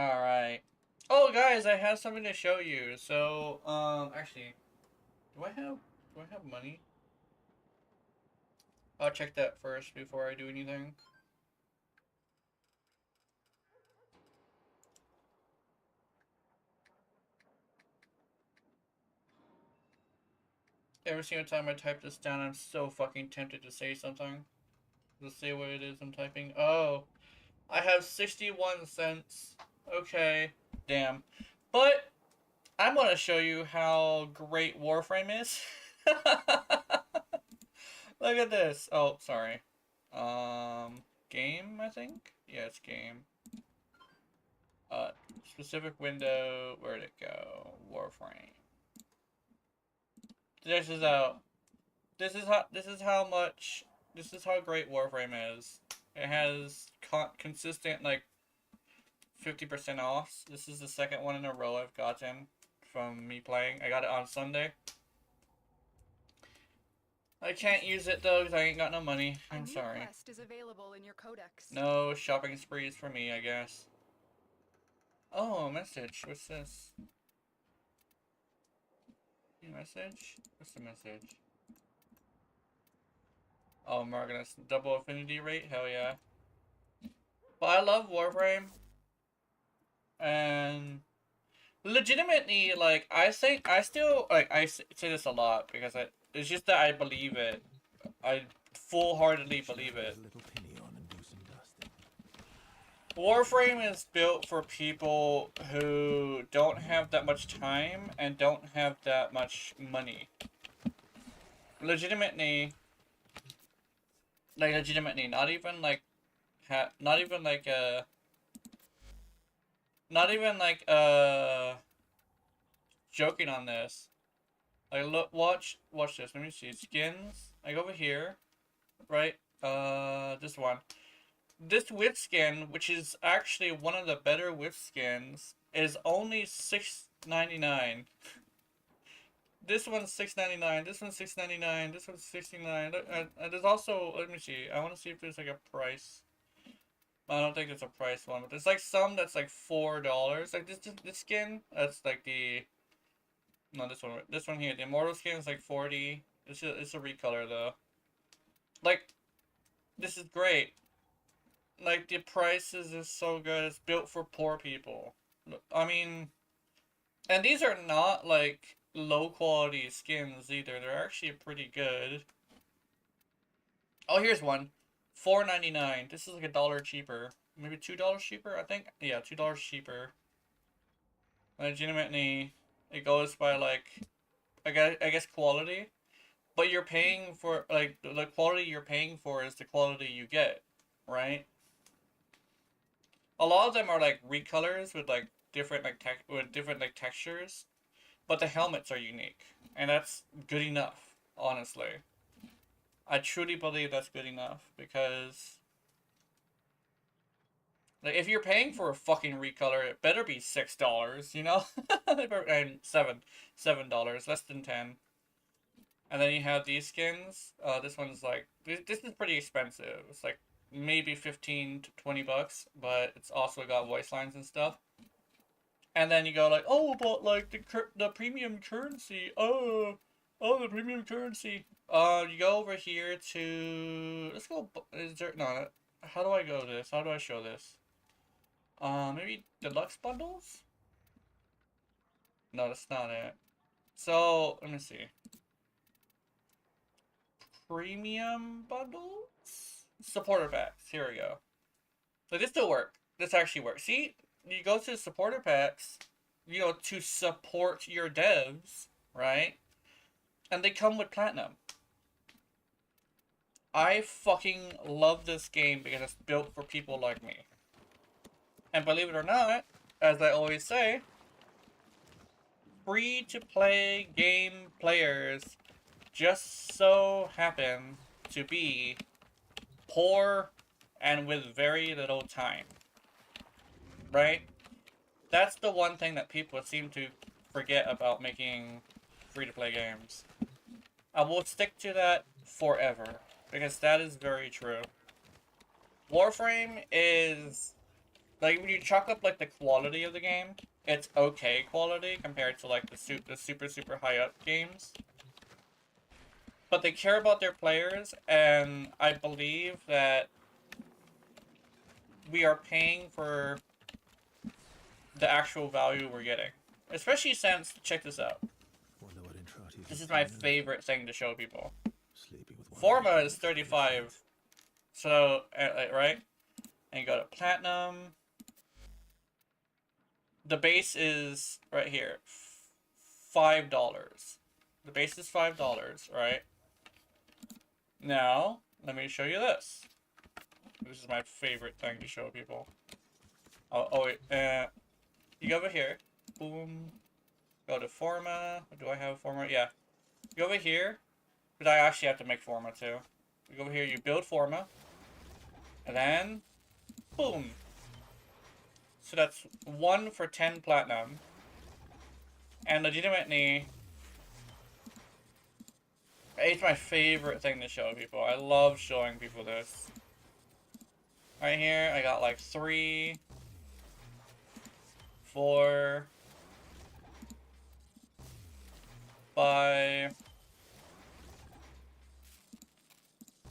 Alright. Oh guys, I have something to show you. So, actually, do I have money? I'll check that first before I do anything. Every single time I type this down, I'm so fucking tempted to say something. Let's see what it is I'm typing. Oh, I have 61 cents. Okay, damn. But I'm gonna show you how great Warframe is. Look at this. Oh, sorry. Game, I think? Yeah, it's game. Uh, Specific window, where'd it go? Warframe. This is how, this is how great Warframe is. It has consistent, like, 50% off. This is the second one in a row I've gotten from me playing. I got it on Sunday. I can't use it though because I ain't got no money. I'm sorry. A new quest is available in your codex. No shopping sprees for me, I guess. Oh, a message. What's this? New message? What's the message? Oh, Margaret's double affinity rate? Hell yeah. But I love Warframe. And legitimately, like, I think, I still, like, I say this a lot because it's just that I believe it. I full-heartedly believe it. Warframe is built for people who don't have that much time and don't have that much money. Legitimately, not even like, not even like not even like joking on this. Like, look, watch this. Let me see skins. Like over here, right? This one. This whip skin, which is actually one of the better whip skins, is only $6.99. This one's $6.99. This one's $6.99. This one's $69. There's also, let me see. I want to see if there's like a price. I don't think there's a price one, but there's like some that's like $4. Like this skin, that's like the no, this one here. The immortal skin is like 40. It's a recolor though. Like, this is great. Like, the prices is so good. It's built for poor people. I mean, and these are not like low quality skins either. They're actually pretty good. Oh, here's one. $4.99. This is like $1 cheaper. Maybe $2 cheaper, I think. Yeah, $2 cheaper. Legitimately, it goes by like, I guess quality. But you're paying for, like, the quality you're paying for is the quality you get, right? A lot of them are like recolors with like different like textures, but the helmets are unique, and that's good enough. Honestly, I truly believe that's good enough because, like, if you're paying for a fucking recolor, it better be $6, you know, and $7, less than 10. And then you have these skins. This one's like this is pretty expensive. It's like maybe 15 to 20 bucks, but it's also got voice lines and stuff. And then you go like, oh, but like the premium currency. Oh, the premium currency. You go over here to, let's go. Is there no? How do I go this? How do I show this? Maybe deluxe bundles. No, that's not it. So let me see. Premium bundles. Supporter packs. Here we go. So this still work. This actually works. See, you go to supporter packs, you know, to support your devs, right? And they come with platinum. I fucking love this game because it's built for people like me. And believe it or not, as I always say, free-to-play game players just so happen to be poor and with very little time. Right? That's the one thing that people seem to forget about making free-to-play games. I will stick to that forever, because that is very true. Warframe is Like, when you chalk up, like, the quality of the game, it's okay quality compared to, like, the super, super high up games. But they care about their players, and I believe that we are paying for the actual value we're getting. Especially since, check this out. This is my favorite thing to show people. Forma is 35. So, right? And you go to Platinum. The base is right here. $5. The base is $5, right? Now, let me show you this. This is my favorite thing to show people. Oh wait, you go over here. Boom. Go to Forma. Do I have Forma? Yeah. You go over here. But I actually have to make Forma too. You go over here, you build Forma. And then, boom. So that's 1 for 10 platinum. And legitimately, it's my favorite thing to show people. I love showing people this. Right here, I got like 3, 4, 5,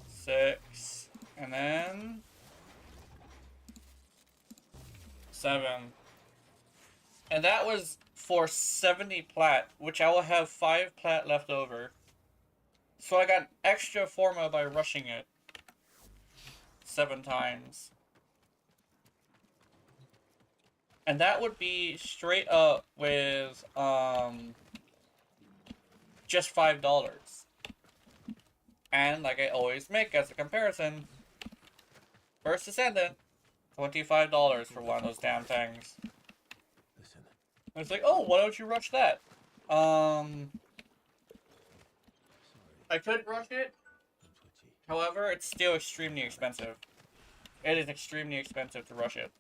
6, and then 7. And that was for 70 plat, which I will have 5 plat left over. So I got extra Forma by rushing it 7 times. And that would be straight up with just $5. And like I always make as a comparison, First Descendant, $25 for one of those damn things. It's like, oh, why don't you rush that? I could rush it. However, it's still extremely expensive. It is extremely expensive to rush it.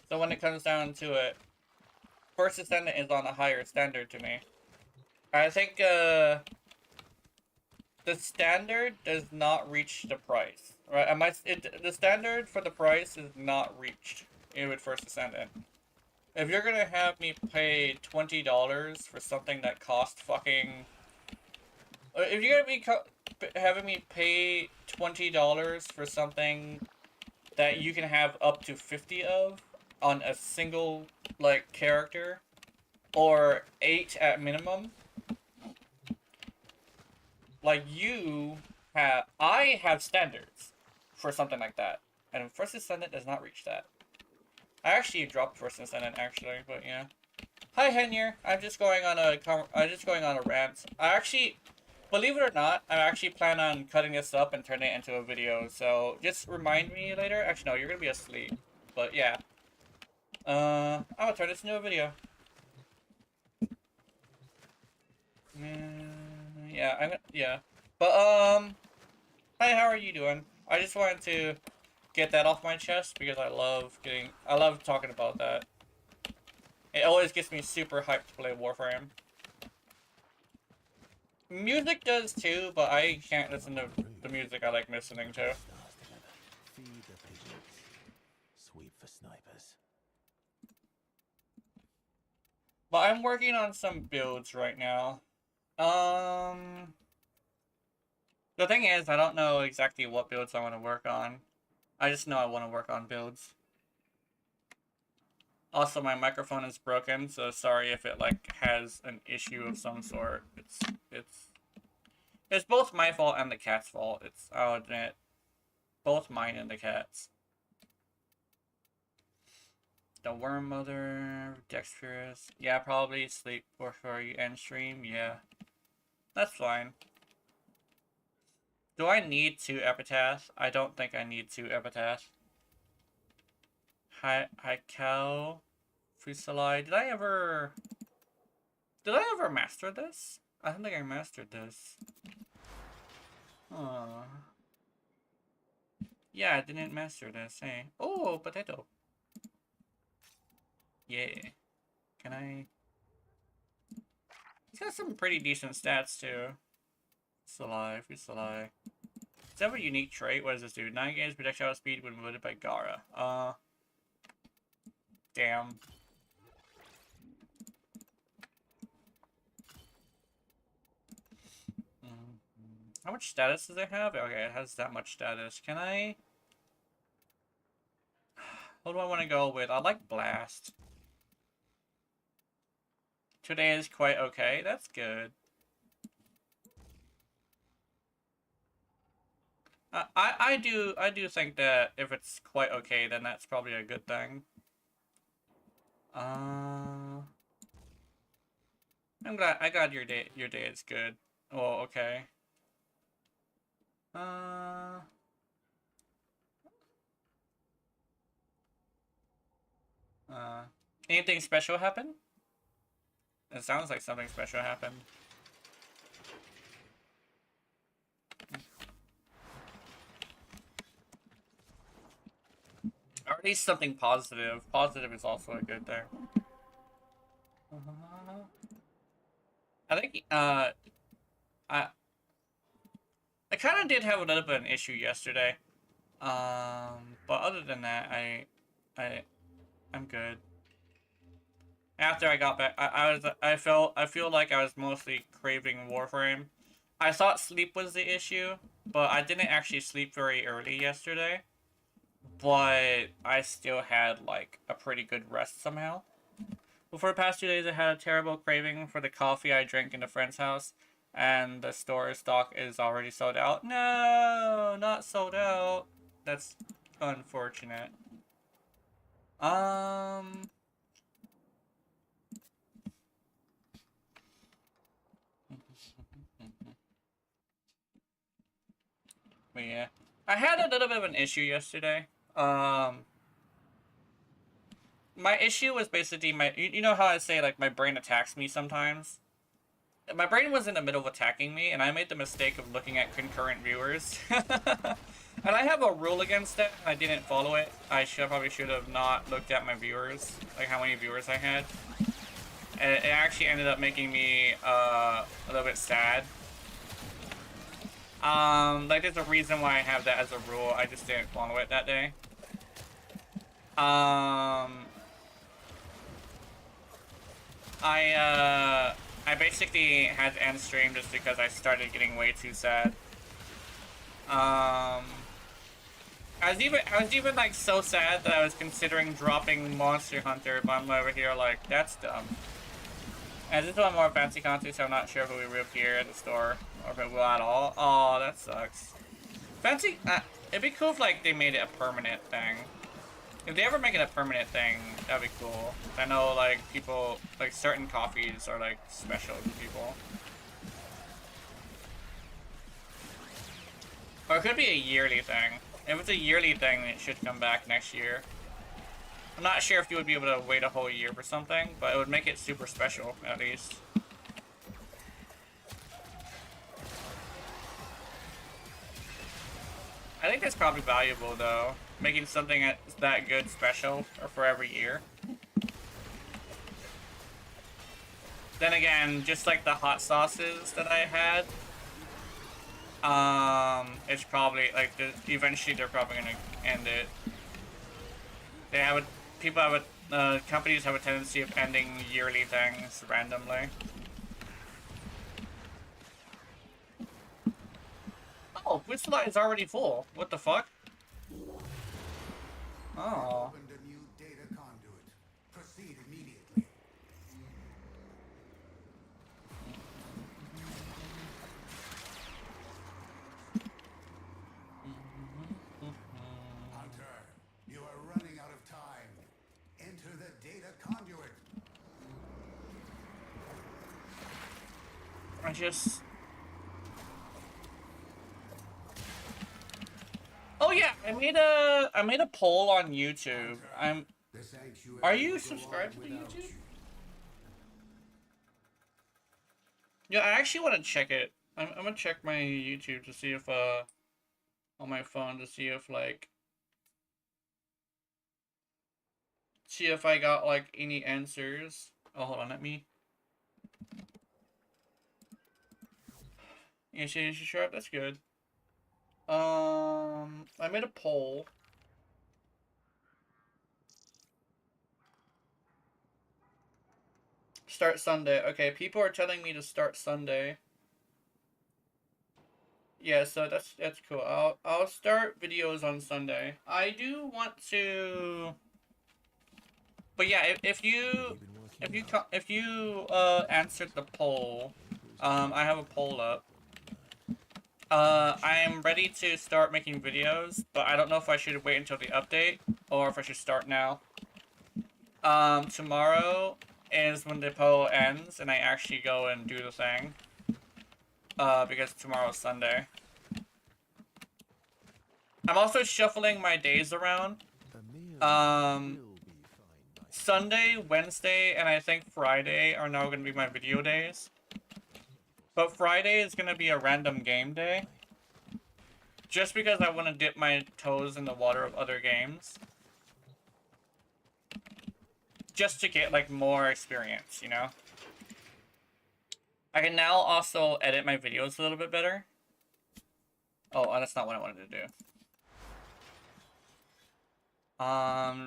So when it comes down to it, First Descendant is on a higher standard to me. I think, the standard does not reach the price. Right? The standard for the price is not reached with First Descendant. If you're gonna have me pay $20 for something that costs fucking... If you're gonna be having me pay $20 for something that you can have up to 50 of on a single, like, character, or 8 at minimum, like, I have standards for something like that, and First Descendant does not reach that. I actually dropped First Descendant, actually, but yeah. Hi, Henyer. I'm just going on a rant. I actually, believe it or not, I actually plan on cutting this up and turning it into a video, so just remind me later. Actually, no, you're gonna be asleep, but yeah. I'm gonna turn this into a video. Yeah. But, hi, how are you doing? I just wanted to get that off my chest because I love talking about that. It always gets me super hyped to play Warframe. Music does too, but I can't listen to the music I like listening to. But I'm working on some builds right now. The thing is, I don't know exactly what builds I want to work on. I just know I want to work on builds. Also, my microphone is broken, so sorry if it, like, has an issue of some sort. It's both my fault and the cat's fault. I'll admit, both mine and the cat's. The Worm Mother, Dexterous. Yeah, probably sleep before you end stream. Yeah, that's fine. Do I need 2 Epitaph? I don't think I need 2 Epitaph. Hi, Cal. Fusilai. Did I ever master this? I don't think I mastered this. Huh. Yeah, I didn't master this, hey. Oh, potato. Yeah. Can I... He's got some pretty decent stats, too. Fusilai. that have a unique trait? What does this do? 9 gains projectile speed when loaded by Gara. Damn. How much status does it have? Okay, it has that much status. Can I... What do I want to go with? I like Blast. Today is quite okay. That's good. I do think that if it's quite okay, then that's probably a good thing. I'm glad your day is good. Oh, okay. Anything special happen? It sounds like something special happened. Or at least something positive. Positive is also a good thing. I think, I kind of did have a little bit of an issue yesterday. But other than that, I'm good. After I got back, I feel like I was mostly craving Warframe. I thought sleep was the issue, but I didn't actually sleep very early yesterday. But I still had, like, a pretty good rest somehow. But for the past 2 days, I had a terrible craving for the coffee I drank in a friend's house. And the store stock is already sold out. No, not sold out. That's unfortunate. But yeah. I had a little bit of an issue yesterday. My issue was basically you know how I say, like, my brain attacks me sometimes? My brain was in the middle of attacking me, and I made the mistake of looking at concurrent viewers. And I have a rule against that, and I didn't follow it. I probably should have not looked at my viewers, like how many viewers I had. And it actually ended up making me a little bit sad. Like, there's a reason why I have that as a rule. I just didn't follow it that day. I basically had to end stream just because I started getting way too sad. I was even like so sad that I was considering dropping Monster Hunter, but I'm over here like, that's dumb. And this is one more fancy content, so I'm not sure if we will appear at the store or if it will at all. Oh, that sucks. Fancy, it'd be cool if, like, they made it a permanent thing. If they ever make it a permanent thing, that'd be cool. I know, like, people, like, certain coffees are, like, special to people. Or it could be a yearly thing. If it's a yearly thing, it should come back next year. I'm not sure if you would be able to wait a whole year for something, but it would make it super special, at least. I think that's probably valuable, though. Making something that's that good special or for every year. Then again, just like the hot sauces that I had, it's probably like eventually they're probably gonna end it. They have companies have a tendency of ending yearly things randomly. Oh, which slot is already full? What the fuck? Oh. Opened a new data conduit. Proceed immediately. Hunter, you are running out of time. Enter the data conduit. I just... Oh yeah, I made a poll on YouTube. Are you subscribed to YouTube? Yeah, I actually want to check it. I'm gonna check my YouTube to see if on my phone to see if like I got like any answers. Oh, hold on, let me. Yeah, see, subscribe. That's good. I made a poll. Start Sunday. Okay, people are telling me to start Sunday. Yeah, so that's cool. I'll start videos on Sunday. I do want to, but yeah, if you answered the poll, I have a poll up. I'm ready to start making videos, but I don't know if I should wait until the update or if I should start now. Tomorrow is when the poll ends and I actually go and do the thing. Because tomorrow's Sunday. I'm also shuffling my days around. Sunday, Wednesday, and I think Friday are now going to be my video days. But Friday is going to be a random game day. Just because I want to dip my toes in the water of other games. Just to get, like, more experience, you know? I can now also edit my videos a little bit better. Oh, that's not what I wanted to do.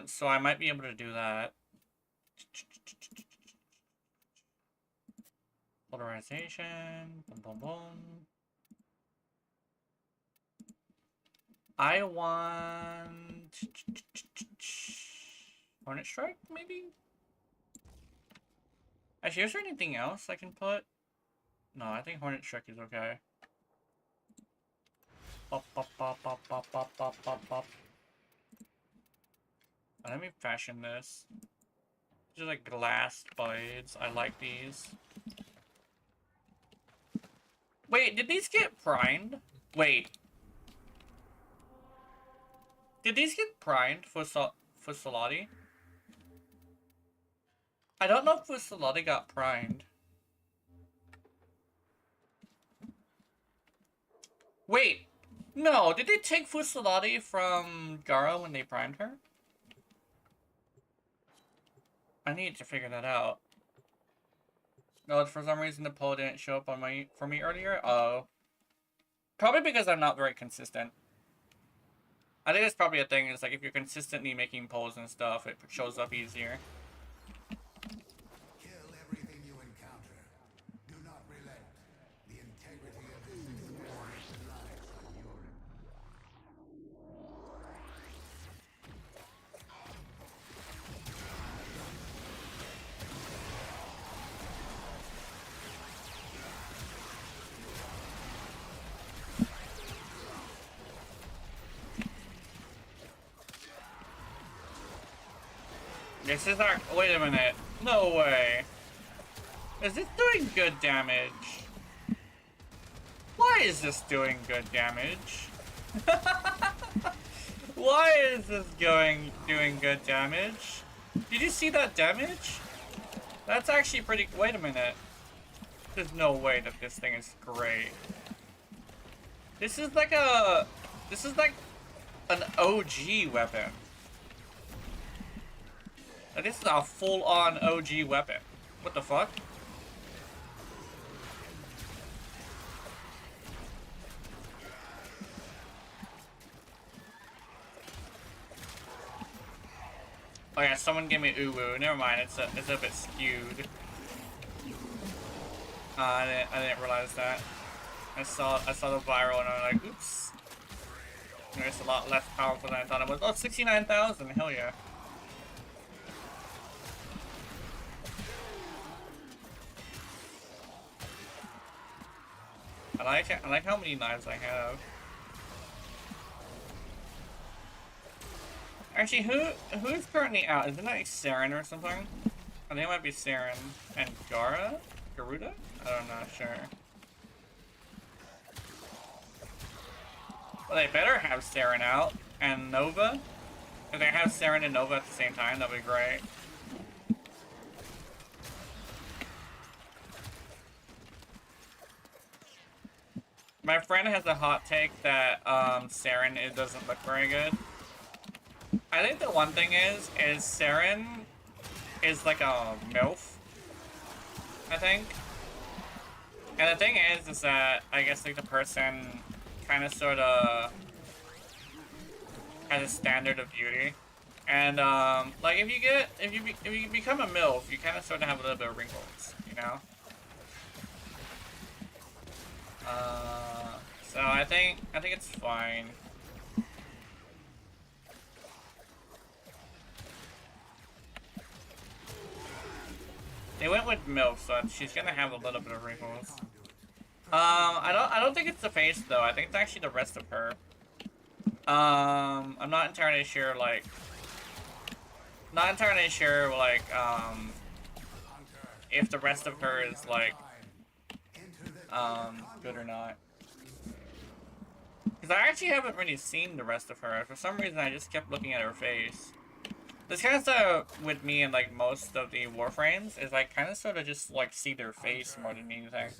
So I might be able to do that. Polarization. Boom, boom, boom. I want... Hornet Strike, maybe? Actually, is there anything else I can put? No, I think Hornet Strike is okay. Pop, pop, pop, pop, pop, pop, pop, pop, pop. Let me fashion this. These are like glass blades. I like these. Wait, did these get primed? Wait. Did these get primed for Salati? I don't know if Salati got primed. Wait. No, did they take Fusilati from Gara when they primed her? I need to figure that out. No, for some reason the poll didn't show up on for me earlier. Oh. Probably because I'm not very consistent. I think it's probably a thing. It's like if you're consistently making polls and stuff, it shows up easier. Kill everything you encounter. Do not relent. The integrity of this experience lies on your... This is our... Wait a minute. No way. Is this doing good damage? Why is this doing good damage? Why is this doing good damage? Did you see that damage? That's actually pretty... Wait a minute. There's no way that this thing is great. This is like a... This is like an OG weapon. Like, this is a full-on OG weapon. What the fuck? Oh yeah, someone gave me uwu. Never mind, it's a bit skewed. I didn't realize that. I saw the viral and I was like, oops. It's a lot less powerful than I thought it was. Oh, 69,000. Hell yeah. I like how many knives I have. Actually, who's currently out? Isn't that like Saren or something? I think it might be Saren and Garuda? I'm not sure. Well, they better have Saren out and Nova. If they have Saren and Nova at the same time, that'd be great. My friend has a hot take that Saren doesn't look very good. I think the one thing is Saren is like a MILF, I think. And the thing is that I guess like the person kind of sort of has a standard of beauty. And like if you become a MILF, you kind of sort of have a little bit of wrinkles, you know. So I think it's fine. They went with MILF, so she's gonna have a little bit of wrinkles. I don't think it's the face though. I think it's actually the rest of her. I'm not entirely sure, like, if the rest of her is like, good or not. Because I actually haven't really seen the rest of her. For some reason, I just kept looking at her face. This kind of stuff with me and like most of the Warframes is I kind of sort of just like see their face more than anything.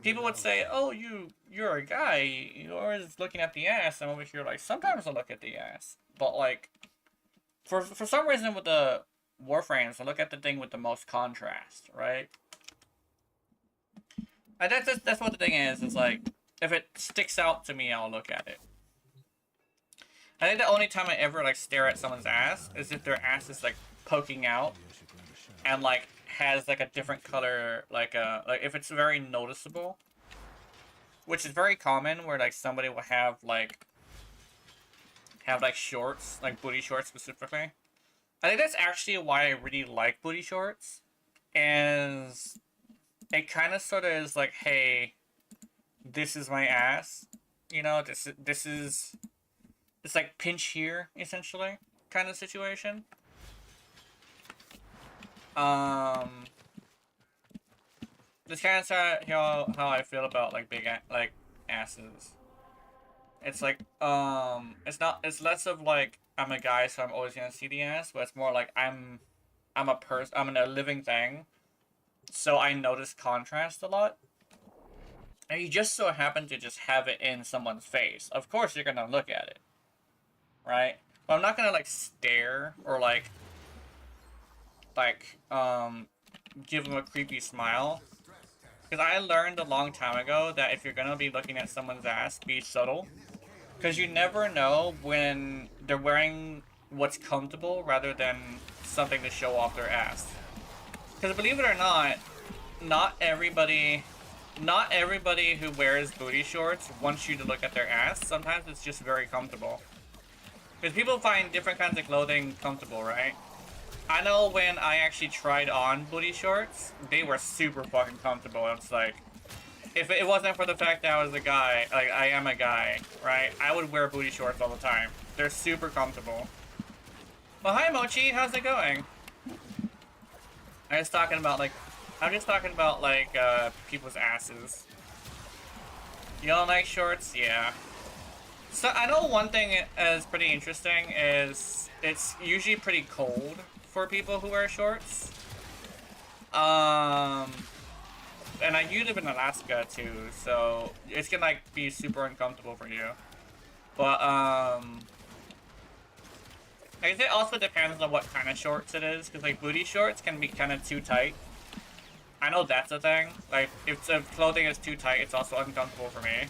People would say, "Oh, you're a guy. You're always looking at the ass." I'm over here like sometimes I look at the ass, but like for some reason with the Warframes, I look at the thing with the most contrast, right? And that's what the thing is. It's like if it sticks out to me, I'll look at it. I think the only time I ever like stare at someone's ass is if their ass is like poking out and like has like a different color, like if it's very noticeable, which is very common where like somebody will have like shorts, like booty shorts specifically. I think that's actually why I really like booty shorts, is it kind of sort of is like, hey, this is my ass, you know, this is. It's like pinch here, essentially, kind of situation. This kind of how I feel about like big asses. It's like it's less of like I'm a guy, so I'm always gonna see the ass, but it's more like I'm a person, I'm a living thing, so I notice contrast a lot. And you just so happen to just have it in someone's face. Of course, you're gonna look at it. Right? But I'm not gonna like stare or like give them a creepy smile. Because I learned a long time ago that if you're gonna be looking at someone's ass, be subtle. Because you never know when they're wearing what's comfortable rather than something to show off their ass. Because believe it or not everybody who wears booty shorts wants you to look at their ass. Sometimes it's just very comfortable. Because people find different kinds of clothing comfortable, right? I know when I actually tried on booty shorts, they were super fucking comfortable. It's like, if it wasn't for the fact that I was a guy, like I am a guy, right? I would wear booty shorts all the time. They're super comfortable. Well, hi Mochi, how's it going? I'm just talking about people's asses. You don't like shorts? Yeah. So I know one thing is pretty interesting is it's usually pretty cold for people who wear shorts. And you live in Alaska too, so it's gonna like be super uncomfortable for you. But I guess it also depends on what kind of shorts it is, because like booty shorts can be kind of too tight. I know that's a thing. Like if the clothing is too tight, it's also uncomfortable for me.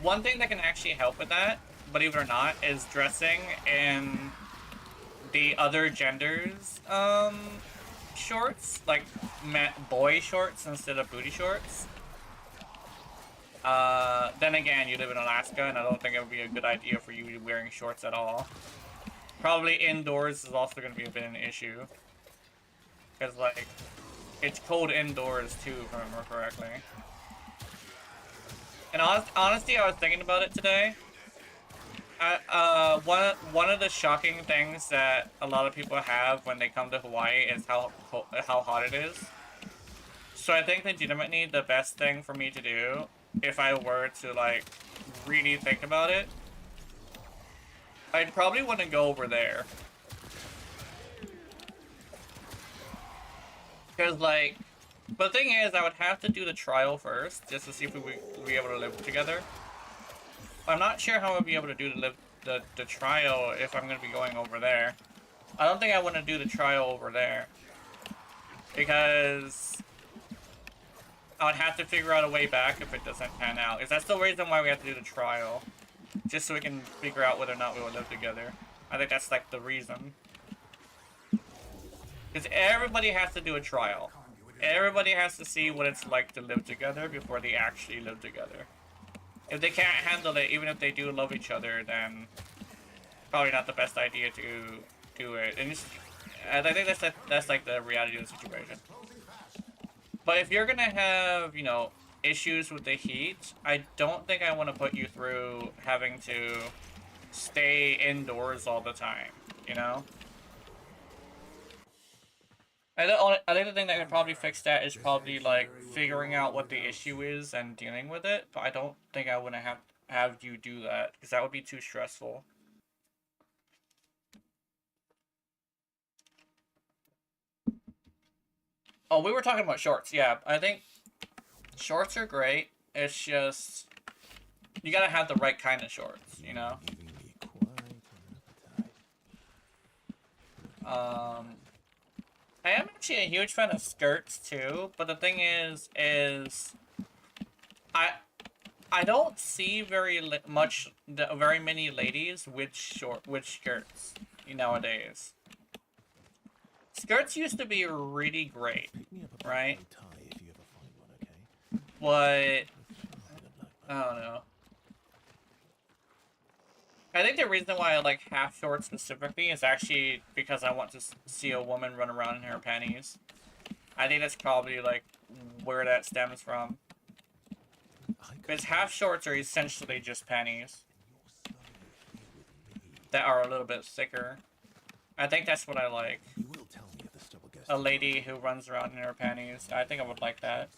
One thing that can actually help with that, believe it or not, is dressing in the other gender's shorts, like boy shorts instead of booty shorts. Then again, you live in Alaska, and I don't think it would be a good idea for you to be wearing shorts at all. Probably indoors is also going to be a bit of an issue. Because, like, it's cold indoors, too, if I remember correctly. And honestly, I was thinking about it today. One of the shocking things that a lot of people have when they come to Hawaii is how hot it is. So I think legitimately the best thing for me to do, if I were to, like, really think about it, I'd probably want to go over there. Because, like, but the thing is, I would have to do the trial first, just to see if we would be able to live together. I'm not sure how I'll be able to do the trial if I'm going to be going over there. I don't think I want to do the trial over there. Because I would have to figure out a way back if it doesn't pan out. Is that's the reason why we have to do the trial? Just so we can figure out whether or not we will live together. I think that's like the reason. Because everybody has to do a trial. Everybody has to see what it's like to live together before they actually live together. If they can't handle it, even if they do love each other, then probably not the best idea to do it. And I think that's like the reality of the situation. But if you're gonna have, you know, issues with the heat, I don't think I want to put you through having to stay indoors all the time, you know? I think the thing that could probably fix that is probably like figuring out what the issue is and dealing with it, but I don't think I want to have you do that because that would be too stressful. Oh, we were talking about shorts. Yeah, I think shorts are great. It's just you gotta have the right kind of shorts, you know. I am actually a huge fan of skirts too, but the thing is I don't see very many ladies with skirts nowadays. Skirts used to be really great, right? But I don't know. I think the reason why I like half shorts specifically is actually because I want to see a woman run around in her panties. I think that's probably like where that stems from. Because half shorts are essentially just panties that are a little bit thicker. I think that's what I like. A lady who runs around in her panties. I think I would like that.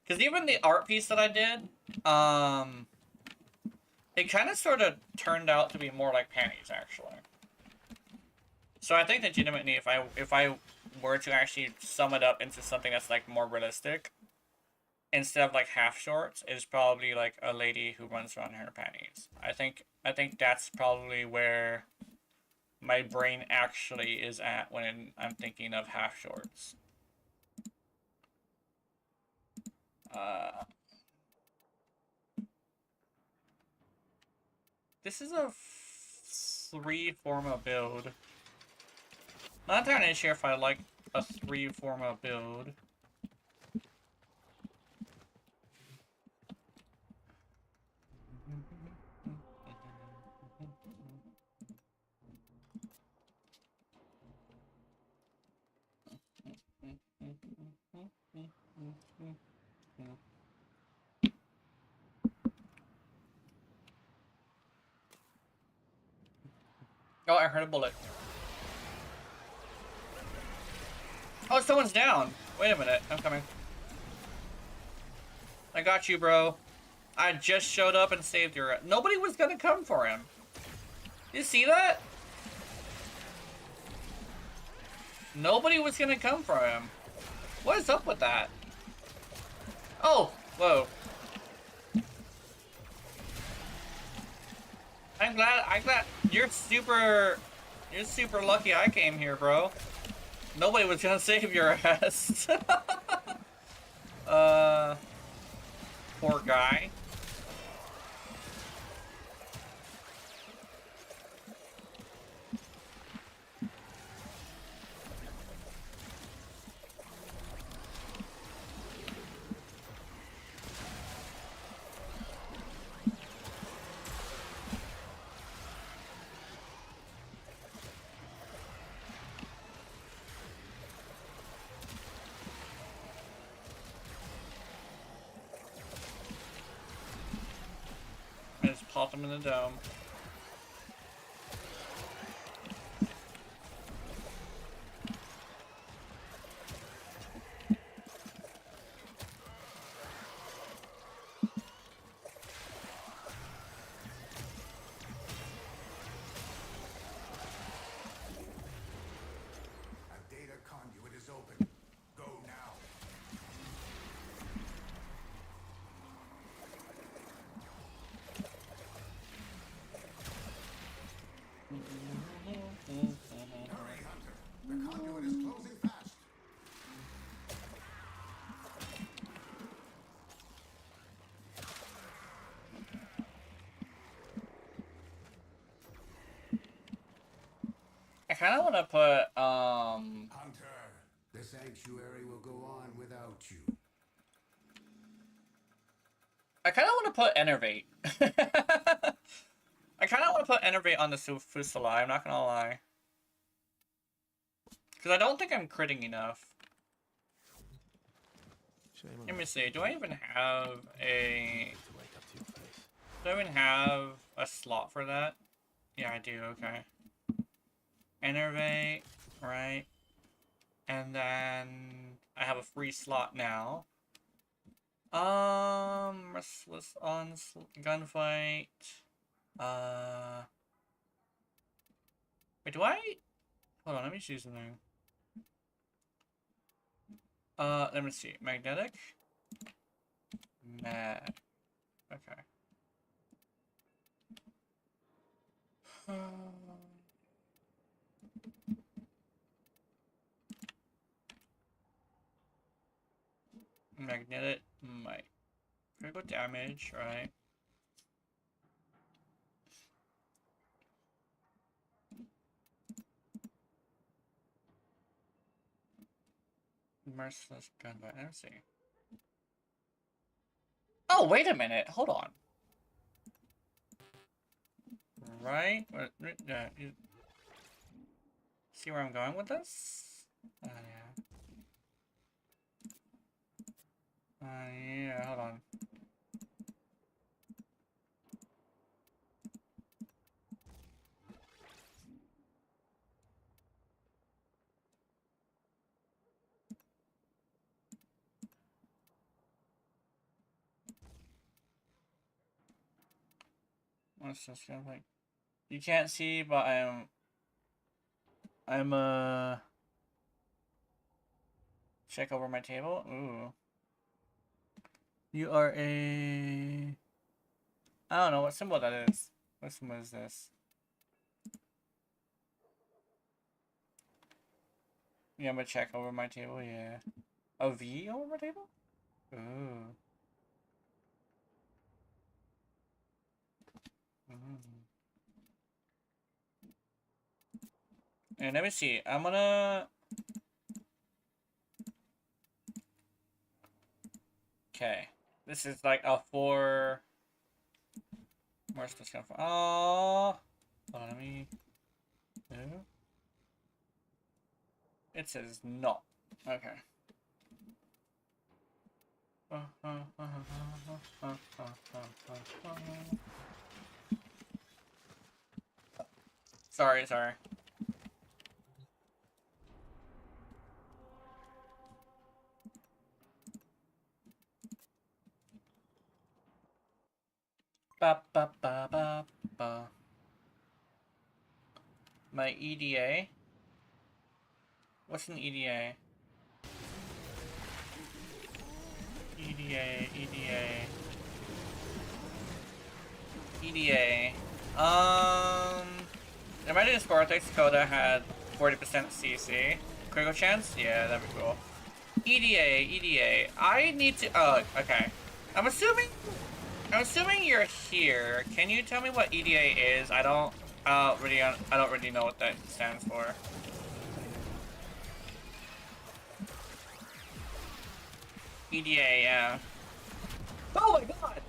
Because even the art piece that I did, it kind of sort of turned out to be more like panties, actually. So I think legitimately, if I were to actually sum it up into something that's like more realistic, instead of like half shorts, is probably like a lady who runs around in her panties. I think that's probably where my brain actually is at when I'm thinking of half shorts. This is a 3-forma build. Not entirely sure if I like a 3-forma build. Oh, I heard a bullet. Oh, someone's down. Wait a minute. I'm coming. I got you, bro. I just showed up and saved your... Nobody was gonna come for him. You see that? Nobody was gonna come for him. What is up with that? Oh, whoa. I'm glad you're super lucky I came here, bro. Nobody was gonna save your ass. Poor guy. I just popped him in the dome. A data conduit is open. Go now. kind of want to put, Hunter, the sanctuary will go on without you. I kind of want to put Enervate. I kind of want to put Enervate on the Fuseli, I'm not gonna lie. Because I don't think I'm critting enough. Let me see, do I even have a... Do I even have a slot for that? Yeah, I do, okay. Enervate, right? And then I have a free slot now. Restless on gunfight. Wait, do I? Hold on, let me choose something. Let me see. Magnetic. Mag. Okay. Magnetic might. Critical damage, right? Merciless gunfight. Let's see. Oh, wait a minute. Hold on. Right? See where I'm going with this? Yeah. Yeah, hold on. What's this gonna like? You can't see, but I'm check over my table. Ooh. You are a... I don't know what symbol that is. What symbol is this? Yeah, I'm gonna check over my table, yeah. A V over my table? Ooh. And let me see. I'm gonna... Okay. This is like a 4... Where's this come from? Oh, hold on, let me... No? It says no. Okay. Sorry. Ba ba ba ba ba. My EDA. What's an EDA? EDA. Imagine Spartex Coda had 40% CC. Critical chance? Yeah, that'd be cool. EDA. I need to... Oh, okay. I'm assuming you're here. Can you tell me what EDA is? I don't really know what that stands for. EDA, yeah. Oh my god!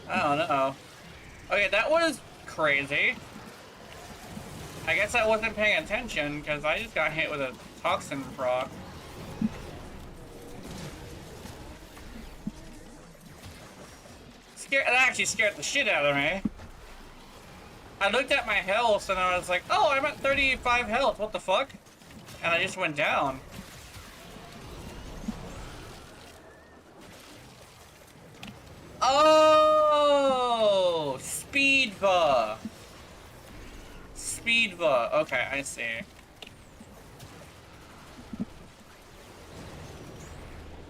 I don't know. Okay, that was crazy. I guess I wasn't paying attention because I just got hit with a toxin proc. That actually scared the shit out of me. I looked at my health and I was like, oh, I'm at 35 health, what the fuck? And I just went down. Oh, Speedva. Okay, I see.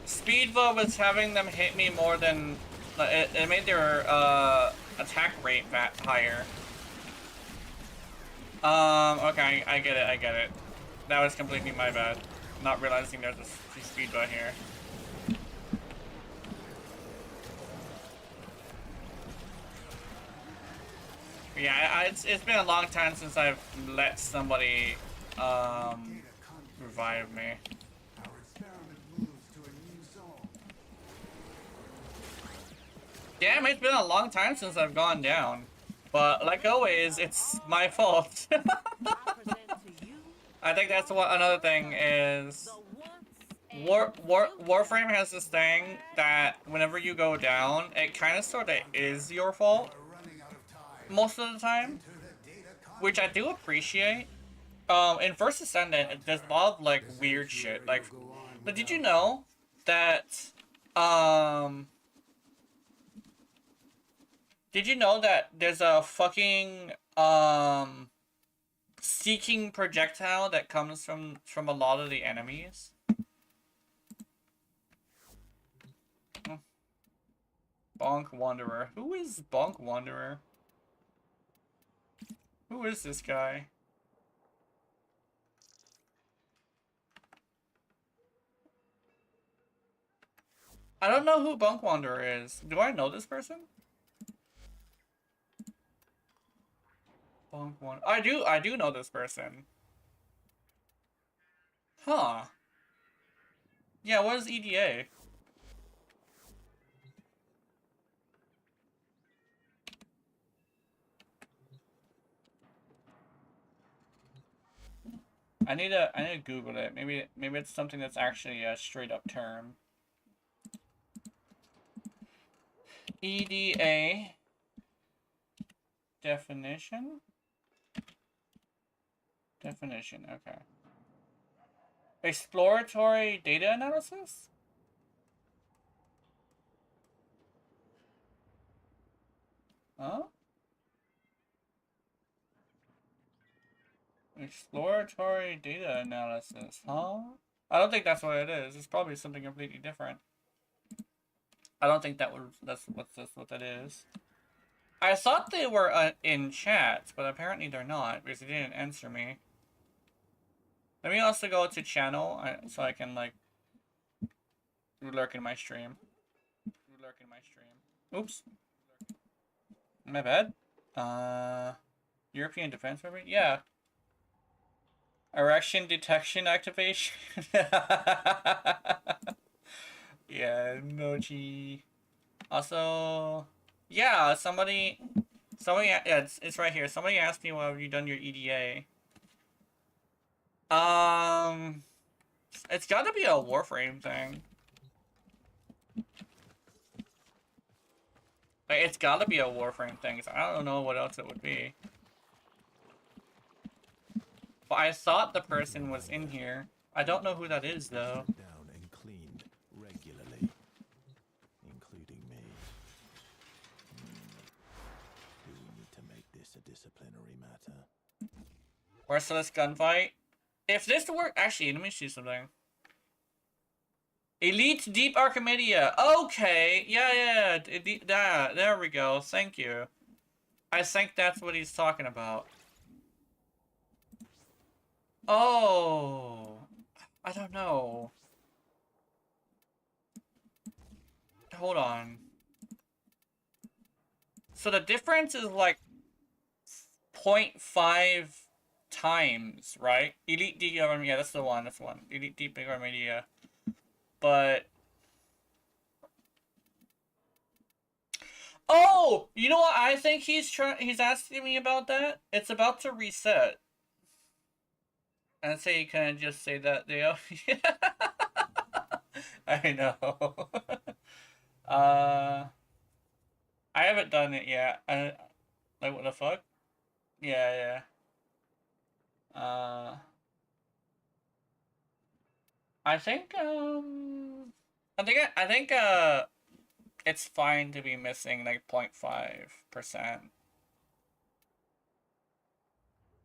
Speedva was having them hit me more than... It made their attack rate higher. Okay, I get it. That was completely my bad. Not realizing there's a Speedva here. Yeah, it's been a long time since I've let somebody revive me. Our experiment moves to a new zone. Damn, it's been a long time since I've gone down. But like always, it's my fault. I present to you I think that's what another thing is. the once Warframe has this thing that whenever you go down, it kind of sort of is your fault We're running out of time. most of the time, Enter the data which I do appreciate. In First Ascendant, there's a lot of like weird shit. Like, but did you know that did you know that there's a fucking seeking projectile that comes from a lot of the enemies? Bonk Wanderer. Who is Bonk Wanderer? Who is this guy? I don't know who Bonk Wanderer is. Do I know this person? Bonk Wanderer. I do know this person. Huh. Yeah, what is EDA? I need to Google it. Maybe it's something that's actually a straight up term. EDA definition. Definition. Okay. Exploratory data analysis. Huh? Exploratory data analysis, huh? I don't think that's what it is. It's probably something completely different. I don't think that's what that is. I thought they were in chat, but apparently they're not because they didn't answer me. Let me also go to channel so I can like lurk in my stream. Oops. My bad. European Defense Movement? Yeah. Erection detection activation. Yeah, emoji. Also, yeah, somebody, yeah, it's right here. Somebody asked me, well, have you done your EDA? It's got to be a Warframe thing. Like, it's got to be a Warframe thing. So I don't know what else it would be. But I thought the person was in here. I don't know who that is though. Down and cleaned regularly, including me. Do we need to make this a disciplinary matter? Merciless gunfight. If this were actually, let me see something. Elite Deep Archimedia. Okay, yeah. There we go. Thank you. I think that's what he's talking about. Oh, I don't know. Hold on. So the difference is like 0.5 times, right? Elite Deep Archimedia. Yeah, that's the one. Elite Deep Archimedia. But oh, you know what? I think he's asking me about that. It's about to reset. And so you can just say that they are. I know. I haven't done it yet. Like what the fuck? Yeah. I think I think it's fine to be missing like 0.5%.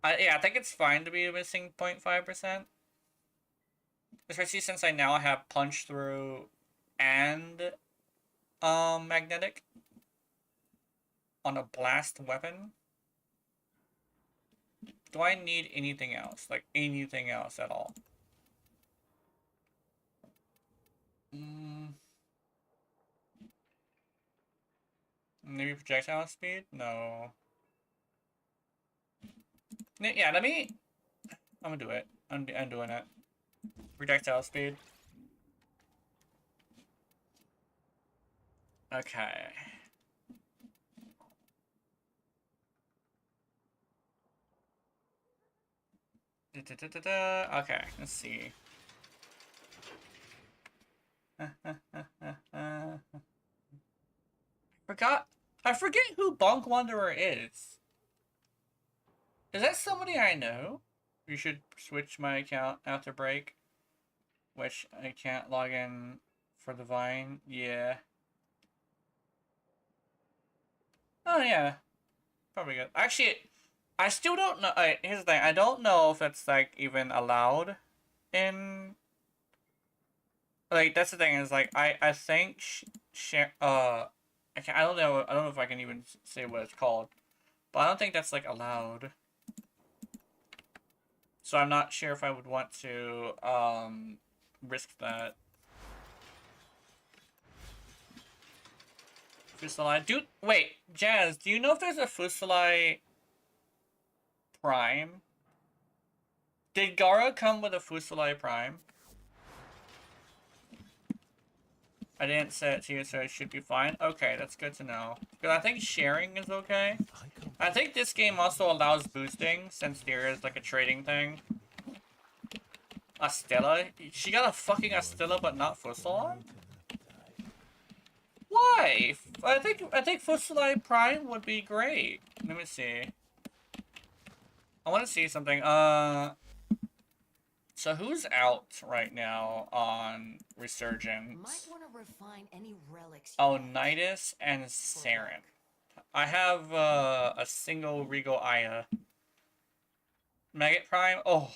Yeah, I think it's fine to be missing 0.5%. Especially since I now have punch through and magnetic on a blast weapon. Do I need anything else? Like anything else at all? Maybe projectile speed? No. Yeah, let me... I'm gonna do it. I'm doing it. Projectile speed. Okay. Okay, let's see. I forget who Bonk Wanderer is. Is that somebody I know? You should switch my account after break. Which I can't log in for the Vine. Yeah. Oh yeah. Probably good. Actually, I still don't know. Here's the thing. I don't know if it's like even allowed in. Like that's the thing is like I think share I don't know if I can even say what it's called, but I don't think that's like allowed. So I'm not sure if I would want to risk that. Fuseli, wait, Jazz, do you know if there's a Fuseli Prime? Did Gara come with a Fuseli Prime? I didn't say it to you, so it should be fine. Okay, that's good to know. Because I think sharing is okay. I think this game also allows boosting, since there is like a trading thing. Astella? She got a fucking Astella, but not Fuseli? Why? I think Fuseli Prime would be great. Let me see. I want to see something. So who's out right now on Resurgence? Might want to refine any relics. Oh, Nidus and Saren. I have a single Regal Aya. Maggot Prime? Oh.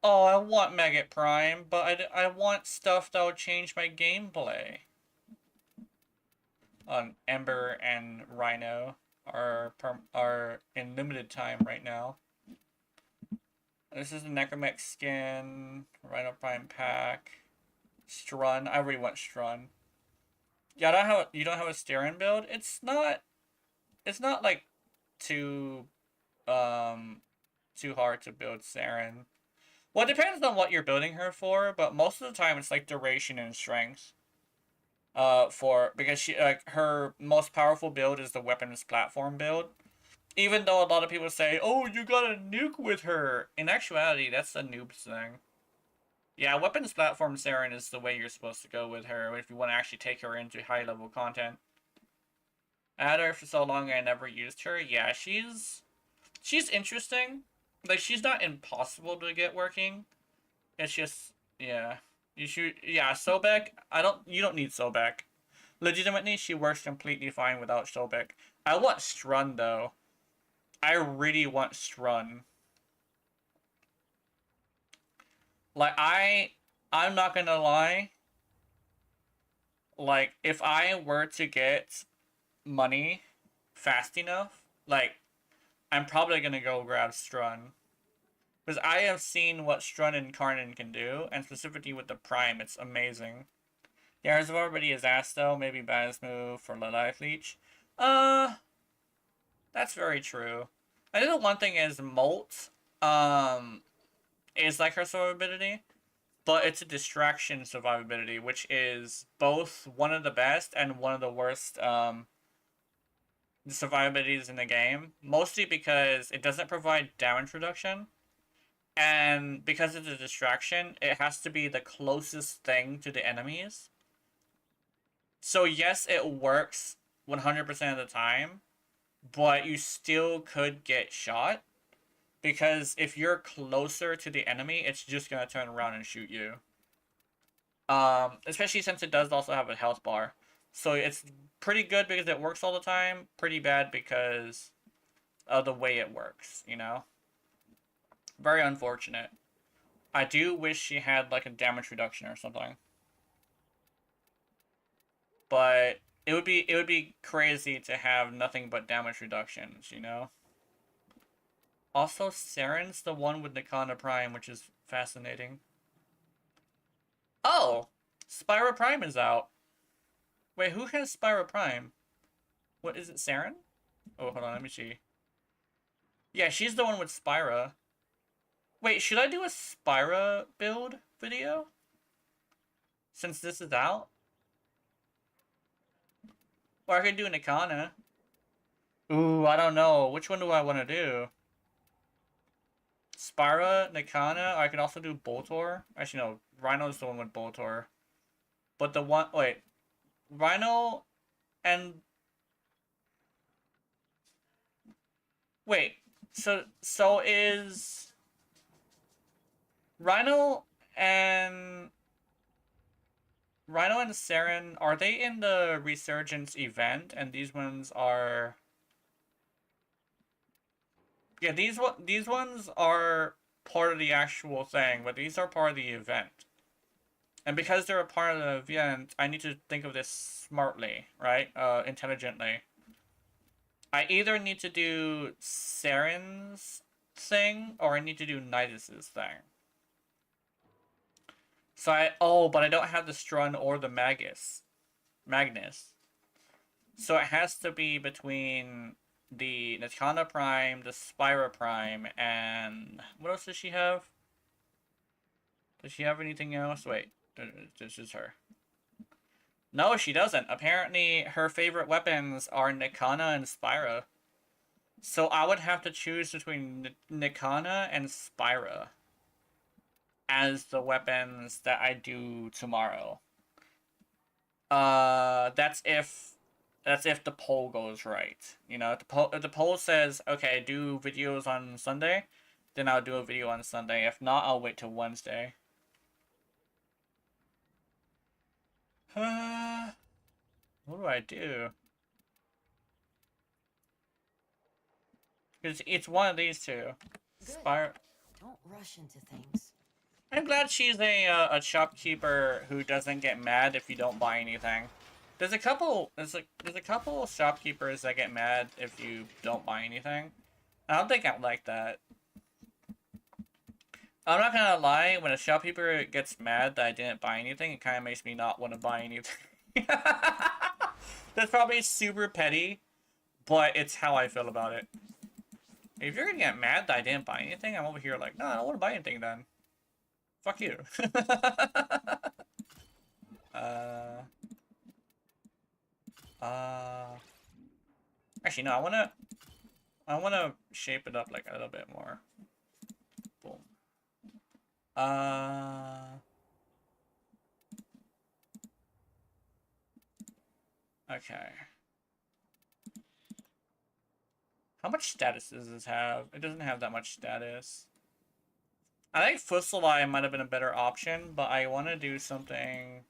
Oh, I want Maggot Prime, but I want stuff that will change my gameplay. Ember and Rhino are in limited time right now. This is the Necromech skin, Rhino Prime pack, Strun. I already want Strun. Yeah, you don't have a Staren build. It's not like too hard to build Saren. Well, it depends on what you're building her for, but most of the time it's like duration and strength. Because she her most powerful build is the weapons platform build. Even though a lot of people say, "Oh, you got a nuke with her," in actuality, that's a noob thing. Yeah, weapons platform Saren is the way you're supposed to go with her if you want to actually take her into high level content. I had her for so long I never used her. Yeah, she's interesting. Like she's not impossible to get working. It's just yeah. Sobek, you don't need Sobek. Legitimately, she works completely fine without Sobek. I want Strun though. I really want Strun. Like I'm not gonna lie. Like if I were to get money fast enough, like I'm probably gonna go grab Strun. Because I have seen what Strun and Karnan can do, and specifically with the Prime, it's amazing. The Airs of everybody is asked though, maybe Basmu for the Life Leech. That's very true. I think the one thing is Molt, is like her survivability, but it's a distraction survivability, which is both one of the best and one of the worst, survivabilities in the game. Mostly because it doesn't provide damage reduction. And because it's a distraction, it has to be the closest thing to the enemies. So yes, it works 100% of the time, but you still could get shot. Because if you're closer to the enemy, it's just going to turn around and shoot you. Especially since it does also have a health bar. So it's pretty good because it works all the time. Pretty bad because of the way it works, you know? Very unfortunate. I do wish she had like a damage reduction or something. But it would be crazy to have nothing but damage reductions, you know? Also, Saren's the one with Nikana Prime, which is fascinating. Oh! Spyro Prime is out. Wait, who has Spyro Prime? What is it, Saren? Oh, hold on, let me see. Yeah, she's the one with Spyra. Wait, should I do a Spyra build video? Since this is out? Or I could do Nikana. Ooh, I don't know. Which one do I want to do? Spyra, Nikana, or I could also do Boltor. Actually, no. Rhino's the one with Boltor. But the one... Wait. Rhino and... Wait. So is... Rhino and Saren, are they in the Resurgence event? And these ones are... Yeah, these ones are part of the actual thing, but these are part of the event. And because they're a part of the event, I need to think of this smartly, right? Intelligently. I either need to do Saren's thing, or I need to do Nidus's thing. So but I don't have the Strun or the Magnus. So it has to be between the Nikana Prime, the Spyra Prime, and... What else does she have? Does she have anything else? Wait, this is her. No, she doesn't. Apparently, her favorite weapons are Nikana and Spyra. So I would have to choose between Nikana and Spyra as the weapons that I do tomorrow. That's if the poll goes right. You know, if the poll says, okay, do videos on Sunday, then I'll do a video on Sunday. If not, I'll wait till Wednesday. What do I do? It's one of these two. Spyra. Don't rush into things. I'm glad she's a shopkeeper who doesn't get mad if you don't buy anything. There's a couple shopkeepers that get mad if you don't buy anything. I don't think I like that. I'm not gonna lie, when a shopkeeper gets mad that I didn't buy anything, it kind of makes me not want to buy anything. That's probably super petty, but it's how I feel about it. If you're gonna get mad that I didn't buy anything, I'm over here like, no, I don't want to buy anything then. Fuck you. Actually, no, I wanna shape it up like a little bit more. Boom. Okay. How much status does this have? It doesn't have that much status. I think Fusilive might have been a better option, but I want to do something...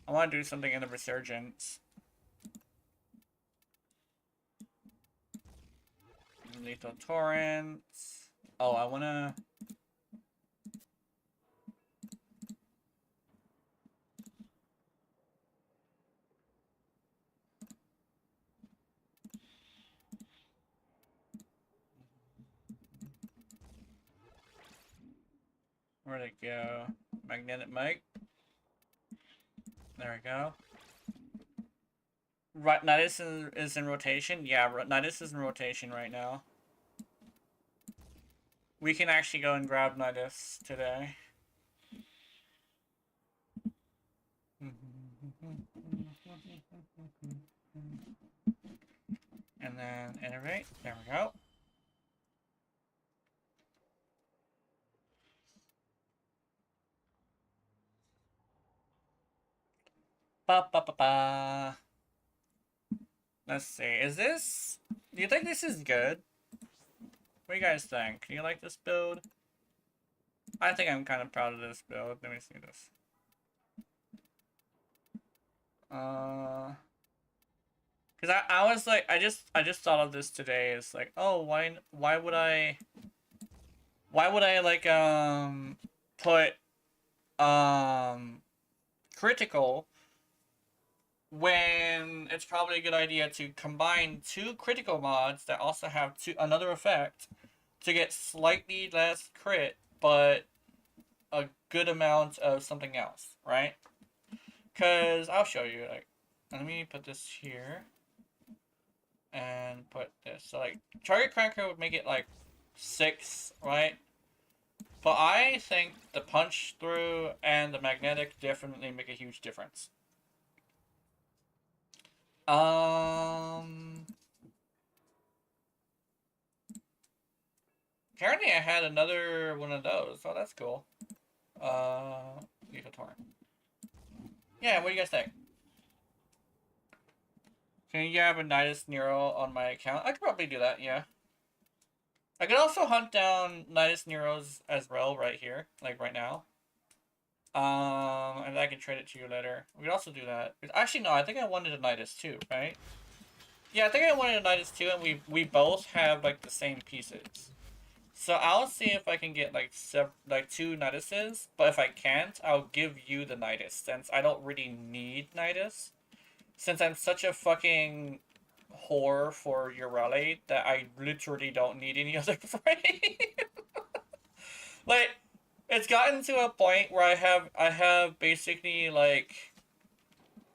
I want to do something in the Resurgence. Lethal Torrents. Oh, I want to... Where'd it go? Magnetic Mike. There we go. Right, Nidus is in rotation? Yeah, Nidus is in rotation right now. We can actually go and grab Nidus today. And then innovate. There we go. Ba ba ba ba. Let's see. Is this... Do you think this is good? What do you guys think? Do you like this build? I think I'm kind of proud of this build. Let me see this. Cause I was like, I just thought of this today. It's like, oh, why would I like put critical when it's probably a good idea to combine two critical mods that also have another effect to get slightly less crit, but a good amount of something else, right? Because I'll show you, like, let me put this here. And then put this. So like target cranker would make it like 6, right? But I think the punch through and the magnetic definitely make a huge difference. Apparently I had another one of those. Oh, that's cool. Lethal Torrent. Yeah, what do you guys think? Can you have a Nidus Nero on my account? I could probably do that, yeah. I could also hunt down Nidus Neros as well right here, like right now. And I can trade it to you later. We could also do that. Actually, no, I think I wanted a Nidus too, right? Yeah, I think I wanted a Nidus too, and we both have like the same pieces. So I'll see if I can get like 2 Niduses, but if I can't, I'll give you the Nidus since I don't really need Nidus. Since I'm such a fucking whore for Urele that I literally don't need any other frame. Like, it's gotten to a point where I have basically like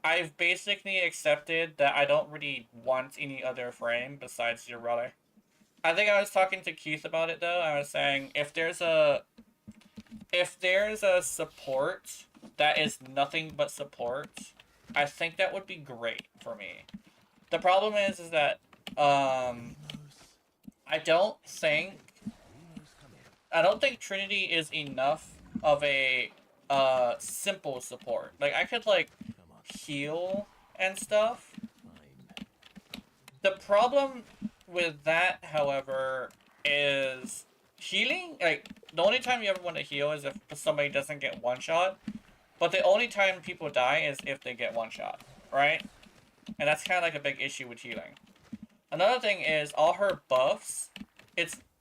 I've basically accepted that I don't really want any other frame besides Urele. I think I was talking to Keith about it though. I was saying if there's a support that is nothing but support, I think that would be great for me. The problem is that I don't think Trinity is enough of a simple support. Like I could like heal and stuff. The problem with that, however, is healing. Like the only time you ever want to heal is if somebody doesn't get one shot. But the only time people die is if they get one shot, right? And that's kind of like a big issue with healing. Another thing is all her buffs.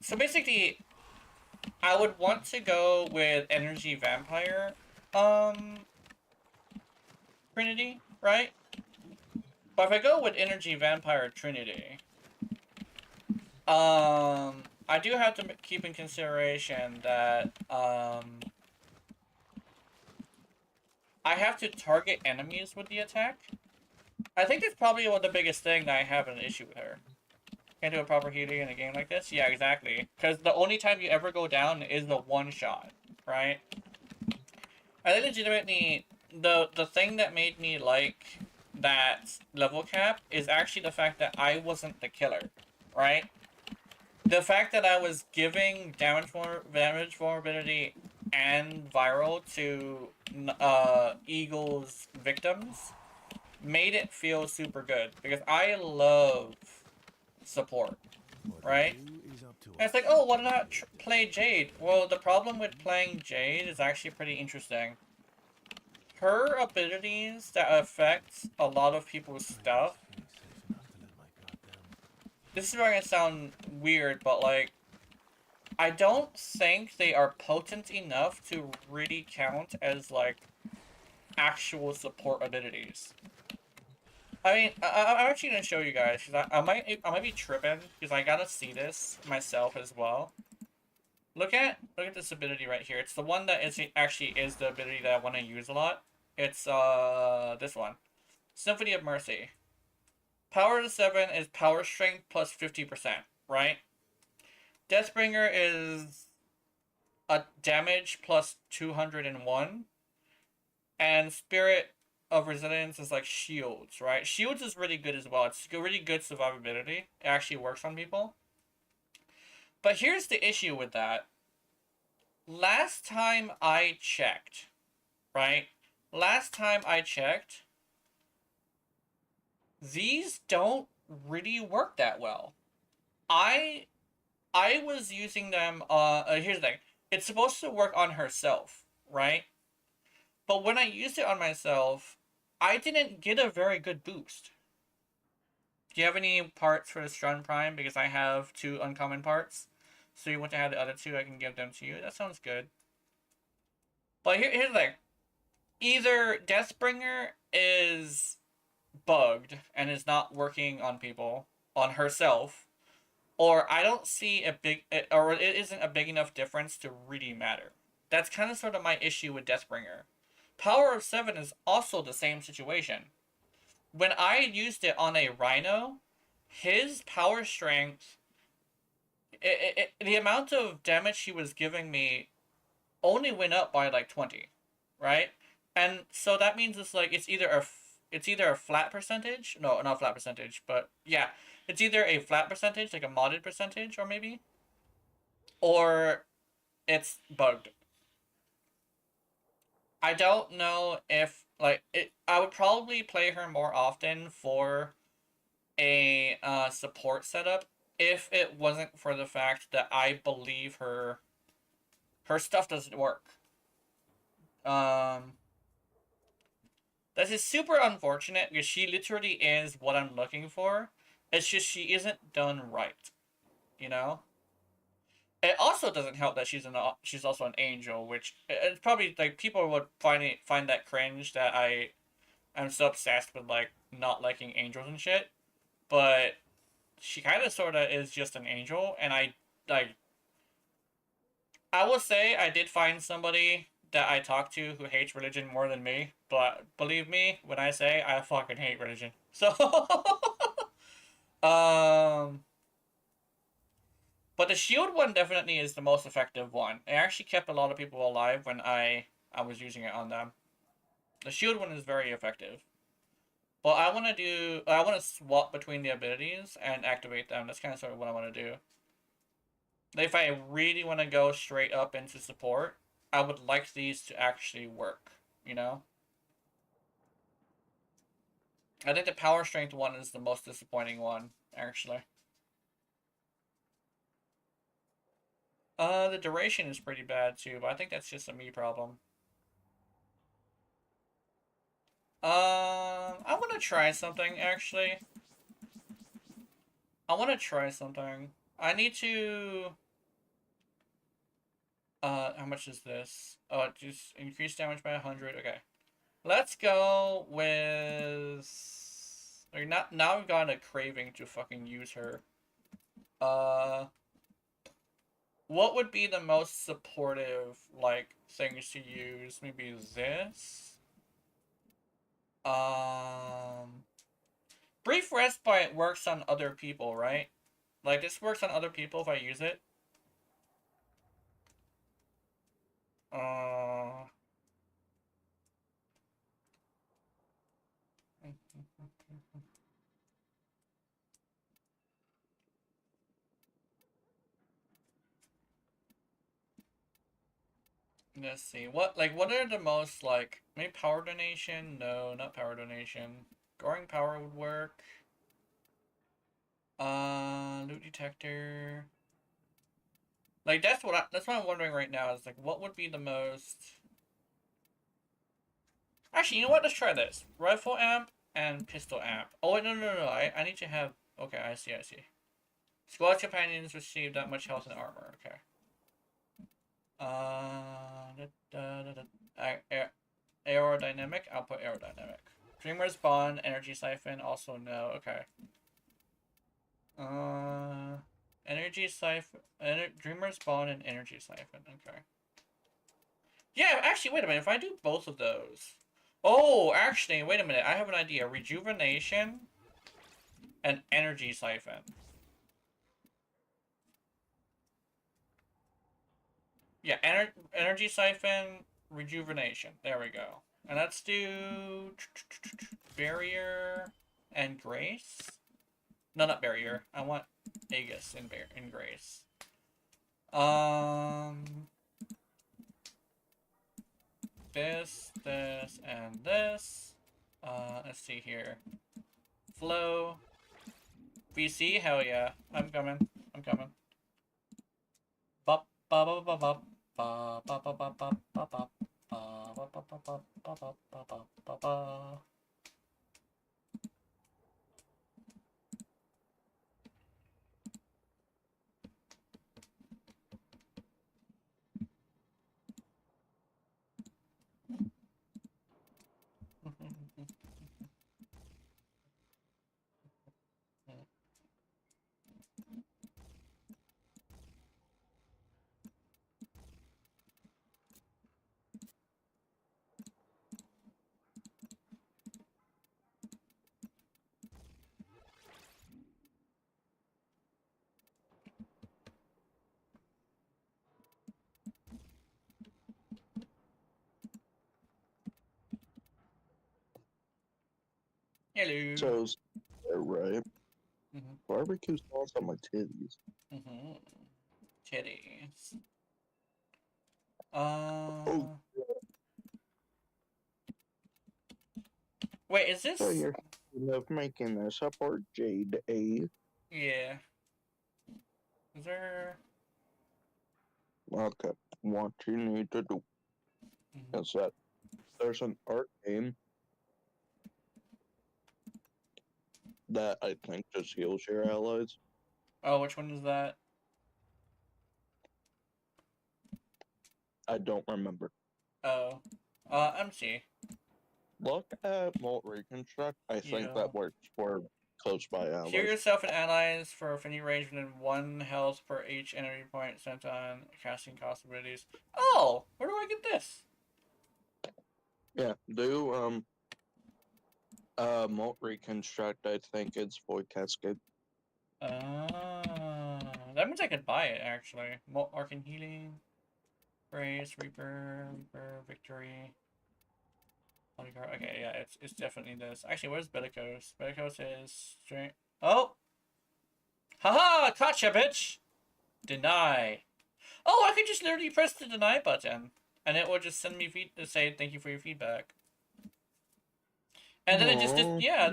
So basically, I would want to go with Energy Vampire, Trinity, right? But if I go with Energy Vampire Trinity, I do have to keep in consideration that, I have to target enemies with the attack. I think that's probably one of the biggest thing that I have an issue with her. Can't do a proper healing in a game like this? Yeah, exactly. Because the only time you ever go down is the one shot, right? I think legitimately, the thing that made me like that level cap is actually the fact that I wasn't the killer, right? The fact that I was giving damage vulnerability and viral to Eagle's victims made it feel super good because I love support, right? And it's like, oh, why not play Jade? Well, the problem with playing Jade is actually pretty interesting. Her abilities that affect a lot of people's stuff. This is going to sound weird, but like, I don't think they are potent enough to really count as like actual support abilities. I mean, I'm actually gonna show you guys because I might be tripping because I gotta see this myself as well. Look at this ability right here. It's the one that actually is the ability that I want to use a lot. It's this one, Symphony of Mercy. Power of 7 is power strength plus 50%, right? Deathbringer is a damage plus 201, and Spirit of Resilience is like shields, right? Shields is really good as well. It's really good survivability. It actually works on people. But here's the issue with that. Last time I checked, right? Last time I checked, these don't really work that well. I was using them, here's the thing. It's supposed to work on herself, right? But when I used it on myself, I didn't get a very good boost. Do you have any parts for the Strun Prime? Because I have 2 uncommon parts. So you want to have the other 2, I can give them to you. That sounds good. But here's the thing. Either Deathbringer is bugged and is not working on people, on herself, or I don't see or it isn't a big enough difference to really matter. That's kind of sort of my issue with Deathbringer. Power of 7 is also the same situation. When I used it on a Rhino, his power strength, the amount of damage he was giving me only went up by like 20, right? And so that means it's either a flat percentage, no, not flat percentage, but yeah, it's either a flat percentage, like a modded percentage, or maybe, or it's bugged. I don't know if like it. I would probably play her more often for a support setup if it wasn't for the fact that I believe her stuff doesn't work. Um, this is super unfortunate because she literally is what I'm looking for. It's just she isn't done right, you know. It also doesn't help that she's also an angel, which it's probably like people would find that cringe that I'm so obsessed with like not liking angels and shit. But she kind of sort of is just an angel, and like I will say I did find somebody that I talked to who hates religion more than me, but believe me when I say I fucking hate religion. So, um, but the shield one definitely is the most effective one. It actually kept a lot of people alive when I was using it on them. The shield one is very effective. But I want to swap between the abilities and activate them. That's kind of sort of what I want to do. If I really want to go straight up into support, I would like these to actually work, you know? I think the power strength one is the most disappointing one, actually. The duration is pretty bad too, but I think that's just a me problem. I want to try something, actually. I want to try something. I need to... how much is this? Oh, just increase damage by 100. Okay. Let's go with... Like, now I've got a craving to fucking use her. What would be the most supportive, like, things to use? Maybe this? Brief Respite works on other people, right? Like, this works on other people if I use it. Uh... Let's see. What are the most, like, maybe power donation? No, not power donation. Growing power would work. Loot detector. Like, that's what I'm wondering right now is, like, what would be the most... Actually, you know what? Let's try this. Rifle amp and pistol amp. Oh, wait, no. I need to have... Okay, I see. Squad companions receive that much health and armor. Okay. Aerodynamic. I'll put aerodynamic. Dreamer's Bond, Energy Siphon. Also no. Okay. Energy Siphon... Dreamer's Bond and Energy Siphon. Okay. Yeah, actually, wait a minute. If I do both of those... Oh, actually, wait a minute. I have an idea. Rejuvenation and Energy Siphon. Yeah, Energy Siphon, Rejuvenation. There we go. And let's do... Barrier and Grace. No, not Barrier. I want Aegis in Grace. This, and this. Let's see here. Flow. VC, hell yeah. I'm coming. Bop, ba ba ba ba ba ba ba ba ba ba ba ba ba ba ba ba ba ba ba. Hello. So, right? Mm-hmm. Barbecue sauce on my titties. Mm-hmm. Titties. Oh, Wait, is so this? you're thinking of making this up or Jade A? Yeah. Is there? Okay. What you need to do Mhm. is that there's an art game that I think just heals your allies. Oh, which one is that? I don't remember. Oh. MC. Look at Molt Reconstruct. I think Yeah. that works for close by Heal allies. yourself and allies for any range within 1 health per each enemy point spent on casting cost abilities. Oh! Where do I get this? Yeah, do Molt Reconstruct. I think it's Void Cascade. That means I could buy it, actually. Arcane Healing. Grace, Reaper, Victory. Bodyguard. Okay, yeah, it's definitely this. Actually, where's Bellicose? Bellicose is straight. Oh! Haha! Gotcha, bitch! Deny. Oh, I could just literally press the deny button, and it will just send me to say thank you for your feedback. And then it just yeah.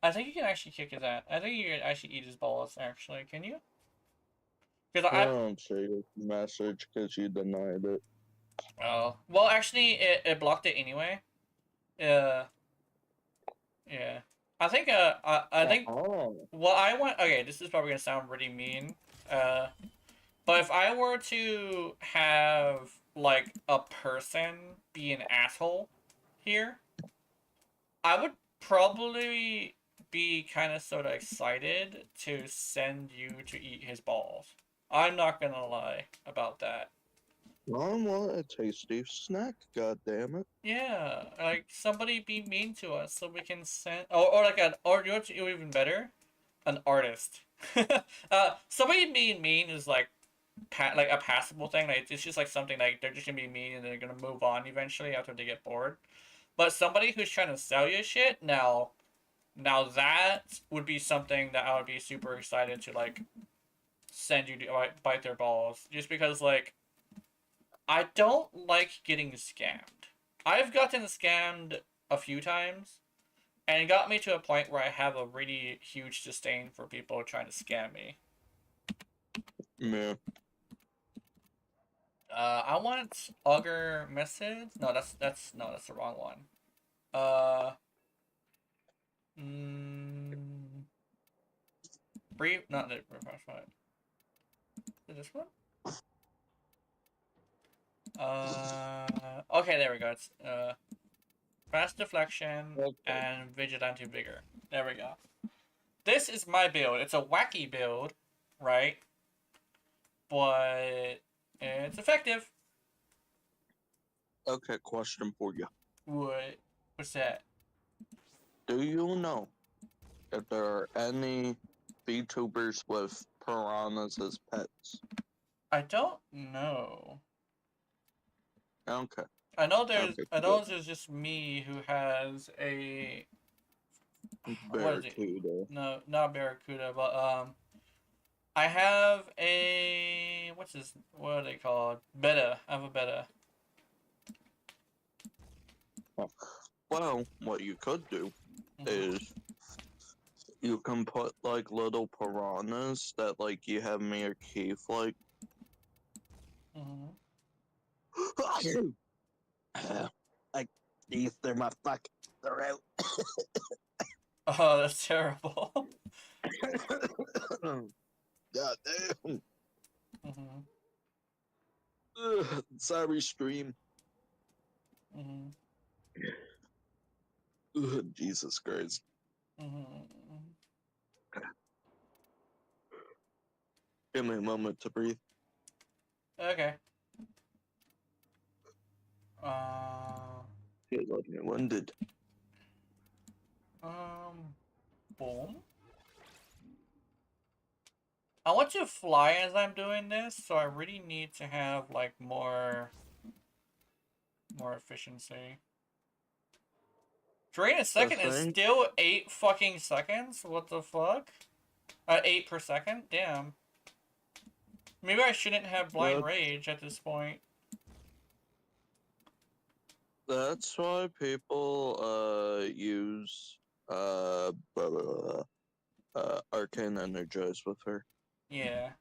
I think you can actually kick his ass. I think you can actually eat his balls. Actually, can you? Because I don't see your message because you denied it. Oh well, actually, it blocked it anyway. Yeah. I think I think Oh. what I want. Okay, this is probably gonna sound really mean. But if I were to have like a person be an asshole here, I would probably be kind of sort of excited to send you to eat his balls. I'm not gonna lie about that. I want a tasty snack, god damn it. Yeah, like somebody be mean to us so we can send, or like or you know what's even better, an artist. Somebody being mean is like like a passable thing. Like it's just like something like they're just gonna be mean and they're gonna move on eventually after they get bored. But somebody who's trying to sell you shit now that would be something that I would be super excited to like send you to bite their balls, just because like I don't like getting scammed. I've gotten scammed a few times, and it got me to a point where I have a really huge disdain for people trying to scam me. Yeah. I want auger message. No, that's the wrong one. Mm, brief. Not the refresh one. Is it this one? Okay, there we go. It's fast deflection Okay. and vigilante vigor. There we go. This is my build. It's a wacky build, right? But it's effective. Okay, question for you. What? What's that? Do you know if there are any VTubers with piranhas as pets? I don't know. Okay. I know Okay, there's just me who has a what is it? Barracuda. No, not Barracuda, but I have a what are they called? Beta. I have a beta. Well, what you could do Mhm. is you can put like little piranhas that like you have me or Keith like. Mhm. I these they're my fuck. They're out. Oh, that's terrible. God damn. Mhm. Sorry, stream. Mhm. Jesus Christ. Mhm. Give me a moment to breathe. Okay. Uh. Get me winded. Boom. I want to fly as I'm doing this, so I really need to have like more efficiency. 3 in a second is thing- still 8 fucking seconds? What the fuck? 8 per second? Damn. Maybe I shouldn't have blind Yep. rage at this point. That's why people use blah, blah, blah, Arcane Energize with her. Yeah.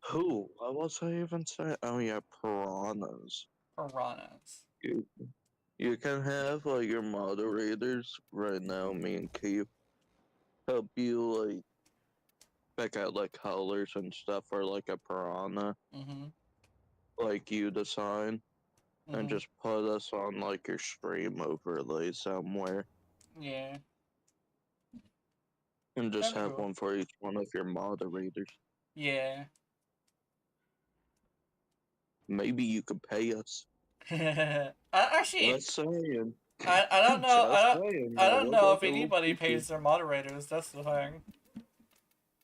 Who? What was I even saying? Oh yeah, piranhas. Piranhas. You, you can have like your moderators right now, me and Keith, help you like pick out like colors and stuff for like a piranha, Mm-hmm. like you design, and Mm-hmm. just put us on like your stream overlay somewhere, Yeah. and just That'd be have cool. one for each one of your moderators. Yeah. Maybe you could pay us. Actually, Just saying. I don't know. Just saying. I Yeah, don't we'll know get if the little anybody people. pays their moderators. That's the thing.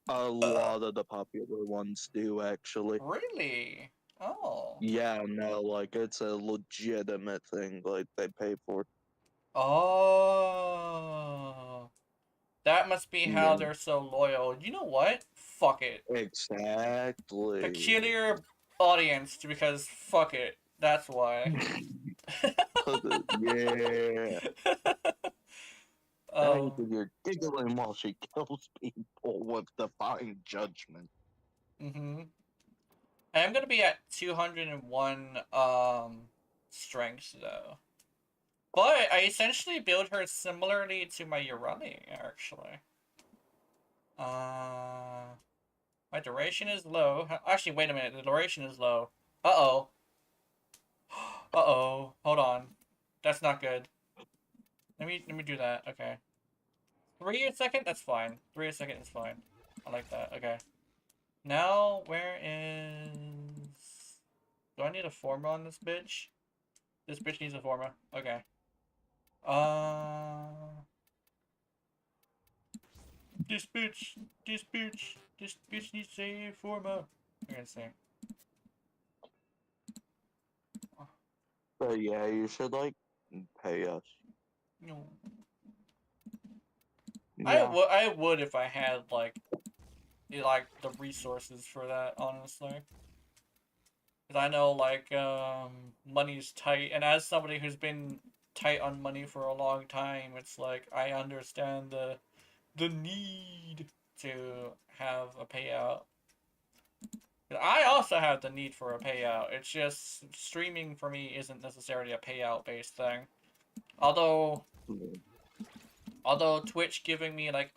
A lot of the popular ones do actually. Really? Oh. Yeah, no, like it's a legitimate thing. Like they pay for. Oh. That must be how Yeah, they're so loyal. You know what? Fuck it. exactly. Peculiar audience because fuck it. That's why. Yeah. um, And you're giggling while she kills people with divine judgment. mm-hmm. I'm gonna be at 201 strength though. But I essentially build her similarly to my Urani, actually. My duration is low. Actually, wait a minute. The duration is low. Uh-oh. Uh-oh. Hold on. That's not good. Let me do that. Okay. 3 a second? That's fine. 3 a second is fine. I like that. Okay. Now, where is... Do I need a forma on this bitch? This bitch needs a forma. Okay. This bitch, this bitch needs a forma. I gotta say. But yeah, you should like pay us. No. Yeah. I would if I had like the resources for that, honestly. Because I know like money's tight, and as somebody who's been tight on money for a long time, it's like I understand the need to have a payout. I also have the need for a payout. It's just streaming for me isn't necessarily a payout based thing. Although Twitch giving me like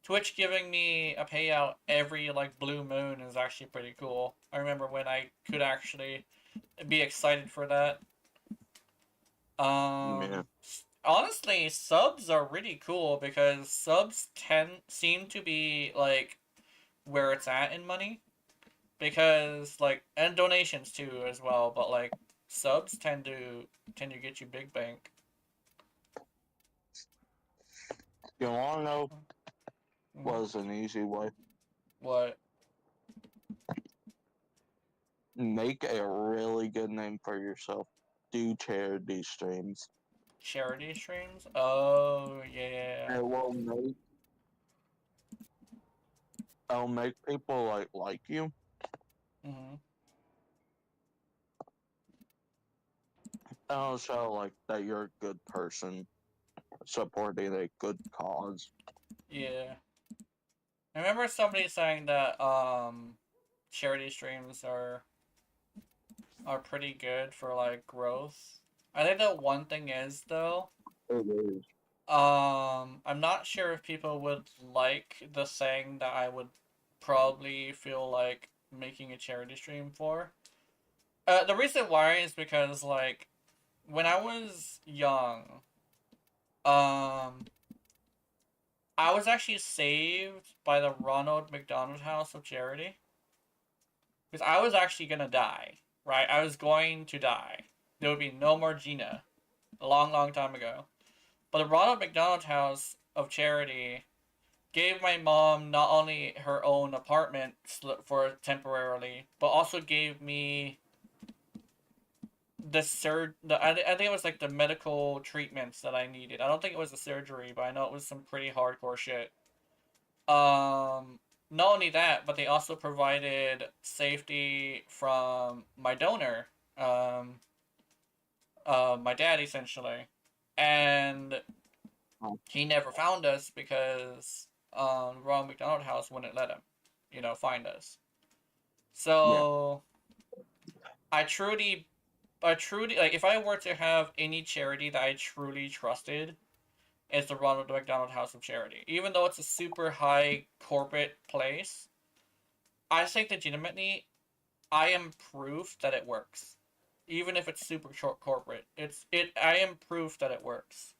Twitch giving me a payout every like blue moon is actually pretty cool. I remember when I could actually be excited for that. Yeah. Honestly, subs are really cool because subs seem to be like where it's at in money. Because like, and donations too as well, but like subs tend to get you big bank. You wanna know Mhm. what's an easy way? What? Make a really good name for yourself. Do charity streams. Charity streams? Oh yeah. It will make it'll make people like you. Mm-hmm. And it'll show like that you're a good person supporting a good cause. Yeah. I remember somebody saying that charity streams are pretty good for like growth. I think the one thing is though, It is. I'm not sure if people would like the thing that I would probably feel like making a charity stream for. The reason why is because like when I was young, um I was actually saved by the Ronald McDonald House of Charity. Because I was actually gonna die, right? I was going to die. There would be no more Gina. A long, long time ago. But the Ronald McDonald House of Charity gave my mom not only her own apartment for temporarily, but also gave me I think it was like the medical treatments that I needed. I don't think it was the surgery, but I know it was some pretty hardcore shit. Not only that, but they also provided safety from my donor, my dad essentially, and he never found us because Ronald McDonald House wouldn't let him, find us. So I truly like if I were to have any charity that I truly trusted, it's the Ronald McDonald House of Charity. Even though it's a super high corporate place, I think legitimately I am proof that it works. Even if it's super short corporate. I am proof that it works.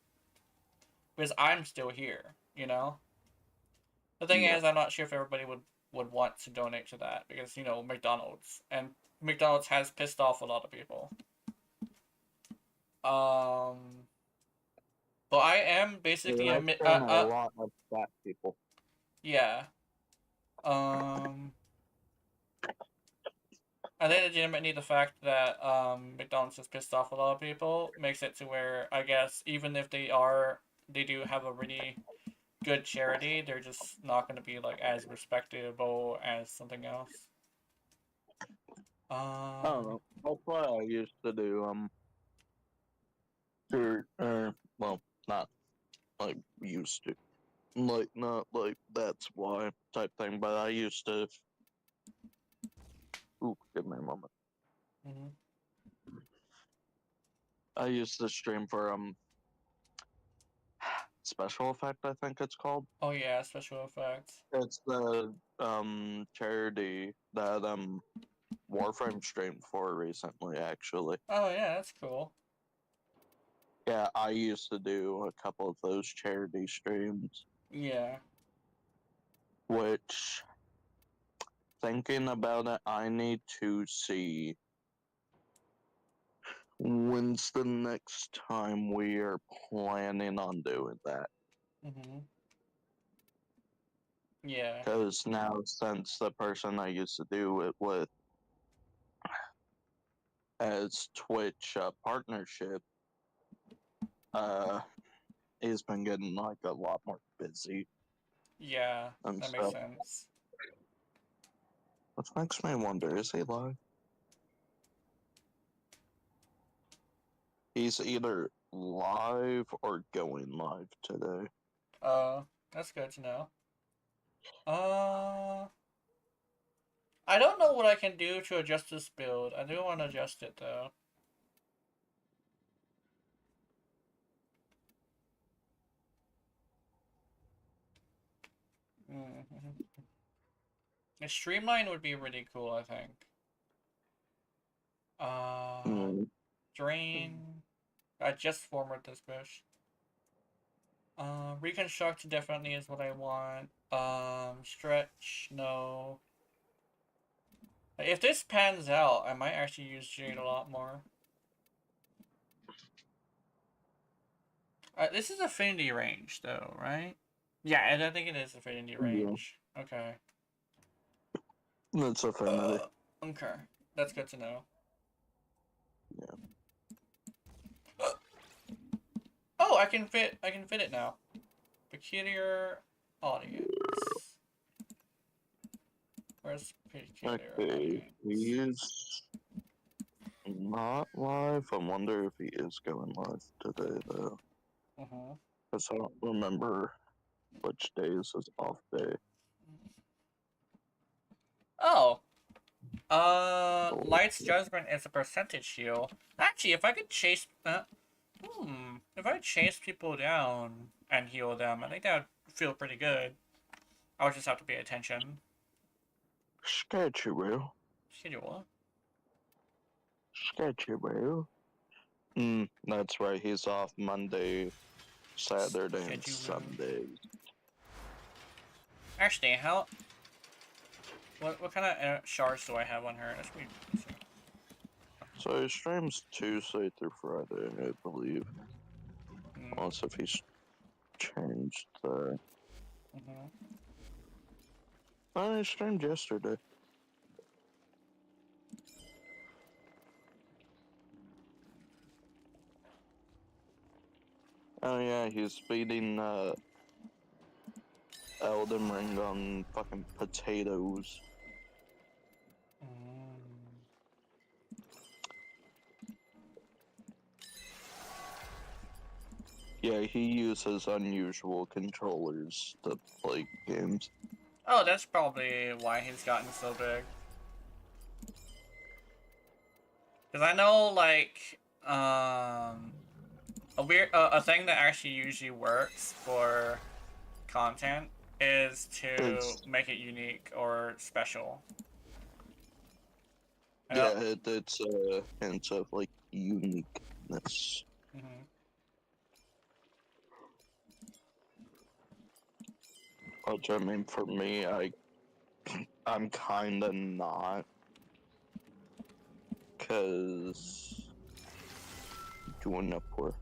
Because I'm still here, you know? The thing is I'm not sure if everybody would want to donate to that because, McDonald's. And McDonald's has pissed off a lot of people. But I am basically Yeah, that's been a lot of fat people. yeah. I think legitimately the fact that McDonald's has pissed off a lot of people makes it to where I guess even if they do have a really good charity, they're just not going to be like as respectable as something else. I don't know. That's what I used to do. Well, not like used to. Like, not like that's why type thing, but I used to. Ooh, give me a moment. Mm-hmm. I used to stream for Special Effect, I think it's called. Oh yeah, special effects. It's the charity that Warframe streamed for recently, actually. Oh yeah, that's cool. Yeah, I used to do a couple of those charity streams, Yeah. which, thinking about it, I need to see when's the next time we are planning on doing that. Mm-hmm. Yeah. Because now, since the person I used to do it with as Twitch partnership, uh, he's been getting like a lot more busy Yeah, and that makes stuff. sense. Which makes me wonder, is he live? He's either live or going live today. That's good to know. Uh, I don't know what I can do to adjust this build. I do want to adjust it though. Mm-hmm. A streamline would be really cool, I think. Mm. Drain. I just formatted this bush. Reconstruct definitely is what I want. Stretch, no. If this pans out, I might actually use Jade a lot more. This is affinity range, though, right? Yeah, and I think it is affinity range. Yeah. Okay. That's affinity. Okay, that's good to know. Yeah. Oh, I can fit it now. Peculiar audience. Where's peculiar Okay, he audience? is not live. I wonder if he is going live today, though. Because I don't remember which day is his off day. Oh. Light's Judgment is a percentage heal. Actually, if I could chase... If I chase people down and heal them, I think that would feel pretty good. I would just have to pay attention. Schedule. Schedule? Schedule. That's right. He's off Monday, Saturday, and Sunday. Actually, what kind of shards do I have on her? Let's see. So he streams Tuesday through Friday, I believe. Unless if he's changed the... Mm-hmm. I streamed yesterday. Oh yeah, he's feeding Elden Ring on fucking potatoes. Mm. Yeah, he uses unusual controllers to play games. Oh, that's probably why he's gotten so big. Because I know, like, a thing that actually usually works for content is to It's make it unique or special. I know. yeah, it's hints of like uniqueness. Hmm. Which I mean, for me, I'm kinda not, cause doing enough for.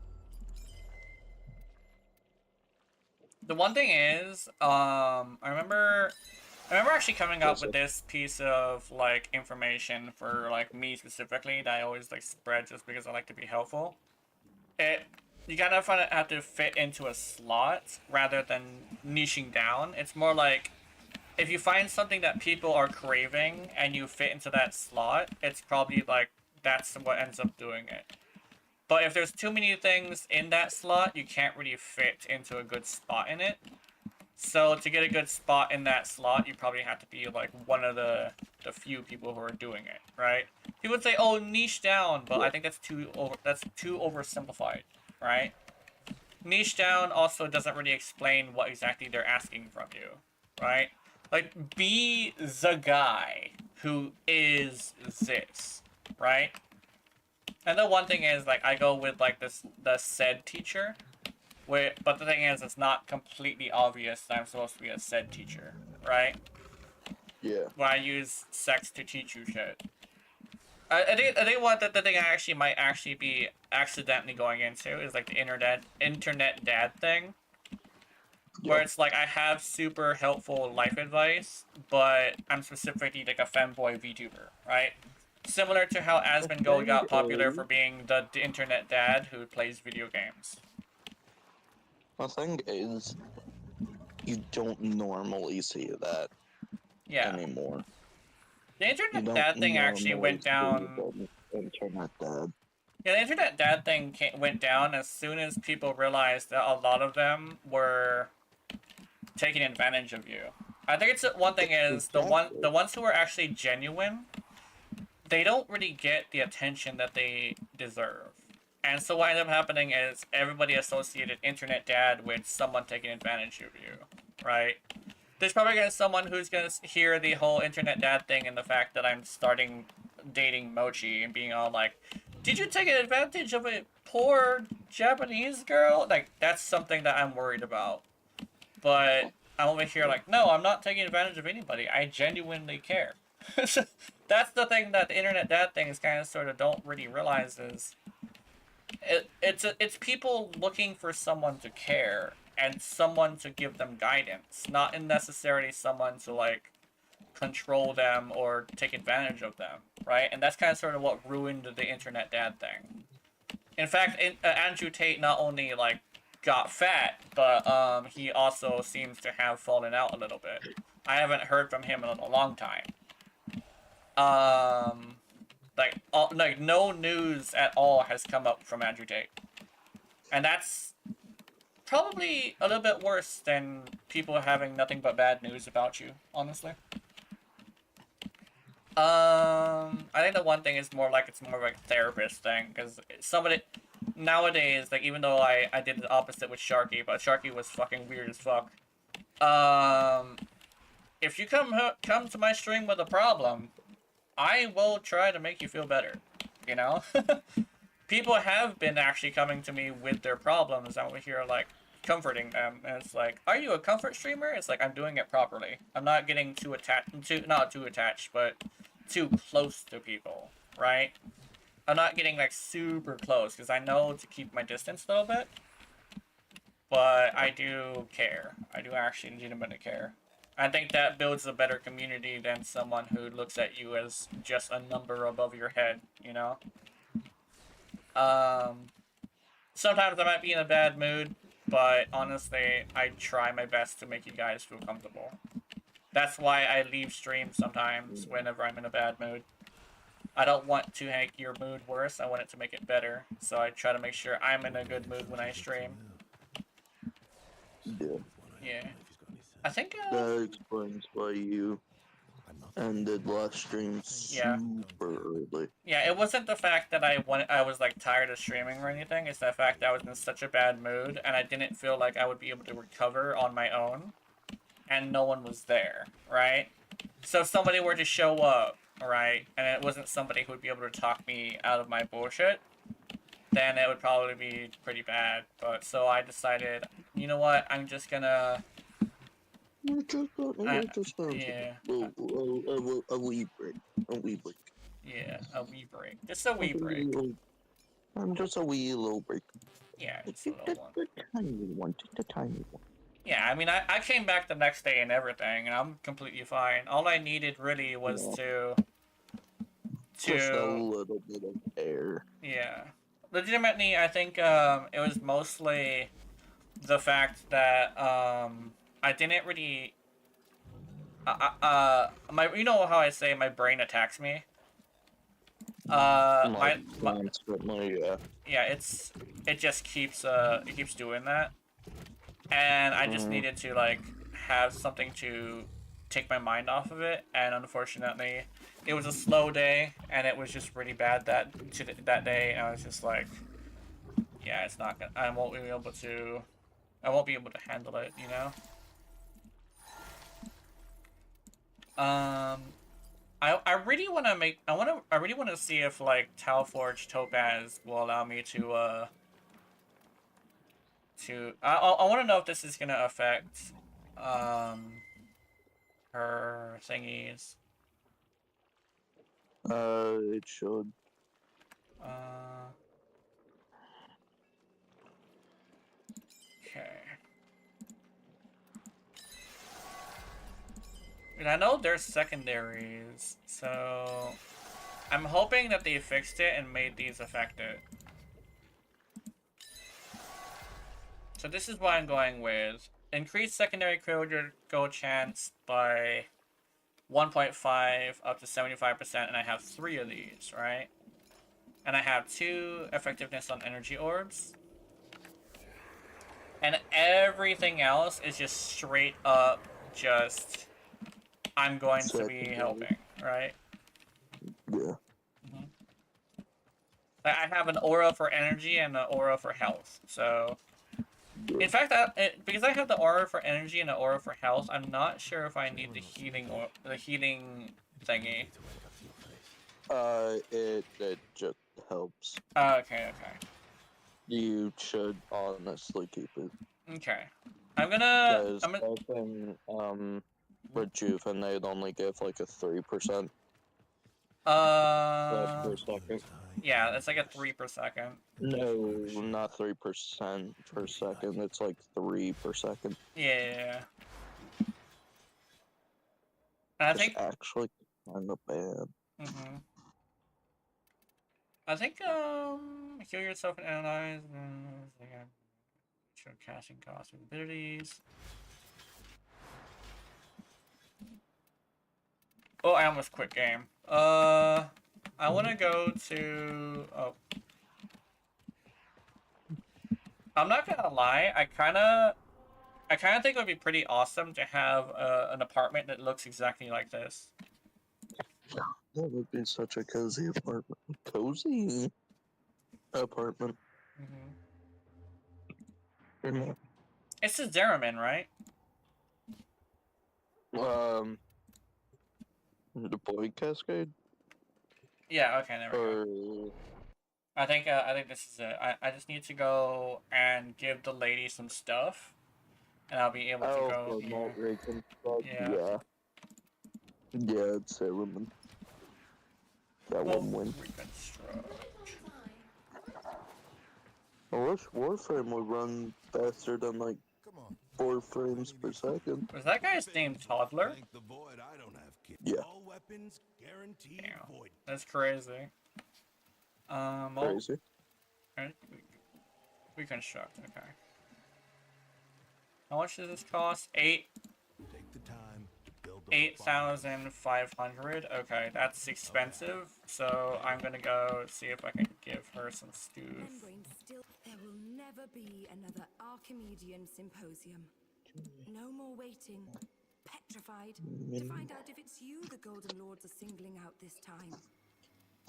The one thing is, I remember actually coming up Yes, with this piece of like information for like me specifically that I always like spread just because I like to be helpful. It You kind of have to fit into a slot rather than niching down. It's more like if you find something that people are craving and you fit into that slot, it's probably like that's what ends up doing it. But if there's too many things in that slot, you can't really fit into a good spot in it. So to get a good spot in that slot, you probably have to be like one of the few people who are doing it, right? People would say, "Oh, niche down," but I think that's too oversimplified, right? Niche down also doesn't really explain what exactly they're asking from you, right? Like, be the guy who is this, right? And the one thing is, like, I go with like the said teacher, but the thing is, it's not completely obvious that I'm supposed to be a said teacher, right? Yeah. When I use sex to teach you shit. I think what the thing I actually might actually be accidentally going into is like the internet dad thing, where Yeah. it's like I have super helpful life advice, but I'm specifically like a femboy VTuber, right? Similar to how Asmongold got popular for being the internet dad who plays video games. The thing is, you don't normally see that Yeah. anymore. The You internet don't dad thing actually normally went see down. the internet dad. Yeah, the internet dad thing went down as soon as people realized that a lot of them were taking advantage of you. I think it's one thing is Exactly. the ones who are actually genuine, they don't really get the attention that they deserve. And so what ends up happening is everybody associated internet dad with someone taking advantage of you, right? There's probably gonna someone who's gonna hear the whole internet dad thing and the fact that I'm starting dating Mochi and being all like, "Did you take advantage of a poor Japanese girl?" Like that's something that I'm worried about. But I'm over here like, no, I'm not taking advantage of anybody. I genuinely care. That's the thing that the internet dad thing is kind of sort of don't really realize is it's people looking for someone to care and someone to give them guidance, not necessarily someone to like control them or take advantage of them, right? And that's kind of sort of what ruined the internet dad thing. In fact, Andrew Tate not only like got fat, but he also seems to have fallen out a little bit. I haven't heard from him in a long time. Like no news at all has come up from Andrew Tate, and that's probably a little bit worse than people having nothing but bad news about you, honestly. I think the one thing is more like it's more of a therapist thing, because somebody nowadays, like even though I did the opposite with Sharky, but Sharky was fucking weird as fuck. If you come to my stream with a problem, I will try to make you feel better. You know, people have been actually coming to me with their problems. I'm over here like comforting them, and it's like, are you a comfort streamer? It's like I'm doing it properly. I'm not getting too attached, not too attached, but too close to people, right? I'm not getting like super close because I know to keep my distance a little bit. but I do care. I do actually legitimately care. I think that builds a better community than someone who looks at you as just a number above your head, you know? Sometimes I might be in a bad mood, but honestly, I try my best to make you guys feel comfortable. That's why I leave streams sometimes whenever I'm in a bad mood. I don't want to make your mood worse, I want it to make it better. So I try to make sure I'm in a good mood when I stream. Yeah. Yeah. I think, That explains why you ended last stream Yeah. super early. Yeah, it wasn't the fact that I was like tired of streaming or anything. It's the fact that I was in such a bad mood and I didn't feel like I would be able to recover on my own, and no one was there, right? So if somebody were to show up, right, and it wasn't somebody who would be able to talk me out of my bullshit, then it would probably be pretty bad. But so I decided, you know what? I'm just gonna. We're just Yeah. a wee break. A wee break. Yeah, a wee break. Just a wee break. I'm just a wee little break. Yeah, just Just a little one. a tiny one. Just a tiny one. Yeah, I mean, I came back the next day and everything, and I'm completely fine. All I needed really was Just a little bit of air. yeah. Legitimately, I think it was mostly the fact that I didn't really my you know how I say my brain attacks me. Constantly, yeah. Yeah, it just keeps it keeps doing that, and I just needed to like have something to take my mind off of it, and unfortunately it was a slow day and it was just really bad that day, and I was just like, yeah, it's not gonna, I won't be able to handle it, you know. I really want to make I really want to see if like Talforge Topaz will allow me to I want to know if this is gonna affect her thingies. It should. Okay. And I know there's secondaries, so I'm hoping that they fixed it and made these affected. So this is what I'm going with. Increase secondary critical chance by 1.5 up to 75%, and I have 3 of these, right? And I have 2 effectiveness on energy orbs. And everything else is just straight up just I'm going to be helping, right? Yeah. I have an aura for energy and an aura for health, so in fact, because I have the aura for energy and the aura for health, I'm not sure if I need the healing thingy. It just helps. Okay. You should honestly keep it. Okay. I'm gonna Rejuvenate only give like a 3%. Per second. Yeah, it's like a 3 per second. No, not 3% per second. It's like 3 per second. Yeah. And I think actually kind of bad. I think heal yourself and analyze show casting cost with abilities. Oh, I almost quit game. I want to go to. Oh, I'm not gonna lie. I kind of think it would be pretty awesome to have an apartment that looks exactly like this. That would be such a cozy apartment. Cozy apartment. It's a Zeramin, right? The Void Cascade? Yeah, okay, there we go. I think this is it. I just need to go and give the lady some stuff, and I'll be able to go here. Yeah. Yeah, it's Zeramin. That one win. Reconstruct. I wish Warframe would run faster than like Come on. 4 frames per second. Was that guy's name Toddler? Thank the void I don't have kids. Yeah. All weapons guaranteed Damn. void. That's crazy. Well, Crazy. alright, we construct, okay. How much does this cost? Take the time to build up a 8,500. Okay, that's expensive. So I'm gonna go see if I can give her some stew. Membrane still. There will never be another Archimedean symposium. No more waiting. Petrified to find out if it's you the Golden Lords are singling out this time.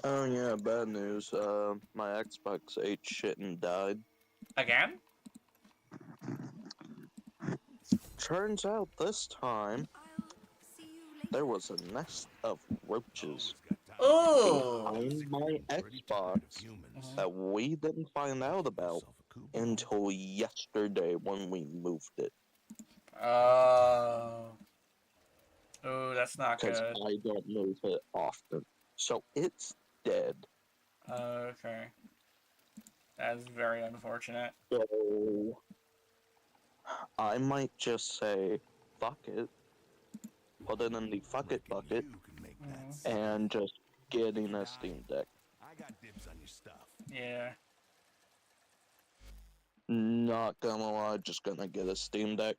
Oh yeah, bad news. My Xbox ate shit and died. Again? Turns out this time I'll see you later. there was a nest of roaches Ooh! behind my Xbox humans. that we didn't find out about Yourself a coup. until yesterday when we moved it. Ooh, that's not Because good. I don't move it often. So it's dead. Okay. That's very unfortunate. So I might just say, fuck it. Put it in the fuck it bucket You can make that Mhm. sound. and just getting a Steam Deck. I got dibs on your stuff. Yeah. Not gonna lie, just gonna get a Steam Deck.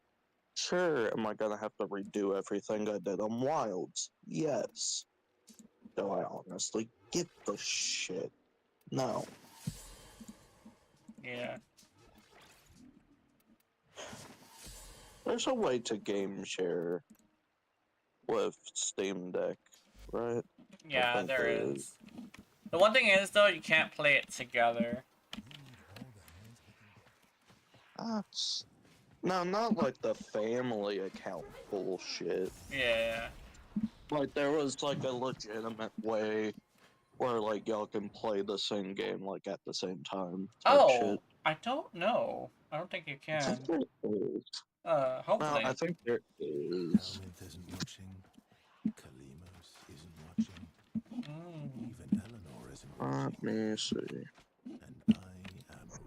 Sure, am I gonna have to redo everything I did on Wilds? Yes. Do I honestly get the shit? No. Yeah. There's a way to game share with Steam Deck, right? Yeah, think there there is. The one thing is, though, you can't play it together. That's... No, not like the family account bullshit. Yeah. Like, there was like a legitimate way where like y'all can play the same game like at the same time. Type Oh, shit. I don't know. I don't think you I can. think there is. No, Hopefully. I think there is. Alinth isn't watching. Kalimos isn't watching. Mm. Even Eleanor isn't watching. Let me see. And I am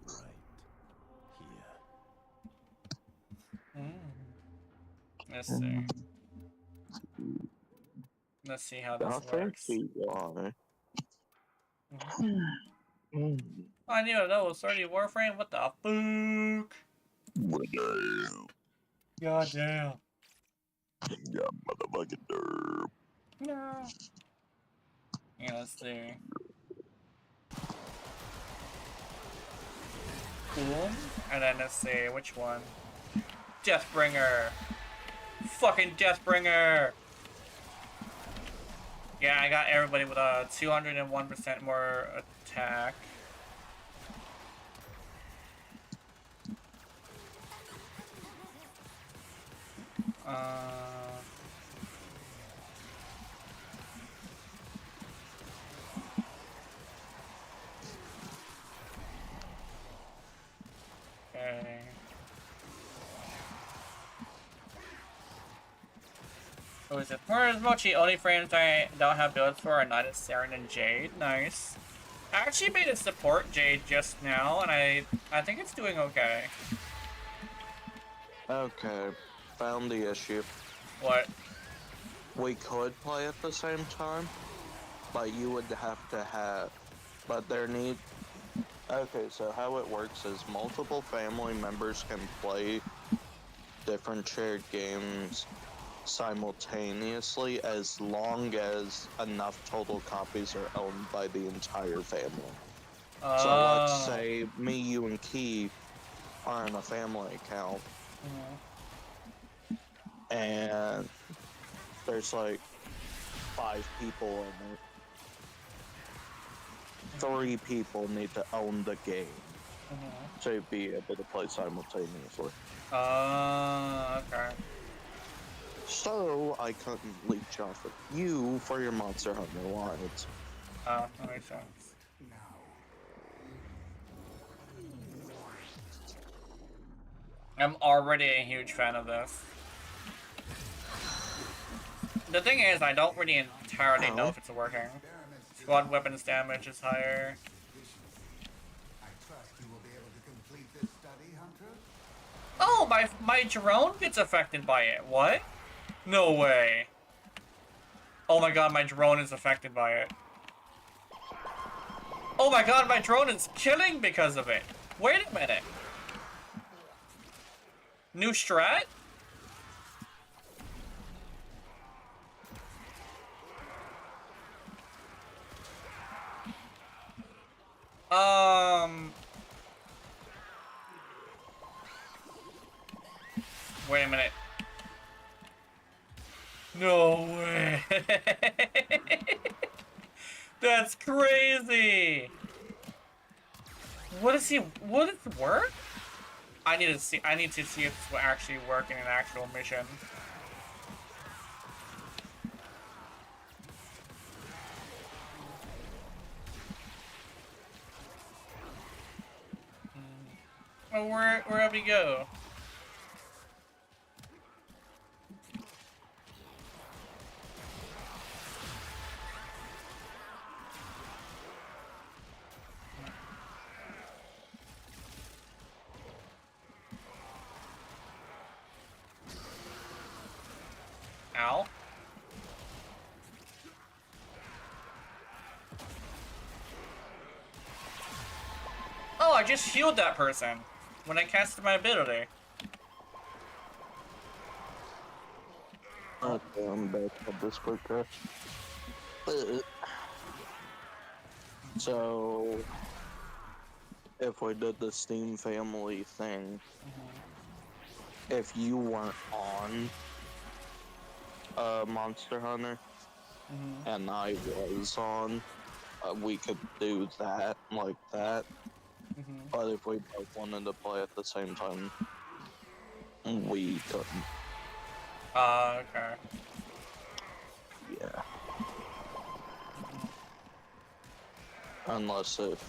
right here. Mm. Let's see. Let's see how I this think works. you are. I knew that was 30 Warframe. What the fuck? God damn. Yeah, motherfucking derp. No. Yeah, let's see. Cool. And then let's see which one. Deathbringer. Fucking Deathbringer. Yeah, I got everybody with a 201% more attack. Okay. Who is it? For Mochi, only frames I don't have builds for are Knight of Saren and Jade. Nice. I actually made a support Jade just now, and I think it's doing okay. Okay, found the issue. What? We could play at the same time, but you would have to have. But there need. Okay, so how it works is multiple family members can play different shared games simultaneously as long as enough total copies are owned by the entire family. So let's say me, you, and Key are in a family account, and there's like 5 people in it. 3 people need to own the game to be able to play simultaneously. Okay. So I couldn't leech off of you for your Monster Hunter Wilds. That makes sense. I'm already a huge fan of this. The thing is, I don't really entirely know if it's working. Squad weapons damage is higher. I trust you will be able to Oh, my drone gets affected by it. What? No way. Oh my god, my drone is affected by it. Oh my god, my drone is killing because of it. Wait a minute. New strat? Wait a minute. No way. That's crazy. What is he? What is it work? I need to see if this will actually work in an actual mission. Oh, where'd we go? Ow. Oh, I just healed that person when I casted my ability. Okay, I'm back at this quick crash. So, if we did the Steam family thing, if you weren't on Monster Hunter and I was on, we could do that like that. But if we both wanted to play at the same time, we couldn't. Okay. Yeah. Unless if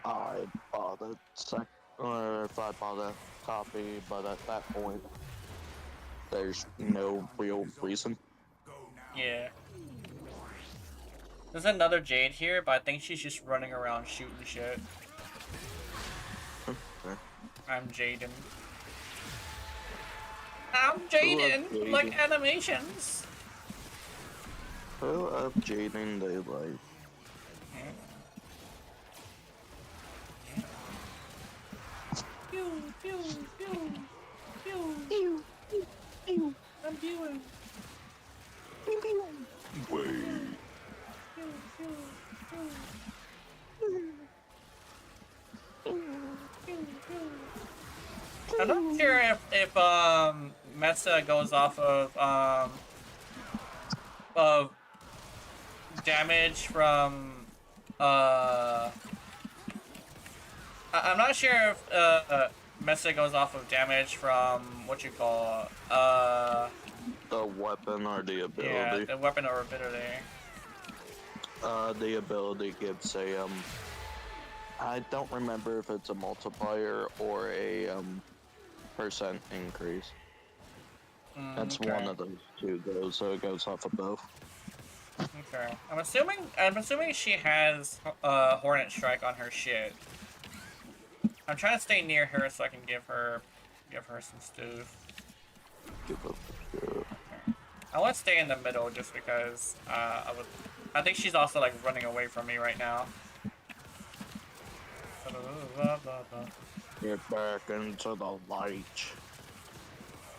I bought a or if I bought a copy, but at that point, there's no real reason. Yeah. There's another Jade here, but I think she's just running around shooting shit. Okay. I'm Jaden. I'm Jaden! Like animations! Well, up Jaden Daylight. Pew, pew, pew, pew, pew, pew. I'm viewing. Pew, pew. Wait. Pew, pew, pew. Pew, pew. I'm not sure if Mesa goes off of damage from I'm not sure if Mesa goes off of damage from what you call The weapon or the ability? yeah, the weapon or ability. The ability gives a I don't remember if it's a multiplier or a percent increase. That's Okay. one of those two though, so it goes off of both. Okay. I'm assuming she has Hornet Strike on her shit. I'm trying to stay near her so I can give her some stuff. Give up the shit. I want to stay in the middle just because I think she's also like running away from me right now. Get back into the light.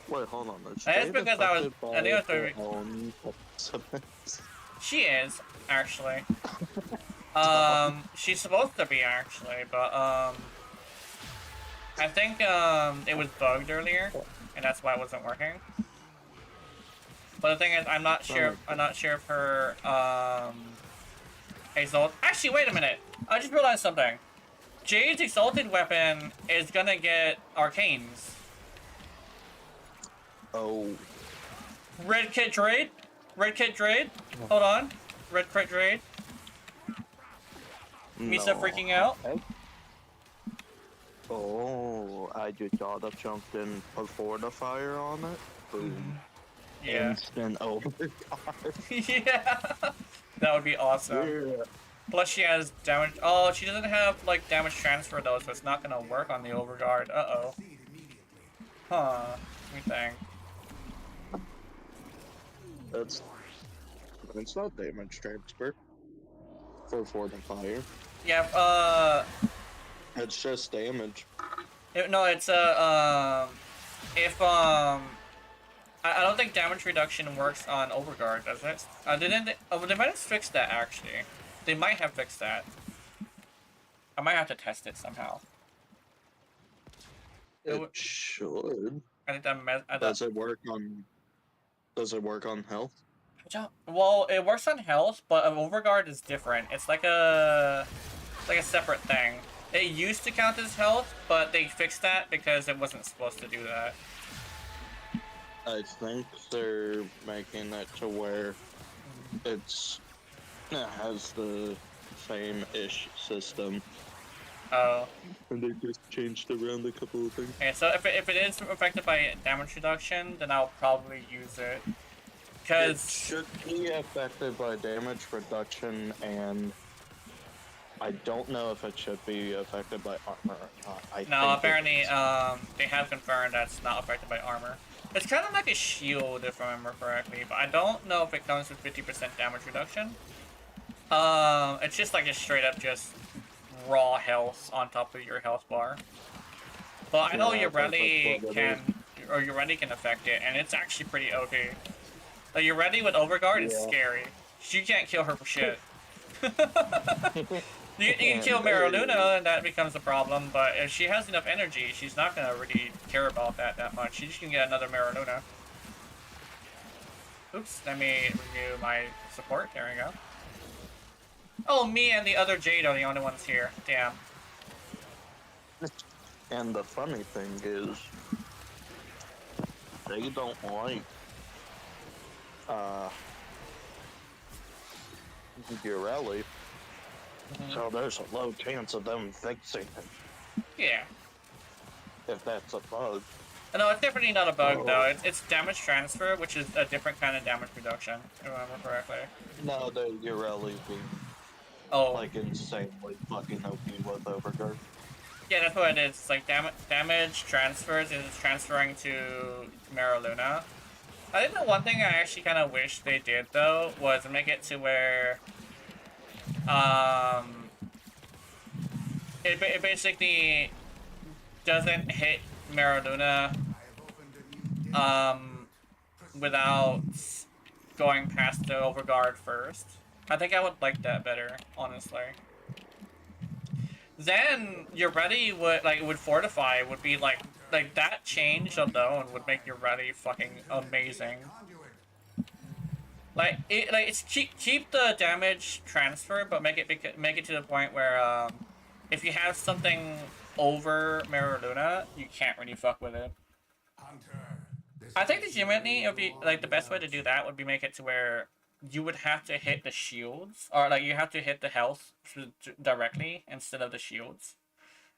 Wait, hold on. Is That's Jade because I think I was affected by her own ultimates? She is actually. She's supposed to be actually, but I think it was bugged earlier, and that's why it wasn't working. But the thing is, I'm not sure if her exalt. Actually, wait a minute. I just realized something. Jade's exalted weapon is gonna get arcanes. Oh. Red Kit Drade? Red Kit Drade? Hold on. Red Kit Drade? Misa No. freaking out? Oh, I just thought of something before the fire on it. Boom. Yeah. Instant overcard. Yeah. That would be awesome. Yeah. Plus she has damage. Oh, she doesn't have like damage transfer though, so it's not gonna work on the overguard. Uh-oh. Huh. Let me think. It's not damage transfer for fortifier. Yeah, It's just damage. no, it's if I don't think damage reduction works on Overguard, does it? Didn't they, oh, they might have fixed that actually. They might have fixed that. I might have to test it somehow. It should. I think that Does it work on? Does it work on health? well, it works on health, but Overguard is different. It's like a separate thing. It used to count as health, but they fixed that because it wasn't supposed to do that. I think they're making it to where it has the same-ish system. Oh. And they just changed around a couple of things. Okay, so if it is affected by damage reduction, then I'll probably use it. Because It should be affected by damage reduction, and I don't know if it should be affected by armor or not. no, apparently they have confirmed that's not affected by armor. It's kind of like a shield, if I remember correctly, but I don't know if it comes with 50% damage reduction. It's just like a straight up just raw health on top of your health bar. But I know your ready can affect it, and it's actually pretty OP. Like your ready with Overguard is scary. You can't kill her for shit. You can kill Maraluna, and that becomes a problem, but if she has enough energy, she's not gonna really care about that much. She just can get another Maraluna. Oops, let me review my support. There we go. Oh, me and the other Jade are the only ones here. Damn. And the funny thing is, they don't like Urelli, so there's a low chance of them fixing it. Yeah. If that's a bug. No, it's definitely not a bug though. It's damage transfer, which is a different kind of damage reduction, if I remember correctly. No, the Urelli being like insanely fucking OP with Overguard. Yeah, that's what it is. It's like damage transfers is transferring to Maraluna. I think the one thing I actually kind of wish they did though was make it to where it basically doesn't hit Maraluna without going past the Overguard first. I think I would like that better, honestly. Then your ready would fortify would be like that change alone would make your ready fucking amazing. It's keep the damage transfer, but make it to the point where if you have something over Maraluna, you can't really fuck with it. I think legitimately it would be like the best way to do that would be make it to where you would have to hit the shields, or like you have to hit the health directly instead of the shields.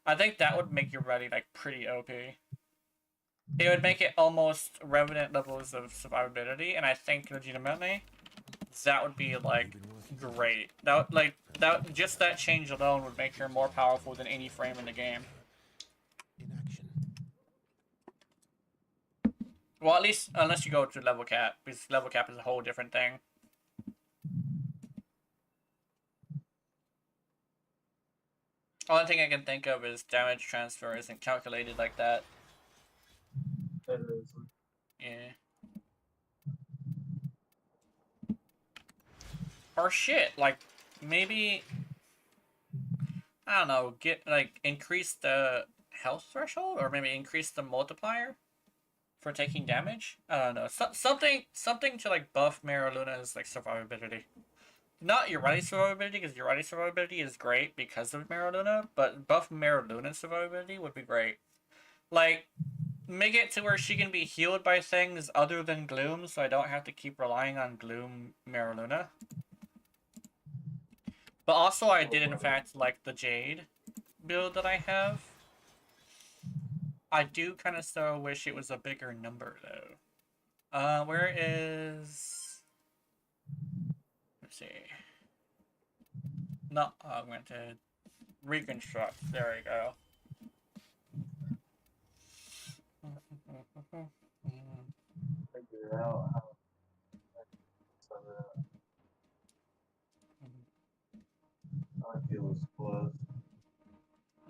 I think that would make your ready like pretty OP. It would make it almost Revenant levels of survivability, and I think legitimately that would be like great. Just that change alone would make her more powerful than any frame in the game. Well, at least unless you go to level cap, because level cap is a whole different thing. Only thing I can think of is damage transfer isn't calculated like that. Yeah. Or shit, like maybe I don't know, increase the health threshold, or maybe increase the multiplier for taking damage. I don't know, something to like buff Maraluna's like survivability. Not Urelli's survivability, because Urelli's survivability is great because of Maraluna, but buff Maraluna's survivability would be great. Like, make it to where she can be healed by things other than Gloom, so I don't have to keep relying on Gloom Maraluna. But also, I did in fact like the Jade build that I have. I do kind of still wish it was a bigger number, though. Where is... Let's see. No, I'm going to reconstruct. There we go.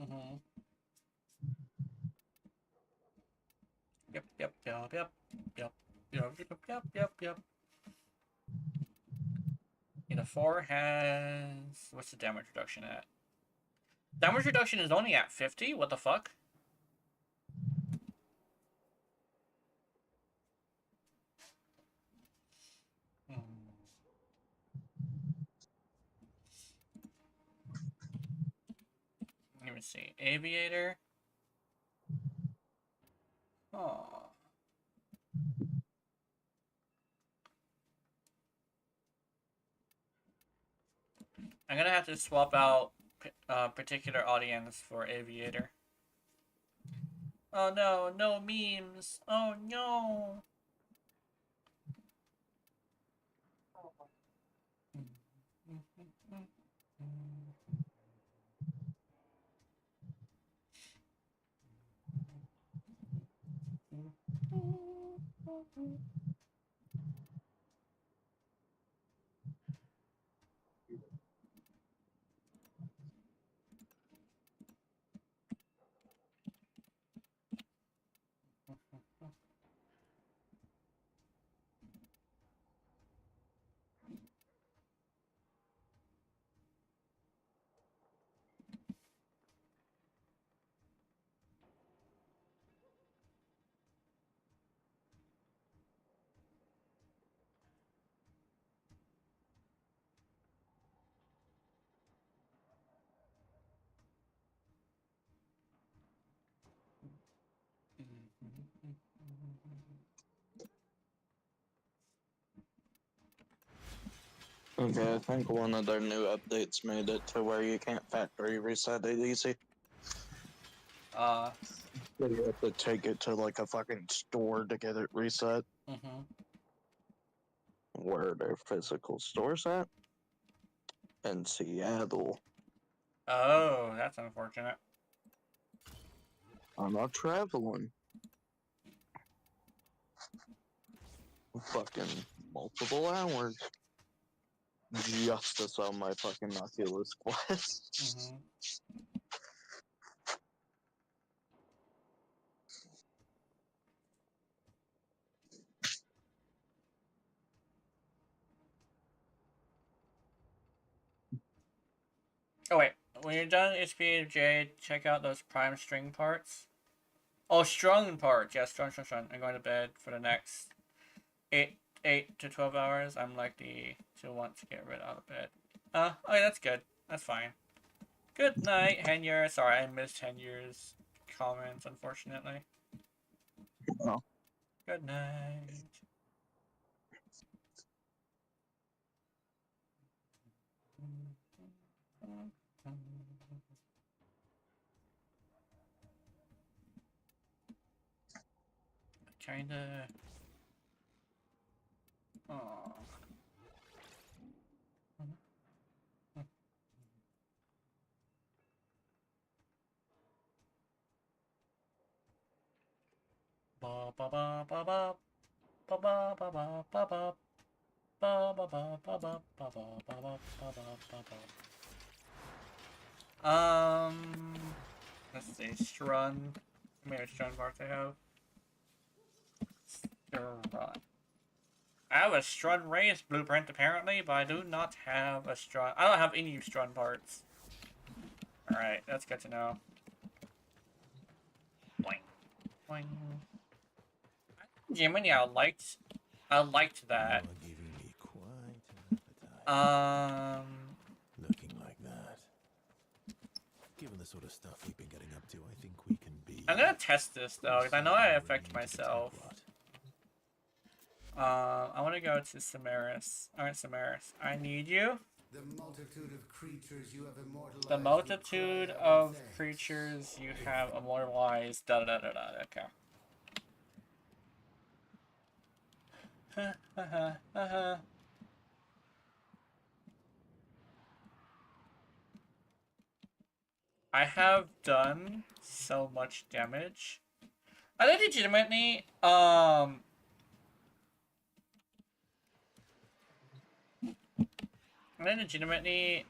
Mm-hmm. Yep, yep, yep, yep, yep, yep, yep, yep, yep, yep. Unit 4 has... What's the damage reduction at? Damage reduction is only at 50? What the fuck? Hmm. Let me see. Aviator. Oh. I'm gonna have to swap out particular audience for Aviator. Oh no, no memes. Oh no. Okay, I think one of their new updates made it to where you can't factory reset it easy. Uh, So you have to take it to like a fucking store to get it reset. mm-hmm. Where their physical stores at? In Seattle. Oh, that's unfortunate. I'm not traveling. Fucking multiple hours. Just to sell my fucking Oculus Quest. Mm-hmm. Oh wait, when you're done HPJ, check out those prime string parts. Oh, strung parts. Yeah, strung. I'm going to bed for the next 8 to 12 hours. I'm likely to want to get rid out of bed. Okay, that's good. That's fine. Good night, Henyer. Sorry, I missed Henyer's comments, unfortunately. Oh. Good night. Kinda. Oh. Ba ba ba ba ba ba ba ba ba ba ba. Ba ba ba ba ba ba ba ba ba ba ba ba. Let's see, Strun. How many Strun parts I have? Strun. I have a Strun race blueprint apparently, but I do not have a Strun. I don't have any Strun parts. Alright, that's good to know. Boing. Boing. Jiminy, I liked that. You are giving me quite an appetite. Um, Looking like that. Given the sort of stuff we've been getting up to, I think we can be. I'm gonna test this though, because I know I affect myself. I want to go to Samaris. Alright, Samaris. I need you. The multitude of creatures you have immortalized. The multitude will cry out of in thanks. creatures you have immortalized. Da da da da. Okay. I have done so much damage. I legitimately, And then legitimately,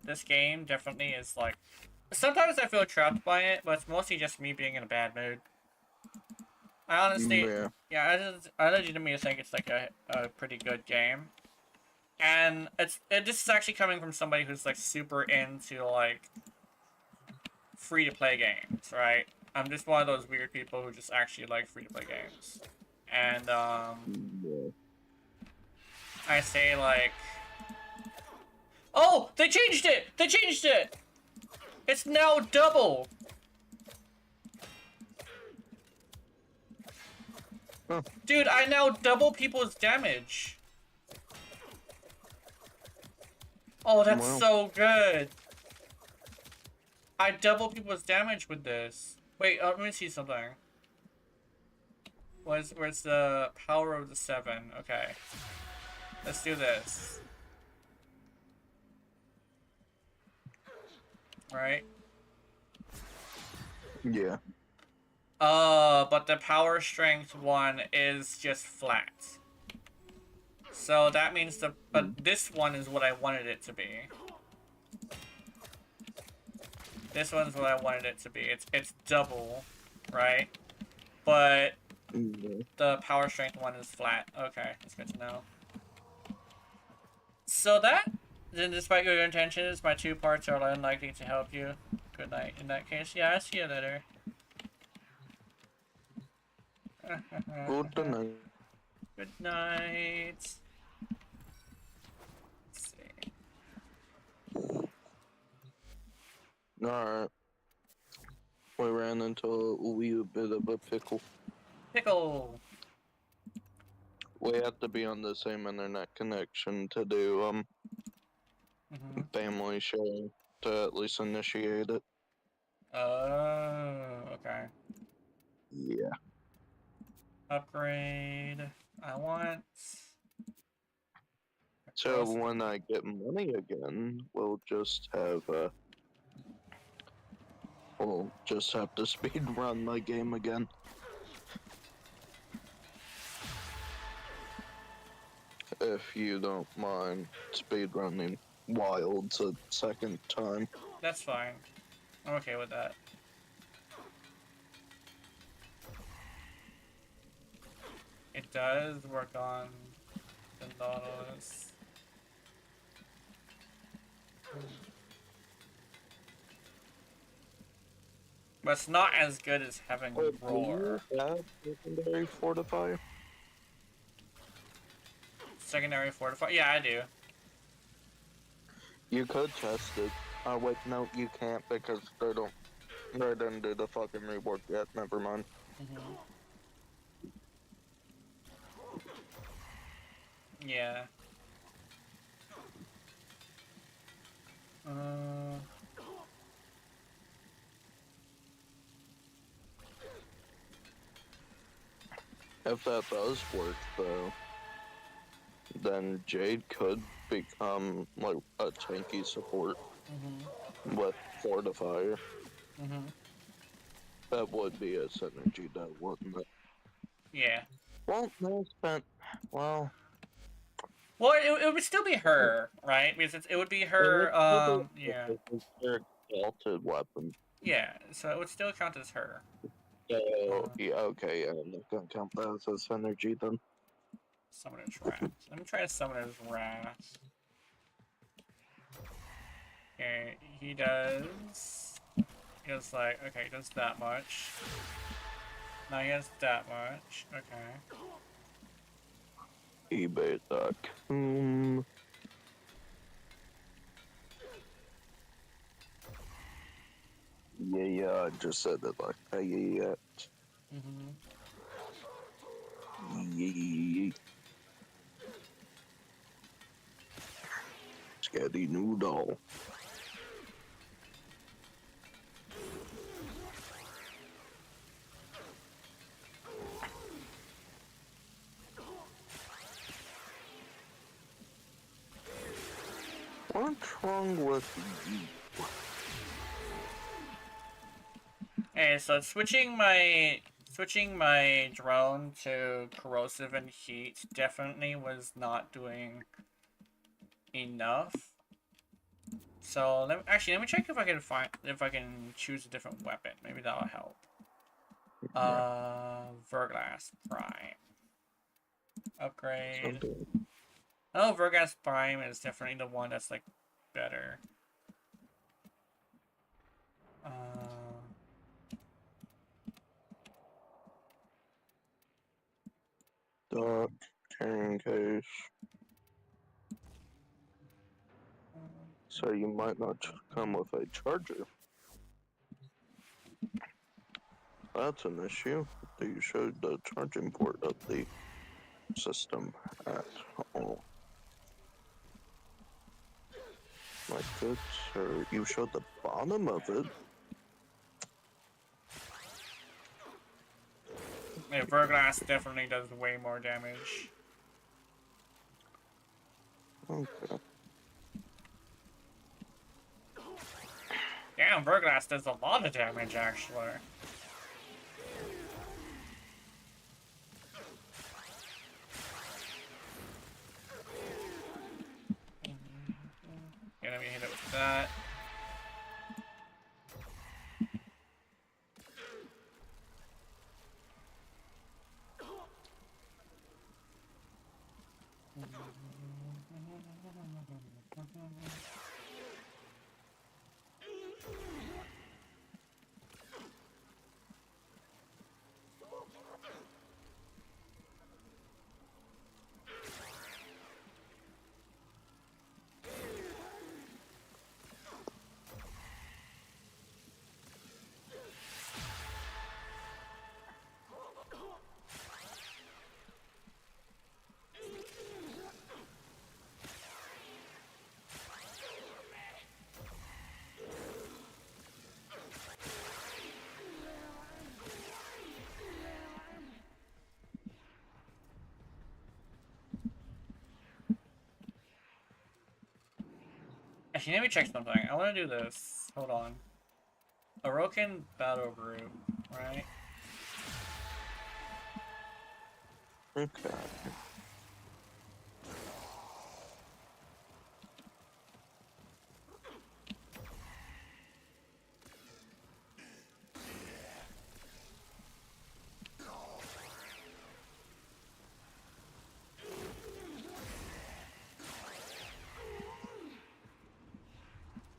this game definitely is like. Sometimes I feel trapped by it, but it's mostly just me being in a bad mood. I honestly, Yeah. yeah, I legitimately think it's like a pretty good game. And this is actually coming from somebody who's like super into like free to play games, right? I'm just one of those weird people who just actually like free to play games. And Yeah. I say like, oh, they changed it! They changed it! It's now double! Huh. Dude, I now double people's damage. Oh, that's Wow. so good. I double people's damage with this. Wait, let me see something. Where's the power of the 7? Okay. Let's do this. Right? Yeah. But the power strength one is just flat. So that means but this one is what I wanted it to be. This one's what I wanted it to be. It's double, right? But Yeah. the power strength one is flat. Okay, that's good to know. So that, then despite your intentions, my 2 parts are unlikely to help you. Good night. In that case, yeah, I'll see you later. Good night. Good night. Let's see. Alright. We ran into a wee bit of a pickle. Pickle. We have to be on the same internet connection to do family sharing to at least initiate it. Oh, okay. Yeah. Upgrade. I want. So when I get money again, we'll just have to speed run my game again. If you don't mind speed running Wilds a second time. That's fine. I'm okay with that. It does work on the Nautilus. But it's not as good as having Do Roar. you have secondary fortify? Secondary Fortify? Yeah, I do. You could test it. Oh wait, no, you can't because they didn't do the fucking rework yet. Never mind. Yeah. If that does work though, then Jade could become like a tanky support with Fortifier. That would be a synergy though, wouldn't it? Yeah. Well, no, spent. Well, Well, it would still be her, right? Because it would be her, yeah. It's their exalted weapon. Yeah, so it would still count as her. So, yeah, okay, yeah, I'm not gonna count that as a synergy then. Summoner's Wrath. Let me try Summoner's Wrath. Okay, he does like, okay, he does that much. Now he has that much. Okay. eBay.com. Yeah, I just said it like that. Yeah. Yeah. Scatty noodle. What's wrong with you? Hey, so switching my drone to corrosive and heat definitely was not doing enough. So let me check if I can choose a different weapon. Maybe that'll help. Verglass Prime. Upgrade. Something. Oh, Verglass Prime is definitely the one that's like better. Dock, carrying case. So you might not come with a charger. That's an issue. You showed the charging port of the system at all. My good sir, you showed the bottom of it. Yeah, Verglass definitely does way more damage. Okay. Damn, Verglass does a lot of damage actually. Yeah, let me hit it with that. Actually, let me check something. I want to do this. Hold on. Orokin Battle Group, right? Okay.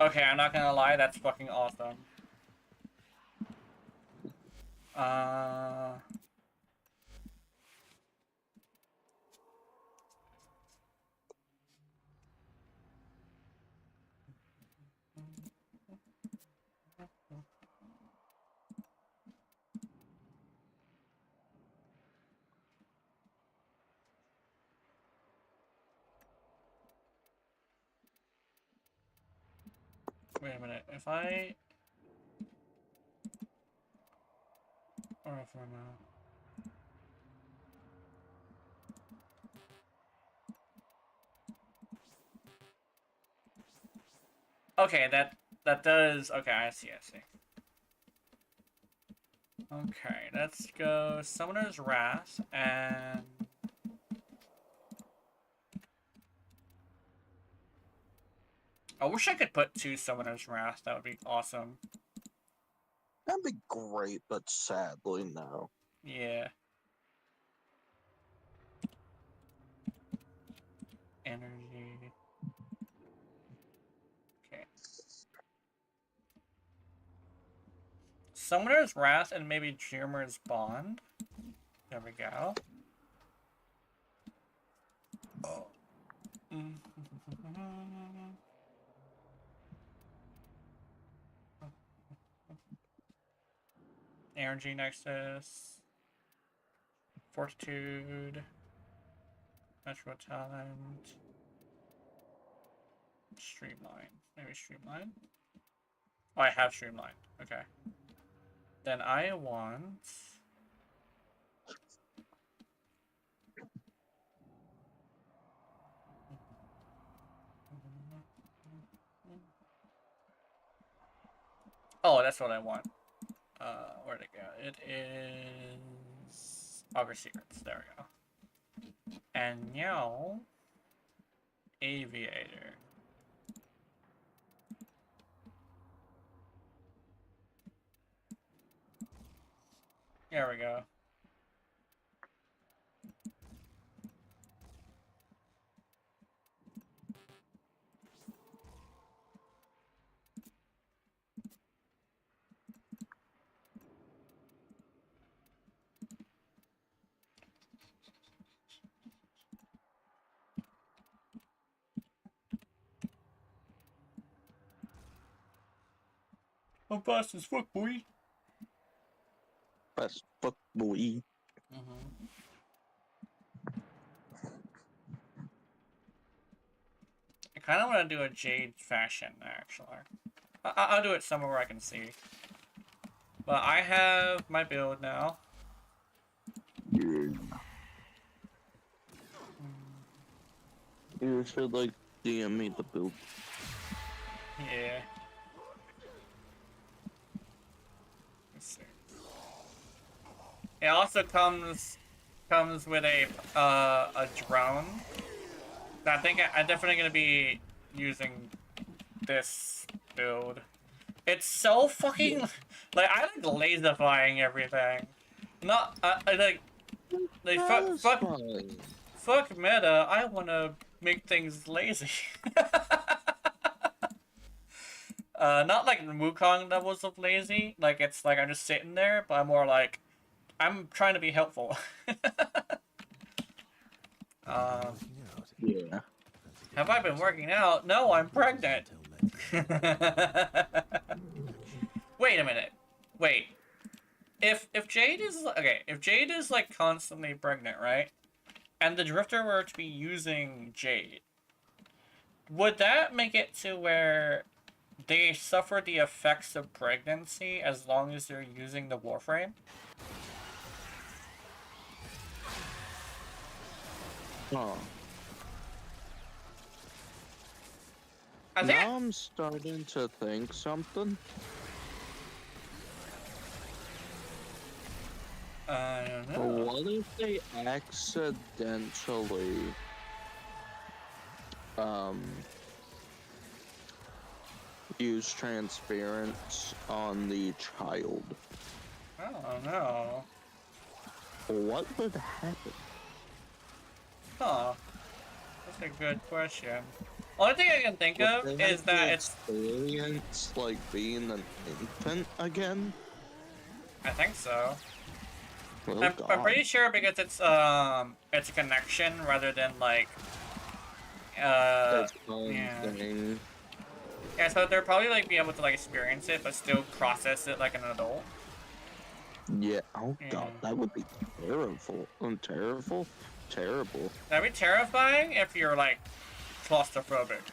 Okay, I'm not gonna lie, that's fucking awesome. Wait a minute. If I... Or if I'm Okay, that does... Okay, I see. Okay, let's go Summoner's Wrath and... I wish I could put 2 Summoner's Wrath. That would be awesome. That'd be great, but sadly, no. Yeah. Energy. Okay. Summoner's Wrath and maybe Dreamer's Bond. There we go. Oh. Energy Nexus. Fortitude. Natural Talent. Streamline. Maybe Streamline? Oh, I have Streamline. Okay. Then I want... Oh, that's what I want. Where'd it go? It is... Augur Secrets. There we go. And now... Aviator. There we go. I'm fast as fuck, boy. Fast fuck boy. I kind of want to do a Jade fashion, actually. I'll do it somewhere where I can see. But I have my build now. Yeah. You should like DM me the build. Yeah. Let's see. It also comes with a drone. I think I'm definitely gonna be using this build. It's so fucking like I like laserifying everything. Not like That's fuck fine. fuck meta. I wanna make things lazy. Not like Wukong levels of lazy. Like it's like I'm just sitting there, but I'm more like I'm trying to be helpful. Yeah. Have I been working out? No, I'm pregnant. Wait a minute. Wait. If Jade is okay, if Jade is like constantly pregnant, right? And the Drifter were to be using Jade, would that make it to where they suffer the effects of pregnancy as long as they're using the Warframe? Oh. I think Now I'm starting to think something. I don't know. What if they accidentally use transference on the child? I don't know. What would happen? Huh. That's a good question. Only thing I can think of Would they is have that to it's. experience like being an infant again? I think so. Oh, I'm God. pretty sure because it's a connection rather than like That's yeah. thing. Yeah, so they'll probably like be able to like experience it but still process it like an adult. Yeah. Oh God, Yeah. that would be terrible. Terrible. That'd be terrifying if you're like claustrophobic.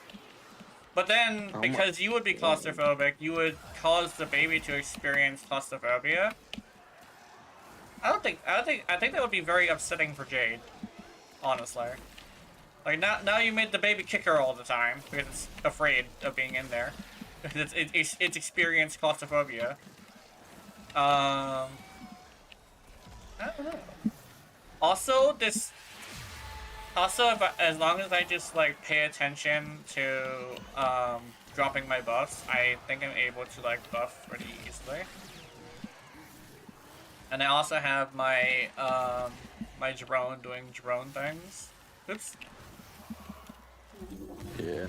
But then Oh my because you would be God. claustrophobic, you would cause the baby to experience claustrophobia. I think that would be very upsetting for Jade. Honestly. Like now you made the baby kick her all the time because it's afraid of being in there. Because it's experienced claustrophobia. I don't know. Also, as long as I just like pay attention to dropping my buffs, I think I'm able to like buff pretty easily. And I also have my my drone doing drone things. Oops. Yeah.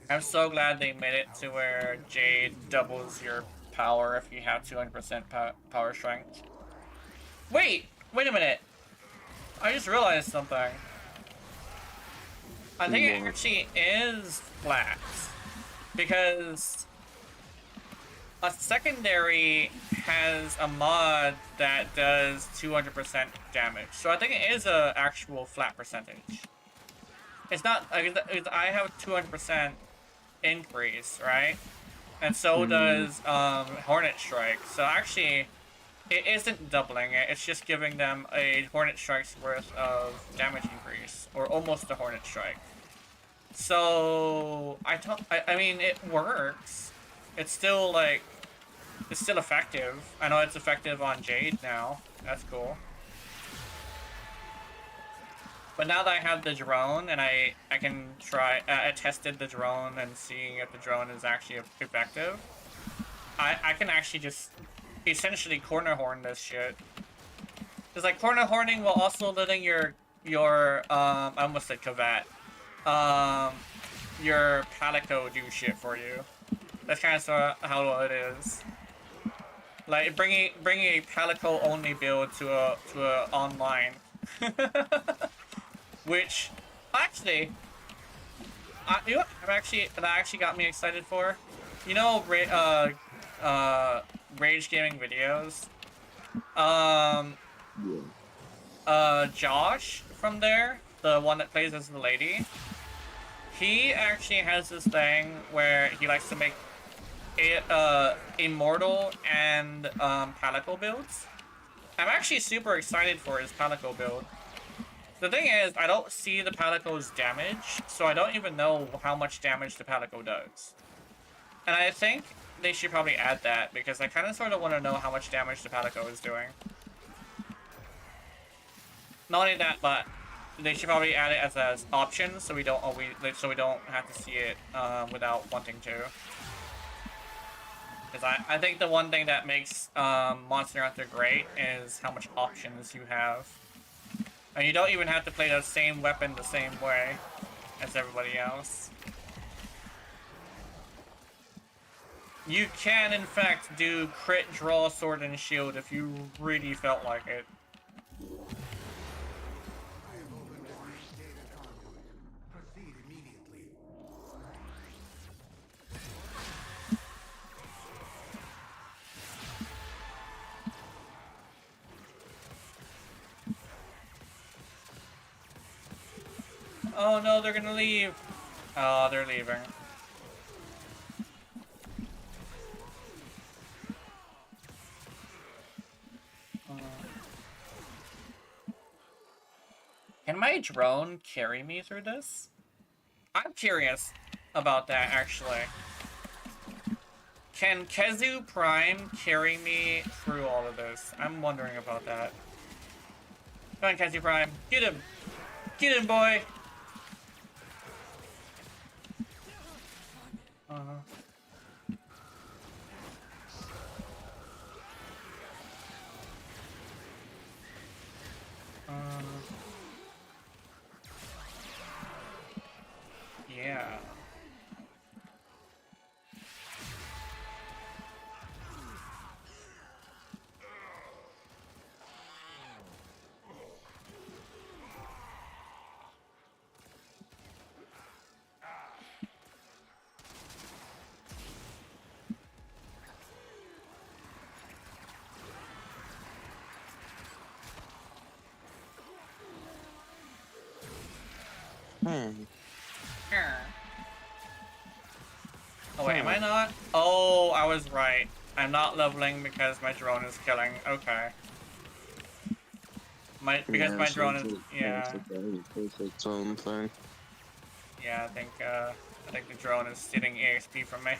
I'm so glad they made it to where Jade doubles your power if you have 200% power strength. Wait a minute. I just realized something. I think it actually is flat. Because a secondary has a mod that does 200% damage. So I think it is a actual flat percentage. It's not, I have 200% increase, right? And so does Hornet Strike. So actually, it isn't doubling it. It's just giving them a Hornet Strike's worth of damage increase, or almost a Hornet Strike. So I mean, it works. It's still like, it's still effective. I know it's effective on Jade now. That's cool. But now that I have the drone and I can try, I tested the drone and seeing if the drone is actually effective. I can actually just essentially corner horn this shit. It's like corner horning while also letting your I almost said Kavat. Your Palico do shit for you. That's kind of how it is. Like bringing a Palico only build to a online, which actually, you know what that actually got me excited for. You know, rage gaming videos. Josh from there, the one that plays as the lady. He actually has this thing where he likes to make immortal and Palico builds. I'm actually super excited for his Palico build. The thing is, I don't see the Palico's damage, so I don't even know how much damage the Palico does. And I think they should probably add that, because I kind of sort of want to know how much damage the Palico is doing. Not only that, but they should probably add it as an option, so we don't have to see it without wanting to. Because I think the one thing that makes Monster Hunter great is how much options you have. And you don't even have to play the same weapon the same way as everybody else. You can, in fact, do crit, draw, sword, and shield if you really felt like it. I have opened a new data conduit. Proceed immediately. Oh no, they're gonna leave. Oh, they're leaving. Can my drone carry me through this? I'm curious about that, actually. Can Kezu Prime carry me through all of this? I'm wondering about that. Come on, Kezu Prime. Get him! Get him, boy! Yeah. Oh wait, am I not? Oh, I was right. I'm not leveling because my drone is killing. Okay. Because my drone is It's its own thing. yeah. I think the drone is stealing EXP from me.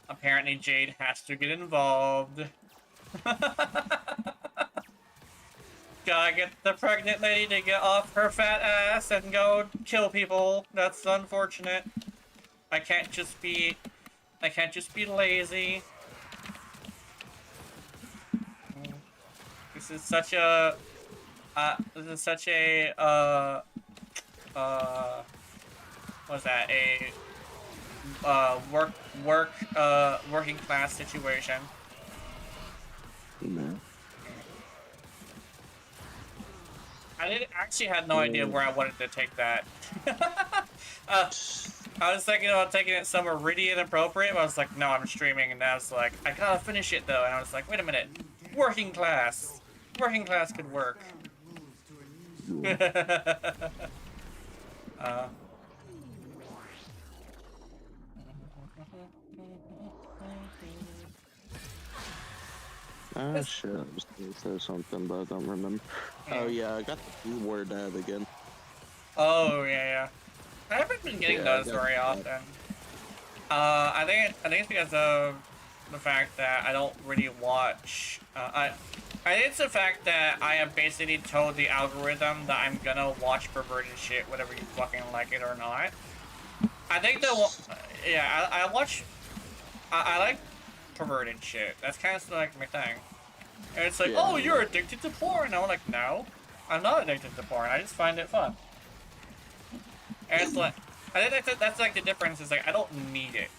Apparently, Jade has to get involved. Gotta get the pregnant lady to get off her fat ass and go kill people. That's unfortunate. I can't just be lazy. This is such a what's that? Working class situation. No. I actually had no idea where I wanted to take that. I was thinking about taking it somewhere really inappropriate, but I was like, no, I'm streaming, and I was like, I gotta finish it though, and I was like, wait a minute, working class could work. Ah, shit, I was gonna say something, but I don't remember. Oh, yeah, I got the B-word ad again. Oh, yeah. I haven't been getting those very often. I think it's because of the fact that I don't really watch. I I think it's the fact that I have basically told the algorithm that I'm gonna watch perverted shit, whether you fucking like it or not. I think yeah, I watch, I like perverted shit. That's kind of like my thing. And it's like, Yeah. oh, you're addicted to porn. And I'm like, no, I'm not addicted to porn. I just find it fun. And it's like, I think that's like the difference is like, I don't need it.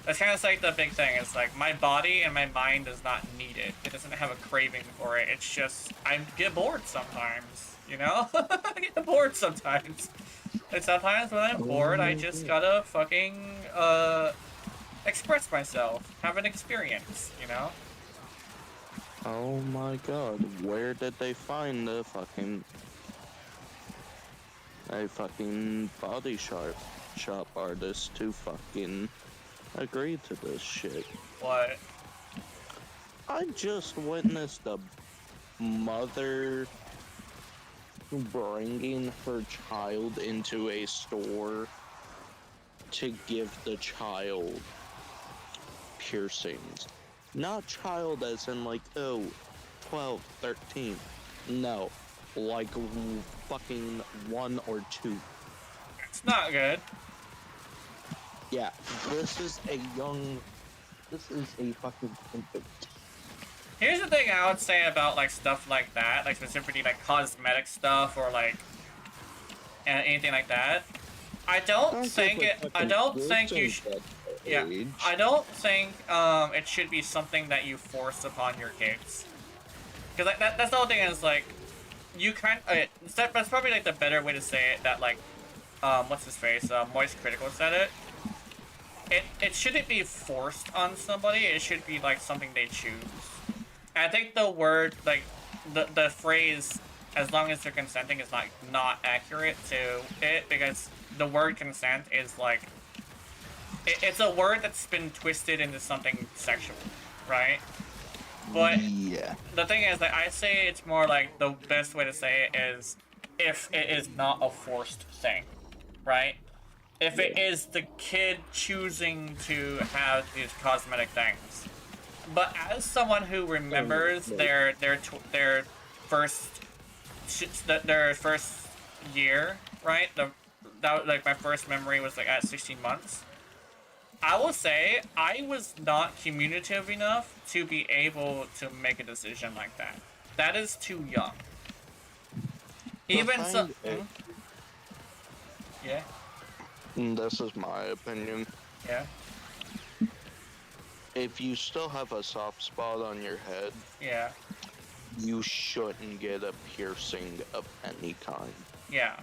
That's kind of like the big thing. It's like my body and my mind does not need it. It doesn't have a craving for it. It's just I get bored sometimes, you know? I get bored sometimes. And sometimes when I'm bored, I just gotta fucking express myself, have an experience, you know? Oh my god, where did they find a fucking body shop artist to fucking agree to this shit? What? I just witnessed a mother bringing her child into a store to give the child piercings. Not child as in like, oh, 12, 13. No, like fucking 1 or 2. It's not good. Yeah, this is a fucking infant. Here's the thing I would say about like stuff like that, like specifically like cosmetic stuff or like anything like that. I don't think you should. Yeah, I don't think it should be something that you force upon your kids. Because like, that's the whole thing is like, you kind that's probably like the better way to say it. That like, what's his face? Moist Critical said it. It shouldn't be forced on somebody. It should be like something they choose. And I think the word like the phrase as long as they're consenting is not accurate to it, because the word consent is like it's a word that's been twisted into something sexual, right? But yeah, the thing is that I say it's more like the best way to say it is if it is not a forced thing, right? If it is the kid choosing to have these cosmetic things. But as someone who remembers their first year, right? That like my first memory was like at 16 months. I will say I was not communicative enough to be able to make a decision like that. That is too young. Even so, yeah. This is my opinion. Yeah. If you still have a soft spot on your head, Yeah. you shouldn't get a piercing of any kind. Yeah.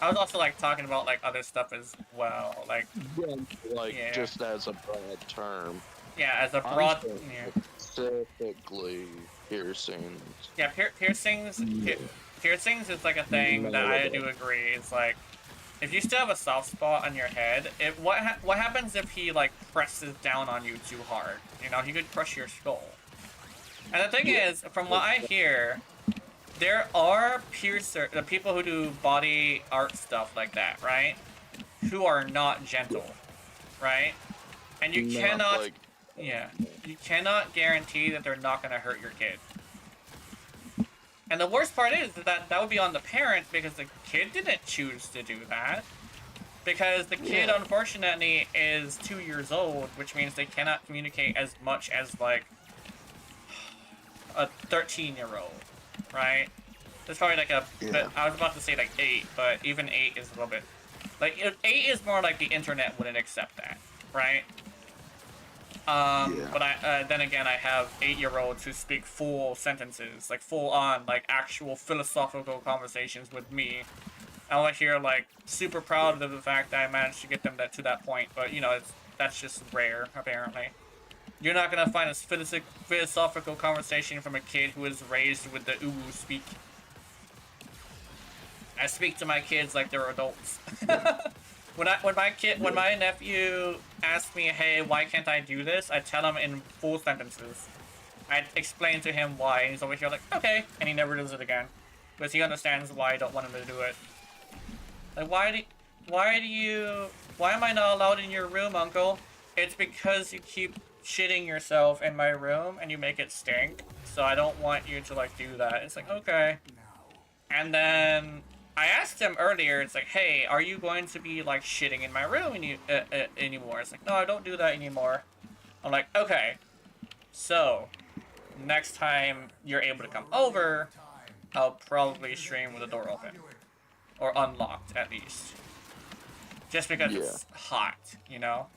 I was also like talking about like other stuff as well, like yeah. Just as a broad term. Yeah, as a broad. I'm saying Yeah. specifically piercings. Yeah, piercings. Piercings is like a thing that I do agree. It's like if you still have a soft spot on your head, what happens if he like presses down on you too hard? You know, he could crush your skull. And the thing is, from what I hear, there are the people who do body art stuff like that, right? Who are not gentle, right? And you cannot, you cannot guarantee that they're not gonna hurt your kid. And the worst part is that would be on the parent, because the kid didn't choose to do that. Because the kid, unfortunately, is 2 years old, which means they cannot communicate as much as, like, a 13-year-old, right? There's probably, like, but I was about to say, like, 8, but even 8 is a little bit... Like, 8 is more like the internet wouldn't accept that, right? But then again, I have 8-year-olds who speak full sentences, like full-on, like actual philosophical conversations with me. I want to hear like super proud of the fact that I managed to get them to that point, but you know, that's just rare apparently. You're not gonna find a philosophical conversation from a kid who is raised with the uwu speak. I speak to my kids like they're adults. When my nephew asks me, hey, why can't I do this? I tell him in full sentences. I explain to him why, and he's over here like, okay, and he never does it again. Because he understands why I don't want him to do it. Like, why am I not allowed in your room, uncle? It's because you keep shitting yourself in my room and you make it stink, so I don't want you to like do that. It's like, okay. And then I asked him earlier, it's like, hey, are you going to be like shitting in my room anymore? It's like, no, I don't do that anymore. I'm like, okay, so next time you're able to come over, I'll probably stream with the door open. Or unlocked, at least. Just because it's hot, you know?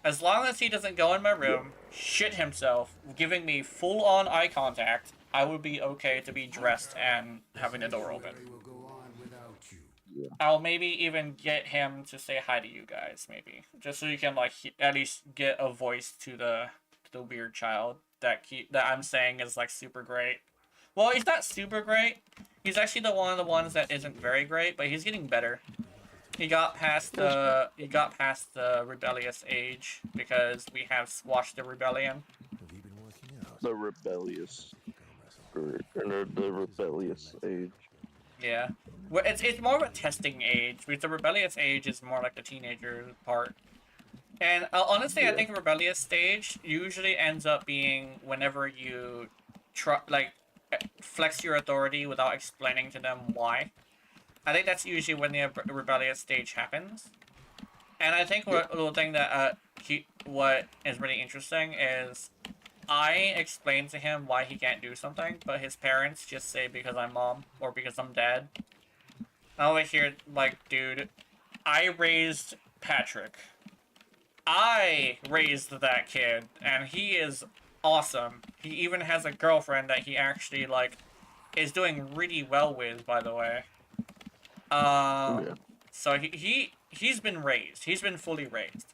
As long as he doesn't go in my room, shit himself, giving me full-on eye contact, I would be okay to be dressed and having the door open. Will go on without you. I'll maybe even get him to say hi to you guys, maybe. Just so you can, like, at least get a voice to the weird child that I'm saying is, like, super great. Well, he's not super great. He's actually one of the ones that isn't very great, but he's getting better. He got past the rebellious age because we have squashed the rebellion. Have you been working out? The rebellious, or the rebellious age. Yeah, well, it's more of a testing age, because the rebellious age is more like the teenager part. And honestly, I think the rebellious stage usually ends up being whenever you flex your authority without explaining to them why. I think that's usually when the rebellious stage happens. And I think the thing that what is really interesting is I explain to him why he can't do something, but his parents just say because I'm mom or because I'm dad. I always hear like, dude, I raised Patrick. I raised that kid, and he is awesome. He even has a girlfriend that he actually like is doing really well with, by the way. So he's been raised. He's been fully raised.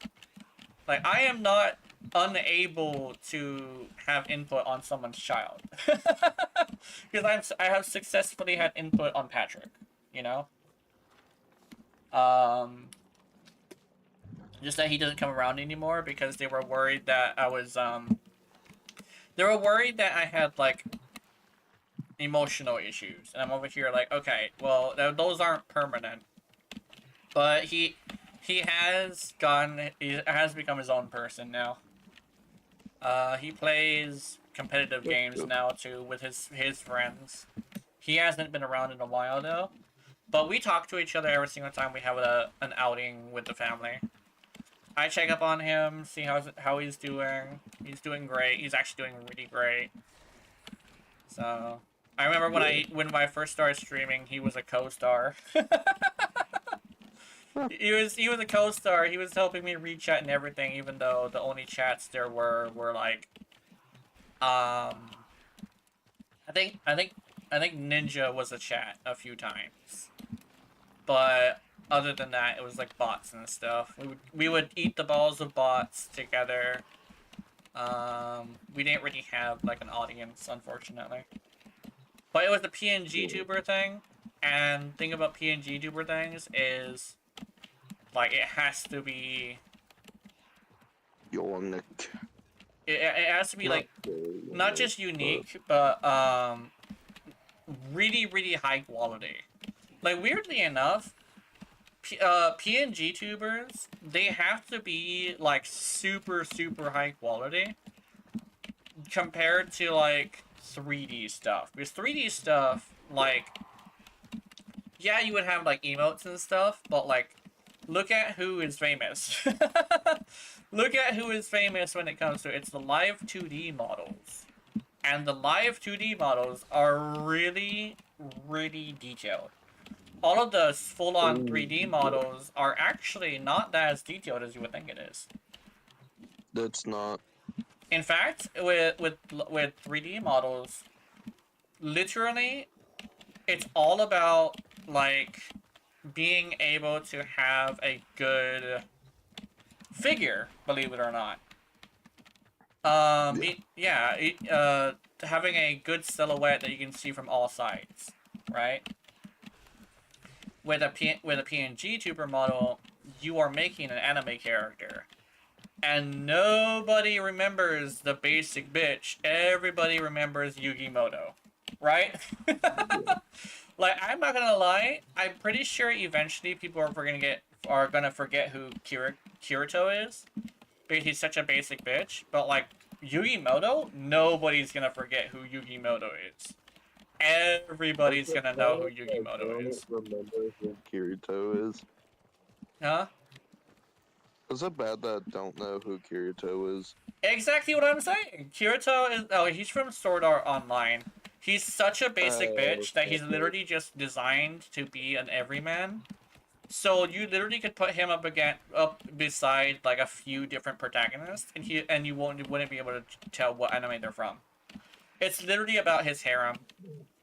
Like, I am not unable to have input on someone's child. Because I have successfully had input on Patrick, you know? Just that he doesn't come around anymore because they were worried that I was, they were worried that I had, like, emotional issues. And I'm over here like, okay, well, those aren't permanent. But he has become his own person now. He plays competitive games now too with his friends. He hasn't been around in a while though. But we talk to each other every single time we have an outing with the family. I check up on him, see how he's doing. He's doing great. He's actually doing really great. So I remember when I first started streaming, he was a co-star. He was a co-star. He was helping me read chat and everything, even though the only chats there were like, I think Ninja was a chat a few times, but other than that, it was like bots and stuff. We would eat the balls of bots together. We didn't really have like an audience, unfortunately. But it was the PNG tuber thing, and the thing about PNG tuber things is, like, it has to be unique. It has to be like not just unique, but really, really high quality. Like, weirdly enough, PNG tubers, they have to be like super, super high quality compared to like 3D stuff. Because 3D stuff, like, yeah, you would have like emotes and stuff, but like, look at who is famous. Look at who is famous when it comes to it's the live 2D models. And the live 2D models are really, really detailed. All of the full-on 3D models are actually not that as detailed as you would think it is. That's not. In fact, with 3D models, literally, it's all about, like, being able to have a good figure, believe it or not. Having a good silhouette that you can see from all sides, right? With a PNG tuber model, you are making an anime character. And nobody remembers the basic bitch. Everybody remembers Yugimoto. Right? Like, I'm not gonna lie, I'm pretty sure eventually people are gonna forget who Kirito is. Because he's such a basic bitch. But, like, Yugimoto, nobody's gonna forget who Yugimoto is. Everybody's gonna know who Yugimoto is. Remember who Kirito is? Huh? Is it bad that I don't know who Kirito is? Exactly what I'm saying. Kirito is. Oh, he's from Sword Art Online. He's such a basic bitch that he's literally just designed to be an everyman. So you literally could put him up beside like a few different protagonists, and you wouldn't be able to tell what anime they're from. It's literally about his harem.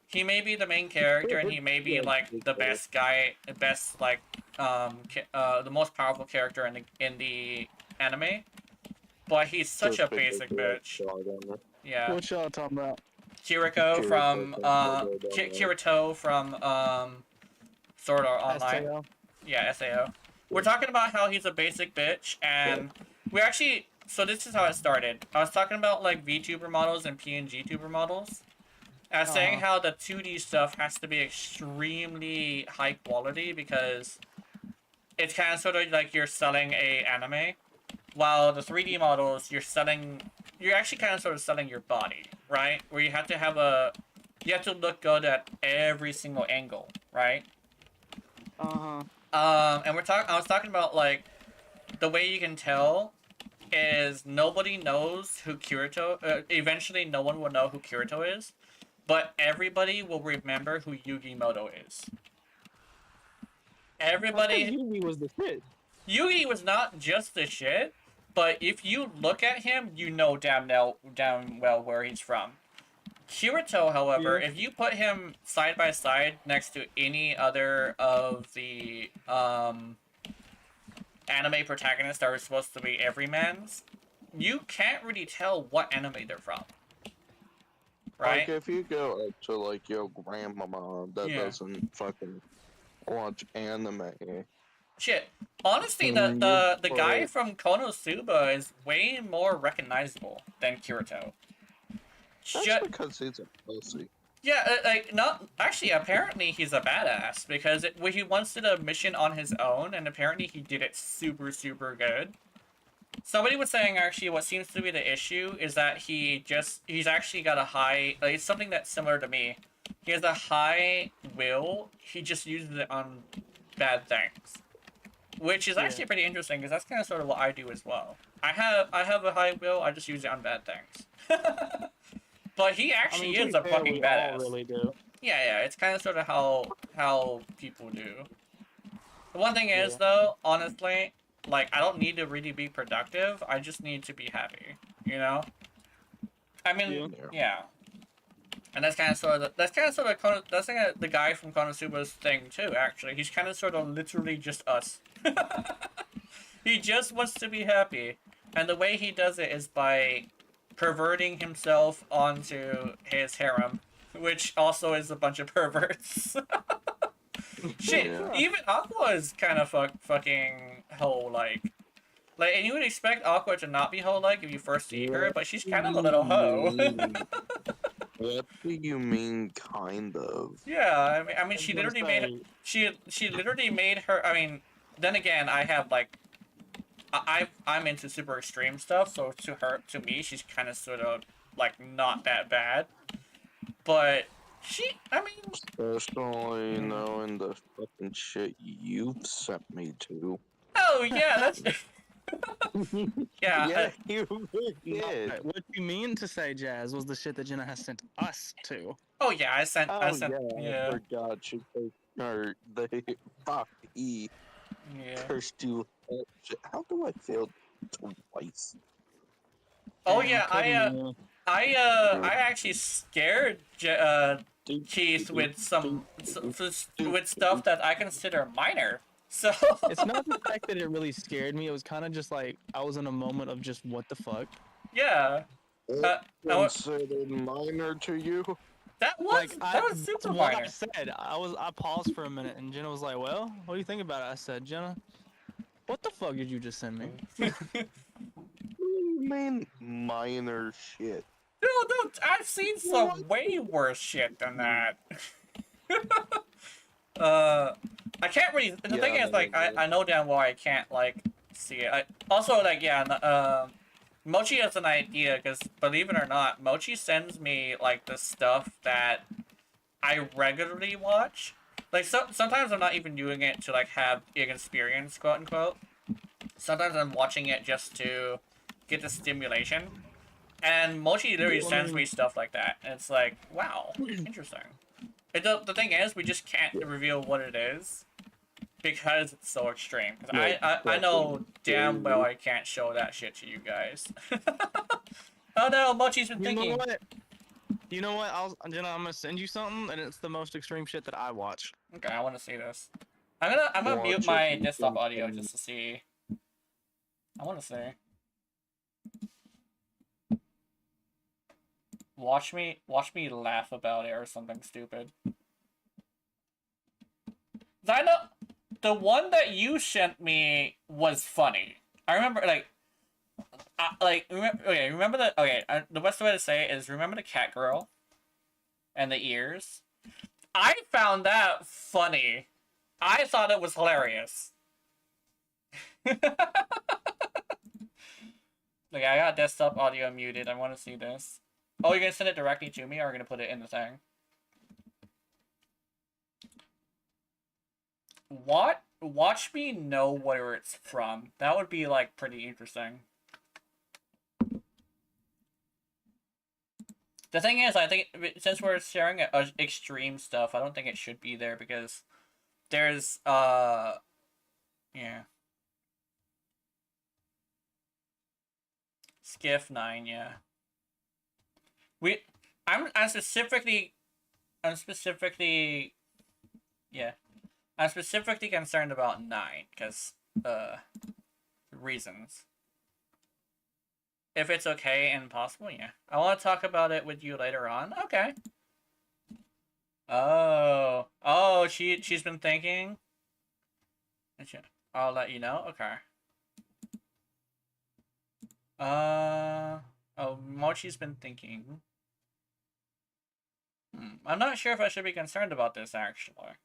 He may be the main character, and he may be like the best guy, the most powerful character in the anime. But he's such a basic bitch. Yeah. What y'all talking about? Kirito from Sword Art Online. SAO? Yeah, SAO. We're talking about how he's a basic bitch, and we actually. So this is how it started. I was talking about like VTuber models and PNG tuber models. I was saying how the 2D stuff has to be extremely high quality because it's kind of sort of like you're selling a anime, while the 3D models you're actually kind of sort of selling your body, right? Where you have to look good at every single angle, right? Uh-huh. I was talking about like the way you can tell is nobody knows who Kirito. Eventually, no one will know who Kirito is, but everybody will remember who Yugimoto is. Everybody. Yugi was the shit. Yugi was not just the shit, but if you look at him, you know damn well where he's from. Kirito, however, if you put him side by side next to any other of the anime protagonists that are supposed to be everymans, you can't really tell what anime they're from. Right? Like if you go up to like your grandmama that doesn't fucking watch anime. Shit. Honestly, the guy from Konosuba is way more recognizable than Kirito. That's because he's a pussy. Yeah, not actually. Apparently, he's a badass because he once did a mission on his own, and apparently he did it super good. Somebody was saying actually what seems to be the issue is that he's actually got a high. Like, it's something that's similar to me. He has a high will. He just uses it on bad things, which is actually pretty interesting because that's kind of sort of what I do as well. I have a high will. I just use it on bad things. But he actually is a fucking badass. Really do. Yeah, it's kind of sort of how people do. The one thing is though, honestly, like I don't need to really be productive. I just need to be happy. You know. I mean, yeah. And that's kind of sort of the guy from Konosuba's thing too. Actually, he's kind of sort of literally just us. He just wants to be happy, and the way he does it is by perverting himself onto his harem, which also is a bunch of perverts. Shit, even Aqua is kind of fucking hoe-like. Like, and you would expect Aqua to not be hoe-like if you first see her, but she's kind of a little hoe. What do you mean, kind of? Yeah, I mean, she literally made her. I mean, then again, I have like, I'm into super extreme stuff, so to me, she's kind of sort of like not that bad. But I mean, especially knowing the fucking shit you've sent me to. Oh yeah, that's. Yeah, you did. What you mean to say, Jazz, was the shit that Jenna has sent us to. Oh yeah, I sent. I forgot you. Or they cursed you. How do I fail twice? Oh yeah, I actually scared Keith with with stuff that I consider minor. So it's not the fact that it really scared me. It was kind of just like I was in a moment of just what the fuck. Yeah. Considered minor to you? That was super minor. What I said, I paused for a minute, and Jenna was like, "Well, what do you think about it?" I said, "Jenna, what the fuck did you just send me?" What do you mean minor shit? No, I've seen some way worse shit than that. I can't really. The thing is, like, I know damn well I can't like see it. Also, like, yeah, Mochi has an idea, because believe it or not, Mochi sends me, like, the stuff that I regularly watch. Like, sometimes I'm not even doing it to, like, have an experience, quote-unquote. Sometimes I'm watching it just to get the stimulation. And Mochi literally sends me stuff like that. And it's like, wow, interesting. The thing is, we just can't reveal what it is. Because it's so extreme. 'Cause I know damn well I can't show that shit to you guys. Oh no, Mochi's been You thinking. know what? You know what? Jenna, I'm gonna send you something, and it's the most extreme shit that I watch. Okay, I want to see this. I'm gonna mute Watch my it, you desktop can- audio just to see. I want to see. Watch me laugh about it or something stupid. I know the one that you sent me was funny. I remember remember the the best way to say it is remember the cat girl and the ears. I found that funny. I thought it was hilarious. Like, I got desktop audio muted. I want to see this. Oh, you're gonna send it directly to me, or are you gonna put it in the thing? What? Watch me know where it's from. That would be, like, pretty interesting. The thing is, I think, since we're sharing extreme stuff, I don't think it should be there, because there's, yeah. Skiff 9, yeah. I'm specifically concerned about 9, because, reasons. If it's okay and possible, yeah. I want to talk about it with you later on. Okay. Oh, she's been thinking. I'll let you know. Okay. Oh, Mochi's been thinking. I'm not sure if I should be concerned about this, actually.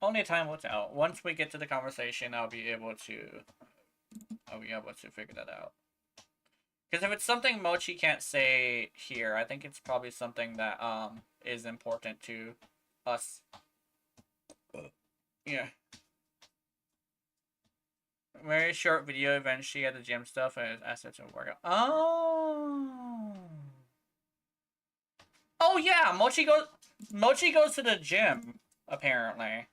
Only time will tell. Once we get to the conversation, I'll be able to figure that out. Because if it's something Mochi can't say here, I think it's probably something that is important to us. Yeah. Very short video eventually at the gym stuff and assets and workout. Oh. Oh yeah, Mochi goes to the gym, apparently.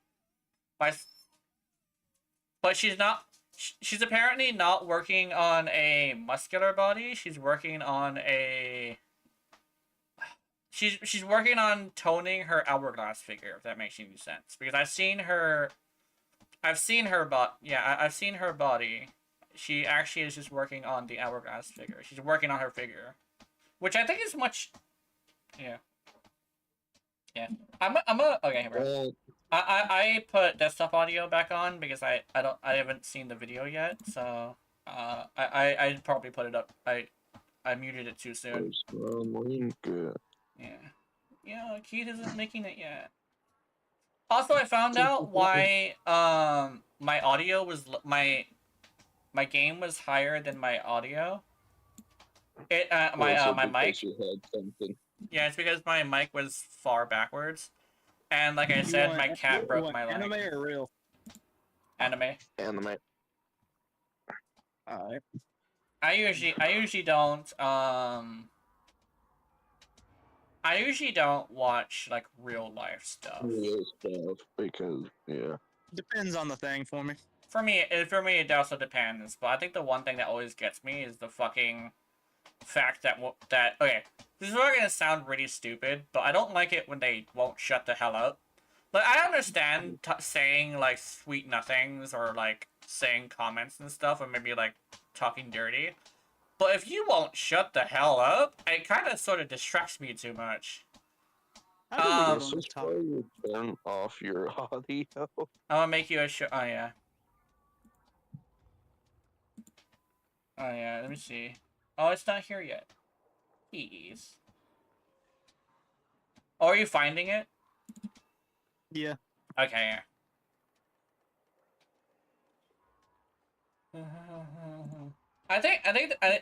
But she's apparently not working on a muscular body. She's working on a she's working on toning her hourglass figure, if that makes any sense. Because I've seen her body. She actually is just working on the hourglass figure. She's working on her figure, which I think is much. Yeah. Yeah. Okay, bro. I put desktop audio back on because I haven't seen the video yet, so I probably put it up. I muted it too soon. Yeah. Yeah, Keith isn't making it yet. Also, I found out why my audio was my game was higher than my audio. My mic. Yeah, it's because my mic was far backwards, and like I said, my cat broke my leg. Anime or real? Anime. Alright. I usually don't watch like real life stuff. Because yeah. Depends on the thing for me. For me, it also depends. But I think the one thing that always gets me is the fucking fact that okay, this is probably gonna sound really stupid, but I don't like it when they won't shut the hell up. Like, I understand saying like sweet nothings or like saying comments and stuff, or maybe like talking dirty. But if you won't shut the hell up, it kind of sort of distracts me too much. This is why you turn off your audio. I'm gonna make you a show. Oh yeah. Oh yeah. Let me see. Oh, it's not here yet. Please. Oh, are you finding it? Yeah. Okay.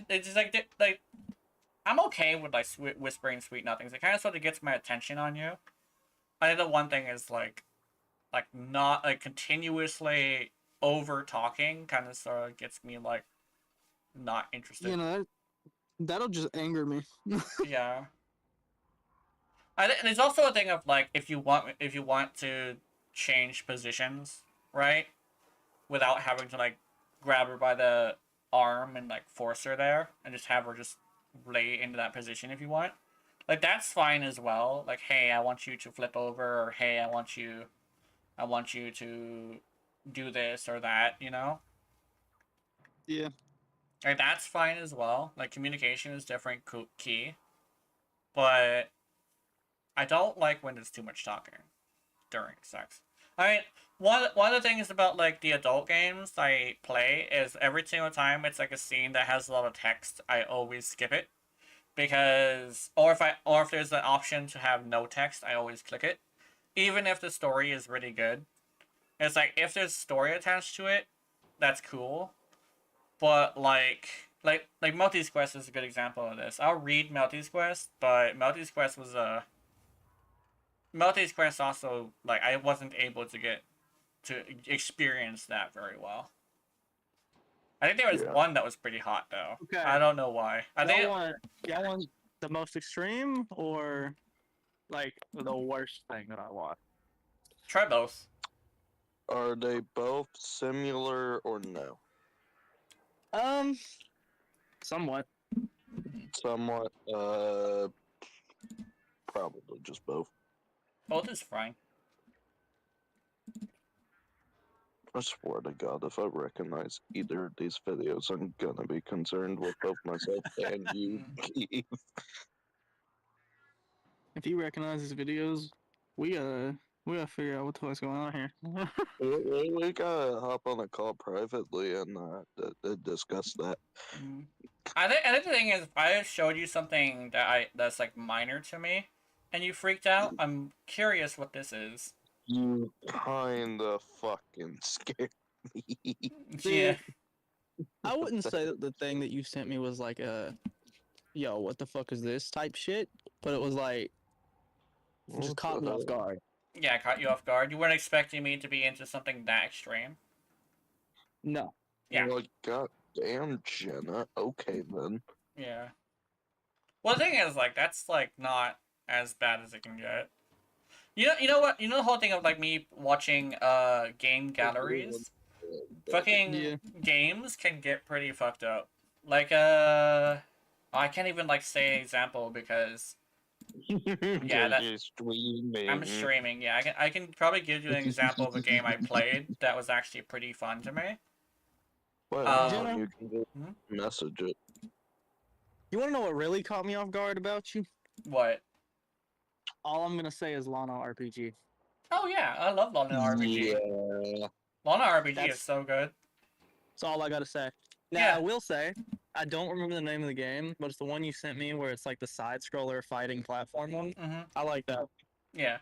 It's just like I'm okay with like whispering sweet nothings. It kind of sort of gets my attention on you. I think the one thing is like not like continuously over talking kind of sort of gets me like not interested. You know, that'll just anger me. Yeah. There's also a thing of like if you want to change positions, right? Without having to like grab her by the arm and like force her there and just have her just lay into that position if you want. Like that's fine as well. Like, hey, I want you to flip over, or hey, I want you to do this or that, you know? Yeah. Like that's fine as well. Like communication is different key. But I don't like when there's too much talking during sex. I mean, one of the things about like the adult games I play is every single time it's like a scene that has a lot of text, I always skip it because or if there's an option to have no text, I always click it, even if the story is really good. It's like if there's story attached to it, that's cool, but like Melty's Quest is a good example of this. I'll read Melty's Quest, but Melty's Quest was a Melty's Quest also, like, I wasn't able to get to experience that very well. I think there was one that was pretty hot, though. Okay. I don't know why. Y'all want the most extreme or like the worst thing that I watched? Try both. Are they both similar or no? Somewhat. Somewhat. Probably just both. Both is fine. I swear to God, if I recognize either of these videos, I'm gonna be concerned with both myself and you, Keith. If you recognize these videos, we gotta figure out what the fuck's going on here. We gotta hop on a call privately and discuss that. I think the thing is, if I showed you something that's like minor to me, and you freaked out, I'm curious what this is. You kinda fucking scared me. Yeah. I wouldn't say that the thing that you sent me was like a, yo, what the fuck is this type shit, but it was like, just caught me off guard. Yeah, I caught you off guard. You weren't expecting me to be into something that extreme. No. Yeah. Like, God damn, Jenna. Okay, then. Yeah. Well, the thing is, like, that's like not as bad as it can get. You know what? You know the whole thing of like me watching game galleries. Fucking games can get pretty fucked up. Like I can't even like say an example because yeah, I'm streaming. Yeah, I can probably give you an example of a game I played that was actually pretty fun to me. Well, you can just message it. You wanna know what really caught me off guard about you? What? All I'm gonna say is Lana RPG. Oh yeah, I love Lana RPG. Yeah. Lana RPG is so good. That's all I gotta say. Now, Yeah. I will say, I don't remember the name of the game, but it's the one you sent me where it's like the side-scroller fighting platform one. Mm-hmm. I like that. Yeah.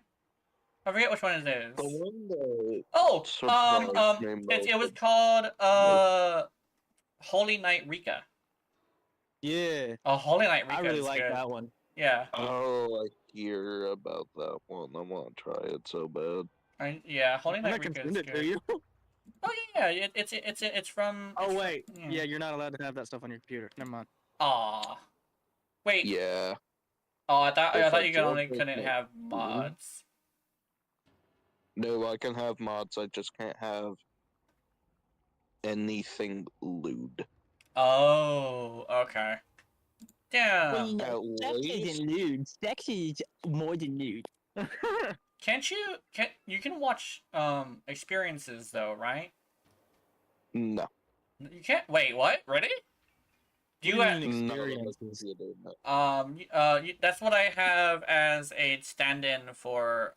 I forget which one it is. The one that it was called Holy Knight Rika. Yeah. Oh, Holy Knight Rika I really is like good. that one. Yeah. Oh, I hear about that one. I want to try it so bad. Yeah, Holy I'm Knight not Rika gonna is send it good. to you. Oh yeah, it's from. Oh it's wait, from, yeah, you're not allowed to have that stuff on your computer. Never mind. Aw. Wait. Yeah. Oh, I thought you drop couldn't it, have mods. No, I can have mods. I just can't have anything lewd. Oh, okay. Damn. At least nude. Sex is more than nude. Can't you can watch experiences though, right? no. You can't. Wait, what? Really? Do you have, experiences? that's what I have as a stand-in for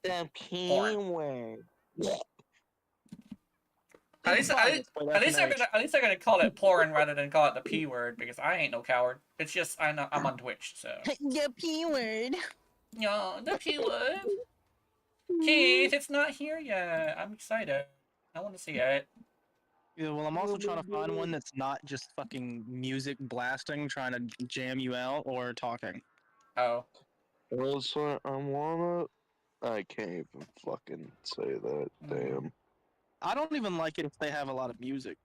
The P-word. At least I'm gonna call it porn rather than call it the P word because I ain't no coward. It's just I'm on Twitch, so. The P word. No, the P word. Keith, it's not here yet. I'm excited. I want to see it. Yeah, well, I'm also trying to find one that's not just fucking music blasting, trying to jam you out, or talking. Oh. Also, I wanna. I can't even fucking say that. Damn. I don't even like it if they have a lot of music.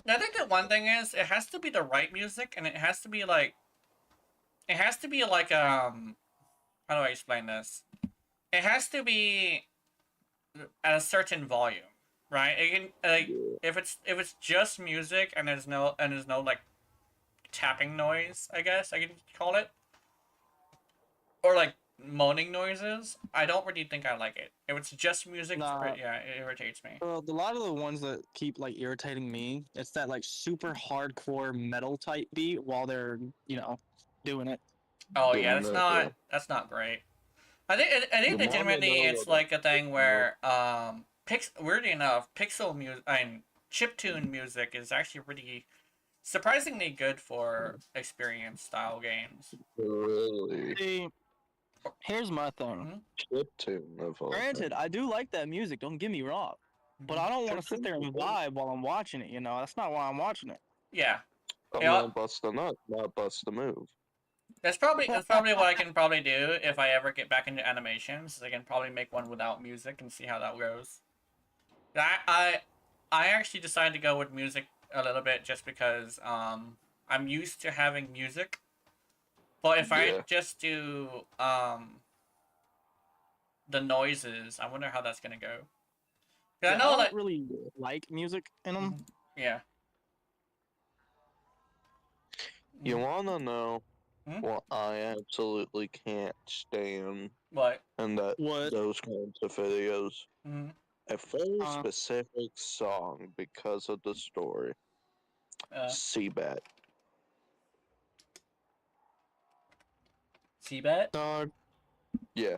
I think that one thing is it has to be the right music, and it has to be like how do I explain this? It has to be at a certain volume, right? It can like if it's just music and there's no like tapping noise, I guess I can call it, or like moaning noises. I don't really think I like it. If it's just music, Nah, yeah, it irritates me. a lot of the ones that keep like irritating me, it's that like super hardcore metal type beat while they're, doing it. Oh yeah, Doing that, yeah. that's not great. I think Your mama legitimately know it's what like a thing where weirdly enough pixel music chiptune music is actually really surprisingly good for experience style games. really See, here's my thing. Mhm. chip tune of all Granted, things. I do like that music, don't get me wrong. But I don't want to sit there and vibe while I'm watching it, That's not why I'm watching it. Yeah, I'm yeah. gonna bust a nut, not bust a move. That's probably what I can probably do if I ever get back into animations. I can probably make one without music and see how that goes. I actually decided to go with music a little bit just because I'm used to having music. But if I Yeah. just do the noises, I wonder how that's gonna go. 'Cause Yeah, I I know don't that really like music in them. yeah. You wanna know Hmm? what I absolutely can't stand What? in What? those kinds of videos? Hmm. A very Uh, specific song because of the story. Seabat. Seabed? dog, Yeah.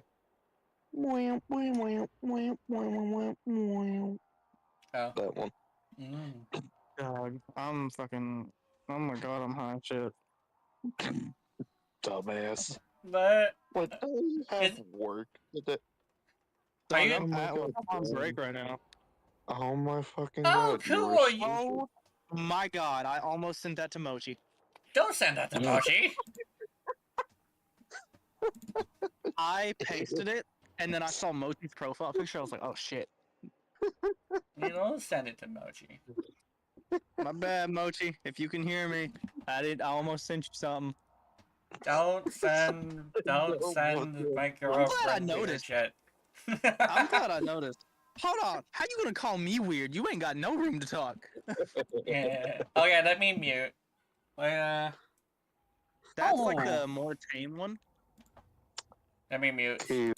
Oh. That one. Mm. dog. I'm fucking. Oh my god, I'm high as shit. Dumbass. But What? Do you have is work today? are Dog, you? Oh I'm my at god. I'm on break right now. Oh my fucking Oh, god. You are cool. You Oh my god, I almost sent that to Mochi. don't send that to Mochi. I pasted it, and then I saw Mochi's profile picture. I was like, oh shit. You don't send it to Mochi. My bad, Mochi. If you can hear me, I almost sent you something. Don't No, what send the my I'm fuck? glad I girlfriend weird noticed. shit. I'm glad I noticed. Hold on. How you gonna call me weird? You ain't got no room to talk. Yeah. Okay, let me mute. That's like the more tame one. Let me mute. Keep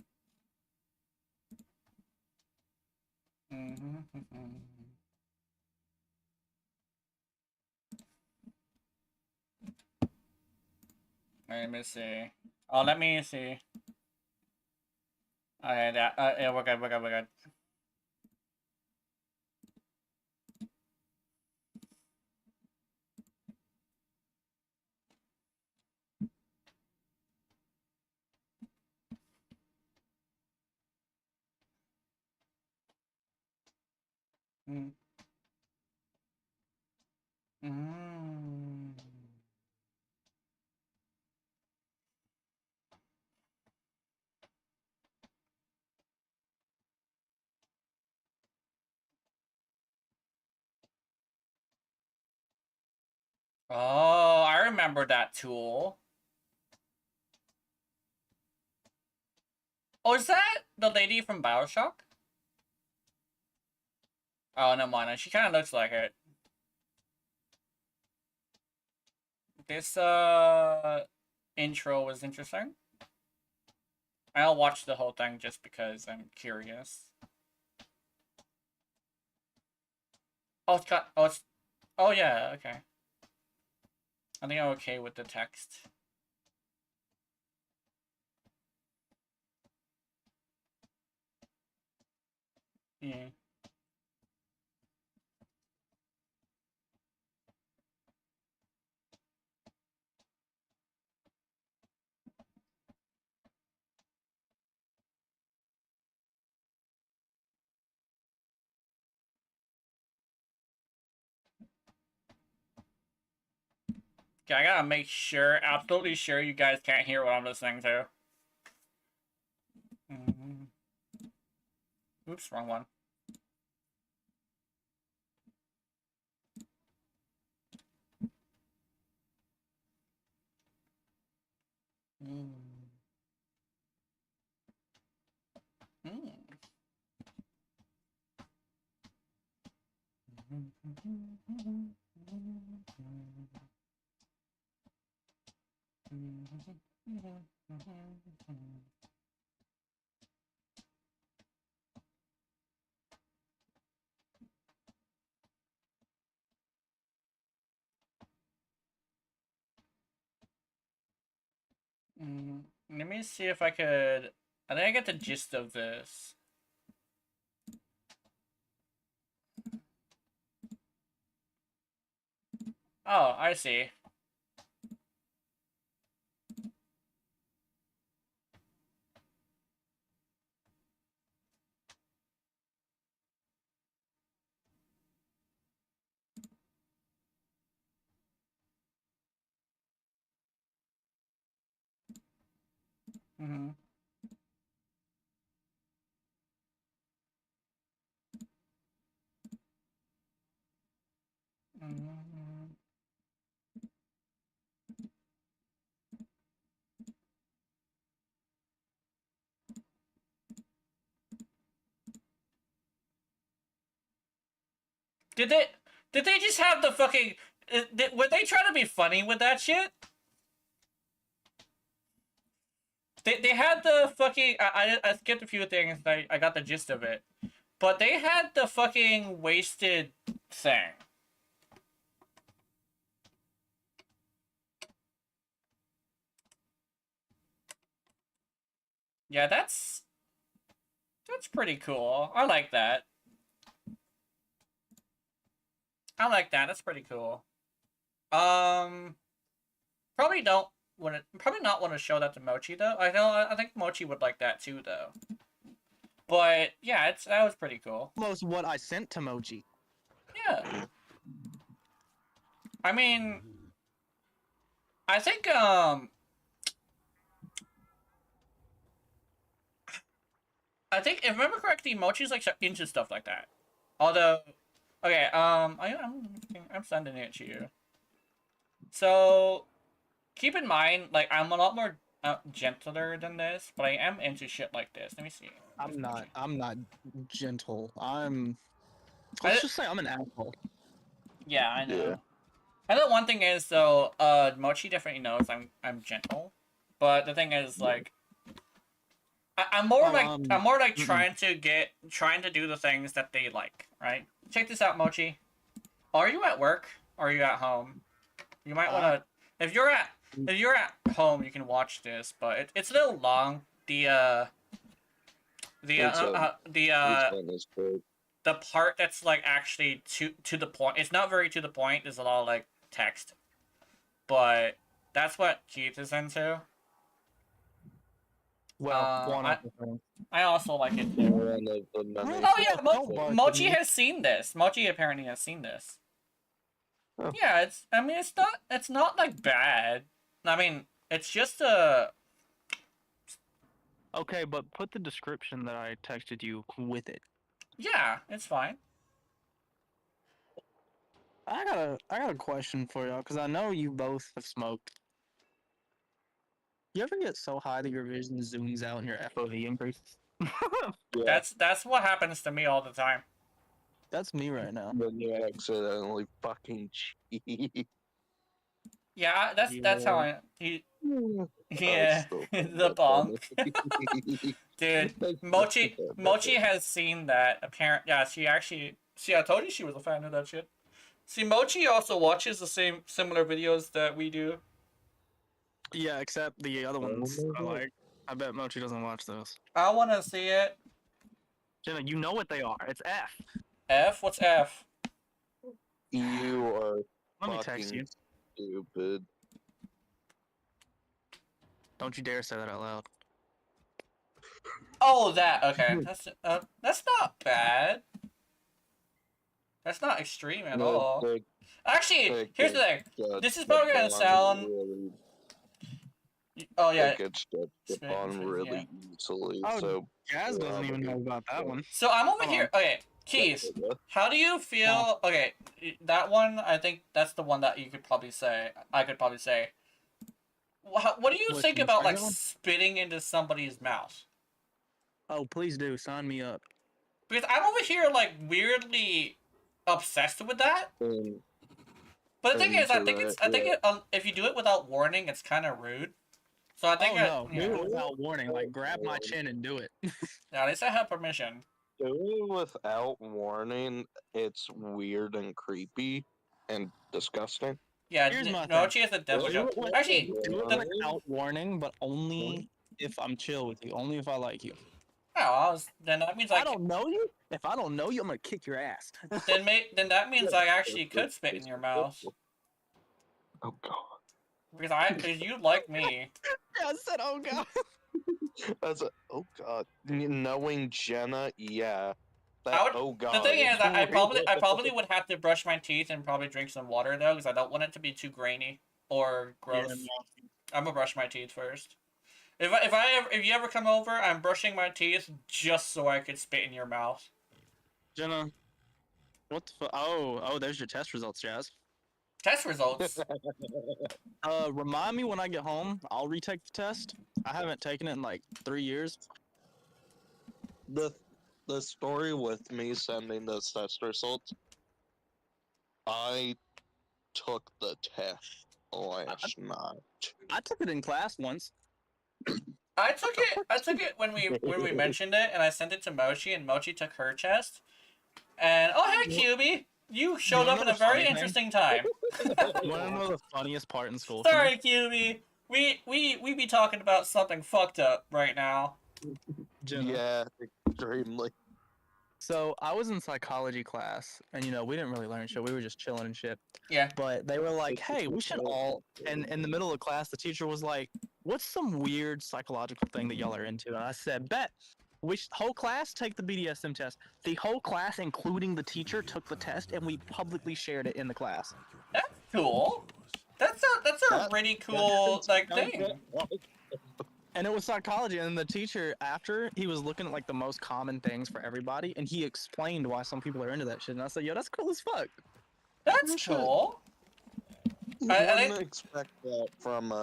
Let me see. Oh, let me see. Okay, yeah, we're good, we're good, we're good. Mm. Mm. Oh, I remember that tool. Oh, is that the lady from BioShock? Oh, no mind. She kind of looks like it. This intro was interesting. I'll watch the whole thing just because I'm curious. Oh, it's got. Oh, it's. Oh yeah. Okay. I think I'm okay with the text. Yeah. Okay, I gotta make sure, absolutely sure you guys can't hear what I'm listening to. Oops, wrong one. Let me see if I could. I think I get the gist of this. Oh, I see. Mm-hmm. Mm-hmm. Did they? Did they just have the fucking? Were they trying to be funny with that shit? They had the fucking. I skipped a few things. I got the gist of it, but they had the fucking wasted thing. Yeah, that's pretty cool. I like that. I like that. That's pretty cool. Probably don't want to. Probably not want to show that to Mochi though. I know. I think Mochi would like that too though. But yeah, that was pretty cool. Almost what I sent to Mochi. Yeah. I mean, I think if I remember correctly, Mochi's like into stuff like that. Although, okay, I'm sending it to you. So keep in mind, like I'm a lot more gentler than this, but I am into shit like this. Let me see. I'm not gentle. Let's just say I'm an asshole. Yeah, I know. Yeah. I know one thing is though, Mochi definitely knows I'm gentle, but the thing is like. I'm more like trying to do the things that they like, right? Check this out, Mochi. Are you at work? Or are you at home? You might want to. If you're at home, you can watch this, but it's a little long. The the part that's like actually to the point. It's not very to the point. There's a lot of like text, but that's what Keith is into. Well, I also like it too. One of the many Oh yeah, bark Mochi at me. has seen this. Mochi apparently has seen this. Oh. Yeah, I mean, it's not like bad. I mean, it's just a. Okay, but put the description that I texted you with it. Yeah, it's fine. I got a question for y'all because I know you both have smoked. You ever get so high that your vision zooms out and your FOV increases? Yeah. That's what happens to me all the time. That's me right now. When you accidentally fucking cheat. Yeah, that's how I. Yeah, still find the that bonk. funny. Dude, Mochi has seen that. Yeah, she actually. See, I told you she was a fan of that shit. See, Mochi also watches the similar videos that we do. Yeah, except the other ones I like. I bet Mochi doesn't watch those. I want to see it. Jenna, you know what they are. It's F. F? What's F? You are Let me text fucking you. stupid. Don't you dare say that out loud. Oh, that. Okay, that's not bad. That's not extreme at The- all. the- Actually, the here's the kids thing. get This is shit probably gonna on sound. really- Oh They yeah. get shit Spit, on spit, really easily. Oh, So Jazz doesn't even know about that one. So I'm over Hold here. Okay, Keys. How do you feel? Okay, that one. I think that's the one that you could probably say. I could probably say. What do you Which think one, about like second one? spitting into somebody's mouth? Oh, please do sign me up. Because I'm over here like weirdly obsessed with that. But the thing is, I think if you do it without warning, it's kind of rude. So I think Do it without warning. Like, grab my chin and do it. Yeah, at least I have permission. Doing without warning, it's weird and creepy and disgusting. Yeah, Here's my no, thing. she has a devil Do joke. it with- Actually, do it the, without warning, but only if I'm chill with you. Only if I like you. then that means If I don't know you, I'm gonna kick your ass. then that means I actually could spit in your mouth Oh god. because you like me. I said, oh god. That's a, oh god. Knowing Jenna, yeah. I would- oh god. The thing is, I probably would have to brush my teeth and probably drink some water though, because I don't want it to be too grainy or gross. I'm gonna brush my teeth first. If you ever come over, I'm brushing my teeth just so I could spit in your mouth. Jenna, what the fuck? Oh, there's your test results, Jazz. Test results. Remind me when I get home. I'll retake the test. I haven't taken it in like 3 years. The story with me sending the test results, I took the test last night. I took it in class once. I took it when we mentioned it, and I sent it to Mochi, and Mochi took her test. And oh hey, QB, you showed wanna up know at a the very funny thing? interesting time. You wanna know the funniest part in school? for me? Sorry, QB. We be talking about something fucked up right now. Jenna. Yeah, extremely. So I was in psychology class, and we didn't really learn shit. We were just chilling and shit. Yeah. But they were like, "Hey, we should all." And in the middle of class, the teacher was like, "What's some weird psychological thing that y'all are into?" And I said, "Bet." Whole class take the BDSM test. The whole class, including the teacher, took the test, and we publicly shared it in the class. That's cool. That's a really cool thing. And it was psychology, and the teacher, after, he was looking at like the most common things for everybody, and he explained why some people are into that shit. And I said, "Yo, that's cool as fuck." That's cool. You wouldn't expect that from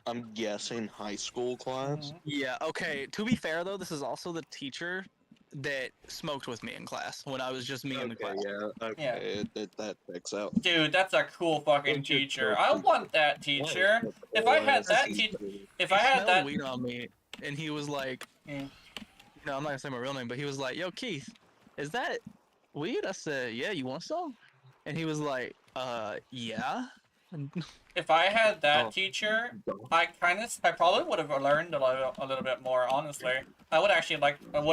I'm guessing high school class. Yeah. Okay. To be fair, though, this is also the teacher that smoked with me in class when I was just me in the class. Yeah, okay, that checks out. Dude, that's a cool fucking teacher. I want that teacher. If I had that teacher, if I had Smelled that, weed on me, and he was like, I'm not gonna say my real name, but he was like, "Yo, Keith, is that weed?" I said, "Yeah, you want some?" And he was like, yeah." if I had that teacher, I probably would have learned a little bit more. Honestly, I would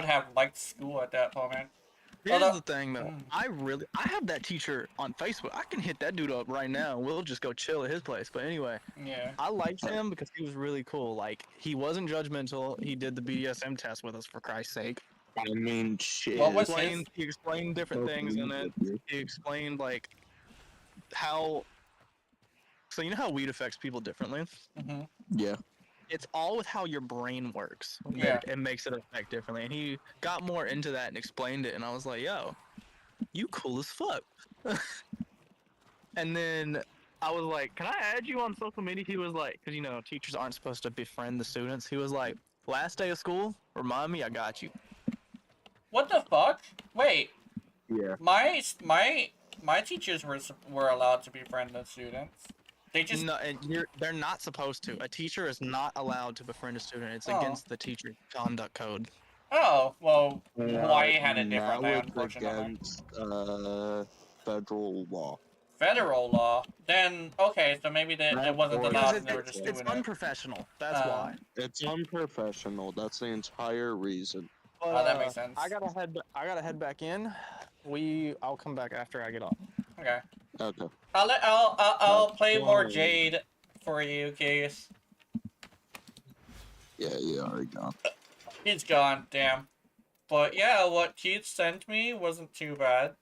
have liked school at that moment. Here's the thing, though. I have that teacher on Facebook. I can hit that dude up right now. We'll just go chill at his place. But anyway, yeah, I liked him because he was really cool. Like, he wasn't judgmental. He did the BDSM test with us, for Christ's sake. I mean, shit. What was He explained different things, and then he explained like how. So you know how weed affects people differently? Yeah. It's all with how your brain works. Yeah. It makes it affect differently. And he got more into that and explained it, and I was like, "Yo, you cool as fuck." And then I was like, "Can I add you on social media?" He was like, because teachers aren't supposed to befriend the students. He was like, "Last day of school, remind me I got you." What the fuck? Wait. Yeah. My teachers were allowed to befriend the students. They just No, and they're not supposed to. A teacher is not allowed to befriend a student. It's against the teacher conduct code. Oh, well, Hawaii had it differently, Now it's unfortunately. against federal law. Federal law. Then okay, so maybe it wasn't allowed and they were just doing It's it. unprofessional. That's why. It's unprofessional. That's the entire reason. But, Oh, that makes sense. I gotta head back in. I'll come back after I get off. Okay. Okay. I'll play more Jade for you, Keith. Yeah, you already gone. He's gone, damn. But yeah, what Keith sent me wasn't too bad.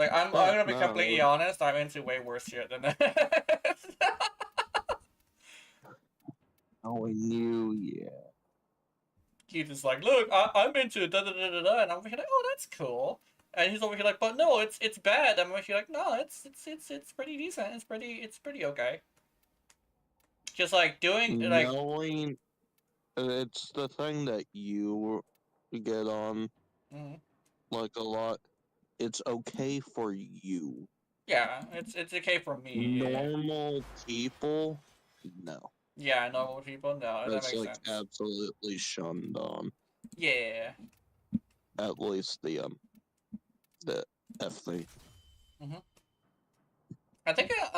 Like I'm Yeah, gonna be completely no. honest. I'm into way worse shit than that. Oh, I knew, yeah. Keith is like, look, I'm into da da da da da, and I'm like, oh, that's cool. And he's over here like, but no, it's bad. I'm over here like, no, it's pretty decent. It's pretty okay. Just like doing like, Knowing it's the thing that you get on mm, like a lot. It's okay for you. yeah, it's okay for me. Yeah, Normal people, no. yeah, normal people, no, that That's makes like sense. absolutely shunned on. Yeah. At least the F thing. I think That's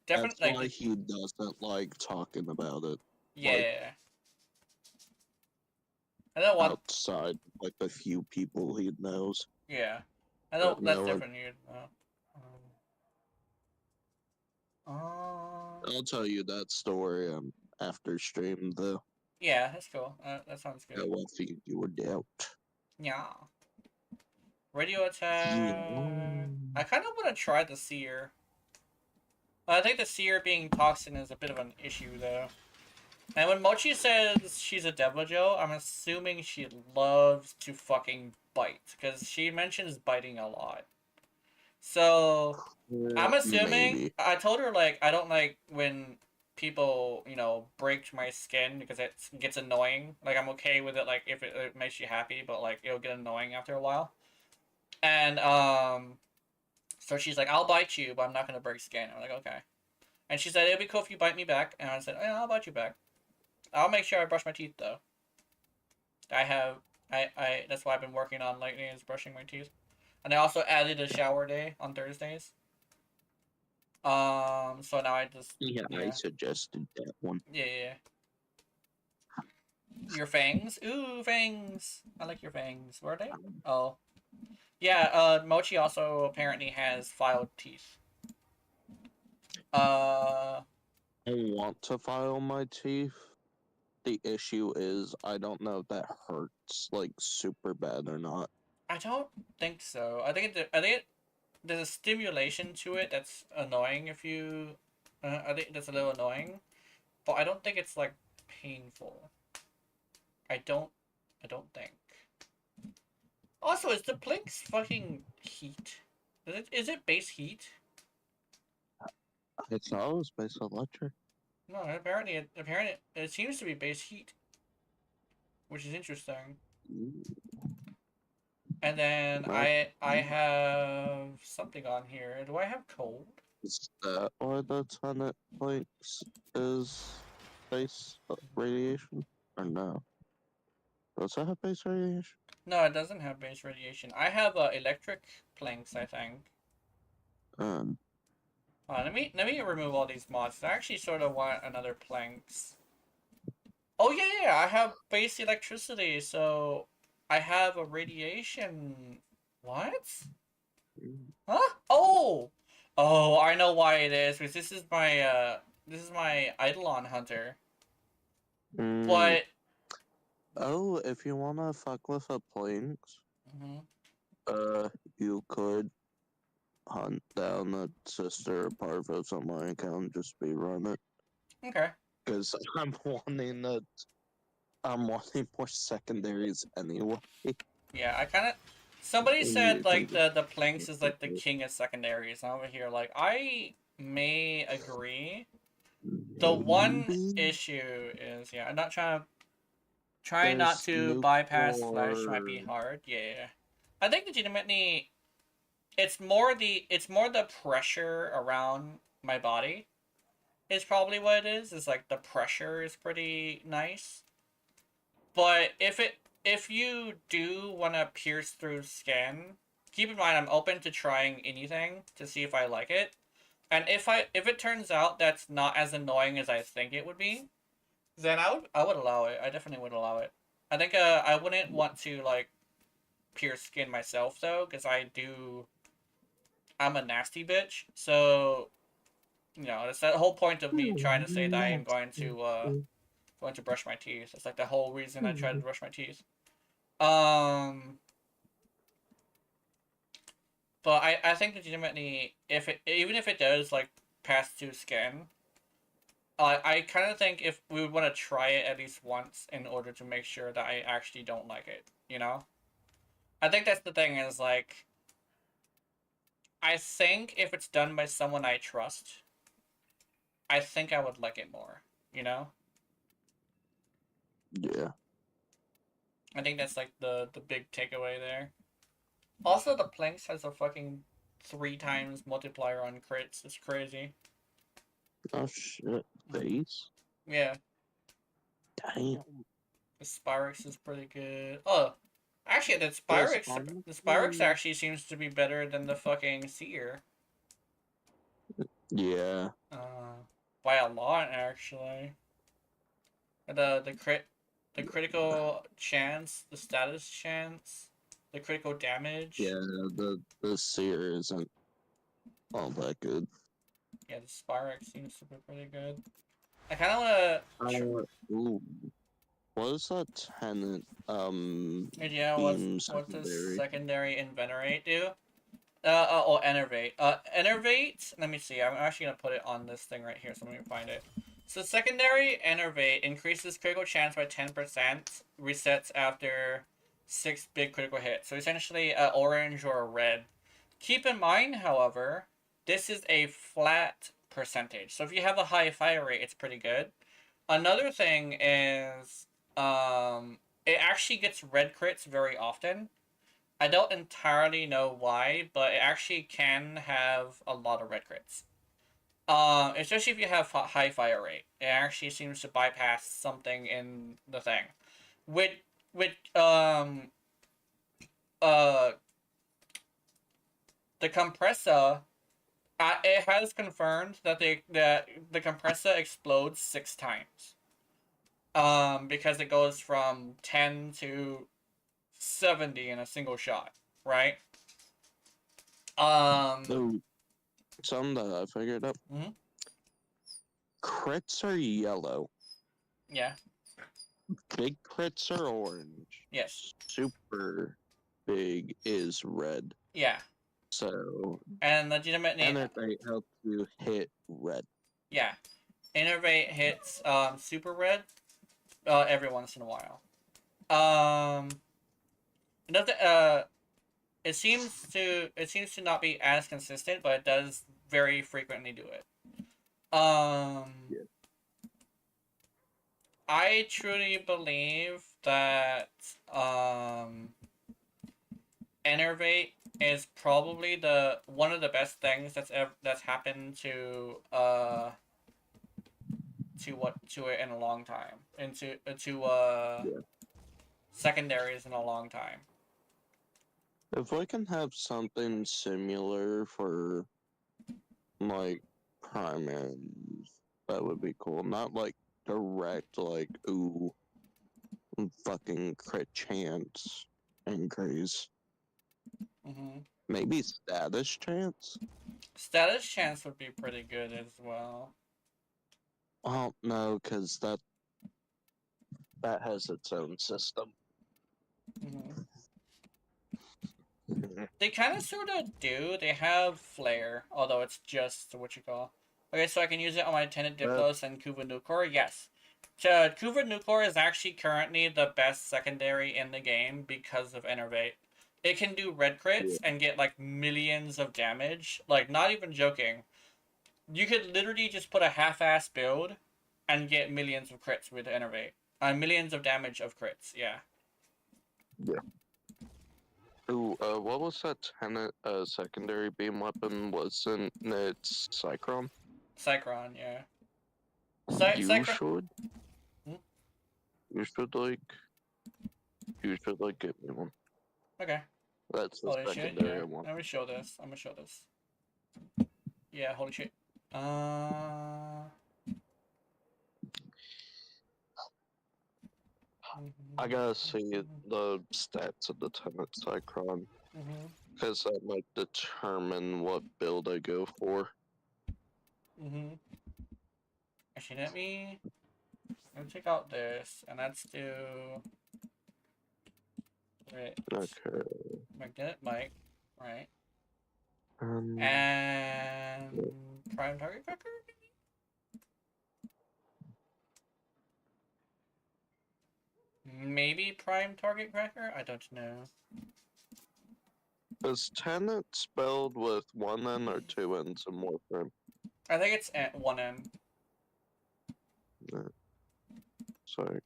definitely why like he doesn't like talking about it. Like yeah. I know one. outside, like the few people he knows. Yeah, I know But that's no, different. You. I'll tell you that story after stream though. Yeah, that's cool. That sounds That good. will feed your doubt. Yeah. Radio Yeah. attack. I kind of want to try the seer. I think the seer being toxin is a bit of an issue though. And when Mochi says she's a Deviljho, I'm assuming she loves to fucking bite because she mentions biting a lot. So I'm assuming Maybe. I told her like I don't like when people break my skin because it gets annoying. Like I'm okay with it like if it makes you happy, but like it'll get annoying after a while. And so she's like, I'll bite you, but I'm not gonna break skin. I'm like, okay. And she said it'd be cool if you bite me back. And I said, yeah, I'll bite you back. I'll make sure I brush my teeth though. I that's what I've been working on lately is brushing my teeth. And I also added a shower day on Thursdays. So now I just Yeah, I suggested that one. yeah. Your fangs? Ooh, fangs. I like your fangs. Where are they? Oh. Yeah, Mochi also apparently has filed teeth. I want to file my teeth. The issue is I don't know if that hurts like super bad or not. I don't think so. There's a stimulation to it that's annoying if you I think that's a little annoying, but I don't think it's like painful. I don't think. Also, is the Blink's fucking heat? Is it base heat? I thought it was based on electric. No, apparently it seems to be base heat, which is interesting. And then Well, I have something on here. Do I have cold? is that why the Tenet Blinks is base radiation? Or no? Does it have base radiation? No, it doesn't have base radiation. I have electric planks, I think. Let me remove all these mods. I actually sort of want another planks. Oh yeah, I have base electricity, so I have a radiation. What? Huh? Oh, I know why it is. Because this is my Eidolon hunter. But Oh, if you wanna fuck with a Blinks, you could hunt down a sister or Parvos on my account and just be run it. okay. Because I'm wanting more secondaries anyway. Yeah, I kind of. Somebody said You like can the planks is like the king of secondaries. And over here, like I may agree. The one maybe issue is I'm not trying not there's to bypass flesh might be hard. Yeah, I think legitimately, it's more the pressure around my body is probably what it is. Is like the pressure is pretty nice. But if you do want to pierce through skin, keep in mind I'm open to trying anything to see if I like it. And if it turns out that's not as annoying as I think it would be, then I would allow it. I definitely would allow it. I think I wouldn't want to like pierce skin myself though, because I'm a nasty bitch. So it's that whole point of me trying to say that I am going to brush my teeth. It's like the whole reason I try to brush my teeth. But I think legitimately, if it even if it does like pass to skin, I kind of think if we would want to try it at least once in order to make sure that I actually don't like it. You know, I think that's the thing is like, I think if it's done by someone I trust, I think I would like it more. You know, Yeah. I think that's like the big takeaway there. Also, the Planks has a fucking 3 times multiplier on crits. It's crazy. Oh shit. Face? Yeah, Damn. the Spyrex is pretty good. Oh, actually, Does the Spyrex honestly. actually seems to be better than the fucking Seer. Yeah. By a lot actually. The critical chance, the status chance, the critical damage. Yeah, the seer isn't all that good. Yeah, the Spyrex seems to be pretty good. I kind of want Ooh. What is that tenant to. Yeah, beam what does secondary? secondary Invenerate do? Or Enervate. Enervate, let me see. I'm actually gonna put it on this thing right here, so let me find it. So secondary Enervate increases critical chance by 10%, resets after 6 big critical hits. So essentially, orange or a red. Keep in mind, however, this is a flat percentage. So if you have a high fire rate, it's pretty good. Another thing is, it actually gets red crits very often. I don't entirely know why, but it actually can have a lot of red crits. Especially if you have high fire rate, it actually seems to bypass something in the thing. With with uh the compressor, it has confirmed that the compressor explodes 6 times. Because it goes from 10 to 70 in a single shot, right? So, something that I figured out. Mhm. Crits are yellow. Yeah. Big crits are orange. Yes. Super big is red. Yeah. So, And legitimately, Enervate helps you hit red. yeah, Innervate hits super red every once in a while. Um, nothing. It seems to not be as consistent, but it does very frequently do it. Yeah. I truly believe that Enervate is probably the one of the best things that's happened to it in a long time, into to Yeah. secondaries in a long time. If we can have something similar for like primaries, that would be cool. Not like direct, like ooh, fucking crit chance increase. Mm-hmm. Maybe status chance. Status chance would be pretty good as well. Well, no, because that has its own system. Mm-hmm. They kind of sort of do. They have flare, although it's just what you call. Okay, so I can use it on my Tenant Diplos and Kuva Nukor. Yes. Kuva Nukor is actually currently the best secondary in the game because of Enervate. It can do red crits and get like millions of damage. Like, not even joking. You could literally just put a half-ass build and get millions of crits with Enervate. Millions of damage of crits, yeah. Yeah. Ooh, what was that tenant secondary beam weapon? Wasn't it Cyclone? Cycron, yeah. You Cycron. should. Hmm? You should like get me one. Okay. That's the Holy shit, secondary yeah. I want. Let me show this. I'm gonna show this. Yeah, holy shit. I gotta see the stats of the tenant Cyclone, Mm-hmm. because that might determine what build I go for. Mm-hmm. Actually, let me check out this, and let's do. Wait. Okay. Magnetic mic, right? And prime target cracker? Maybe prime target cracker? I don't know. Is tenant spelled with one N or two N's in Warframe? I think it's at 1N. No. Sorry.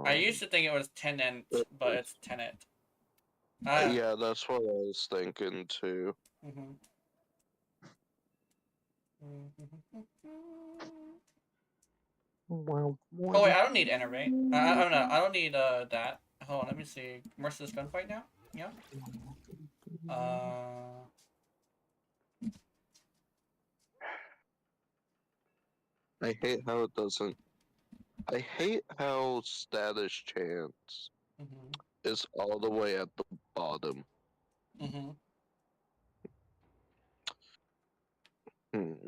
I used to think it was tenant, but it's tenant. Yeah, that's what I was thinking too. Mm-hmm. Well, Oh wait, I don't need enervate. I don't know. I don't need that. Hold on, let me see. Merciless gunfight now. Yeah. I hate how it doesn't. I hate how status chance Mhm. is all the way at the bottom. Mhm.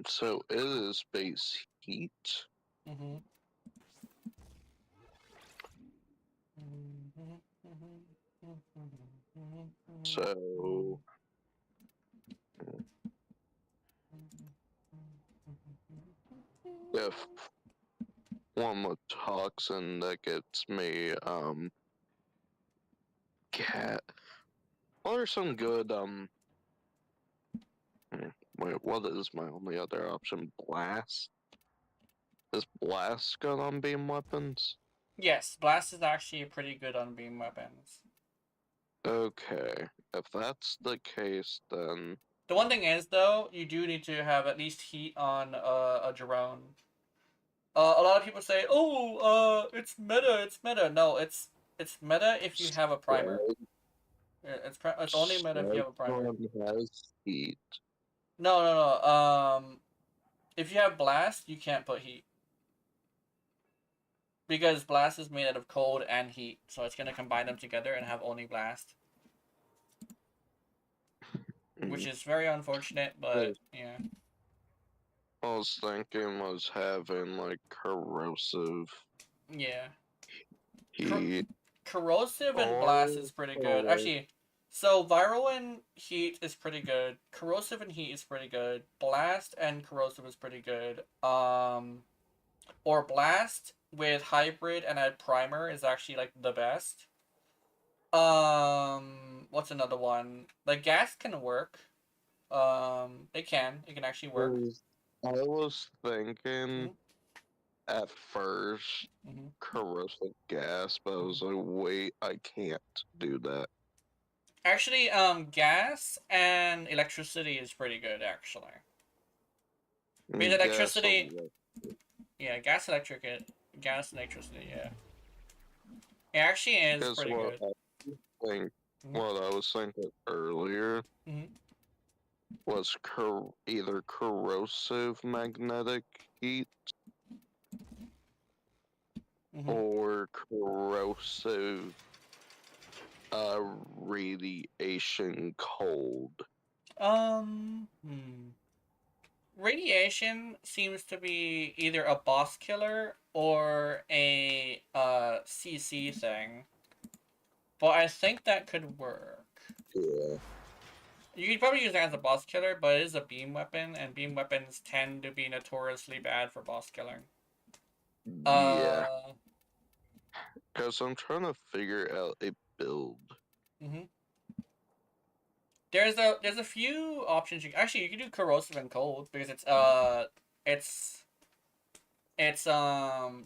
So it is base heat. Mhm. So if one with toxin that gets me cat. What are some good wait, what is my only other option? Blast? Is blast good on beam weapons? Yes, blast is actually pretty good on beam weapons. Okay. If that's the case, then The one thing is though, you do need to have at least heat on a drone. A lot of people say, "Oh, it's meta, it's meta." No, it's meta if you have a primer. It's only meta if you have a primer. Cyclone has heat. No, no, no. If you have blast, you can't put heat because blast is made out of cold and heat, so it's gonna combine them together and have only blast, which is very unfortunate. But yeah. I was thinking was having like corrosive Yeah. heat. Corrosive and blast Or is pretty good. Actually, so viral and heat is pretty good. Corrosive and heat is pretty good. Blast and corrosive is pretty good. Or blast with hybrid and a primer is actually like the best. What's another one? Like gas can work. It can actually work. I was thinking Mhm. at first Mhm. corrosive gas, but I was like, wait, I can't do that. Actually, gas and electricity is pretty good actually. Because Gas electricity, on yeah, gas and electricity, yeah. It actually is because pretty good. think Mhm. what I was thinking earlier Mhm. was either corrosive magnetic heat Mhm. or corrosive radiation cold. Hmm. Radiation seems to be either a boss killer or a CC thing. But I think that could work. Yeah. You could probably use that as a boss killer, but it is a beam weapon, and beam weapons tend to be notoriously bad for boss killing. Yeah. Uh, Because I'm trying to figure out a build. mhm. There's a few options. You can do corrosive and cold because it's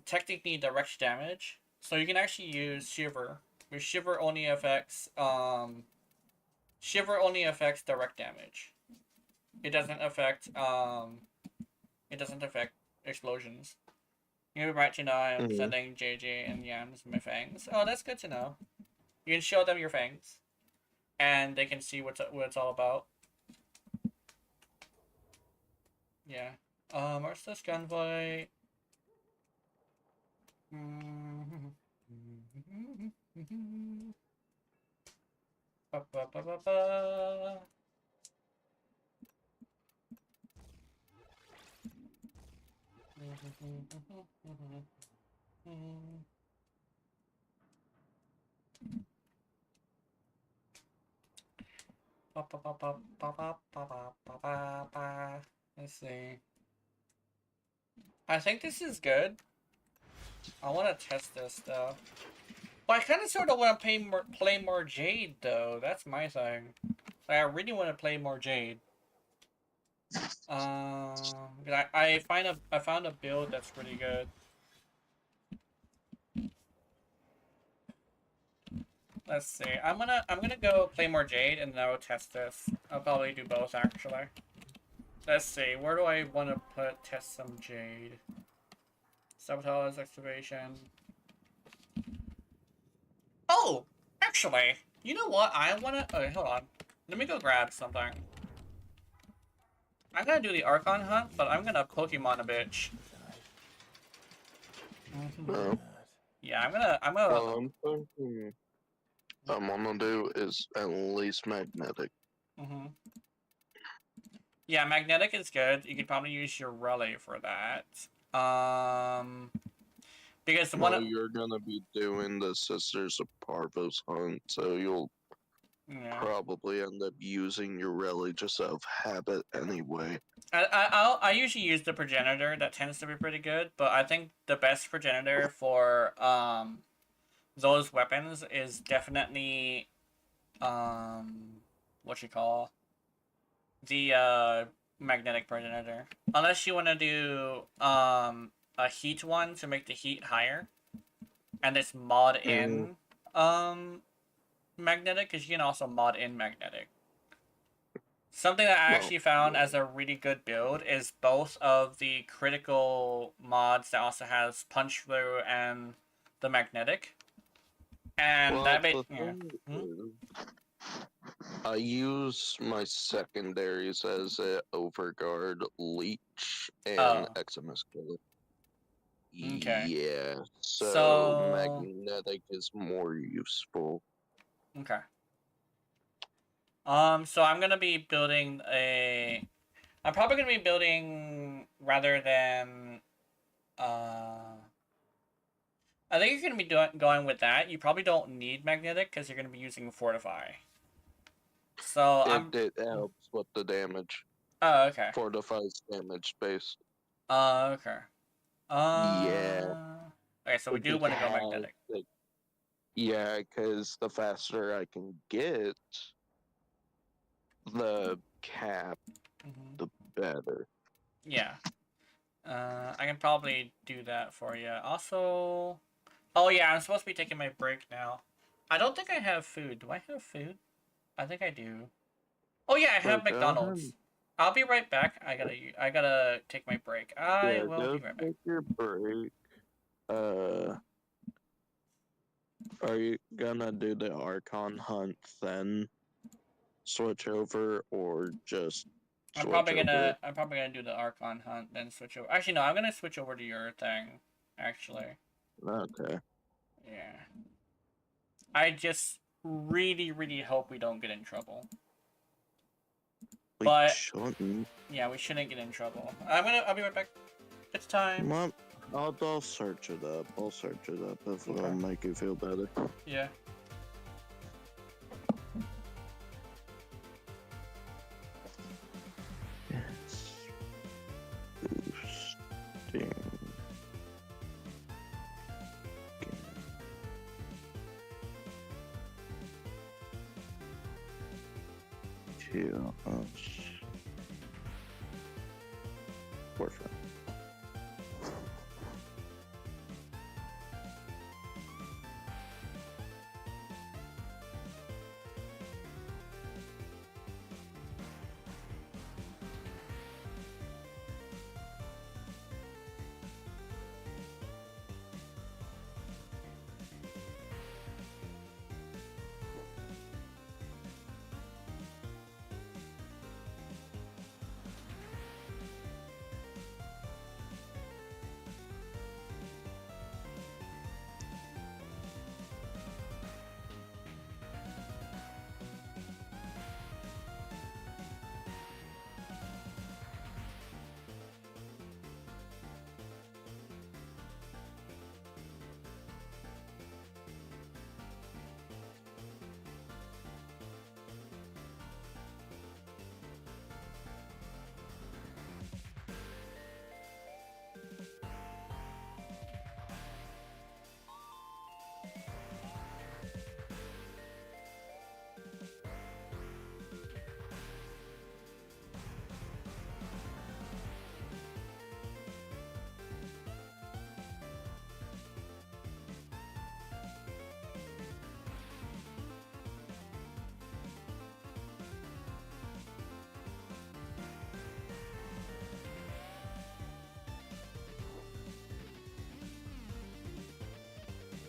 technically direct damage. So you can actually use shiver. Because shiver only affects direct damage. It doesn't affect explosions. You're right to know I'm Mhm. sending JJ and Yams my fangs. Oh, that's good to know. You can show them your fangs, and they can see what it's all about. Yeah. Merciless gunfight. Ba, ba, ba, ba, ba. Ba, ba, ba, ba, ba, ba, ba, ba, ba, ba, ba. Let's see. I think this is good. I want to test this though. But I kind of sort of want to play more Jade though. That's my thing. Like, I really want to play more Jade. I found a build that's pretty good. Let's see. I'm gonna go play more Jade and then I'll test this. I'll probably do both actually. Let's see. Where do I want to test some Jade? Sabotage, excavation. Oh, actually, you know what? I wanna. Okay, hold on. Let me go grab something. I'm gonna do the Archon hunt, but I'm gonna Pokemon a bitch. No. Yeah, I'm gonna. I'm thinking I'm gonna do is at least magnetic. Yeah, magnetic is good. You could probably use your relay for that. Because one. Well, you're gonna be doing the Sisters of Parvos hunt, so you'll Yeah. probably end up using your relic just out of habit anyway. I usually use the progenitor. That tends to be pretty good, but I think the best progenitor for those weapons is definitely what you call the magnetic progenitor. Unless you want to do a heat one to make the heat higher, and it's mod in magnetic, because you can also mod in magnetic. Something that I actually found as a really good build is both of the critical mods that also has punch through and the magnetic. And Well, that the bit, yeah. thing is, I use my secondaries as a Overguard, Leech, and Oh. Eximus Killer. Okay. Yeah, so So magnetic is more useful. okay. So I'm gonna be building a. I'm probably gonna be building rather than. I think you're gonna be going with that. You probably don't need magnetic because you're gonna be using fortify. So It helps with the damage. Oh, okay. Fortifies damage based. Okay. Yeah. Okay, so we It do just want to go has magnetic. Yeah, because the faster I can get the cap, the better. Yeah. I can probably do that for you. Also, oh yeah, I'm supposed to be taking my break now. I don't think I have food. Do I have food? I think I do. Oh yeah, I have So go ahead. McDonald's. I'll be right back. I gotta take my break. I Yeah, will go be right back. take your break. Are you gonna do the Archon hunt then? Switch over or just switch over? I'm probably gonna do the Archon hunt, then switch over. Actually, no, I'm gonna switch over to your thing. Actually, Okay. yeah. I just really, really hope we don't get in trouble. We But shouldn't. yeah, we shouldn't get in trouble. I'll be right back. It's time. Well, I'll search it up. I'll search it up if it'll make you feel better. Yeah. Yes. Boosting. To us. Warfare.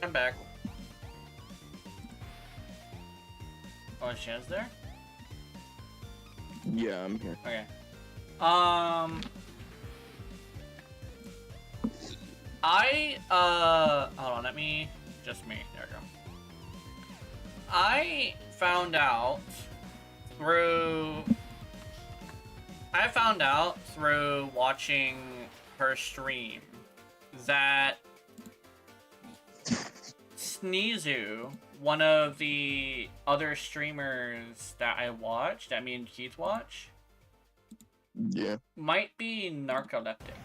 I'm back. Oh, Shan's there? Yeah, I'm here. Okay. Hold on, just me, there we go. I found out through watching her stream that Sneezu, one of the other streamers that I watch, that me and Keith watch, Yeah. might be narcoleptic.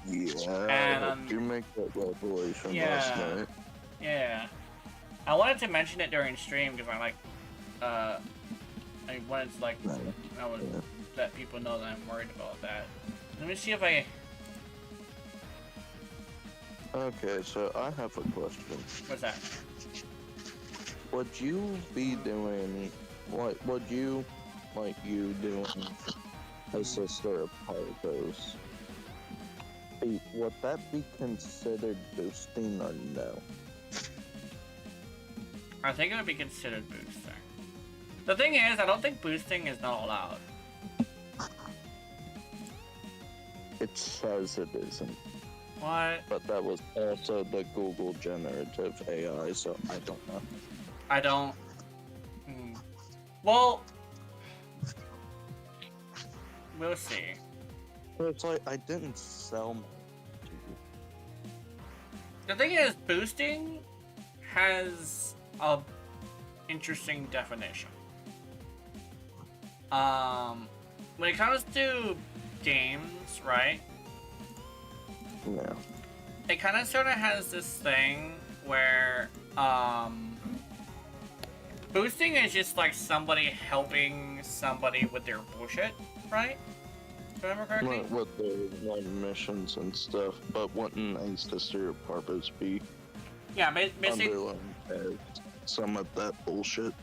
Yeah, And, I hope you make that revelation last yeah. night. Yeah. I wanted to mention it during stream because I wanted to I would let people know that I'm worried about that. Let me see if I... Okay, so I have a question. What's that? Would you be doing, would you doing a sister of Pargos, would that be considered boosting or no? I think it would be considered boosting. The thing is, I don't think boosting is not allowed. It says it isn't, What? but that was also the Google generative AI, so I don't know. I don't... Well... We'll see. It's like, I didn't sell mine to you. The thing is, boosting has a interesting definition. When it comes to games, right? Yeah. It kind of sort of has this thing where, boosting is just like somebody helping somebody with their bullshit, right? If I remember correctly? With the missions and stuff, but wouldn't a sister of Pargos be Yeah, basically. underlying some of that bullshit?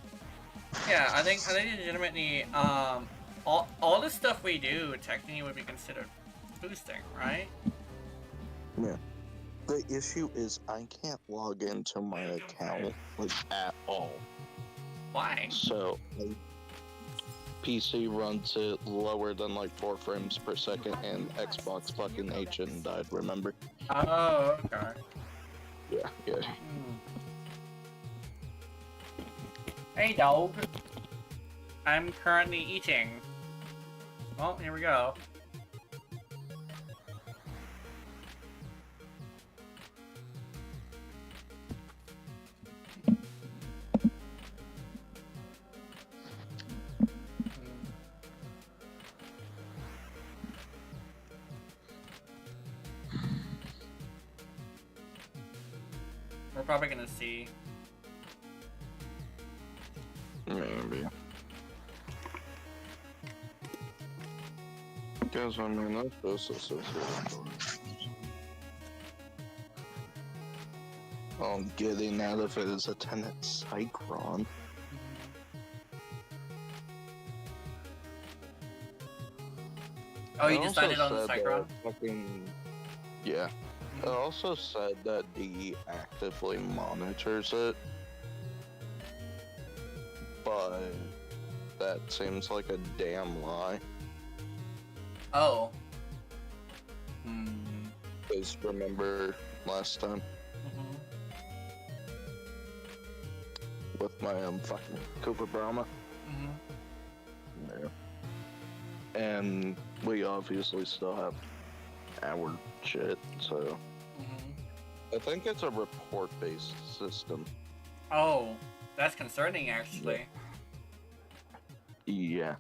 Yeah, I think legitimately, all the stuff we do technically would be considered boosting, right? Yeah. The issue is I can't log into my account at all. Why? So PC runs it lower than 4 frames per second, and Xbox fucking and died. Remember? Oh, okay. Yeah. Hey, dog. I'm currently eating. Well, here we go. We're probably gonna see. Maybe. Because I mean, that's just a all I'm getting out of it is a tenant Cycron. Oh, you It decided also on the said Cycron? that Yeah. It also said that DE actively monitors it, but that seems like a damn lie. Oh. Because remember last time with my fucking Cooper Brahma? Yeah. And we obviously still have our shit, so I think it's a report-based system. Oh, that's concerning, actually. Yeah.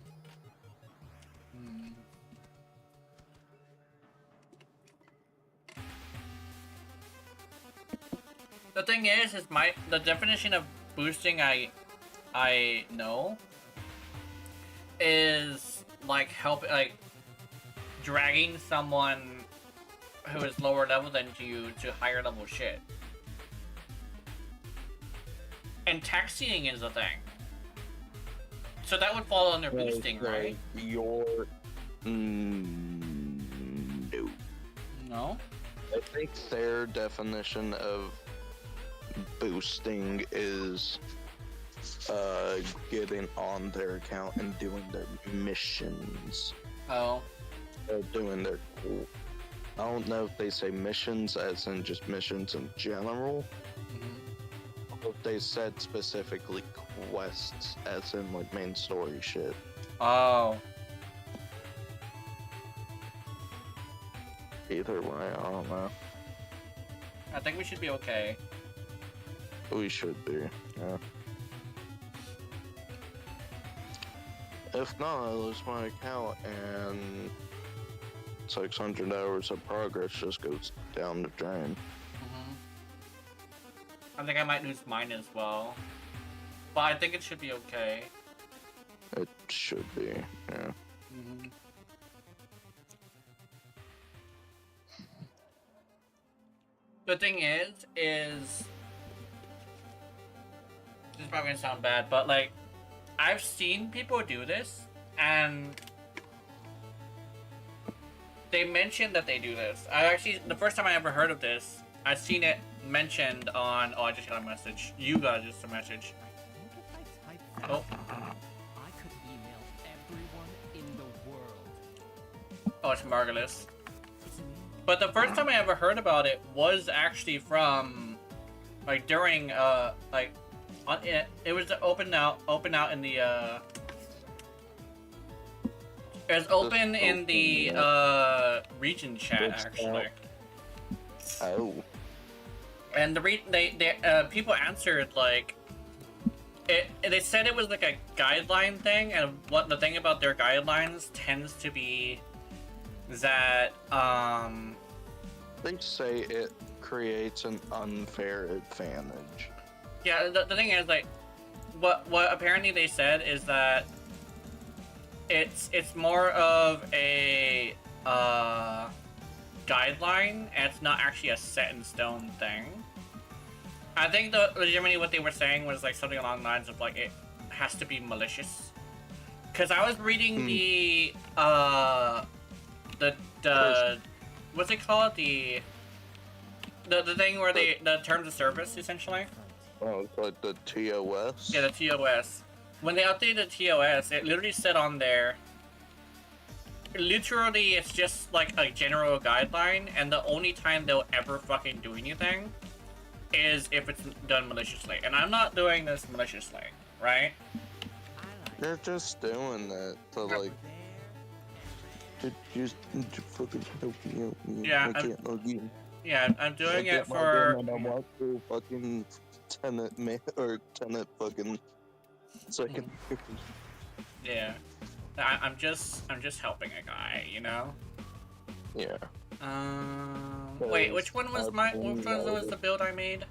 The thing is the definition of boosting I know is dragging someone who is lower level than you to higher level shit. And taxiing is a thing. So that would fall under boosting, right? No. No? I think their definition of boosting is getting on their account and doing their missions. Oh. Or doing their. I don't know if they say missions as in just missions in general. Mhm. Or if they said specifically quests as in like main story shit. Oh. Either way, I don't know. I think we should be okay. We should be, yeah. If not, I lose my account and 600 hours of progress just goes down the drain. Mhm. I think I might lose mine as well. But I think it should be okay. It should be, yeah. Mm-hmm. The thing is this is probably gonna sound bad, but like, I've seen people do this, and they mention that they do this. The first time I ever heard of this, I seen it mentioned on. Oh, I just got a message. You got just a message. Oh. I could email everyone in the world. Oh, it's Margulis. But the first time I ever heard about it was actually from, like, during, like, it was open out in the, it was open in the, region chat, actually. Oh. And people answered, like, they said it was, like, a guideline thing, and what the thing about their guidelines tends to be that, They say it creates an unfair advantage. Yeah, the thing is, like, what apparently they said is that it's more of a guideline, and it's not actually a set in stone thing. I think legitimately what they were saying was like something along the lines of like it has to be malicious. Cause I was reading the what's it called, the thing where the terms of service essentially. Oh, it's like the TOS? Yeah, the TOS. When they updated the TOS, it literally said on there, literally it's just like a general guideline, and the only time they'll ever fucking do anything is if it's done maliciously. And I'm not doing this maliciously, right? They're just doing that to like... Just fucking help me. Yeah, I can't log in. Yeah, I'm doing I it for... I walk through fucking tenant fucking second. Yeah. I'm just helping a guy, you know? Yeah. Wait, which one was the build I made?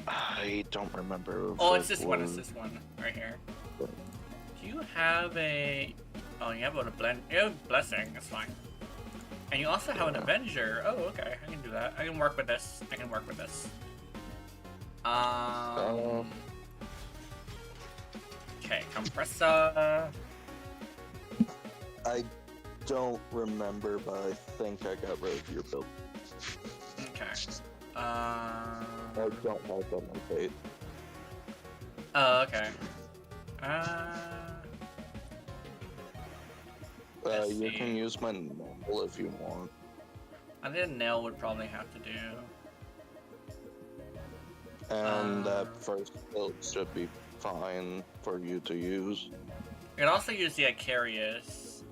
I don't remember. Oh, it's this one, right here. Do you have a... Oh, you have a blend... You have a blessing, that's fine. And you also have an Avenger. Oh, okay, I can do that. I can work with this. Okay, compressor. I don't remember, but I think I got rid of your build. Okay. I don't have that on page. Oh, okay. You can use my normal if you want. I think a nail would probably have to do. And that first build should be fine for you to use. You can also use the Icarius.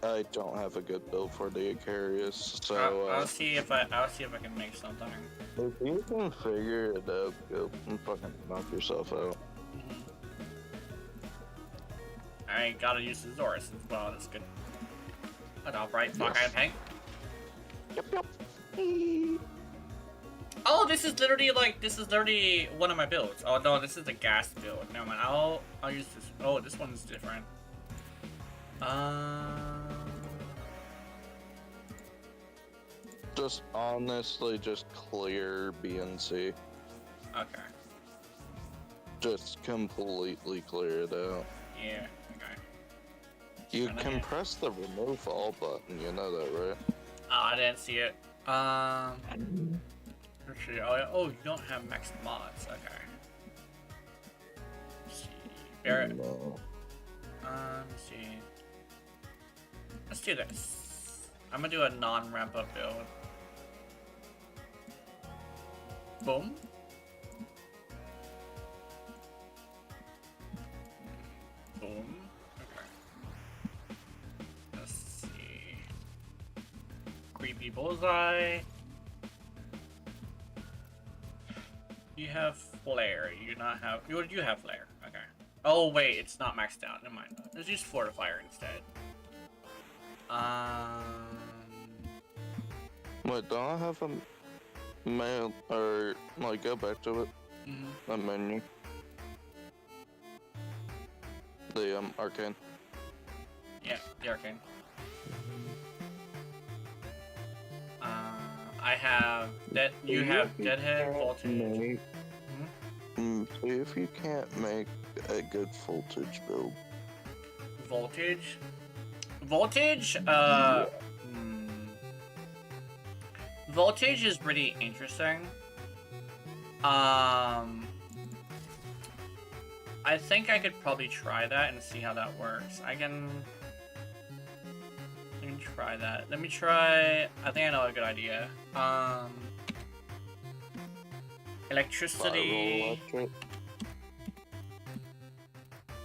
I don't have a good build for the Icarius, so I'll see if I can make something. if you can figure it out, go and fucking knock yourself out. I gotta use the Zorus as well. That's good. But alright, fuck, Yes. I Yep. Oh, this is literally one of my builds. Oh no, this is the gas build. Never mind. I'll use this. Oh, this one's different. Just honestly, just clear BNC. Okay. Just completely clear it out. Yeah. Okay. You can press the remove all button, you know that, right? I didn't see it. Let's see. Oh, you don't have max mods. Okay. Let's see. Barrett. No. Let's see. Let's do this. I'm gonna do a non-ramp up build. Boom. Boom. Okay. Let's see. Creepy bullseye. You have flare. You do not have. You have flare. Okay. Oh wait, it's not maxed out. Never mind. Let's use fortifier instead. Wait, don't I have a mail or like go back to it? The menu. The arcane. Yeah, the arcane. I have that. You have deadhead voltage. See if you can't make a good voltage build. Voltage. Voltage. Voltage is pretty interesting. I think I could probably try that and see how that works. I can try that. Let me try. I think I know a good idea. Electricity.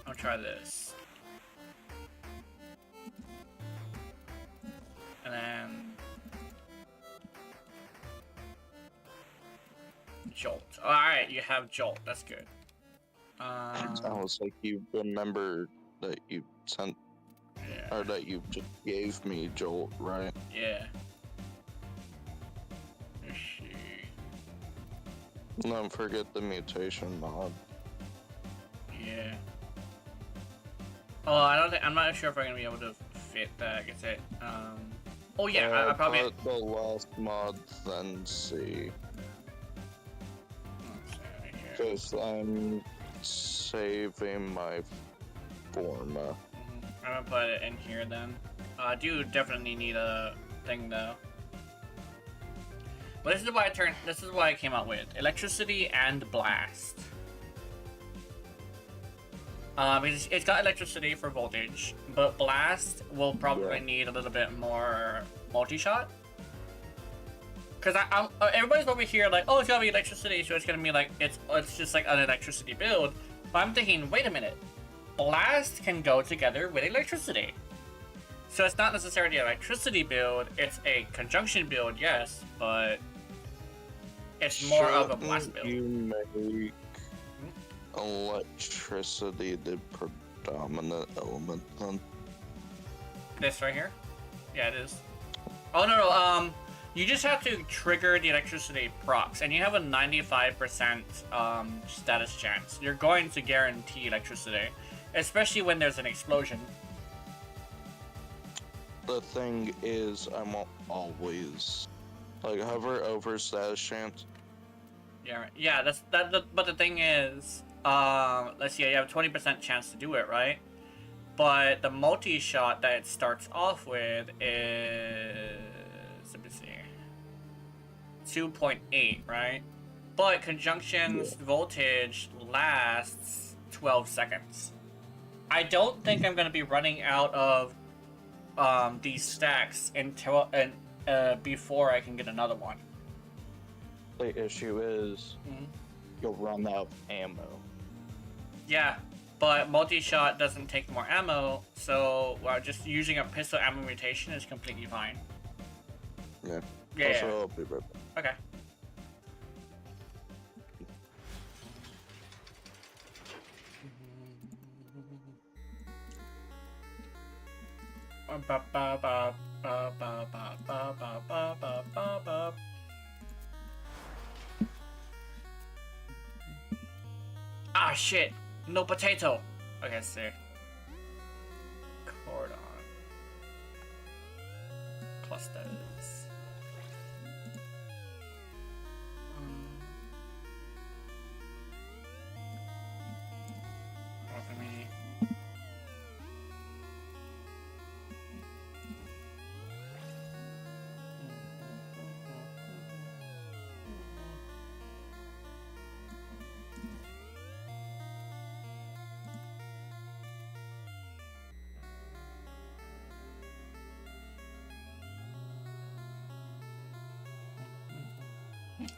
I'll try this. And then Jolt. Alright, you have Jolt. That's good. Sounds like you remember that you sent, Yeah. or that you just gave me Jolt, right? Yeah. Let's see. Don't forget the mutation mod. Yeah. Oh, I don't think, I'm not sure if I'm gonna be able to fit that. I guess it. Oh yeah, I probably. Put the last mod, then see. Because I'm saving my forma. I'm gonna put it in here then. I do definitely need a thing though. But this is why this is what I came out with: electricity and blast. It's got electricity for voltage, but blast will probably need a little bit more multi-shot. Cause everybody's over here like, oh, it's gonna be electricity, so it's gonna be like it's just like an electricity build. But I'm thinking, wait a minute, blast can go together with electricity, so it's not necessarily an electricity build. It's a conjunction build, yes, but it's more of a blast build. You make electricity the predominant element then? This right here? Yeah, it is. Oh no, you just have to trigger the electricity procs, and you have a 95% status chance. You're going to guarantee electricity, especially when there's an explosion. The thing is, I'm always like hover over status chance. Yeah, but the thing is, let's see, you have a 20% chance to do it, right? But the multi-shot that it starts off with is, let me see, 2.8, right? But conjunction's voltage lasts 12 seconds. I don't think I'm going to be running out of these stacks until before I can get another one. The issue is you'll run out of ammo. Yeah, but multi-shot doesn't take more ammo, so just using a pistol ammo mutation is completely fine. Yeah. Yeah. Also, I'll be right back. Okay. Ah, shit. No potato. Okay, see. Cordon. Clusters. For me.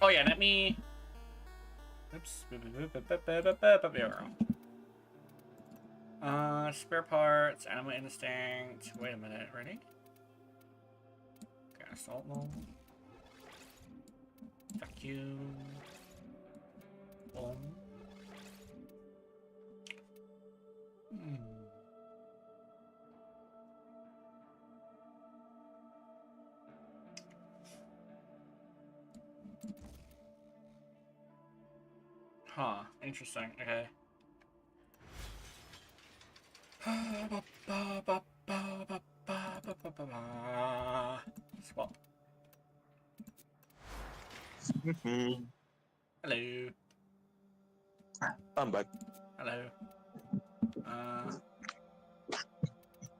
Oh yeah, let me. Oops. Spare parts, animal instinct. Wait a minute, ready? Okay, assault mode. Vacuum. Boom. Huh, interesting, okay. Swap. Hello. I'm back. Hello.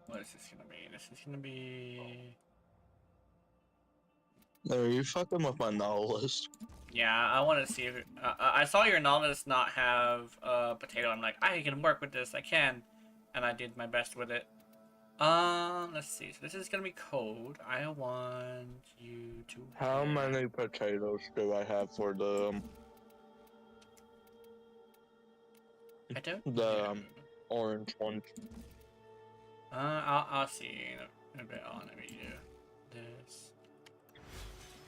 What is this gonna be? This is gonna be... Are you fucking with my knowledge? Yeah, I want to see if... I saw your knowledge not have potato. I'm like, I can work with this. I can. And I did my best with it. Let's see. So this is gonna be code. I want you to... How many potatoes do I have for the I don't the know. orange ones? I'll see in a bit. Oh, let me do this.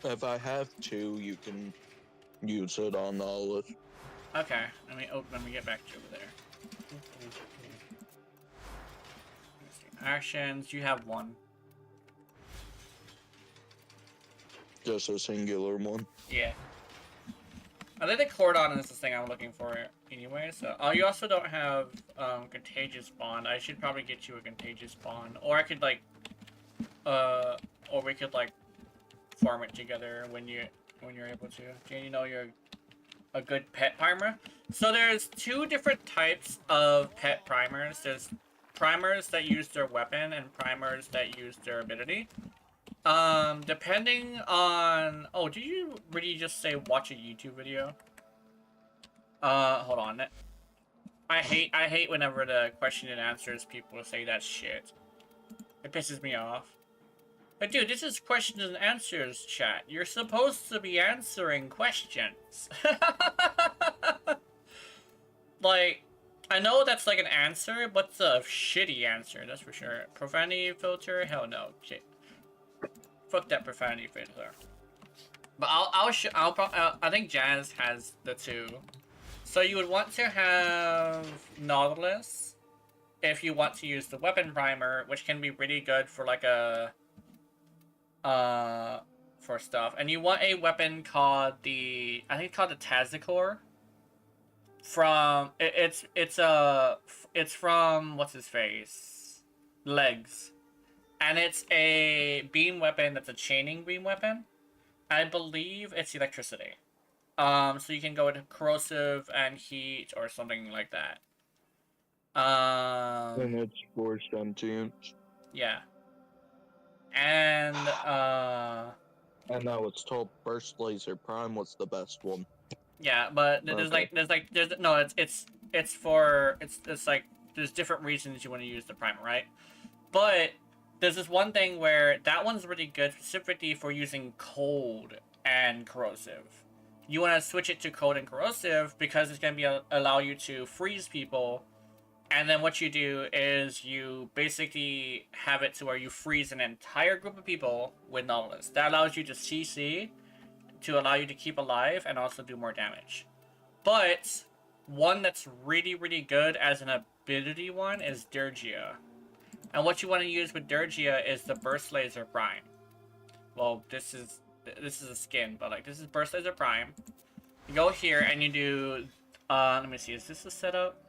If I have two, you can use it on knowledge. Okay, let me get back to over there. Actions, you have one. Just a singular one. Yeah. I think the cordon is the thing I'm looking for anyway, so... Oh, you also don't have, contagious bond. I should probably get you a contagious bond. Or I could, like, or we could, like, farm it together when you're able to. Do you know you're a good pet primer? So there's two different types of pet primers. There's primers that use their weapon and primers that use their ability. Depending on... Oh, did you really just say watch a YouTube video? Hold on. I hate whenever the question and answers people say that shit. It pisses me off. But dude, this is questions and answers chat. You're supposed to be answering questions. Like, I know that's like an answer, but it's a shitty answer, that's for sure. Profanity filter? Hell no. Shit. Fuck that profanity filter. But I think Jazz has the two. So you would want to have Nautilus if you want to use the weapon primer, which can be really good for like a for stuff. And you want a weapon called the Tazikor. From it's from what's his face? Legs. And it's a beam weapon that's a chaining beam weapon. I believe it's electricity. So you can go into corrosive and heat or something like that. And it's for sentience. Yeah. And And now it's told Burst Laser Prime was the best one. yeah, but there's Okay. it's like there's different reasons you want to use the primer, right? But there's this one thing where that one's really good specifically for using cold and corrosive. You want to switch it to cold and corrosive because it's going to allow you to freeze people. And then what you do is you basically have it to where you freeze an entire group of people with Nautilus. That allows you to CC to allow you to keep alive and also do more damage. But one that's really, really good as an ability one is Dirgia. And what you want to use with Dirgia is the Burst Laser Prime. Well, this is a skin, but like this is Burst Laser Prime. You go here and you do let me see, is this the setup?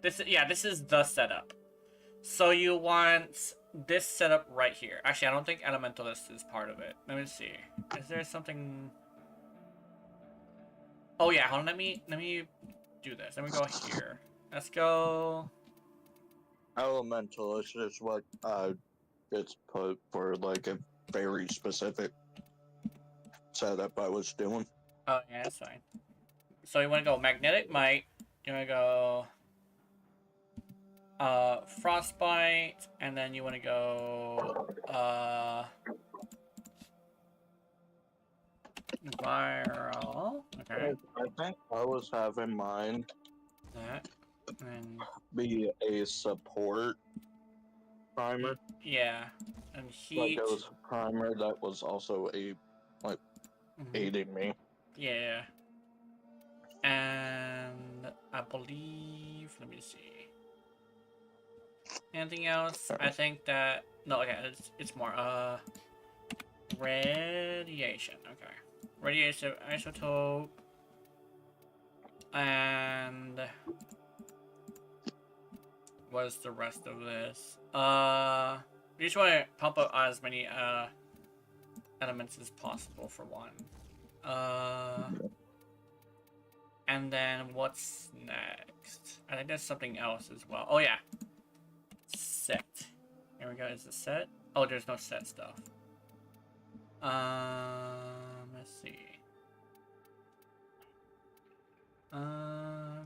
This is the setup. So you want this setup right here. Actually, I don't think Elementalist is part of it. Let me see. Is there something? Oh yeah, hold on, let me do this. Let me go here. Let's go. Elementalist is what it's put for like a very specific setup I was doing. Oh yeah, that's fine. So you want to go Magnetic Might. You want to go Frostbite, and then you want to go Viral. Okay. I think I was having mine That. And be a support primer. yeah. And Like heat. it was a primer that was also a like Mhm. aiding me. Yeah. And I believe, let me see. Anything else? I think that no. Okay, it's more radiation. Okay, radiation isotope and what's the rest of this? You just want to pump up as many elements as possible for one. And then what's next? I think there's something else as well. Oh yeah, set. Here we go. Is the set? Oh, there's no set stuff. Let's see.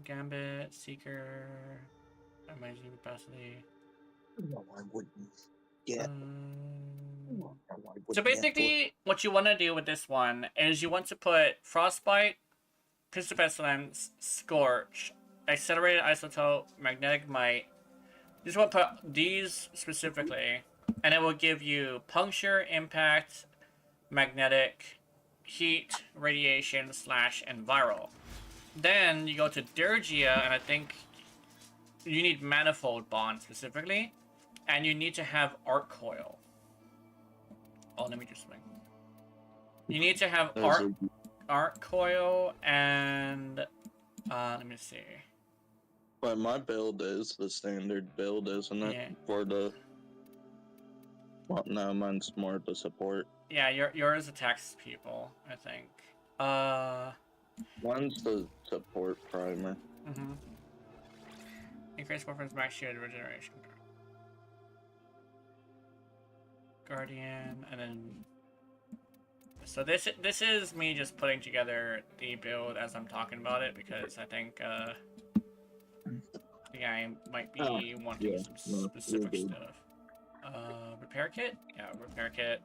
Gambit, Seeker, Amazing Capacity. No, I wouldn't. Yeah. So basically, what you want to do with this one is you want to put Frostbite, Crystal Pestilence, Scorch, Accelerated Isotope, Magnetic Might. You just want to put these specifically, and it will give you Puncture, Impact, Magnetic, Heat, Radiation, Slash, and Viral. Then you go to Dirgia, and I think you need Manifold Bond specifically, and you need to have Arc Coil. Oh, let me just swing. You need to have Arc Coil and let me see. But my build is the standard build, isn't it? Yeah. For the. Well, no, mine's more the support. Yeah, yours attacks people, I think. Mine's the support primer. Mm-hmm. Increase weapons max shield regeneration. Guardian, and then. So this is me just putting together the build as I'm talking about it because I think I might be wanting some specific stuff. Repair kit? Yeah, repair kit.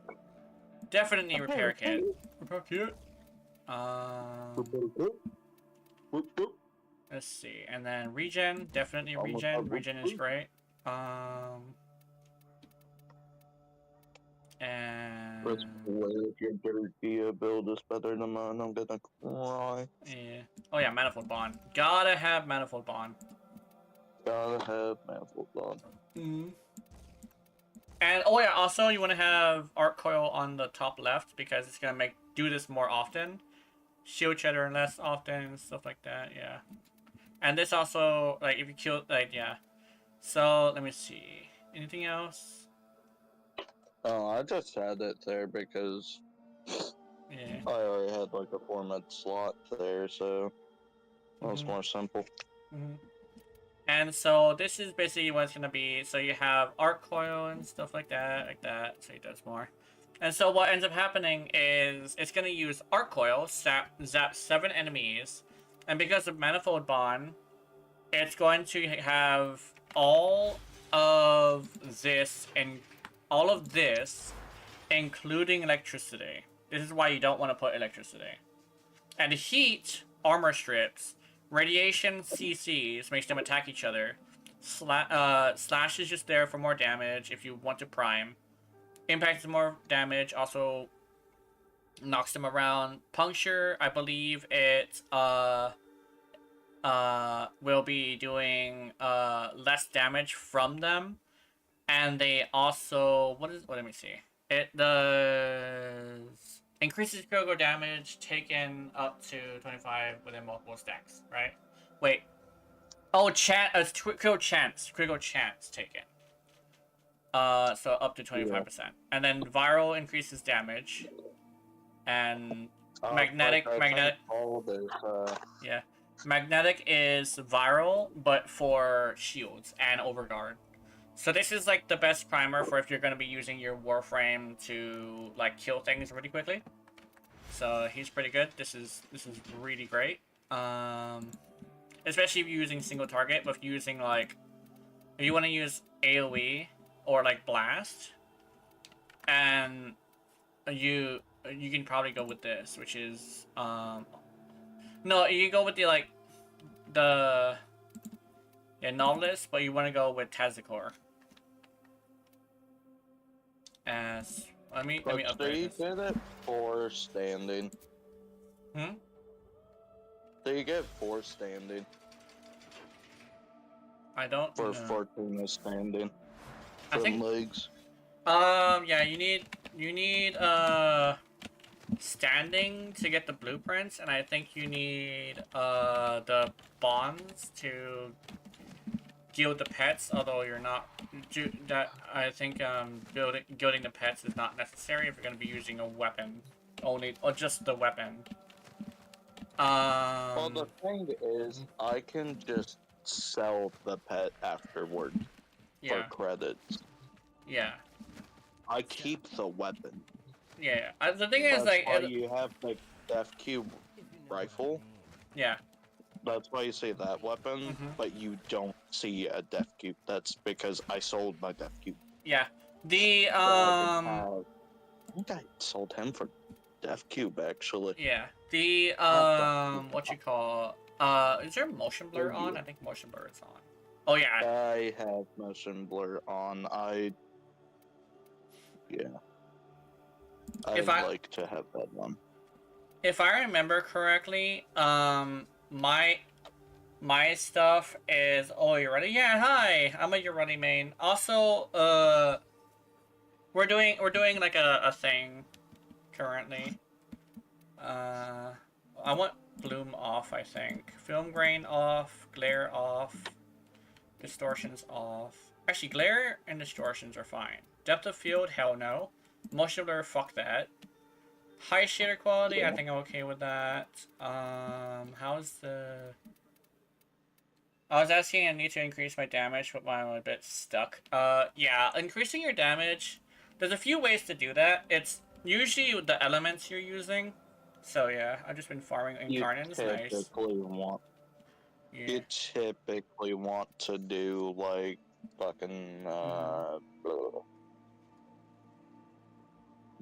Definitely repair kit. Repair kit. Let's see, and then regen, definitely regen. Regen is great. And Let's play if your Dirgia build is better than mine. I'm gonna cry. yeah. Oh yeah, manifold bond. Gotta have manifold bond. Gotta have manifold bond. Mm-hmm. And oh yeah, also you want to have arc coil on the top left because it's gonna do this more often. Shield cheddar less often, stuff like that. Yeah. And this also, like, if you kill, like, yeah. So let me see. Anything else? Oh, I just had it there because Yeah. I already had like a format slot there, so that was more simple. Mm-hmm. And so this is basically what it's gonna be. So you have arc coil and stuff like that, so it does more. And so what ends up happening is it's gonna use arc coil, zap 7 enemies, and because of manifold bond, it's going to have all of this and all of this, including electricity. This is why you don't want to put electricity. And heat, armor strips, radiation CCs, makes them attack each other. Slash is just there for more damage if you want to prime. Impact is more damage, also knocks them around. Puncture, I believe it will be doing less damage from them. And they also, let me see. It does increases critical damage taken up to 25 within multiple stacks, right? Wait. Oh, critical chance taken. So up to 25%. Yeah. And then viral increases damage. And magnetic. Yeah. Magnetic is viral, but for shields and overguard. So this is like the best primer for if you're going to be using your Warframe to like kill things really quickly. So he's pretty good. This is really great. Especially if you're using single target, but if you're using like, if you want to use AoE or like blast, and you you can probably go with this, which is no, you go with the like the Nautilus, but you want to go with Tazikor. As let me But so upgrade you this. get it for standing. Hmm. So you get 4 standing I don't for know. 14 standing. I From think legs. yeah, you need standing to get the blueprints, and I think you need the bonds to gild the pets, although you're not that I think gilding the pets is not necessary if you're going to be using a weapon only, or just the weapon. Well, the thing is, I can just sell the pet afterward yeah, for credits. yeah, I keep the weapon. yeah. The thing is, That's like, why you have the Death Cube rifle. yeah, That's why you see that weapon, but you don't see a Death Cube. That's because I sold my Death Cube. yeah. The I think I sold him for Death Cube, actually. yeah. The what you call is there motion blur on? I think motion blur is on. Oh yeah. I have motion blur on. Yeah. I'd like to have that one. If I remember correctly, my stuff is. Oh, you ready? Yeah, hi. I'm a you ready main. Also, we're doing like a thing currently. I want bloom off. I think film grain off, glare off, distortions off. Actually, glare and distortions are fine. Depth of field, hell no. Motion blur, fuck that. High shader quality, I think I'm okay with that. How's the... I was asking I need to increase my damage, but I'm a bit stuck. Yeah, increasing your damage, there's a few ways to do that. It's usually the elements you're using. So yeah, I've just been farming Incarnate, nice. You typically want to do, like, fucking,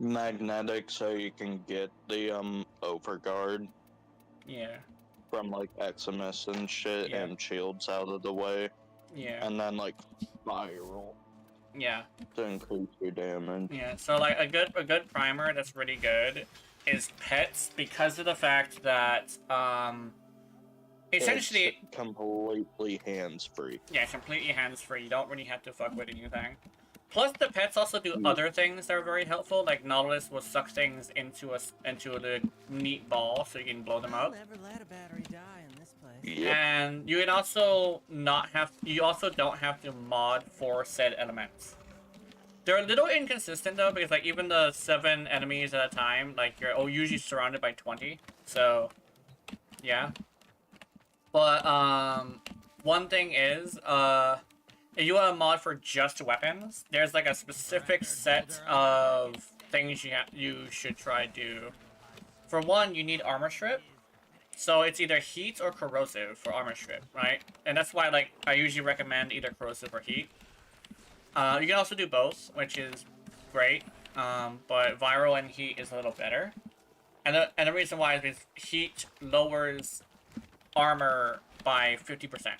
magnetic so you can get the overguard. Yeah. From like Eximus and shit, Yeah. and shields out of the way. Yeah. And then like spiral. Yeah. To increase your damage. Yeah. So like a good primer that's really good is pets, because of the fact that essentially it's completely hands free. Yeah, completely hands free. You don't really have to fuck with anything. Plus, the pets also do other things that are very helpful. Like Nautilus will suck things into a neat ball, so you can blow them up. Never let a battery die in this place. Yep. And you can also You also don't have to mod for said elements. They're a little inconsistent though, because like even the 7 enemies at a time, like you're usually surrounded by 20. So, yeah. But one thing is if you want a mod for just weapons, there's like a specific set of things you should try to do. For one, you need armor strip. So it's either heat or corrosive for armor strip, right? And that's why like I usually recommend either corrosive or heat. You can also do both, which is great. But viral and heat is a little better. And the reason why is because heat lowers armor by 50%.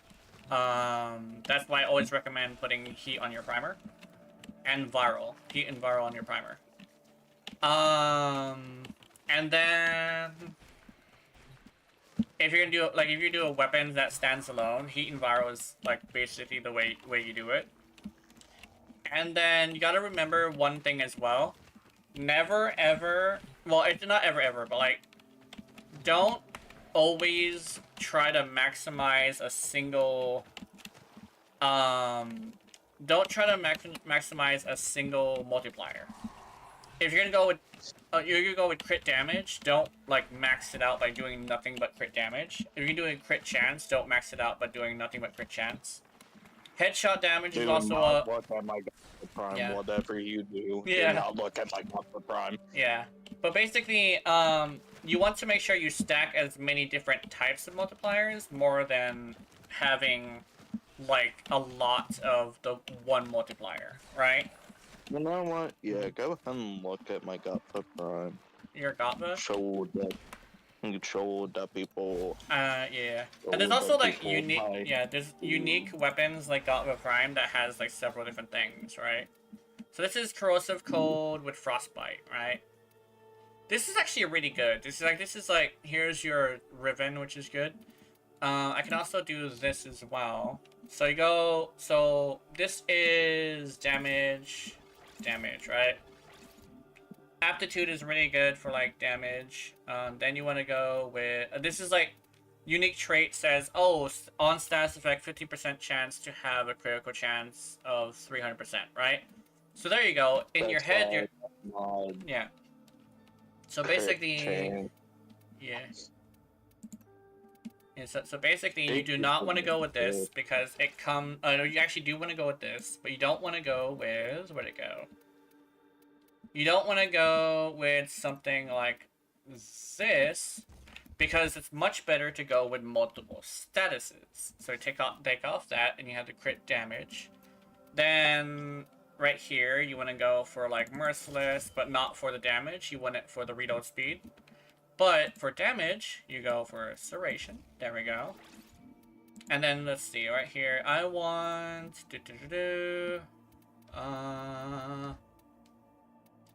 That's why I always recommend putting heat on your primer. And viral. Heat and viral on your primer. And then if you're gonna do if you do a weapon that stands alone, heat and viral is like basically the way you do it. And then you gotta remember one thing as well. Never ever, well, it's not ever, but like, don't always try to maximize a single maximize a single multiplier. If you're gonna go with crit damage, don't like max it out by doing nothing but crit damage. If you're doing crit chance, don't max it out by doing nothing but crit chance. Headshot damage is also a... Look at my prime, Yeah. whatever you do. Yeah. Do not look at my prime. Yeah. But basically, you want to make sure you stack as many different types of multipliers more than having, like, a lot of the one multiplier, right? You know what? Yeah, go ahead and look at my Gotcha prime. your Gatva. Show the people. Yeah. show And there's the also like people unique, by- yeah, there's unique weapons like Gatva Prime that has like several different things, right? So this is corrosive cold with frostbite, right? This is actually really good. This is like here's your Riven, which is good. I can also do this as well. So you go. So this is damage, right? Aptitude is really good for like damage. Then you want to go with this is like unique trait says on status effect 50% chance to have a critical chance of 300%, right? So there you go. In your head, you're yeah. So basically, yeah. Yeah, so basically, you do not want to go with this because it no, you actually do want to go with this, but you don't want to go with where'd it go? You don't want to go with something like this because it's much better to go with multiple statuses. So take off that, and you have the crit damage. Then right here, you want to go for like merciless, but not for the damage. You want it for the reload speed. But for damage, you go for Serration. There we go. And then let's see, right here, I want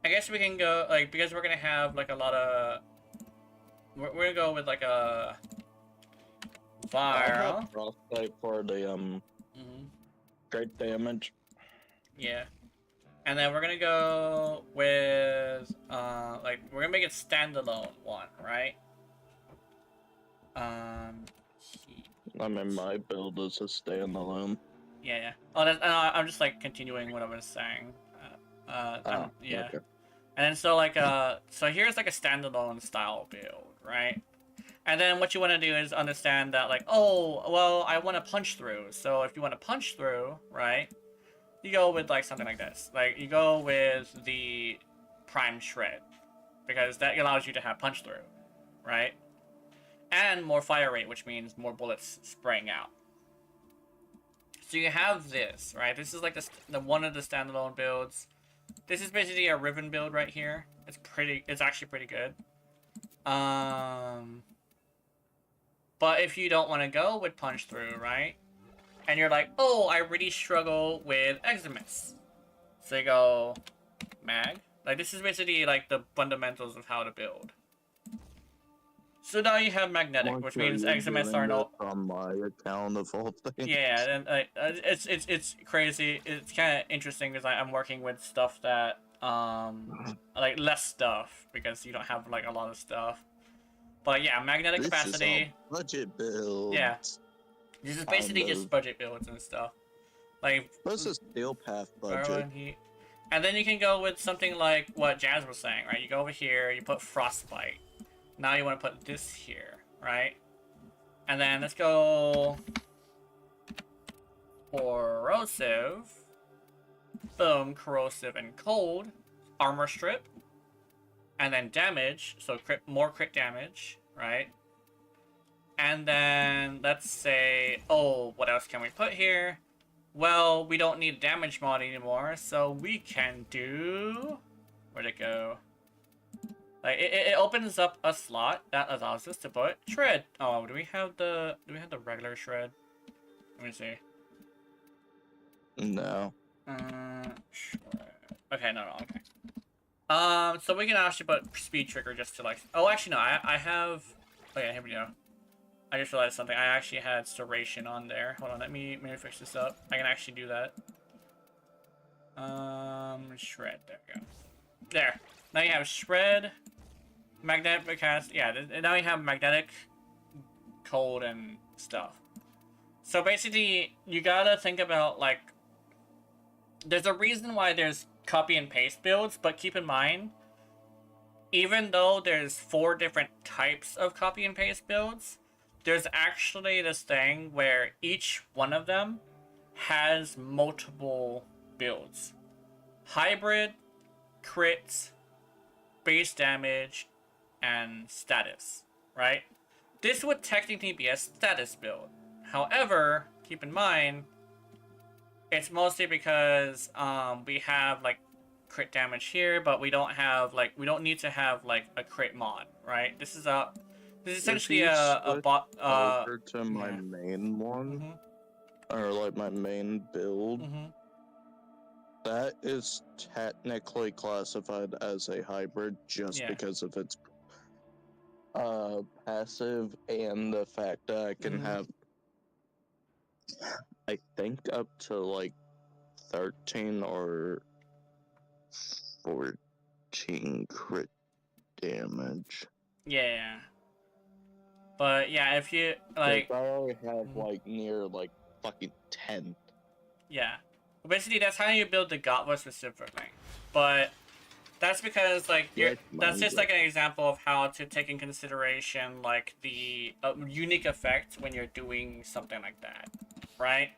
I guess we can go like because we're gonna have like a lot of. We're gonna go with like a fire. Frostbite for the great damage. Yeah. And then we're gonna go with like we're gonna make it standalone one, right? I mean, my build is a standalone. Yeah. Oh, I'm just like continuing what I was saying. Yeah. Okay. And then so like so here's like a standalone style build, right? And then what you want to do is understand that like, oh, well, I want to punch through. So if you want to punch through, right? You go with like something like this. Like you go with the Prime Shred because that allows you to have punch through, right? And more fire rate, which means more bullets spraying out. So you have this, right? This is like the one of the standalone builds. This is basically a Riven build right here. It's actually pretty good. But if you don't want to go with punch through, right? And you're like, oh, I really struggle with Eximus. So you go mag. Like this is basically like the fundamentals of how to build. So now you have magnetic, which means Eximus are no on my account of all things. Yeah, and it's crazy. It's kind of interesting because I'm working with stuff that like less stuff because you don't have like a lot of stuff. But yeah, magnetic This capacity. is all budget build. Yeah, this is basically just budget builds and stuff. Like This is Steel Path budget. And then you can go with something like what Jazz was saying, right? You go over here, you put frostbite. Now you want to put this here, right? And then let's go corrosive. Boom, corrosive and cold. Armor strip. And then damage, so more crit damage, right? And then let's say, oh, what else can we put here? Well, we don't need damage mod anymore, so we can do... Where'd it go? Like it opens up a slot that allows us to put shred. Oh, do we have the regular shred? Let me see. No. Shred. Okay, no, okay. So we can actually put speed trigger just to like. Oh, actually no, I have. Oh yeah, here we go. I just realized something. I actually had Serration on there. Hold on, let me fix this up. I can actually do that. Shred. There we go. There. Now you have shred. Magnetic cast, yeah, now you have magnetic, cold, and stuff. So basically, you gotta think about, like, there's a reason why there's copy and paste builds, but keep in mind, even though there's 4 different types of copy and paste builds, there's actually this thing where each one of them has multiple builds. Hybrid, crit, base damage, and status, right? This would technically be a status build. However, keep in mind, it's mostly because we have like crit damage here, but we don't have like we don't need to have like a crit mod, right? This is essentially a bot. Over to my yeah. main one, Mhm. or like my main build. Mhm. That is technically classified as a hybrid just Yeah. because of its passive and the fact that I can have, I think, up to like 13 or 14 crit damage. Yeah. But yeah, if you like, I already have like near like fucking 10. yeah. Basically, that's how you build the Gatwa specifically. But that's because like that's just like an example of how to take in consideration like the unique effect when you're doing something like that, right?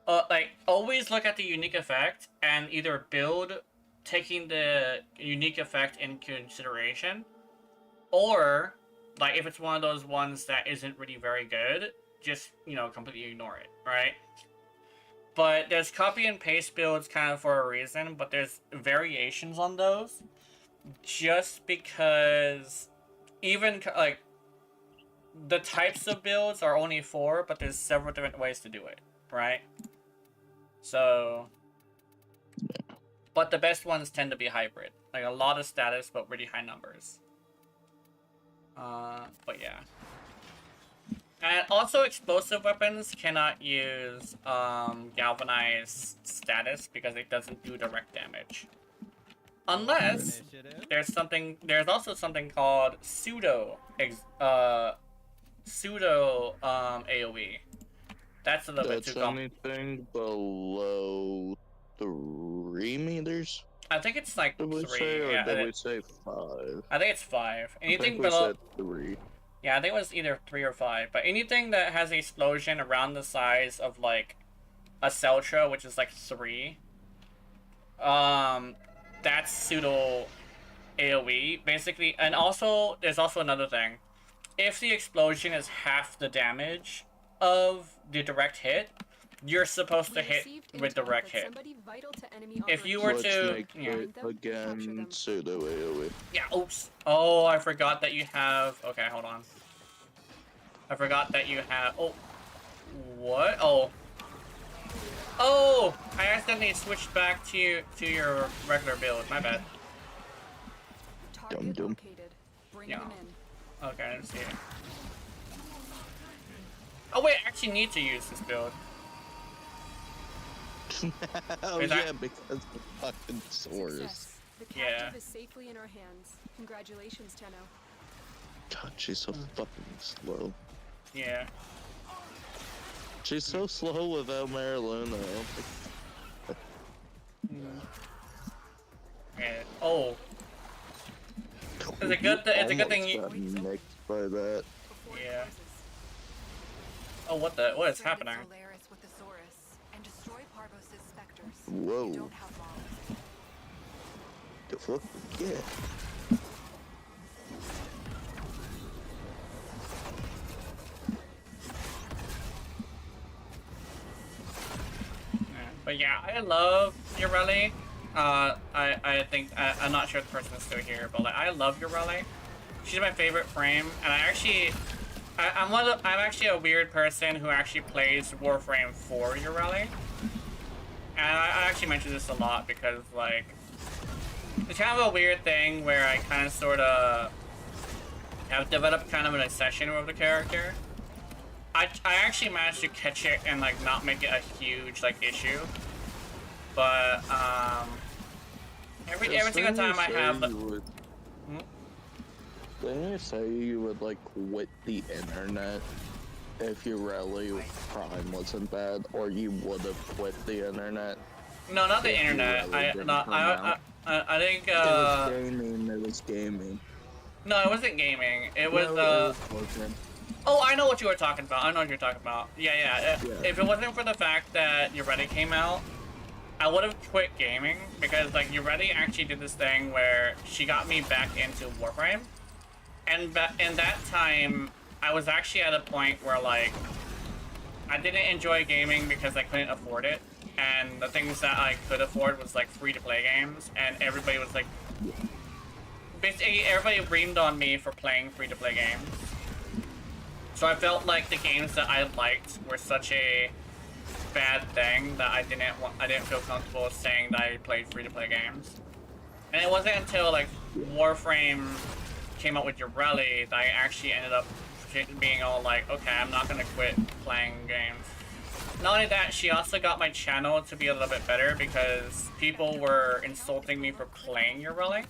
Like always look at the unique effect and either build taking the unique effect in consideration, or like if it's one of those ones that isn't really very good, just completely ignore it, right? But there's copy and paste builds kind of for a reason, but there's variations on those just because even like the types of builds are only 4, but there's several different ways to do it, right? So, but the best ones tend to be hybrid, like a lot of status but really high numbers. But yeah. And also explosive weapons cannot use galvanized status because it doesn't do direct damage. Unless there's also something called pseudo AoE. That's a little bit too complicated. Anything below 3 meters? I think it's like 3. Or did we say 5? I think it's 5. Anything I think below. We said 3. Yeah, I think it was either 3 or 5. But anything that has an explosion around the size of like a Celtra, which is like 3, that's pseudo AoE basically. And also, there's also another thing. If the explosion is half the damage of the direct hit, you're supposed to hit with direct hit. If you were to again, pseudo AoE. Yeah, oops. Oh, I forgot that you have. Okay, hold on. I forgot that you have. Oh, what? Oh. Oh, I accidentally switched back to your regular build. My bad. Dum. Yeah. Okay, let's see. Oh wait, I actually need to use this build. Oh yeah, because the fucking Saurus. The Yeah. captive is safely in our hands. Congratulations, Tenno. God, she's so fucking slow. Yeah. She's so slow without Mariluna. Yeah. Oh. It's a good thing you. Got nicked by that. Yeah. Oh, what is happening? With the Saurus and destroy Parvos's specters. Whoa. You don't have long. The fuck? Yeah. But yeah, I love Ureli. I think I'm not sure if the person is still here, but like I love Ureli. She's my favorite frame, and I'm actually a weird person who actually plays Warframe for Ureli. And I actually mention this a lot because like it's kind of a weird thing where I kind of sort of have developed kind of an obsession with the character. I actually managed to catch it and like not make it a huge like issue, but every single time I have. Didn't you say you would like quit the internet if your rally Prime wasn't bad, or you would have quit the internet? No, not the internet. I think It was gaming. It was gaming. No, it wasn't gaming. It was Oh, I know what you were talking about. I know what you're talking about. Yeah. If it wasn't for the fact that Ureti came out, I would have quit gaming because like Ureti actually did this thing where she got me back into Warframe, and in that time I was actually at a point where like I didn't enjoy gaming because I couldn't afford it, and the things that I could afford was like free-to-play games, and everybody was like, basically everybody reamed on me for playing free-to-play games. So I felt like the games that I liked were such a bad thing that I didn't feel comfortable saying that I played free-to-play games. And it wasn't until like Warframe came out with Ureli that I actually ended up being all like, okay, I'm not gonna quit playing games. Not only that, she also got my channel to be a little bit better because people were insulting me for playing Ureli.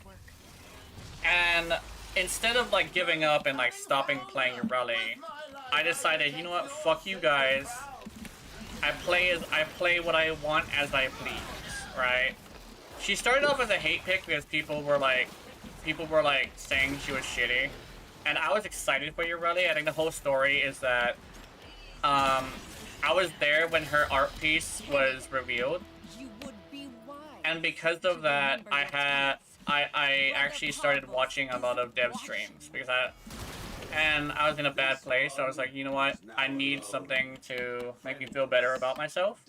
And instead of like giving up and like stopping playing Ureli, I decided, you know what, fuck you guys. I play what I want as I please, right? She started off as a hate pick because people were like saying she was shitty, and I was excited for Ureli. I think the whole story is that I was there when her art piece was revealed, and because of that, I actually started watching a lot of dev streams because I was in a bad place. So I was like, you know what? I need something to make me feel better about myself.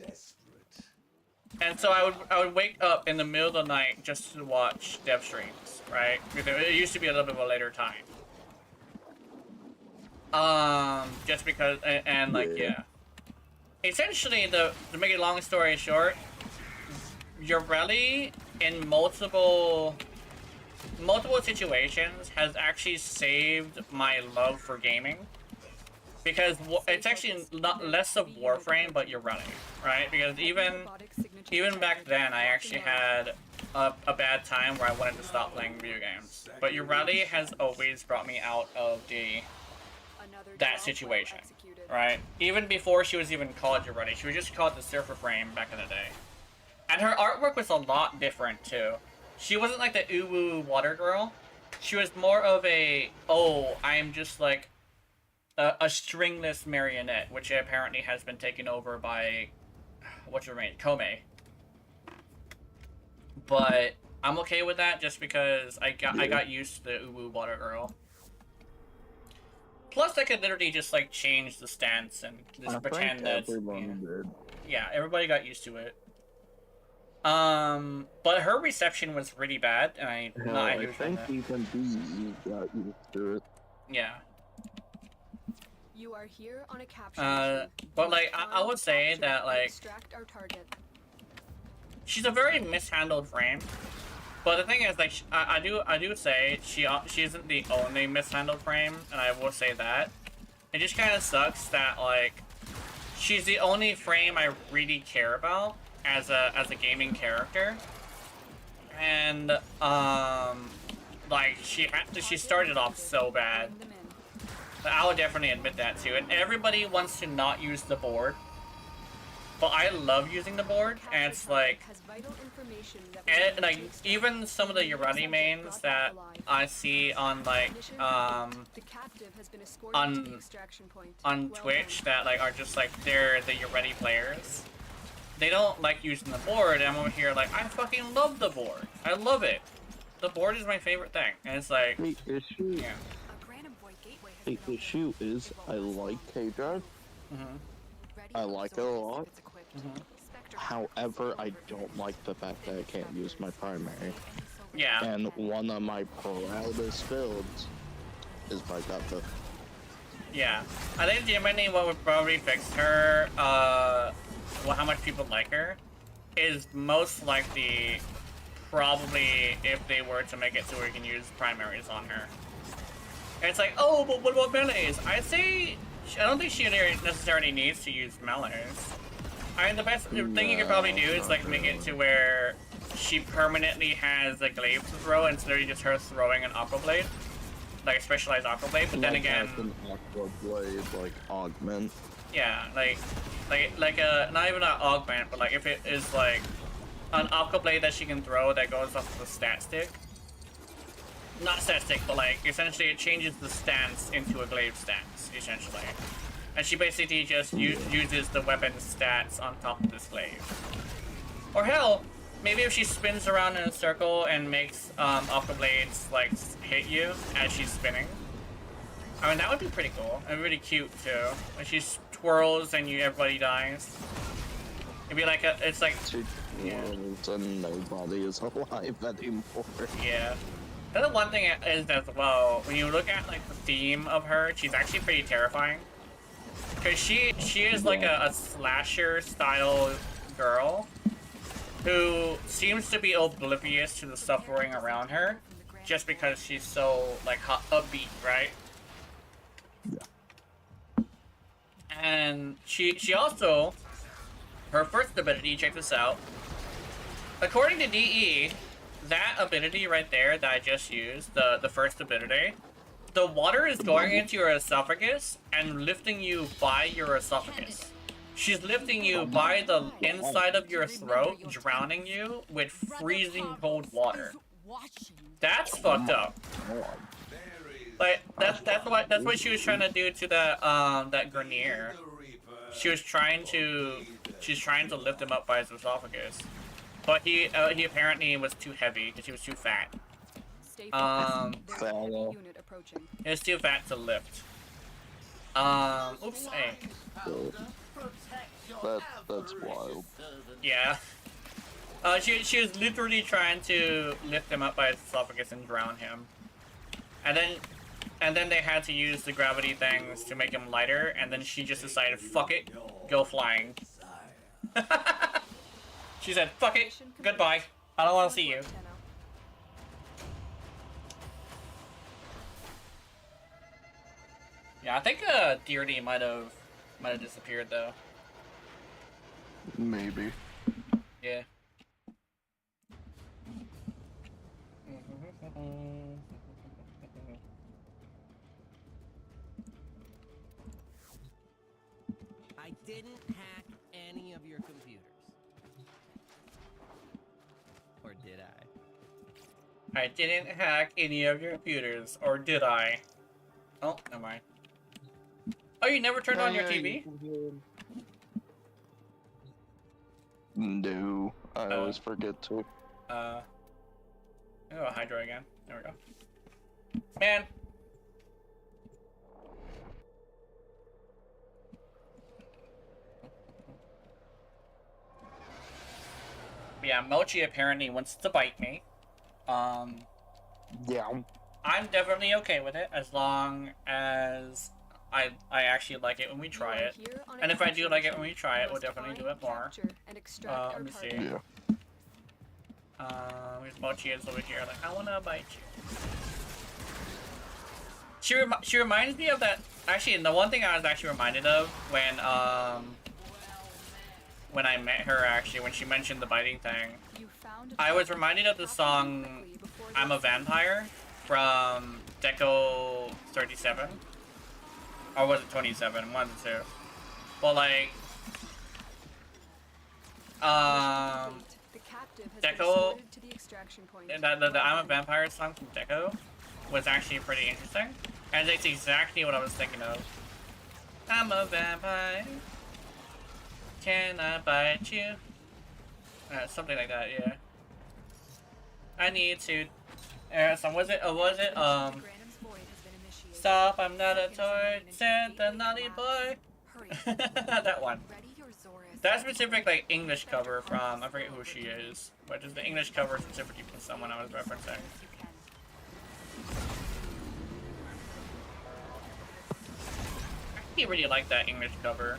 And so I would wake up in the middle of the night just to watch dev streams, right? Because it used to be a little bit of a later time. Just because, and like, yeah. Essentially, to make a long story short, Ureli in multiple situations has actually saved my love for gaming, because it's actually not less of Warframe but Ureli, right? Because even back then I actually had a bad time where I wanted to stop playing video games, but Ureli has always brought me out of that situation, right? Even before she was even called Ureli, she was just called the Surfer Frame back in the day. And her artwork was a lot different too. She wasn't like the uwu water girl. She was more of a, oh, I'm just like a stringless marionette, which apparently has been taken over by, what's her name, Kome. But I'm okay with that just because I got used to the uwu water girl. Plus, I could literally just like change the stance and just pretend that. Yeah, everybody got used to it. But her reception was really bad, and I think even B got used to it. Yeah. You are here on a capture but like I would say that like extract our target. She's a very mishandled frame. But the thing is, like, I do say she isn't the only mishandled frame, and I will say that. It just kind of sucks that like she's the only frame I really care about as a gaming character, and like she started off so bad. I would definitely admit that too. And everybody wants to not use the board, but I love using the board, and it's like, and like even some of the Ureli mains that I see on like on Twitch that like are just like they're the Ureli players. They don't like using the board, and I'm over here like I fucking love the board. I love it. The board is my favorite thing, and it's like the issue. Yeah. The issue is I like K-Drive. I like it a lot. However, I don't like the fact that I can't use my primary. Yeah. And one of my proudest builds is my Gutha. Yeah. I think genuinely what would probably fix her, well, how much people like her, is most likely probably if they were to make it so we can use primaries on her. And it's like, oh, but what about melees? I don't think she necessarily needs to use melees. I mean, the best thing you could probably do is like make it to where she permanently has a glaive to throw instead of just her throwing an aqua blade, like a specialized aqua blade. But then again, an aqua blade like augment. Yeah, like not even an augment, but like if it is like an aqua blade that she can throw that goes off the stat stick. Not stat stick, but like essentially it changes the stance into a glaive stance, essentially. And she basically just uses the weapon stats on top of this glaive. Or hell, maybe if she spins around in a circle and makes aqua blades like hit you as she's spinning. I mean, that would be pretty cool and really cute too. When she twirls and everybody dies. It'd be like it's like, 2 worlds and nobody is alive anymore. yeah. The other one thing is as well, when you look at like the theme of her, she's actually pretty terrifying. Cause she is like a slasher style girl who seems to be oblivious to the suffering around her, just because she's so like upbeat, right? And she also, her first ability, check this out. According to DE, that ability right there that I just used, the first ability, the water is going into your esophagus and lifting you by your esophagus. She's lifting you by the inside of your throat, drowning you with freezing cold water. That's fucked up. Like that's what she was trying to do to that Grenier. She's trying to lift him up by his esophagus, but he apparently was too heavy because he was too fat. It was too fat to lift. Oops, hey. That's wild. Yeah. She was literally trying to lift him up by his esophagus and drown him. And then they had to use the gravity things to make him lighter, and then she just decided, fuck it, go flying. She said, fuck it, goodbye, I don't want to see you. Yeah, I think Dearty might have disappeared though. Maybe. Yeah. I didn't hack any of your computers. Or did I? I didn't hack any of your computers, or did I? Oh, never mind. Oh, you never turned on your TV? No, I always forget to. Oh, Hydro again. There we go. Man. Yeah, Mochi apparently wants to bite me. Yeah. I'm definitely okay with it as long as I actually like it when we try it. And if I do like it when we try it, we'll definitely do it more. Let me see. Yeah. Where's Mochi is over here, like, I wanna bite you. She reminds me of that. Actually, the one thing I was actually reminded of when I met her, actually, when she mentioned the biting thing, I was reminded of the song "I'm a Vampire" from Deco 37, or was it 27? One of the two. Well, like, Deco, the "I'm a Vampire" song from Deco was actually pretty interesting, and it's exactly what I was thinking of. I'm a vampire. Can I bite you? Something like that, yeah. I need to. So was it? Stop! I'm not a toy. Said the naughty boy. That one. That specific like English cover from I forget who she is, but just the English cover specifically from someone I was referencing. I really like that English cover.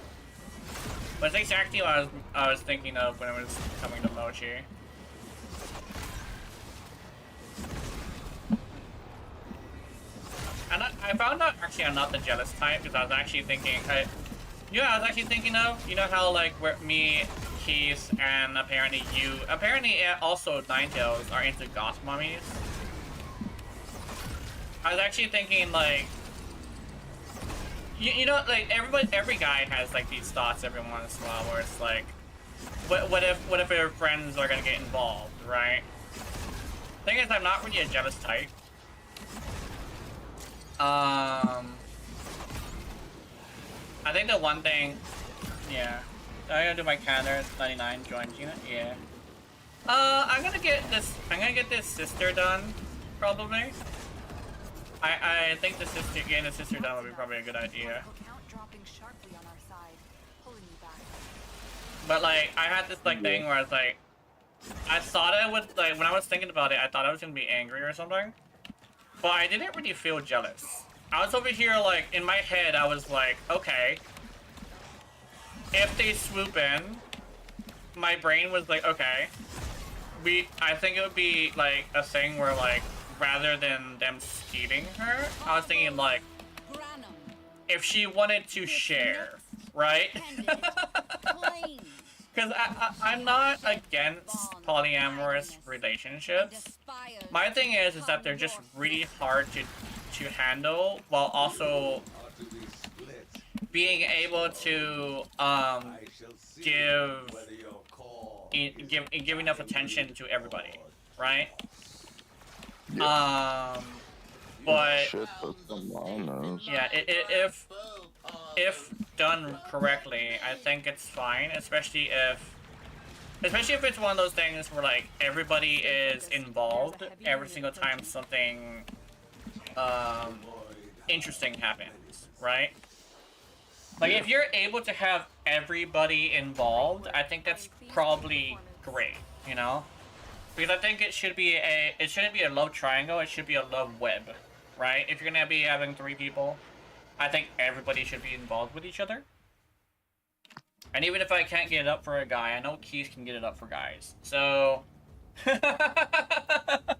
But it's exactly what I was thinking of when it was coming to Mochi. And I found out actually I'm not the jealous type because I was actually thinking, you know what I was actually thinking of? You know how like me, Keith, and apparently also Ninetales are into goth mummies? I was actually thinking like, you know, like every guy has like these thoughts every once in a while where it's like, what if their friends are gonna get involved, right? Thing is, I'm not really a jealous type. I think the one thing, yeah. I'm gonna do my counter 99 join Gina. Yeah. I'm gonna get this sister done, probably. I think getting the sister done would be probably a good idea. But like, I had this like thing where I was like, I thought I would like when I was thinking about it, I thought I was gonna be angry or something, but I didn't really feel jealous. I was over here like in my head, I was like, okay, if they swoop in, my brain was like, okay, I think it would be like a thing where like rather than them stealing her, I was thinking like if she wanted to share, right? Because I'm not against polyamorous relationships. My thing is that they're just really hard to handle while also being able to give enough attention to everybody, right? But Shit, that's some honest. yeah, if done correctly, I think it's fine, especially if it's one of those things where like everybody is involved every single time something interesting happens, right? Like if you're able to have everybody involved, I think that's probably great, you know? Because I think it shouldn't be a love triangle, it should be a love web, right? If you're gonna be having 3 people, I think everybody should be involved with each other. And even if I can't get it up for a guy, I know Keith can get it up for guys. So I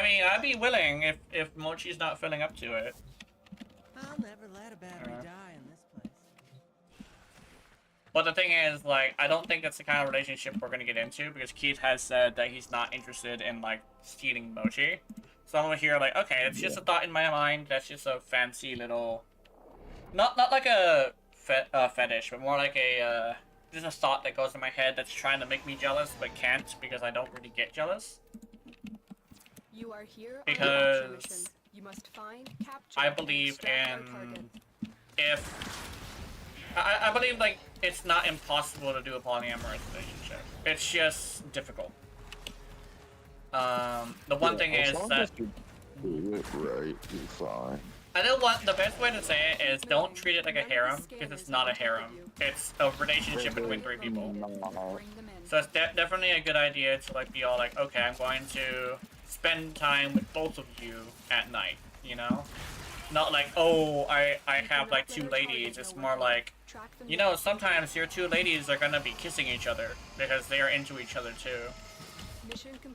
mean, I'd be willing if Mochi's not filling up to it. I'll never let a battery die in this place. But the thing is, like, I don't think that's the kind of relationship we're gonna get into because Keith has said that he's not interested in like stealing Mochi. So I'm over here like, okay, it's just a thought in my mind. That's just a fancy little, not like a fetish, but more like a just a thought that goes in my head that's trying to make me jealous but can't because I don't really get jealous. You are here Because on a capture mission. You must find, capture, I and believe extract our in target. I believe like it's not impossible to do a polyamorous relationship. It's just difficult. The one thing is that you do it right, you're fine. I don't want the best way to say it is don't treat it like a harem because it's not a harem. It's a relationship between 3 people. Bring them in. So it's definitely a good idea to like be all like, okay, I'm going to spend time with both of you at night, you know? Not like, oh, I have like 2 ladies. It's more like, you know, sometimes your 2 ladies are gonna be kissing each other because they are into each other too.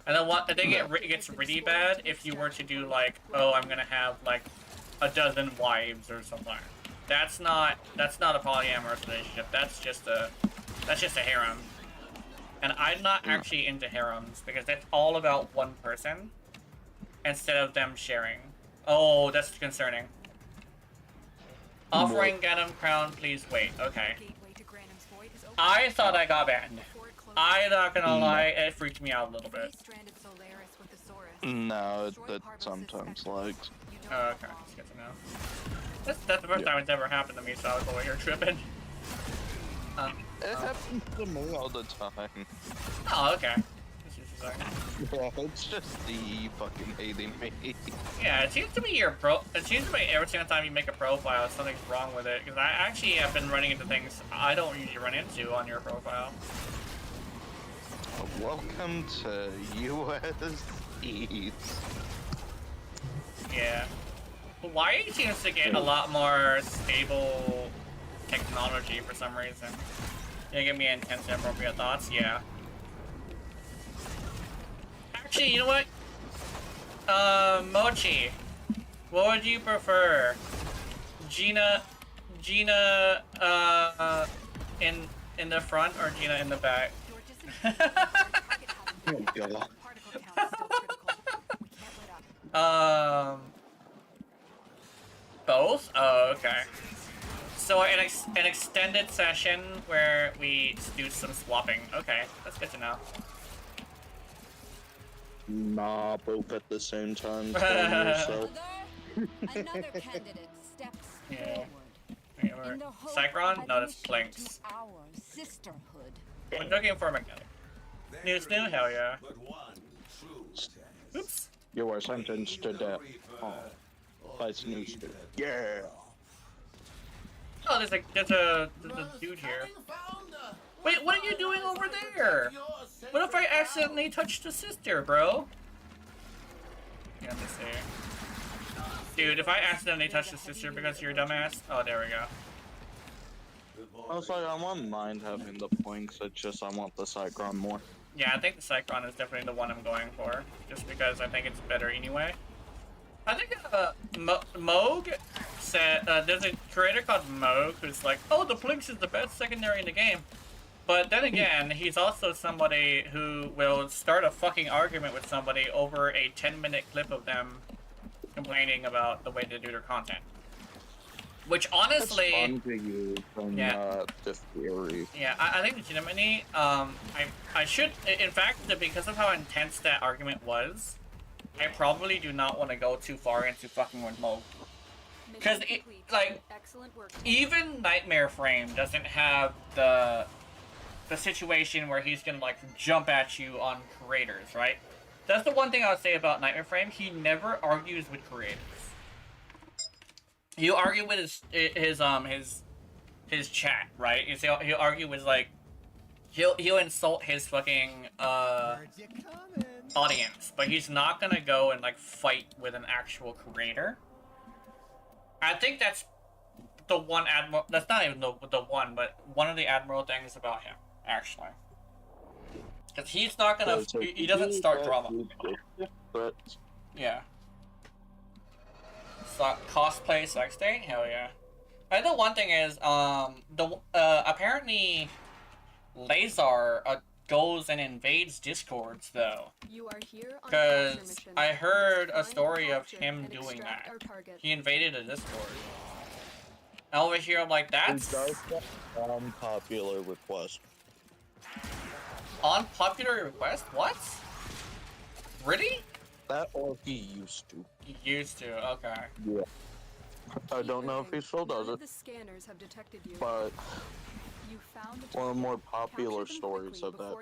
And then I think it gets really bad if you were to do like, oh, I'm gonna have like a dozen wives or something. That's not a polyamorous relationship. That's just a harem. And I'm not actually into harems because that's all about one person instead of them sharing. Oh, that's concerning. Offering Ganem Crown, please wait. Okay. I thought I got banned. I'm not gonna lie, it freaked me out a little bit. No, that sometimes lags. Oh, okay. That's good to know. That's the first time it's ever happened to me, so I was over here tripping. It happens to me all the time. Oh, okay. Yeah, it's just the fucking hating me. Yeah, it seems to me it seems to me every single time you make a profile, something's wrong with it. Because I actually have been running into things I don't usually run into on your profile. Welcome to US Eats. Yeah. Hawaii seems to get a lot more stable technology for some reason. You give me intense and appropriate thoughts? Yeah. Actually, you know what? Mochi, what would you prefer? Gina, in the front or Gina in the back? Both? Oh, okay. So an extended session where we do some swapping. Okay, that's good to know. Nah, both at the same time. Another candidate steps Yeah. forward. In the hope Cycron? of No, that's admission Planks. to our sisterhood. We're looking for a mechanic. New snoo? Hell yeah. Oops. You are sentenced to death. Oh, by snooze. Yeah. Oh, there's a dude here. Wait, what are you doing over there? What if I accidentally touched the sister, bro? Yeah, let me see. Dude, if I accidentally touch the sister because you're a dumbass... Oh, there we go. I was like, I won't mind having the points, it's just I want the Cyclone more. Yeah, I think the Cyclone is definitely the one I'm going for. Just because I think it's better anyway. I think Moog said... there's a creator called Moog who's like, oh, the Plinks is the best secondary in the game. But then again, he's also somebody who will start a fucking argument with somebody over a 10-minute clip of them complaining about the way they do their content. Which honestly... It's fun to use and the theory. Yeah, I think legitimately, I should... In fact, because of how intense that argument was, I probably do not want to go too far into fucking with Mo. Because, like, even Nightmare Frame doesn't have the situation where he's gonna, like, jump at you on creators, right? That's the one thing I would say about Nightmare Frame. He never argues with creators. He'll argue with his chat, right? He'll argue with, like, he'll insult his fucking audience, but he's not gonna go and, like, fight with an actual creator. I think that's the one admiral. That's not even the one, but one of the admiral things about him, actually. Because he's not gonna... He doesn't start drama. Yeah. So, cosplay sex date? Hell yeah. I think the one thing is, apparently, Lazar goes and invades Discords, though. Because I heard a story of him doing that. He invaded a Discord. And over here, I'm like, that's... Unpopular request. Unpopular request? What? Really? That or he used to. He used to, okay. Yeah. I don't know if he still does it, but one of the more popular stories of that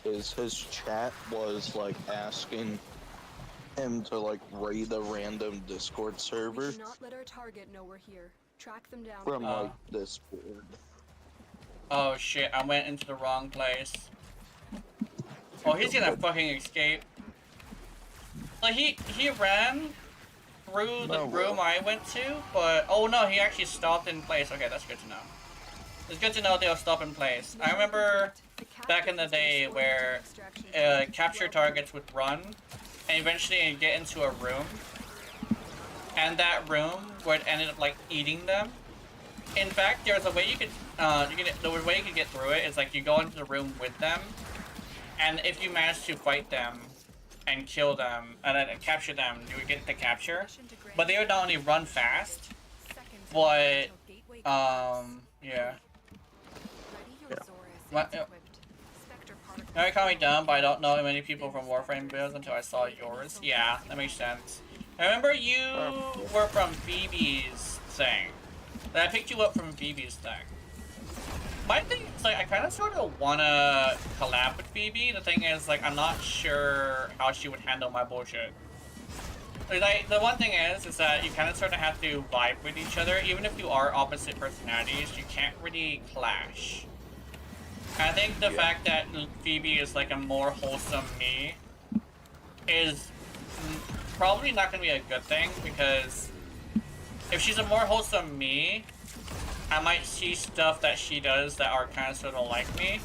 is his chat was like asking him to like raid a random Discord server from like Discord. Oh shit, I went into the wrong place. Oh, he's gonna fucking escape. Like, he ran through the room I went to, but... Oh no, he actually stopped in place. Okay, that's good to know. It's good to know they'll stop in place. I remember back in the day where capture targets would run, and eventually get into a room, and that room would end up, like, eating them. In fact, there's a way you could... the way you could get through it is, like, you go into the room with them, and if you manage to fight them, and kill them, and then capture them, you would get the capture. But they would not only run fast, but, yeah. Now you call me dumb, but I don't know many people from Warframe builds until I saw yours. Yeah, that makes sense. I remember you were from Phoebe's thing. And I picked you up from Phoebe's thing. My thing is, like, I kind of sort of want to collab with Phoebe. The thing is, like, I'm not sure how she would handle my bullshit. Like, the one thing is that you kind of sort of have to vibe with each other. Even if you are opposite personalities, you can't really clash. I think the fact that Phoebe is, like, a more wholesome me is probably not going to be a good thing, because if she's a more wholesome me, I might see stuff that she does that are kind of sort of like me,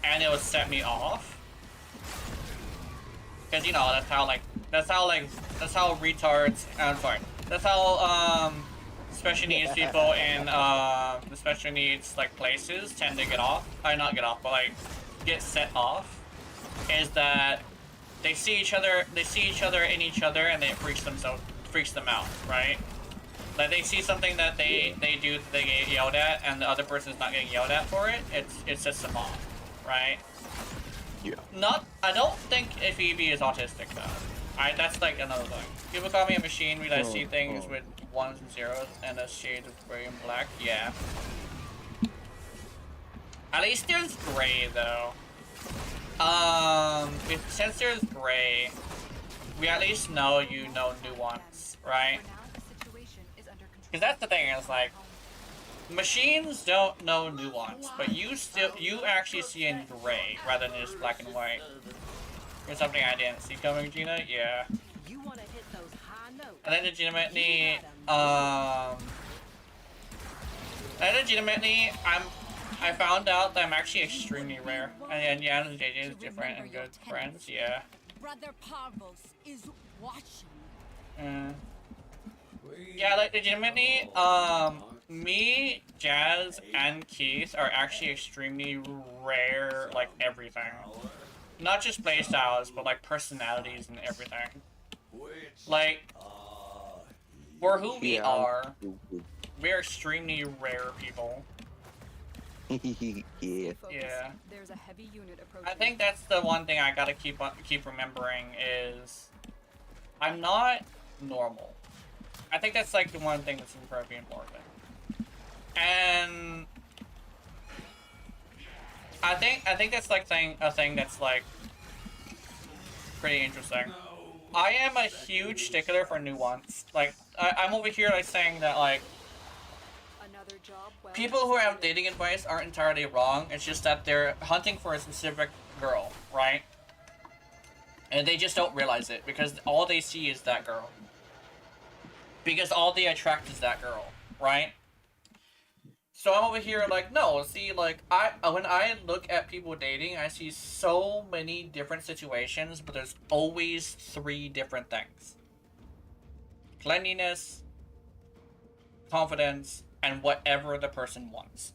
and it will set me off. Cause you know, that's how retards, I'm sorry, that's how, special needs people in, the special needs, like, places tend to get off, not get off, but, like, get set off, is that they see each other in each other, and it freaks them out, right? Like, they see something that they do that they get yelled at, and the other person's not getting yelled at for it, it sets them off, right? Yeah. I don't think Phoebe is autistic, though. That's, like, another thing. People call me a machine when I see things with ones and zeros, and a shade of gray and black, yeah. At least there's gray, though. Since there's gray, we at least know you know nuance, right? Because that's the thing, is like, Machines don't know nuance, but you actually see in gray rather than just black and white. Here's something I didn't see coming, Gina. Yeah. You want to hit those high notes. I think legitimately, I found out that I'm actually extremely rare. And yeah, JJ is different and good friends, yeah. Brother Parvos is watching. Yeah, like legitimately, me, Jazz, and Keith are actually extremely rare, like everything. Not just playstyles, but like personalities and everything. Like, for who we are, we're extremely rare people. Yeah. Yeah. There's a heavy unit approaching. I think that's the one thing I gotta keep remembering is I'm not normal. I think that's like the one thing that's incredibly important. And I think that's like a thing that's like pretty interesting. I am a huge stickler for nuance. Like I'm over here like saying that like Another job well people who have dating advice aren't entirely wrong. It's just that they're hunting for a specific girl, right? And they just don't realize it because all they see is that girl. Because all they attract is that girl, right? So I'm over here like, no, see, like, when I look at people dating, I see so many different situations, but there's always 3 different things. Cleanliness, confidence, and whatever the person wants.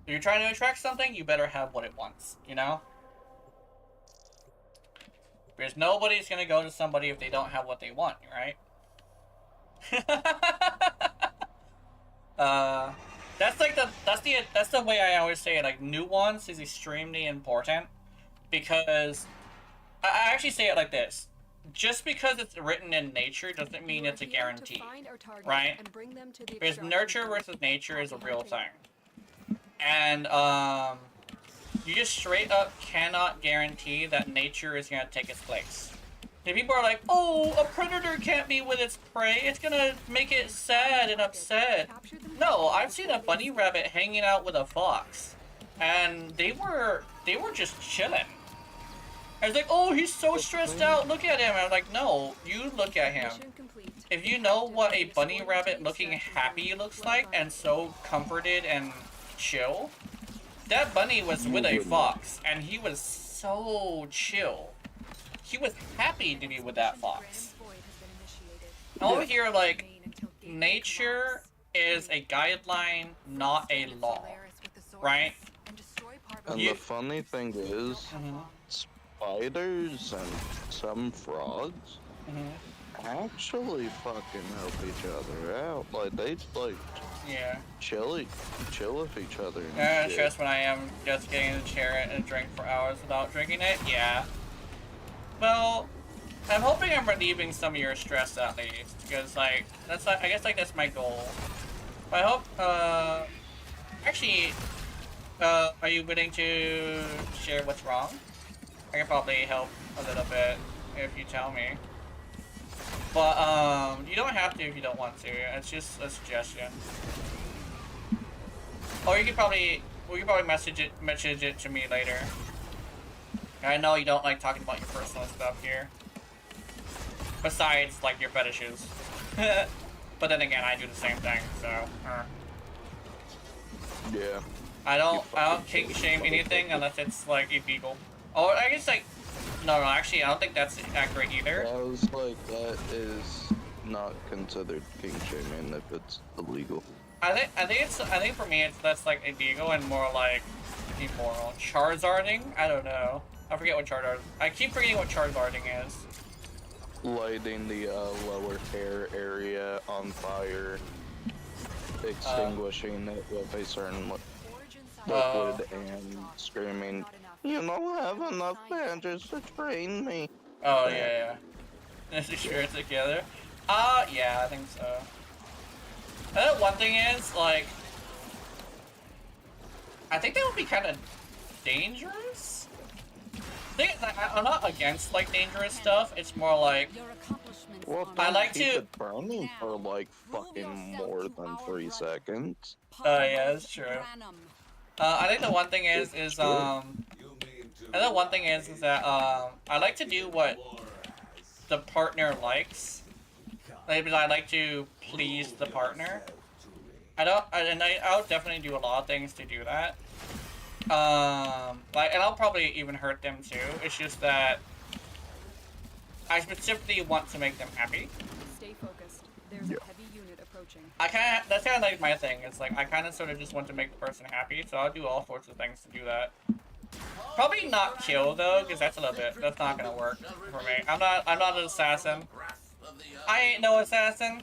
If you're trying to attract something, you better have what it wants, you know? Because nobody's gonna go to somebody if they don't have what they want, right? That's the way I always say it. Like, nuance is extremely important because I actually say it like this: just because it's written in nature doesn't mean it's a guarantee, right? Because nurture versus nature is a real thing, and you just straight up cannot guarantee that nature is gonna take its place. And people are like, oh, a predator can't be with its prey. It's gonna make it sad and upset. No, I've seen a bunny rabbit hanging out with a fox. And they were just chilling. I was like, oh, he's so stressed out. Look at him. I'm like, no, you look at him. If you know what a bunny rabbit looking happy looks like and so comforted and chill, that bunny was with a fox and he was so chill. He was happy to be with that fox. Over here, like, nature is a guideline, not a law, right? And the funny thing is, spiders and some frogs actually fucking help each other out. Like, they, like, chill with each other. Yeah, stress when I am just getting in the chair and drink for hours without drinking it, yeah. Well, I'm hoping I'm relieving some of your stress at least, because like that's I guess like that's my goal. But I hope actually are you willing to share what's wrong? I can probably help a little bit if you tell me. But you don't have to if you don't want to. It's just a suggestion. Or you could probably message it to me later. I know you don't like talking about your personal stuff here. Besides, like, your fetishes. But then again, I do the same thing, so... Yeah. I don't kink shame anything unless it's, like, illegal. Or, I guess, like... No, actually, I don't think that's accurate either. I was like, that is not considered kink shaming if it's illegal. I think for me, it's less, like, illegal and more, like, immoral. Charizarding? I don't know. I forget what Charizard. I keep forgetting what Charizarding is. Lighting the lower hair area on fire, extinguishing it with a certain liquid, and screaming, "You don't have enough badges to train me." Oh yeah. Let's share it together. Yeah, I think so. One thing is like, I think that would be kind of dangerous. thing is, I'm not against like dangerous stuff. It's more like Your accomplishments Well, are I like keep to- it burning for like prove fucking yourself more to than our 3 brother. seconds. yeah, that's true. Branham. I think the one thing is It's true. I think one thing is that I like to do what the partner likes. Like, because I like to please the partner. I'll definitely do a lot of things to do that. Like, and I'll probably even hurt them too. It's just that I specifically want to make them happy. Stay focused. There's a heavy unit approaching. That's kind of like my thing. It's like I kind of sort of just want to make the person happy, so I'll do all sorts of things to do that. Probably not kill though, because that's not gonna work for me. I'm not an assassin. I ain't no assassin.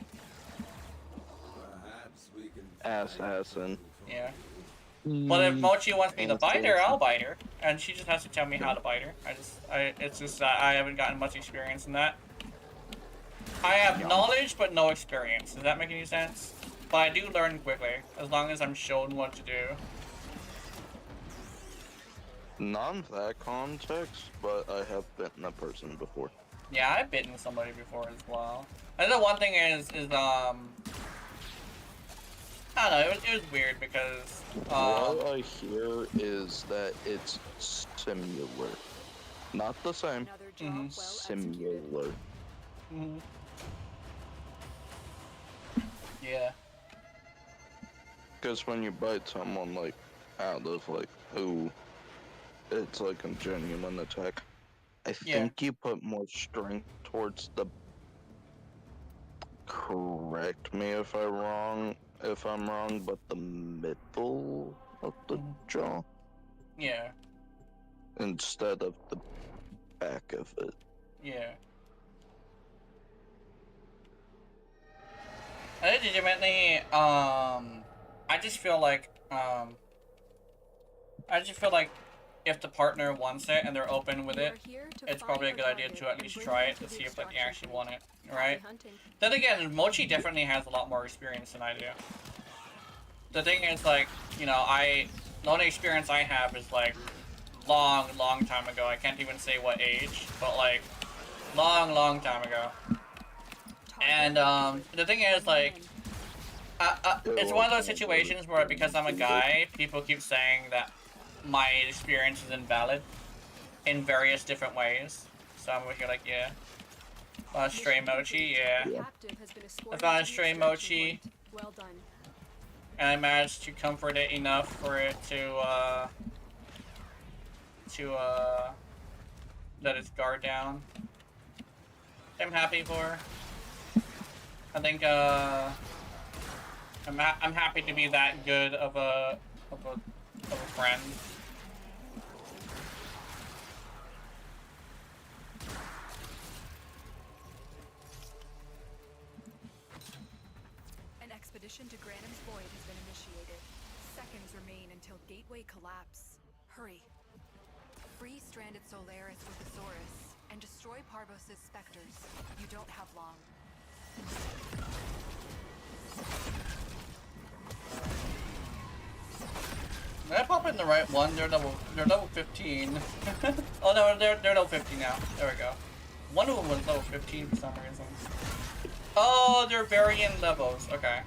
Assassin. Yeah. But if Mochi wants me to bite her, I'll bite her, and she just has to tell me how to bite her. It's just I haven't gotten much experience in that. I have knowledge, but no experience. Does that make any sense? But I do learn quickly, as long as I'm shown what to do. Not in that context, but I have bitten a person before. Yeah, I've bitten somebody before as well. And the one thing is I don't know, it was weird because what I hear is that it's similar. Not the same. Another job well executed. Similar. Mhm. Yeah. Because when you bite someone, like, out of, like, ooh, it's like a genuine attack. I think you put more strength towards the... Correct me if I'm wrong, but the middle of the jaw Yeah. instead of the back of it. Yeah. I legitimately, I just feel like if the partner wants it and they're open with it, it's probably a good idea to at least try it to see if like they actually want it, right? Then again, Mochi definitely has a lot more experience than I do. The thing is, like, you know, the only experience I have is like long time ago. I can't even say what age, but like long time ago. And the thing is, like, it's one of those situations where because I'm a guy, people keep saying that my experience is invalid in various different ways. So I'm over here like, yeah. Stray Mochi, yeah. I found a stray Mochi. Well done. And I managed to comfort it enough for it to let its guard down. I'm happy for her. I think I'm happy to be that good of a friend. An expedition to Granham's Void has been initiated. Seconds remain until Gateway collapse. Hurry. Free stranded Solaris with Thesaurus and destroy Parvos' specters. You don't have long. Did I pop in the right one? They're level 15. Oh no, they're level 15 now. There we go. One of them was level 15 for some reason. Oh, they're varying levels. Okay.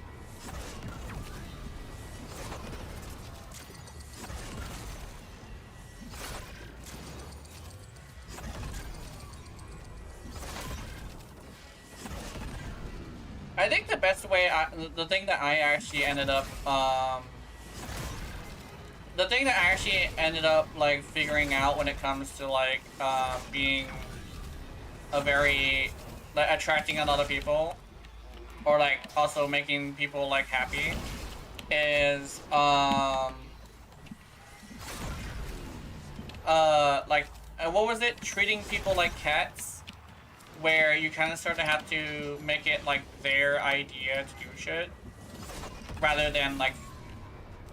I think the best way, the thing that I actually ended up, like figuring out when it comes to like being a very like attracting a lot of people, or like also making people like happy, is what was it? Treating people like cats. Where you kind of sort of have to make it like their idea to do shit, rather than like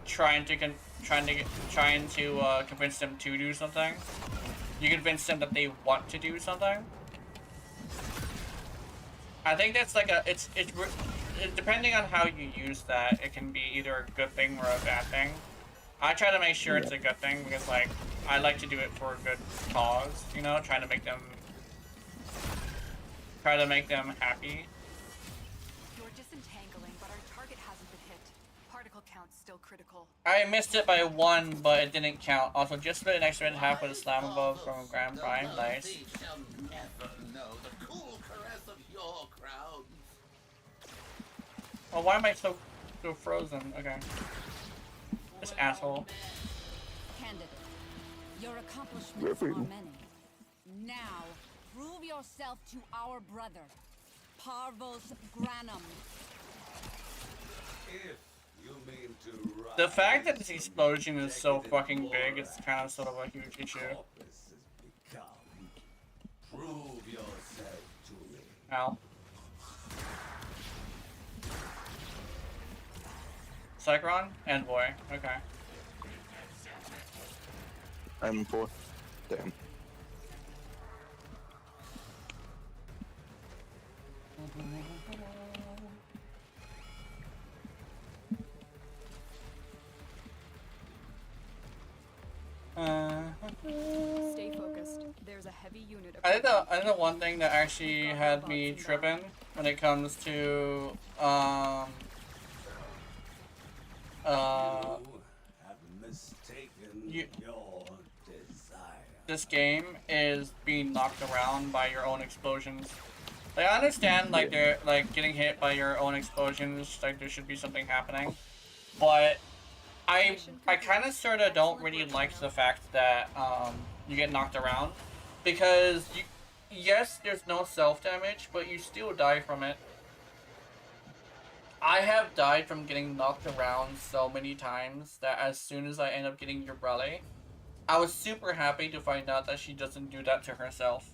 trying to convince them to do something. You convince them that they want to do something. I think that's like it's depending on how you use that, it can be either a good thing or a bad thing. I try to make sure it's a good thing because like I like to do it for a good cause, you know, try to make them happy. You're disentangling, but our target hasn't been hit. Particle count's still critical. I missed it by 1, but it didn't count. Also, just split an extra half with a slam above from Grand Prime. Nice. They shall never know the cool caress of your crowds. Oh, why am I so frozen? Okay. This asshole. Candidate, your accomplishments are many. Now, prove yourself to our brother, Parvos Granum. If you mean to rise, The fact that this explosion is so fucking big is kind of sort of a huge issue. this has become. Prove yourself to me. Ow. Cycron? Envoy. Okay. M4. Damn. Stay focused. There's a heavy unit. I think the one thing that actually had me tripping when it comes to You have mistaken your desire. this game is being knocked around by your own explosions. Like, I understand, like, they're, like, getting hit by your own explosions, like, there should be something happening, but I kind of sort of don't really like the fact that, you get knocked around, because, yes, there's no self-damage, but you still die from it. I have died from getting knocked around so many times that as soon as I end up getting your Raleigh, I was super happy to find out that she doesn't do that to herself.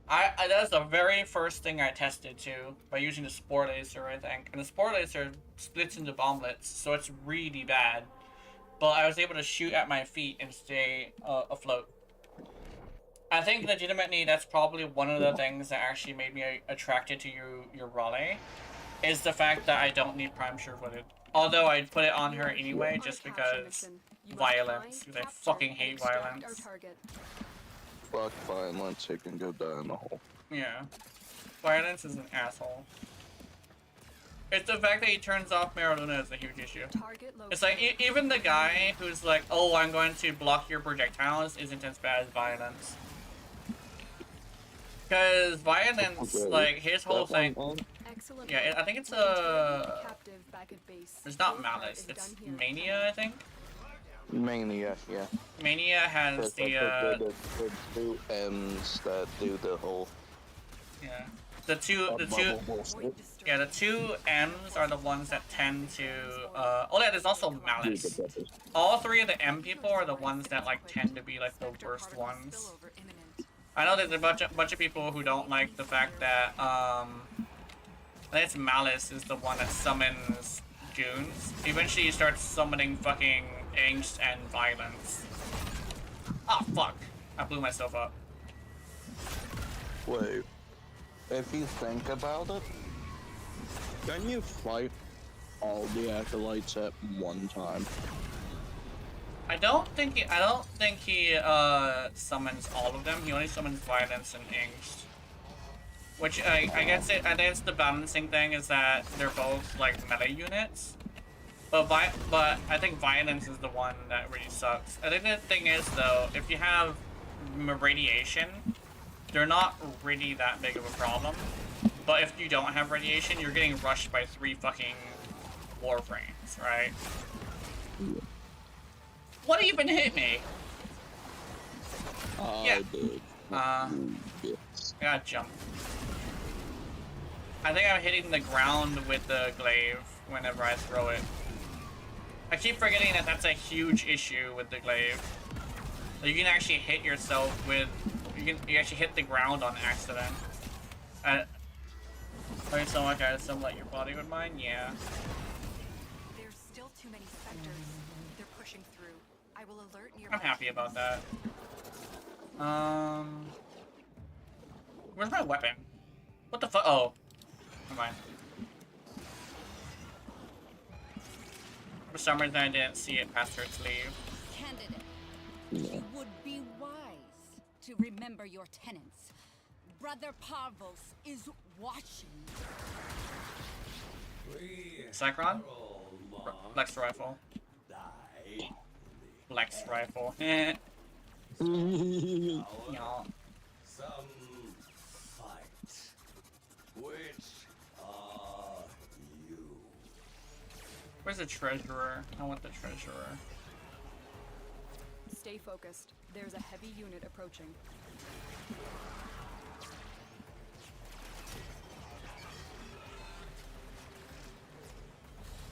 That's the very first thing I tested too, by using the Spore Laser, I think. And the Spore Laser splits into bomblets, so it's really bad. But I was able to shoot at my feet and stay afloat. I think legitimately that's probably one of the things that actually made me attracted to your Raleigh, is the fact that I don't need Prime Sure-Footed. Although I'd put it on her anyway, just because violence, because I fucking hate violence. Fuck violence, it can go down in the hole. Yeah. Violence is an asshole. It's the fact that he turns off Mariluna is a huge issue. It's like, even the guy who's like, oh, I'm going to block your projectiles isn't as bad as violence. Because violence, like, his whole thing... Yeah, I think it's it's not Malice, it's Mania, I think? Mania, yeah. Mania has the two M's that do the whole... Yeah. The two M's are the ones that tend to, oh yeah, there's also Malice. All three of the M people are the ones that, like, tend to be, like, the worst ones. I know there's a bunch of people who don't like the fact that, I think it's Malice is the one that summons goons. Eventually he starts summoning fucking angst and violence. Ah, oh, fuck. I blew myself up. Wait. If you think about it, can you fight all the acolytes at one time? I don't think he summons all of them. He only summons violence and angst. Which I guess I think it's the balancing thing is that they're both like meta units. But I think violence is the one that really sucks. I think the thing is though, if you have radiation, they're not really that big of a problem. But if you don't have radiation, you're getting rushed by 3 fucking warframes, right? What even hit me? Yeah. I gotta jump. I think I'm hitting the ground with the glaive whenever I throw it. I keep forgetting that that's a huge issue with the glaive. So you can actually hit yourself with... You actually hit the ground on accident. Thanks so much, I assimilate your body with mine? Yeah. There's still too many specters. They're pushing through. I will alert nearby. I'm happy about that. Where's my weapon? What the fuck? Oh. Never mind. For some reason I didn't see it past her sleeve. Candidate, It would be wise to remember your tenants. Brother Parvos is watching. Sacron? Lex rifle. Lex rifle. Yeah. Some fight. Which are you? Where's the treasurer? I want the treasurer. Stay focused. There's a heavy unit approaching.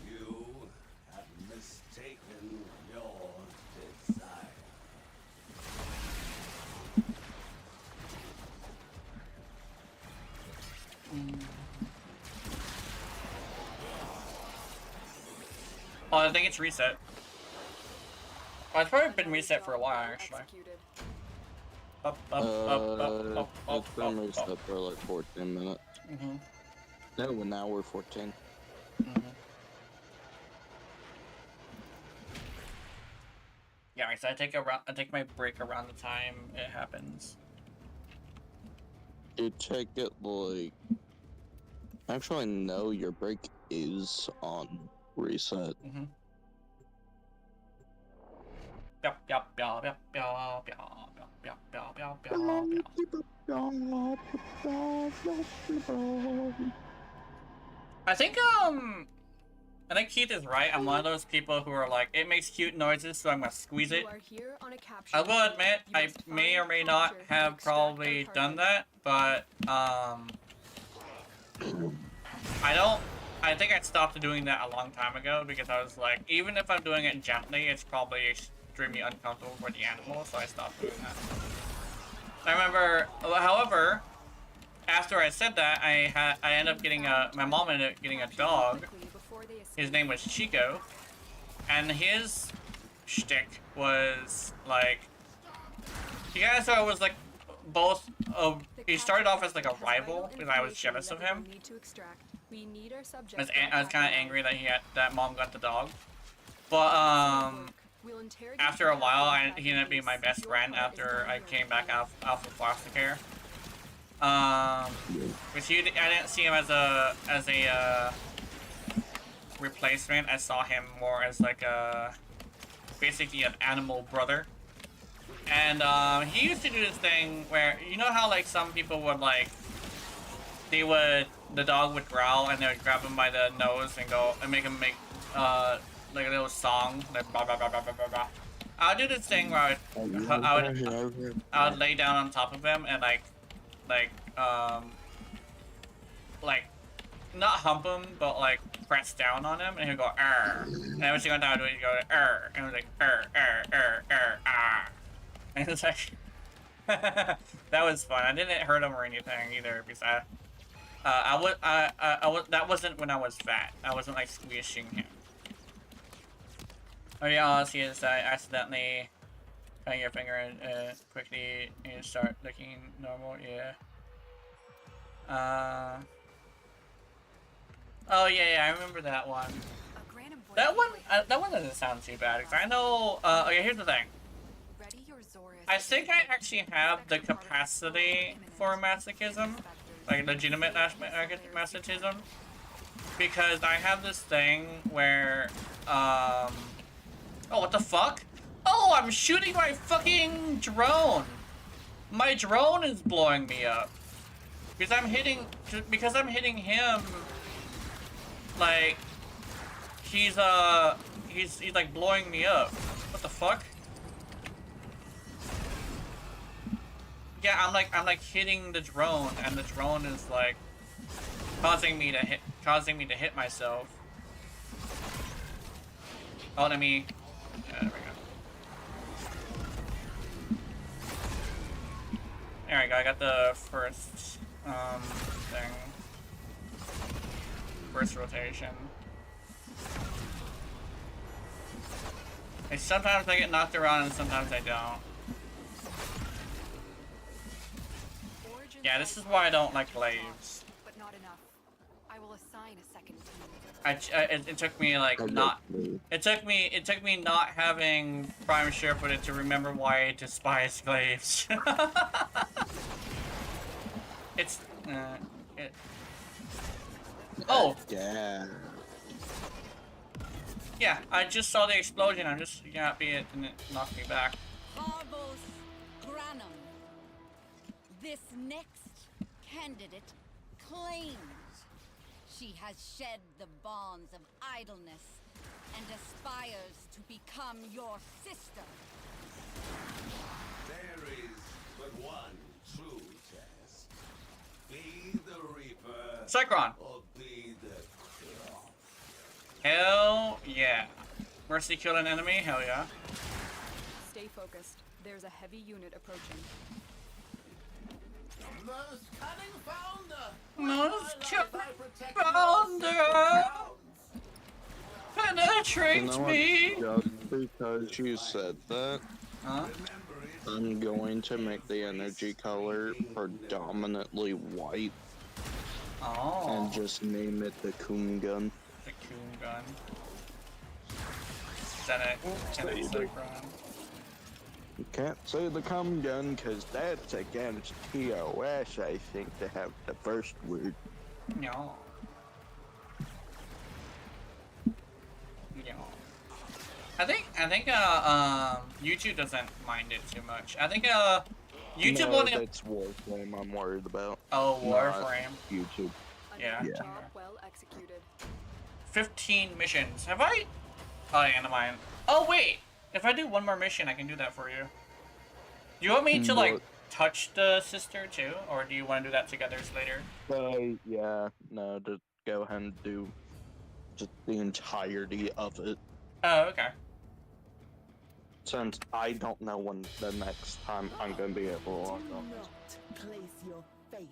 You have mistaken your desire. Oh, I think it's reset. Oh, it's probably been reset for a while, actually. Executed. Up, up, up, up, up, It's been up, reset up. for like 14 minutes. Mm-hmm. No, an hour 14. Mm-hmm. Yeah, so I take my break around the time it happens. You take it like... Actually, no, your break is on reset. Mm-hmm. Yup, yup, yup, yup, yup, yup, yup, yup, yup, yup, yup. I think Keith is right. I'm one of those people who are like, it makes cute noises, so I'm gonna squeeze it. You are here on a capture I will mission. admit, You I must may or find, may not capture, have and extract probably our done target. that, but I think I stopped doing that a long time ago because I was like, even if I'm doing it gently, it's probably extremely uncomfortable for the animal, so I stopped doing that. I remember, however, after I said that, I ended up getting my mom ended up getting a dog. His name was Chico, and his shtick was like, you guys thought it was like both. He started off as like a rival because I was jealous of him. I was kind of angry that that mom got the dog, but after a while, he ended up being my best friend after I came back out of foster care. Which I didn't see him as a replacement. I saw him more as like basically an animal brother. And he used to do this thing where, you know how like some people would like, the dog would growl and they would grab him by the nose and go and make him make like a little song, like blah blah blah blah blah blah blah. I'll do this thing where I would lay down on top of him and like not hump him, but like press down on him, and he'll go arr. And every single time I do it, he'd go arr, and it was like arr, arr, arr, arr, ah. And it's like that was fun. I didn't hurt him or anything either because that wasn't when I was fat. I wasn't like squishing him. Oh yeah, all I see is I accidentally cutting your finger and quickly and start looking normal. Yeah. Oh yeah, I remember that one. That one doesn't sound too bad because I know. Okay, here's the thing. I think I actually have the capacity for masochism, like legitimate masochism, because I have this thing where oh, what the fuck? Oh, I'm shooting my fucking drone. My drone is blowing me up. Because I'm hitting him, like, he's like blowing me up. What the fuck? Yeah, I'm like hitting the drone, and the drone is like causing me to hit myself. Oh, let me. Yeah, there we go. There we go. I got the first thing. First rotation. And sometimes I get knocked around and sometimes I don't. Yeah, this is why I don't like glaives. But not enough. I will assign a second team. It took me like not. It took me not having Prime Share footage to remember why I despise slaves. It's it. Oh Yeah. yeah, I just saw the explosion. I'm just happy it didn't knock me back. Parvos Granum. This next candidate claims she has shed the bonds of idleness and aspires to become your sister. There is but one true test. Be the Reaper Cycron. or be the Crop. Hell yeah. Mercy killed an enemy. Hell yeah. Stay focused. There's a heavy unit approaching. Most cunning founder. Most founder penetrates me. Just because you said that, Huh? I'm going to make the energy color predominantly white Oh. and just name it the Coon Gun. The Coon Gun. Senate Cycron. You can't say the Coon Gun because that's against TOS, I think, to have the first word. No. No. I think YouTube doesn't mind it too much. I think YouTube no, only. that's Warframe I'm worried about. Oh, not Warframe. YouTube. Yeah. Another job well executed. 15 missions. Have I? Oh, yeah, never mind. Oh wait. If I do one more mission, I can do that for you. Do you want me to like What? touch the sister too, or do you want to do that together later? Yeah, no, just go ahead and do just the entirety of it. Oh, okay. Since I don't know when the next time I'm gonna be able to log on. Not place your faith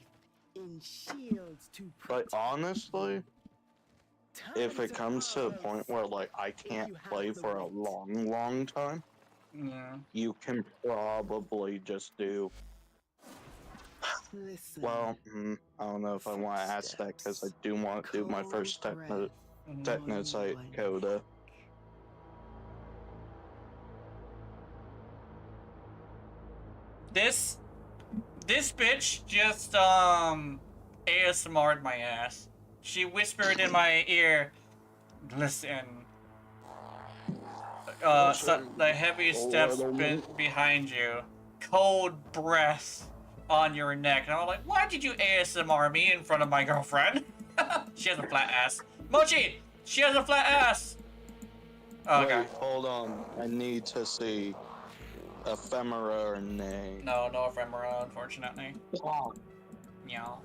in shields to But protect. honestly, if it Times comes to a are point where like I can't you have play the for a wit. long time, Yeah. you can probably just do. Listen. Well, I don't know if I want to ask that because I do want to do my Cold first breath. Technosite coda. This bitch just ASMR'd my ass. She whispered in my ear, "Listen." The heavy steps behind you, cold breath on your neck, and I'm like, "Why did you ASMR me in front of my girlfriend?" She has a flat ass. Mochi, she has a flat ass. Okay. Wait, hold on. I need to see ephemera or nay. No ephemera, unfortunately. Oh. Yeah.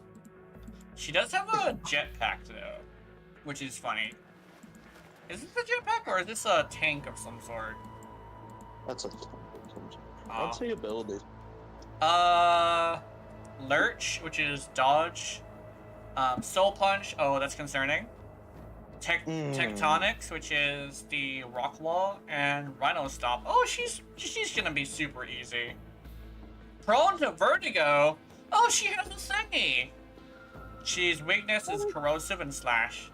She does have a jetpack though, which is funny. Is this a jetpack or is this a tank of some sort? That's a. What's the ability? Lurch, which is dodge. Soul punch. Oh, that's concerning. Tectonics, which is the rock wall, and Rhino Stomp. Oh, she's gonna be super easy. Prone to vertigo. Oh, she has a thingy. She's weakness is corrosive and slash.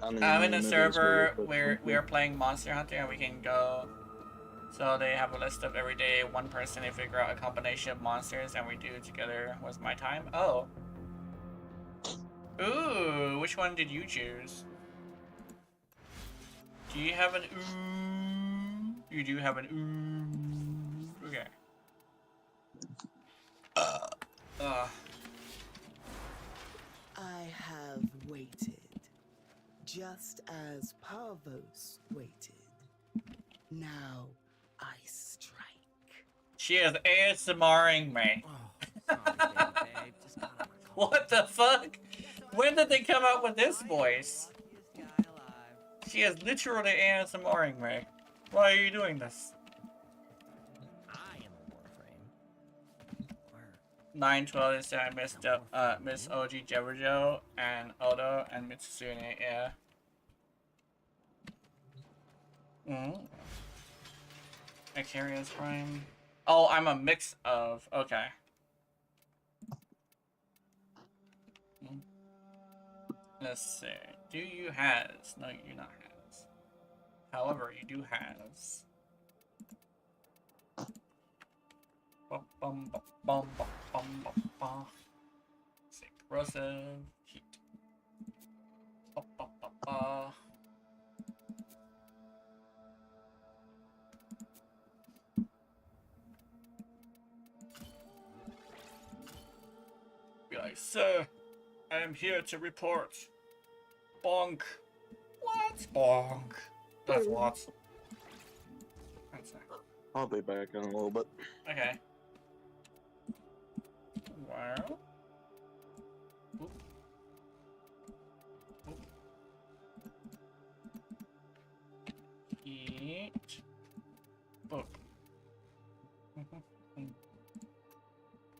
I'm in a server where we are playing Monster Hunter and we can go. So they have a list of every day one person they figure out a combination of monsters and we do it together was my time. Oh. Ooh, which one did you choose? Do you have an ooh? You do have an ooh. Okay. I have waited, just as Parvos waited. Now I strike. She is ASMRing me. What the fuck? When did they come up with this voice? She is literally ASMRing me. Why are you doing this? I am a Warframe. 912 is I Miss OG Jeverjo and Odo and Mitsune, yeah. Icarius Prime. Oh, I'm a mix of. Okay. Let's see. Do you has? No, you do not has. However, you do has. Bum, bum, bum, bum, bum, bum, bum. Say corrosive heat. Ba, ba, ba, ba. Be like, sir, I am here to report. Bonk. What? Bonk. That's what. That's it. I'll be back in a little bit. Okay. Wow. Oop. Oop. Eat. Boop.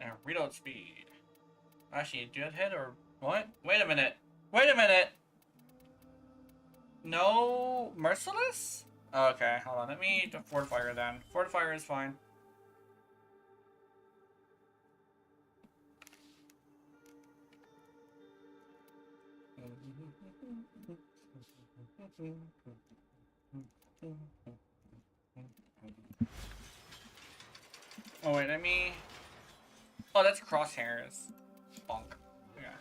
And reload speed. Actually, do that hit or what? Wait a minute. Wait a minute. No merciless? Okay, hold on. Let me do fortifier then. Fortifier is fine. Oh wait, let me. Oh, that's crosshairs. Bonk. Yeah.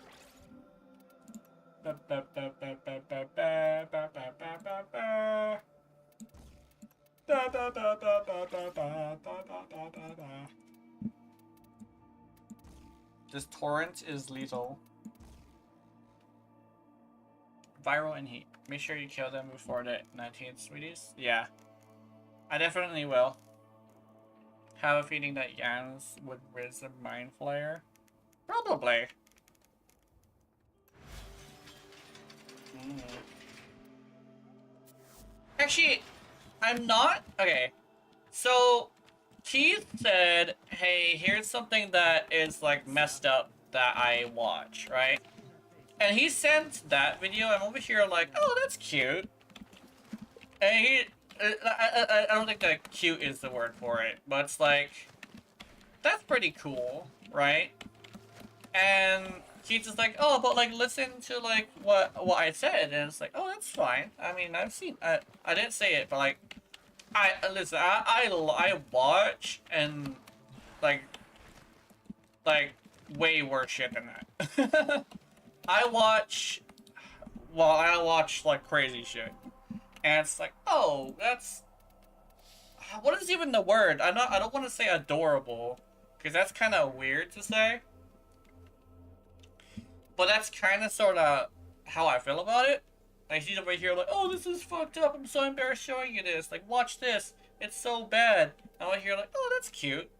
This torrent is lethal. Viral and heat. Make sure you kill them before the 19th, sweeties. Yeah. I definitely will. Have a feeling that Yans would risk a Mind Flayer. Probably. Actually, I'm not. Okay. So, Keith said, hey, here's something that is like messed up that I watch, right? And he sent that video. I'm over here like, oh, that's cute. And he, I don't think that cute is the word for it, but it's like, that's pretty cool, right? And Keith is like, oh, but like, listen to like what I said, and it's like, oh, that's fine. I mean, I've seen, I didn't say it, but like, listen, I watch and like way worse shit than that. I watch like crazy shit, and it's like, oh, that's, what is even the word? I don't want to say adorable, because that's kind of weird to say, but that's kind of sort of how I feel about it. Like, he's over here like, oh, this is fucked up. I'm so embarrassed showing you this. Like, watch this. It's so bad. And over here like, oh, that's cute.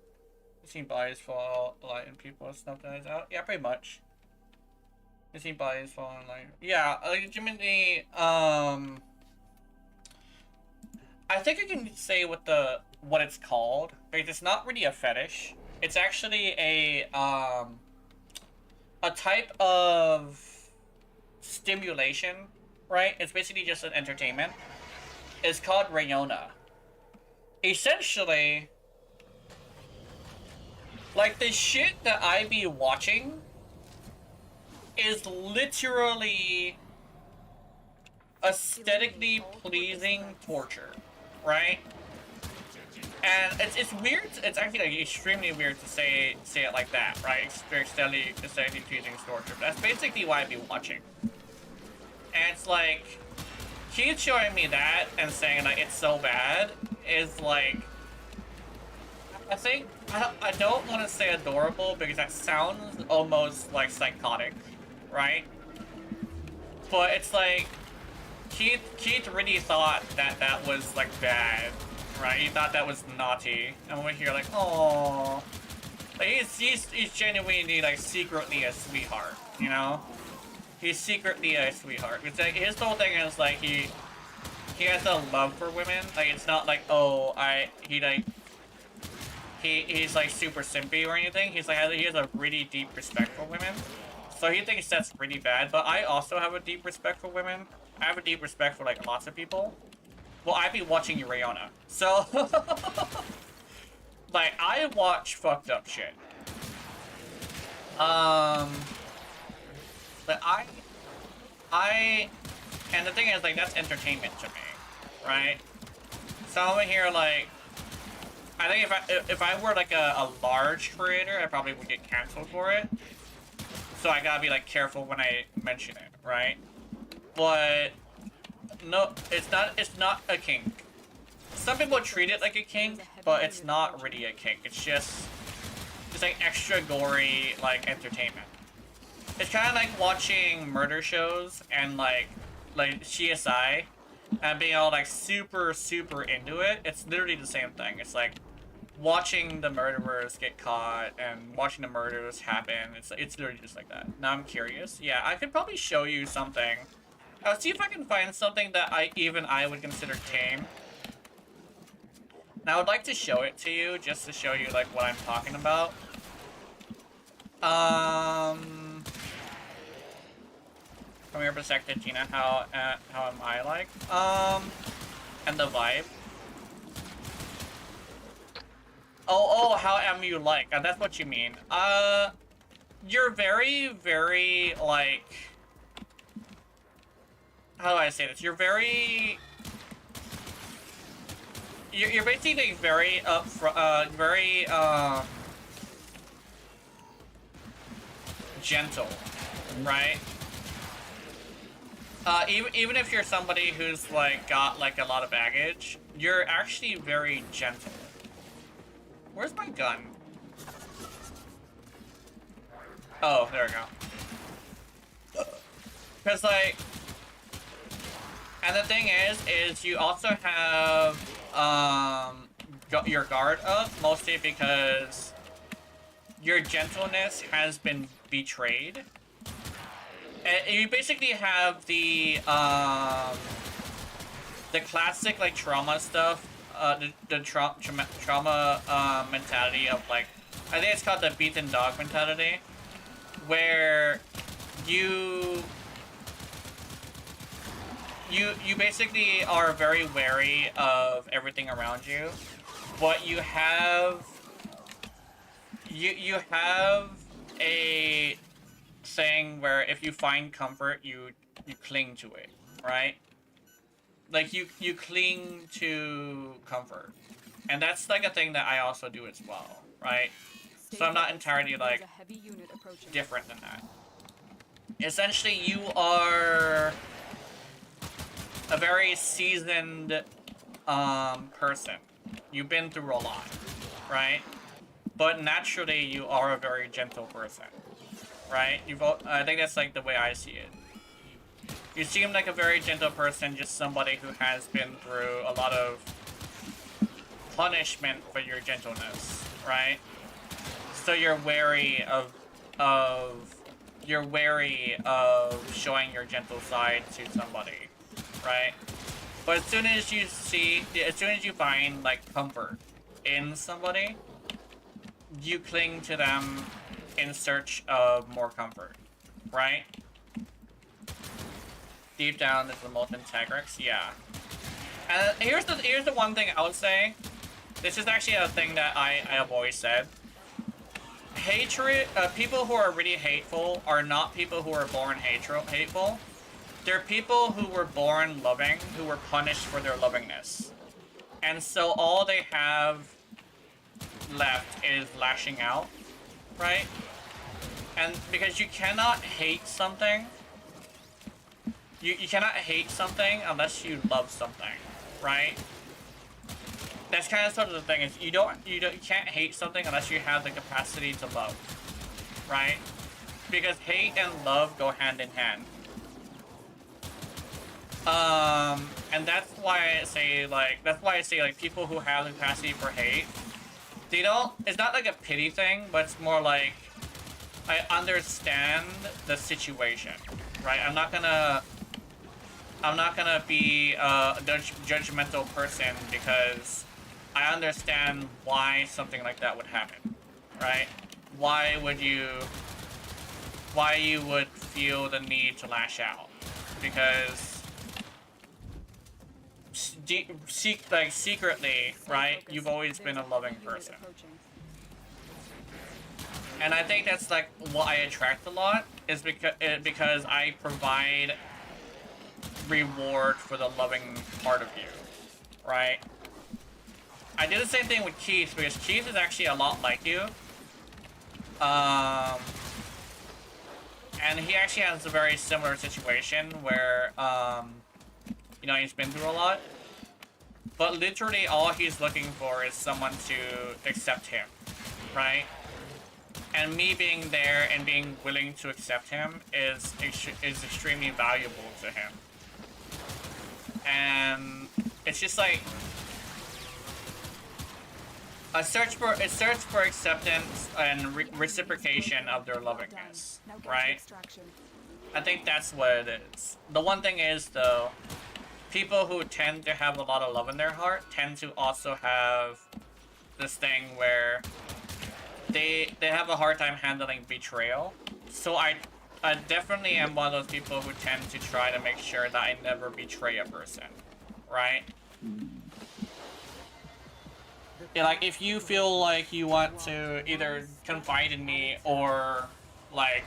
I've seen bodies fall light and people snuff that eyes out. Yeah, pretty much. I've seen bodies fall in light. Yeah, legitimately, I think I can say what it's called, because it's not really a fetish. It's actually a type of stimulation, right? It's basically just an entertainment. It's called Rayona. Essentially, like, the shit that I be watching is literally aesthetically pleasing torture, right? And it's weird. It's actually like extremely weird to say it like that, right? Aesthetically pleasing torture. That's basically what I be watching. And it's like, he's showing me that and saying like it's so bad is like, I think I don't want to say adorable because that sounds almost like psychotic, right? But it's like Keith really thought that was like bad, right? He thought that was naughty, and we're here like, oh, like he's genuinely like secretly a sweetheart, you know? He's secretly a sweetheart. It's like his whole thing is like he has a love for women. Like, it's not like, oh, he's like super simpy or anything. He's like, he has a really deep respect for women. So he thinks that's really bad. But I also have a deep respect for women. I have a deep respect for like lots of people. Well, I be watching Rayona. So like, I watch fucked up shit. But And the thing is, like, that's entertainment to me, right? So I'm over here, like, I think if I were, like, a large creator, I probably would get canceled for it. So I gotta be, like, careful when I mention it, right? But, no, it's not a kink. Some people treat it like a kink, but it's not really a kink. It's like extra gory, like, entertainment. It's kind of like watching murder shows and like CSI and being all like super into it. It's literally the same thing. It's like watching the murderers get caught and watching the murders happen. It's literally just like that. Now I'm curious. Yeah, I could probably show you something. I'll see if I can find something that I would consider tame. Now I would like to show it to you just to show you like what I'm talking about. From your perspective, Gina, how am I like? And the vibe. Oh, how am you like? That's what you mean. You're very, like... How do I say this? You're very... You're basically very very, gentle, right? Even if you're somebody who's, like, got, like, a lot of baggage, you're actually very gentle. Where's my gun? Oh, there we go. Because, like... And the thing is you also have, your guard up, mostly because your gentleness has been betrayed. And you basically have the classic, like, trauma stuff, the trauma mentality of, like, I think it's called the beaten dog mentality, where you basically are very wary of everything around you, but you have a saying where if you find comfort, you cling to it, right? Like you cling to comfort, and that's like a thing that I also do as well, right? So I'm not entirely like different than that. Essentially, you are a very seasoned person. You've been through a lot, right? But naturally, you are a very gentle person, right? I think that's like the way I see it. You seem like a very gentle person, just somebody who has been through a lot of punishment for your gentleness, right? So you're wary of showing your gentle side to somebody, right? But as soon as you find like comfort in somebody, you cling to them in search of more comfort, right? Deep down, there's the molten Tigrex, yeah. And here's the one thing I would say. This is actually a thing that I have always said. Hatred, people who are really hateful are not people who are born hateful. They're people who were born loving, who were punished for their lovingness. And so all they have left is lashing out, right? And because you cannot hate something, you cannot hate something unless you love something, right? That's kind of sort of the thing, is you can't hate something unless you have the capacity to love, right? Because hate and love go hand in hand. And that's why I say like people who have the capacity for hate, it's not like a pity thing, but it's more like, I understand the situation, right? I'm not gonna be a judgmental person because I understand why something like that would happen, right? Why you would feel the need to lash out, because secretly, right, you've always been a loving person. And I think that's like what I attract a lot, is because I provide reward for the loving part of you, right? I did the same thing with Keith, because Keith is actually a lot like you. And he actually has a very similar situation where, you know, he's been through a lot. But literally all he's looking for is someone to accept him, right? And me being there and being willing to accept him is extremely valuable to him. And it's just like a search for acceptance and reciprocation of their lovingness, right? I think that's what it is. The one thing is, though, people who tend to have a lot of love in their heart tend to also have this thing where they have a hard time handling betrayal. So I definitely am one of those people who tend to try to make sure that I never betray a person, right? Yeah, like, if you feel like you want to either confide in me or, like,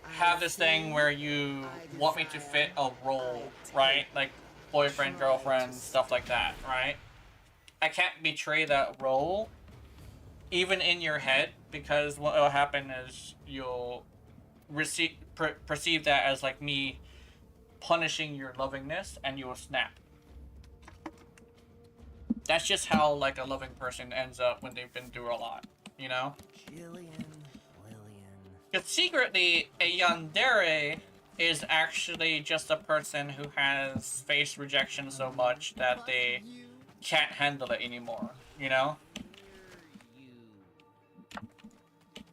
have this thing where you want me to fit a role, right? Like, boyfriend, girlfriend, stuff like that, right? I can't betray that role, even in your head, because what will happen is you'll perceive that as, like, me punishing your lovingness, and you will snap. That's just how, like, a loving person ends up when they've been through a lot, you know? Because secretly, a yandere is actually just a person who has faced rejection so much that they can't handle it anymore, you know?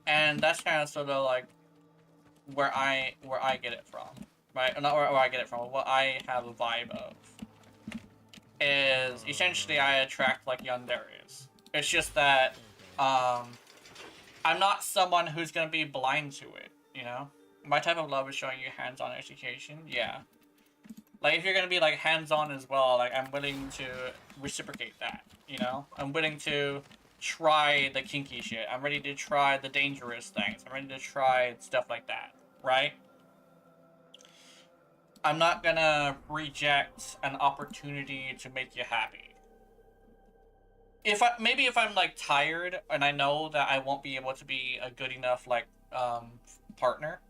And that's kind of sort of, like, where I get it from, right? Not where I get it from, what I have a vibe of. Is essentially I attract like yanderes. It's just that I'm not someone who's gonna be blind to it, you know? My type of love is showing you hands-on education, yeah. Like, if you're gonna be like hands-on as well, like, I'm willing to reciprocate that, you know? I'm willing to try the kinky shit. I'm ready to try the dangerous things. I'm ready to try stuff like that, right? I'm not gonna reject an opportunity to make you happy. Maybe if I'm like tired and I know that I won't be able to be a good enough like partner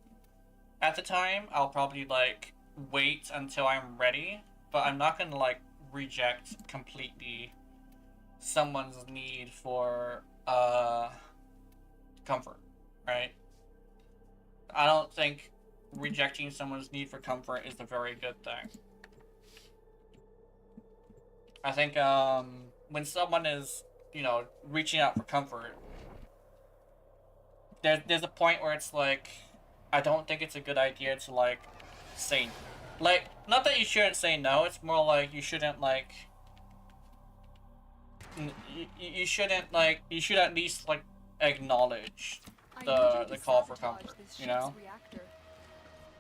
at the time, I'll probably like wait until I'm ready, but I'm not gonna like reject completely someone's need for comfort, right? I don't think rejecting someone's need for comfort is a very good thing. I think when someone is, you know, reaching out for comfort, there's a point where it's like, I don't think it's a good idea to like say, like, not that you shouldn't say no, it's more like you shouldn't like, you shouldn't like, you should at least like acknowledge the call for comfort, you know?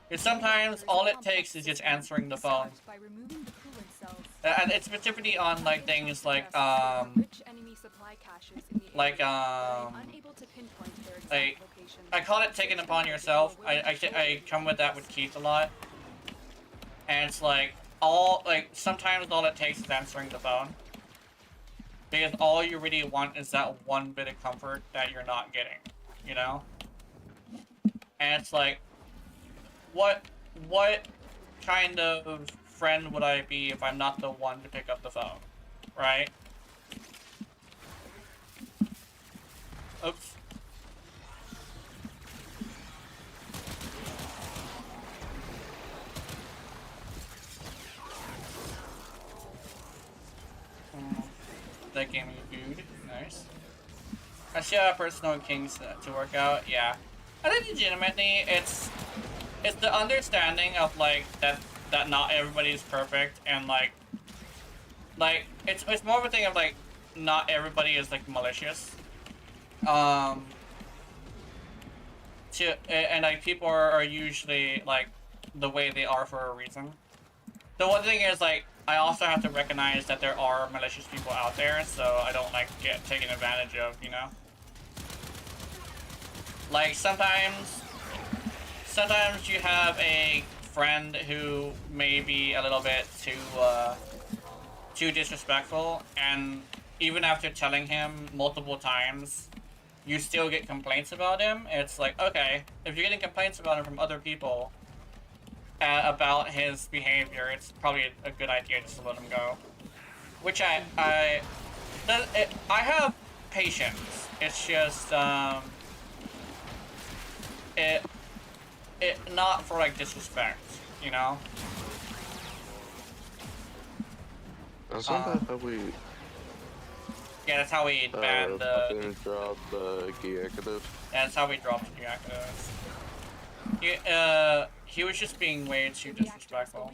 Because sometimes all it takes is just answering the phone. And it's specifically on like things like I call it taking upon yourself. I come with that with Keith a lot. And it's like sometimes all it takes is answering the phone. Because all you really want is that one bit of comfort that you're not getting, you know? And it's like, what kind of friend would I be if I'm not the one to pick up the phone, right? Oops. That gave me food. Nice. I still have personal kinks to work out. Yeah. I think legitimately it's the understanding of like that not everybody is perfect, and like it's more of a thing of like not everybody is like malicious. And like people are usually like the way they are for a reason. The one thing is like I also have to recognize that there are malicious people out there, so I don't like get taken advantage of, you know? Like sometimes you have a friend who may be a little bit too disrespectful, and even after telling him multiple times, you still get complaints about him, it's like, okay, if you're getting complaints about him from other people about his behavior, it's probably a good idea just to let him go. Which I have patience. It's just it not for like disrespect, you know. Isn't that how we? Yeah, that's how we banned fucking dropped the Gyarados. Yeah, that's how we dropped the Gyarados. He was just being way too disrespectful.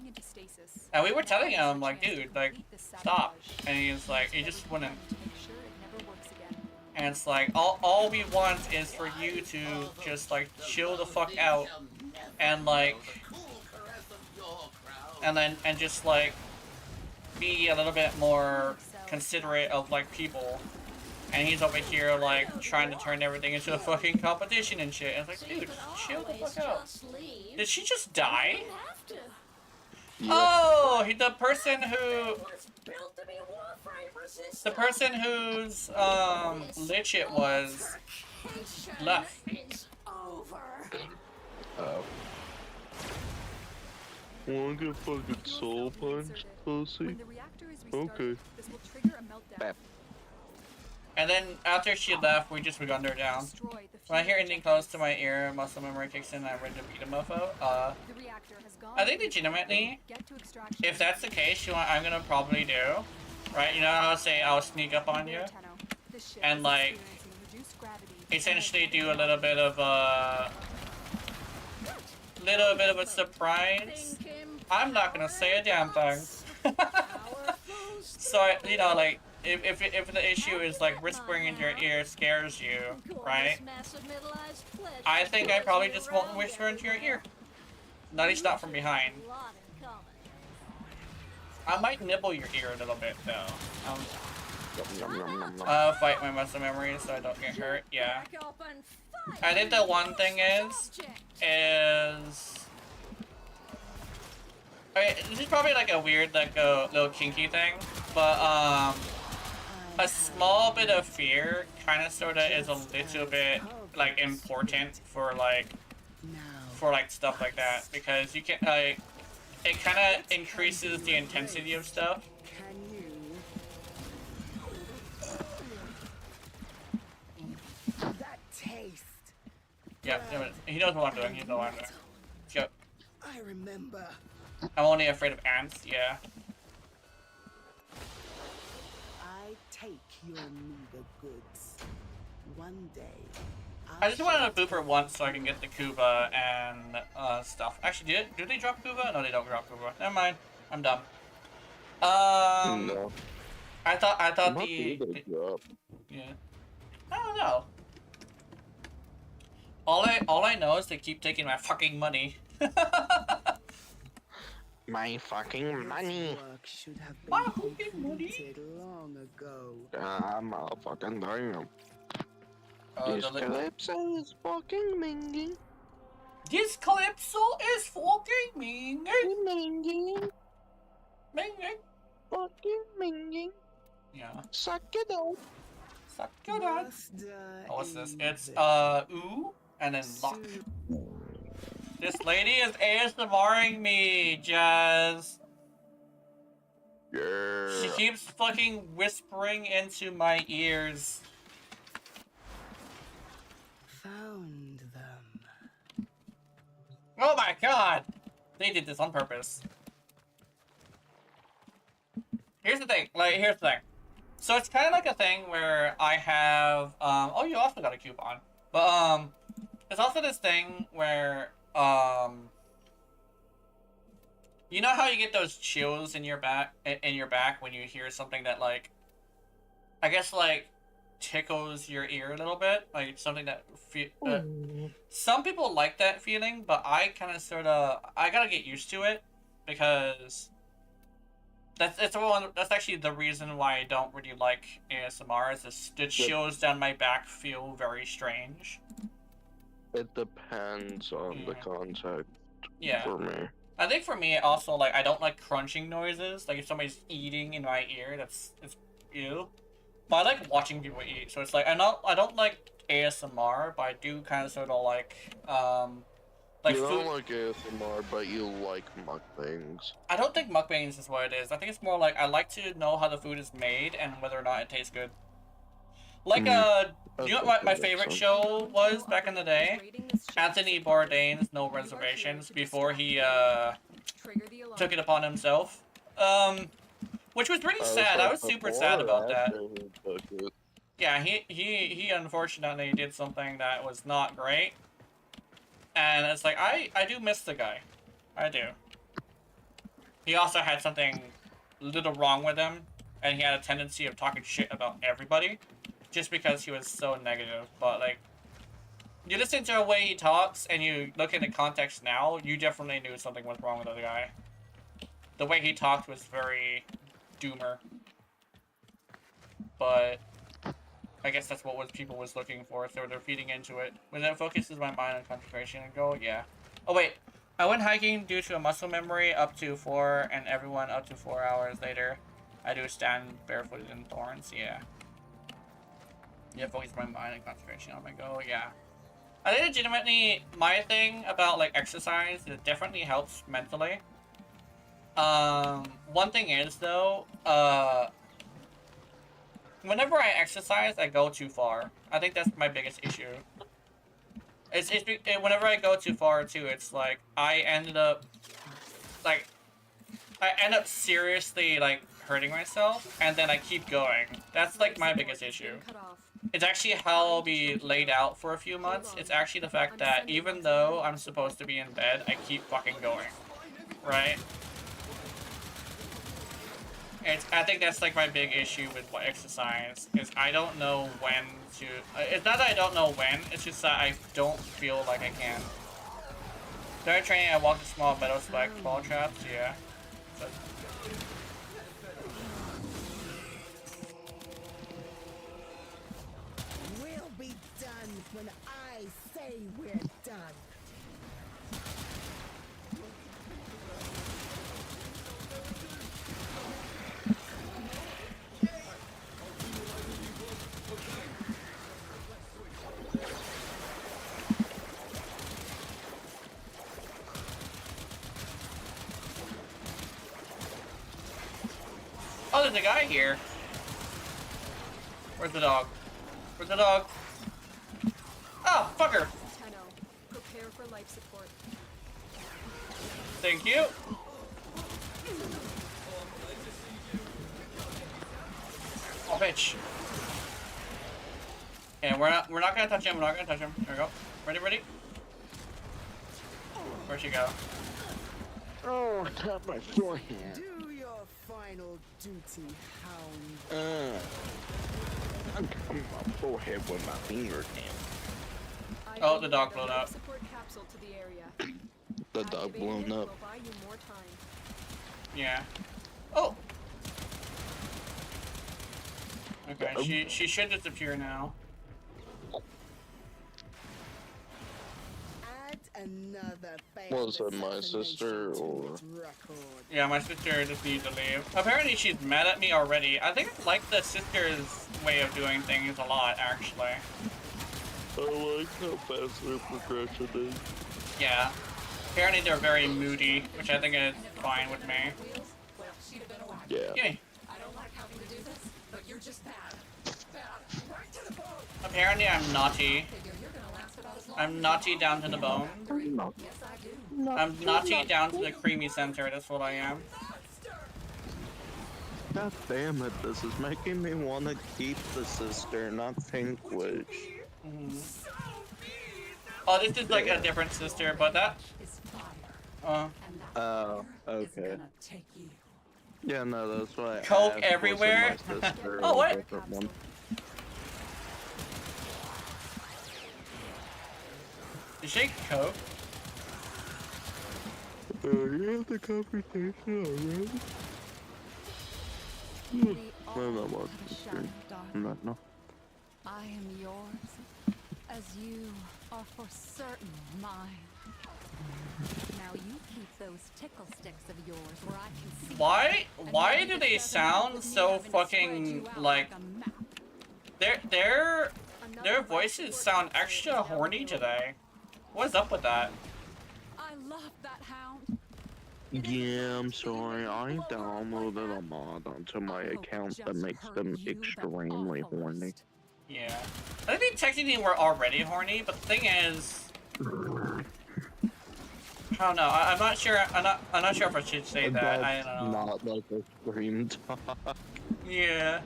And we were telling him, like, dude, like, stop. And he's like, he just wouldn't. And it's like, all we want is for you to just, like, chill the fuck out. And, like, and just, like, be a little bit more considerate of, like, people. And he's over here, like, trying to turn everything into a fucking competition and shit. And it's like, dude, chill the fuck out. Did she just die? Yeah. Oh, the person whose lich it was left. Oh. Wanna get fucking soul punched, pussy? Okay. Bap. And then after she left, we just gunned her down. When I hear anything close to my ear, muscle memory kicks in, and I'm ready to beat a mofo. I think legitimately, if that's the case, you know what I'm gonna probably do, right? You know how I say I'll sneak up on you, and like essentially do a little bit of a surprise. I'm not gonna say a damn thing. So you know, like. If the issue is like whispering into your ear scares you, right? I think I probably just won't whisper into your ear. At least not from behind. I might nibble your ear a little bit though. Fight my muscle memory so I don't get hurt. Yeah. I think the one thing is okay, this is probably like a weird, like a little kinky thing, but a small bit of fear kind of sort of is a little bit like important for like stuff like that, because you can like it kind of increases the intensity of stuff. That taste. Yeah, he knows what I'm doing. He knows what I'm doing. Let's go. I remember. I'm only afraid of ants. Yeah. Take your meager goods. One day. I just wanted to boop her once so I can get the Kuba and stuff. Actually, do they drop Kuba? No, they don't drop Kuba. Never mind. I'm dumb. No. I thought the yeah. I don't know. All I know is they keep taking my fucking money. My fucking money. My fucking money. Long ago. I'm a fucking damn. This Calypso is fucking minging. This Calypso is fucking minging. Minging. Minging. Fucking minging. Yeah. Suck it up. Suck it up. Oh, what's this? It's ooh and then lock. This lady is ASMRing me, Jazz. Yeah. She keeps fucking whispering into my ears. Found them. Oh my god! They did this on purpose. Here's the thing. So it's kind of like a thing where I have, oh, you also got a coupon. But, it's also this thing where, you know how you get those chills in your back when you hear something that, like, I guess, like, tickles your ear a little bit? Like, something that, some people like that feeling, but I kind of I gotta get used to it, because that's actually the reason why I don't really like ASMR, is the chills down my back feel very strange. It depends on the context. Yeah. For me. I think for me, also, like, I don't like crunching noises. Like, if somebody's eating in my ear, it's ew. But I like watching people eat, so it's like, I don't like ASMR, but I do kind of sort of like, like you food. don't like ASMR, but you like mukbangs. I don't think mukbangs is what it is. I think it's more like, I like to know how the food is made and whether or not it tastes good. Like, do you know what my favorite show was back in the day? Anthony Bourdain's No Reservations, before he, took it upon himself. Which was pretty sad. I was super sad about that. Yeah, he unfortunately did something that was not great. And it's like, I do miss the guy. I do. He also had something little wrong with him, and he had a tendency of talking shit about everybody, just because he was so negative. But, like, you listen to the way he talks, and you look into context now, you definitely knew something was wrong with the guy. The way he talked was very doomer. But I guess that's what people was looking for, so they're feeding into it. When that focuses my mind on concentration and go, yeah. Oh wait, I went hiking due to a muscle memory up to 4, and everyone up to 4 hours later. I do stand barefooted in thorns, yeah. Yeah, focus my mind and concentration on my go, yeah. I think legitimately, my thing about, like, exercise, it definitely helps mentally. One thing is, though, whenever I exercise, I go too far. I think that's my biggest issue. Whenever I go too far, too, it's like, I end up seriously, like, hurting myself, and then I keep going. That's, like, my biggest issue. It's actually how I'll be laid out for a few months. It's actually the fact that even though I'm supposed to be in bed, I keep fucking going. Right? I think that's, like, my big issue with exercise, is I don't know when to... It's not that I don't know when, it's just that I don't feel like I can. During training, I walked a small meadow spike ball traps, yeah. So, We'll be done when I say we're done. oh, there's a guy here. Where's the dog? Where's the dog? Oh, fucker! Tenno, prepare for life support. Thank you. Oh, bitch. Yeah, we're not gonna touch him. We're not gonna touch him. There we go. Ready? Where'd she go? Oh, tap my forehead. Do your final duty, hound. I'm tapping my forehead with my fingernail. Oh, the dog blew up. Support capsule to the area. The dog blown up. Will buy you more time. Yeah. Oh. Okay, she should disappear now. Add another Was it my sister or? Yeah, my sister just needs to leave. Apparently she's mad at me already. I think I like the sister's way of doing things a lot, actually. I like how fast their progression is. Yeah. Apparently they're very moody, which I think is fine with me. Yeah. Gimme. I don't like having to do this, but you're just bad. Bad. Right to the bone. Apparently I'm naughty. Figure you're gonna last about as long I'm naughty down to the bone. Yes, I do. I'm naughty down to the creamy center, that's what I am. God damn it, this is making me want to keep the sister, not Pinkwitch. Oh, this is like a different sister, but that... Oh, okay. Yeah, no, that's why I Coke asked, everywhere? was it my sister Oh, or a what? different one? Did she Coke? You had the conversation already? No. I am yours, as you are for certain mine. Now you keep those tickle sticks of yours where I can see. Why do they sound so fucking like their voices sound extra horny today? What's up with that? I love that hound. Yeah, I'm sorry. I downloaded a mod onto my account that makes them extremely horny. Yeah. I think they technically were already horny, but the thing is, I don't know. I'm not sure. I'm not sure if I should say that. I don't know. Not like a scream talk. Yeah.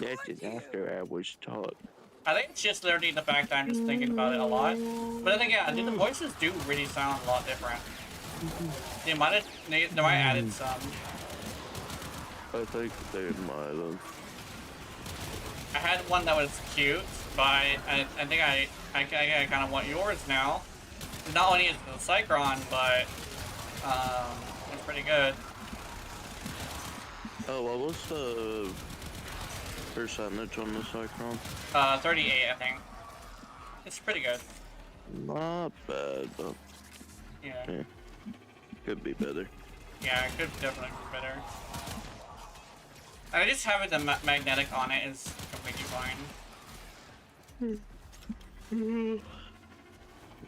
That's just after I was taught. I think it's just literally the fact that I'm just thinking about it a lot. But then again, the voices do really sound a lot different. They might have added some. I think they might have. I had one that was cute, but I think I kind of want yours now. Not only is it the Cycron, but it's pretty good. Oh, what was the percentage on the Cycron? 38, I think. It's pretty good. Not bad, but Yeah. Could be better. Yeah, it could definitely be better. I just having the magnetic on it is completely fine.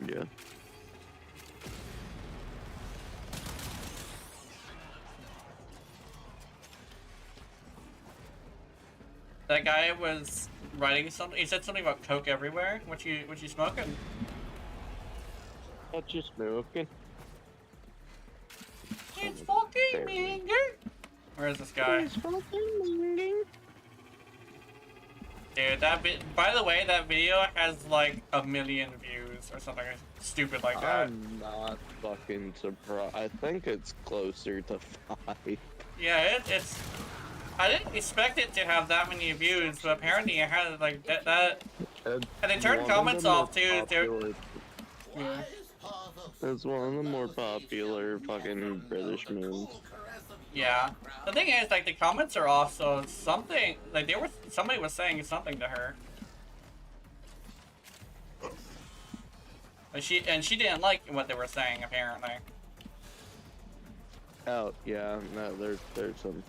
Yeah. That guy was writing something. He said something about coke everywhere. What you smoking? What you smoking? It's fucking minging. Where is this guy? It's fucking minging. Dude, by the way, that video has like 1 million views or something stupid like that. I'm not fucking surprised. I think it's closer to 5. Yeah, it's. I didn't expect it to have that many views, but apparently it had like that. And they turned comments off too. Yeah. It's one of the more popular fucking British memes. Yeah. The thing is, like, the comments are off, so something like somebody was saying something to her. And she didn't like what they were saying, apparently. Oh yeah, no, there's some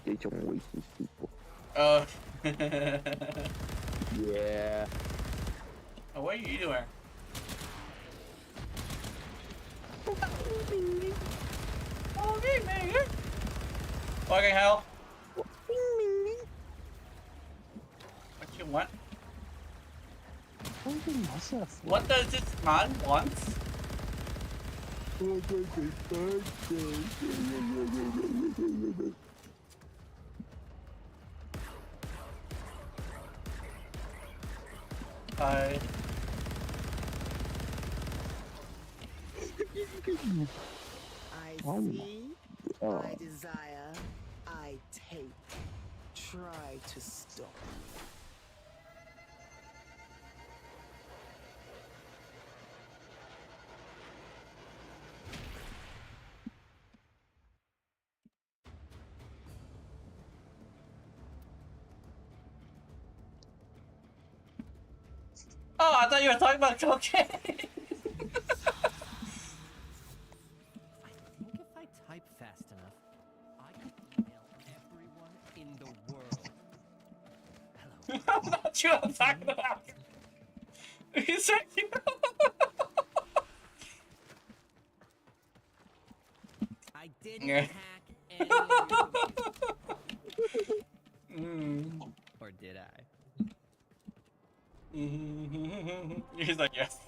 racist people. Oh. Yeah. Oh, what are you doing? Fucking hell. What you want? What does this man want? Hi. I see, I desire, I take. Try to stop. Oh, I thought you were talking about cocaine. I think if I type fast enough, I can email everyone in the world. Hello. I'm not sure what I'm talking about. You said you. I didn't hack any of your computers. Or did I? He's like, yes.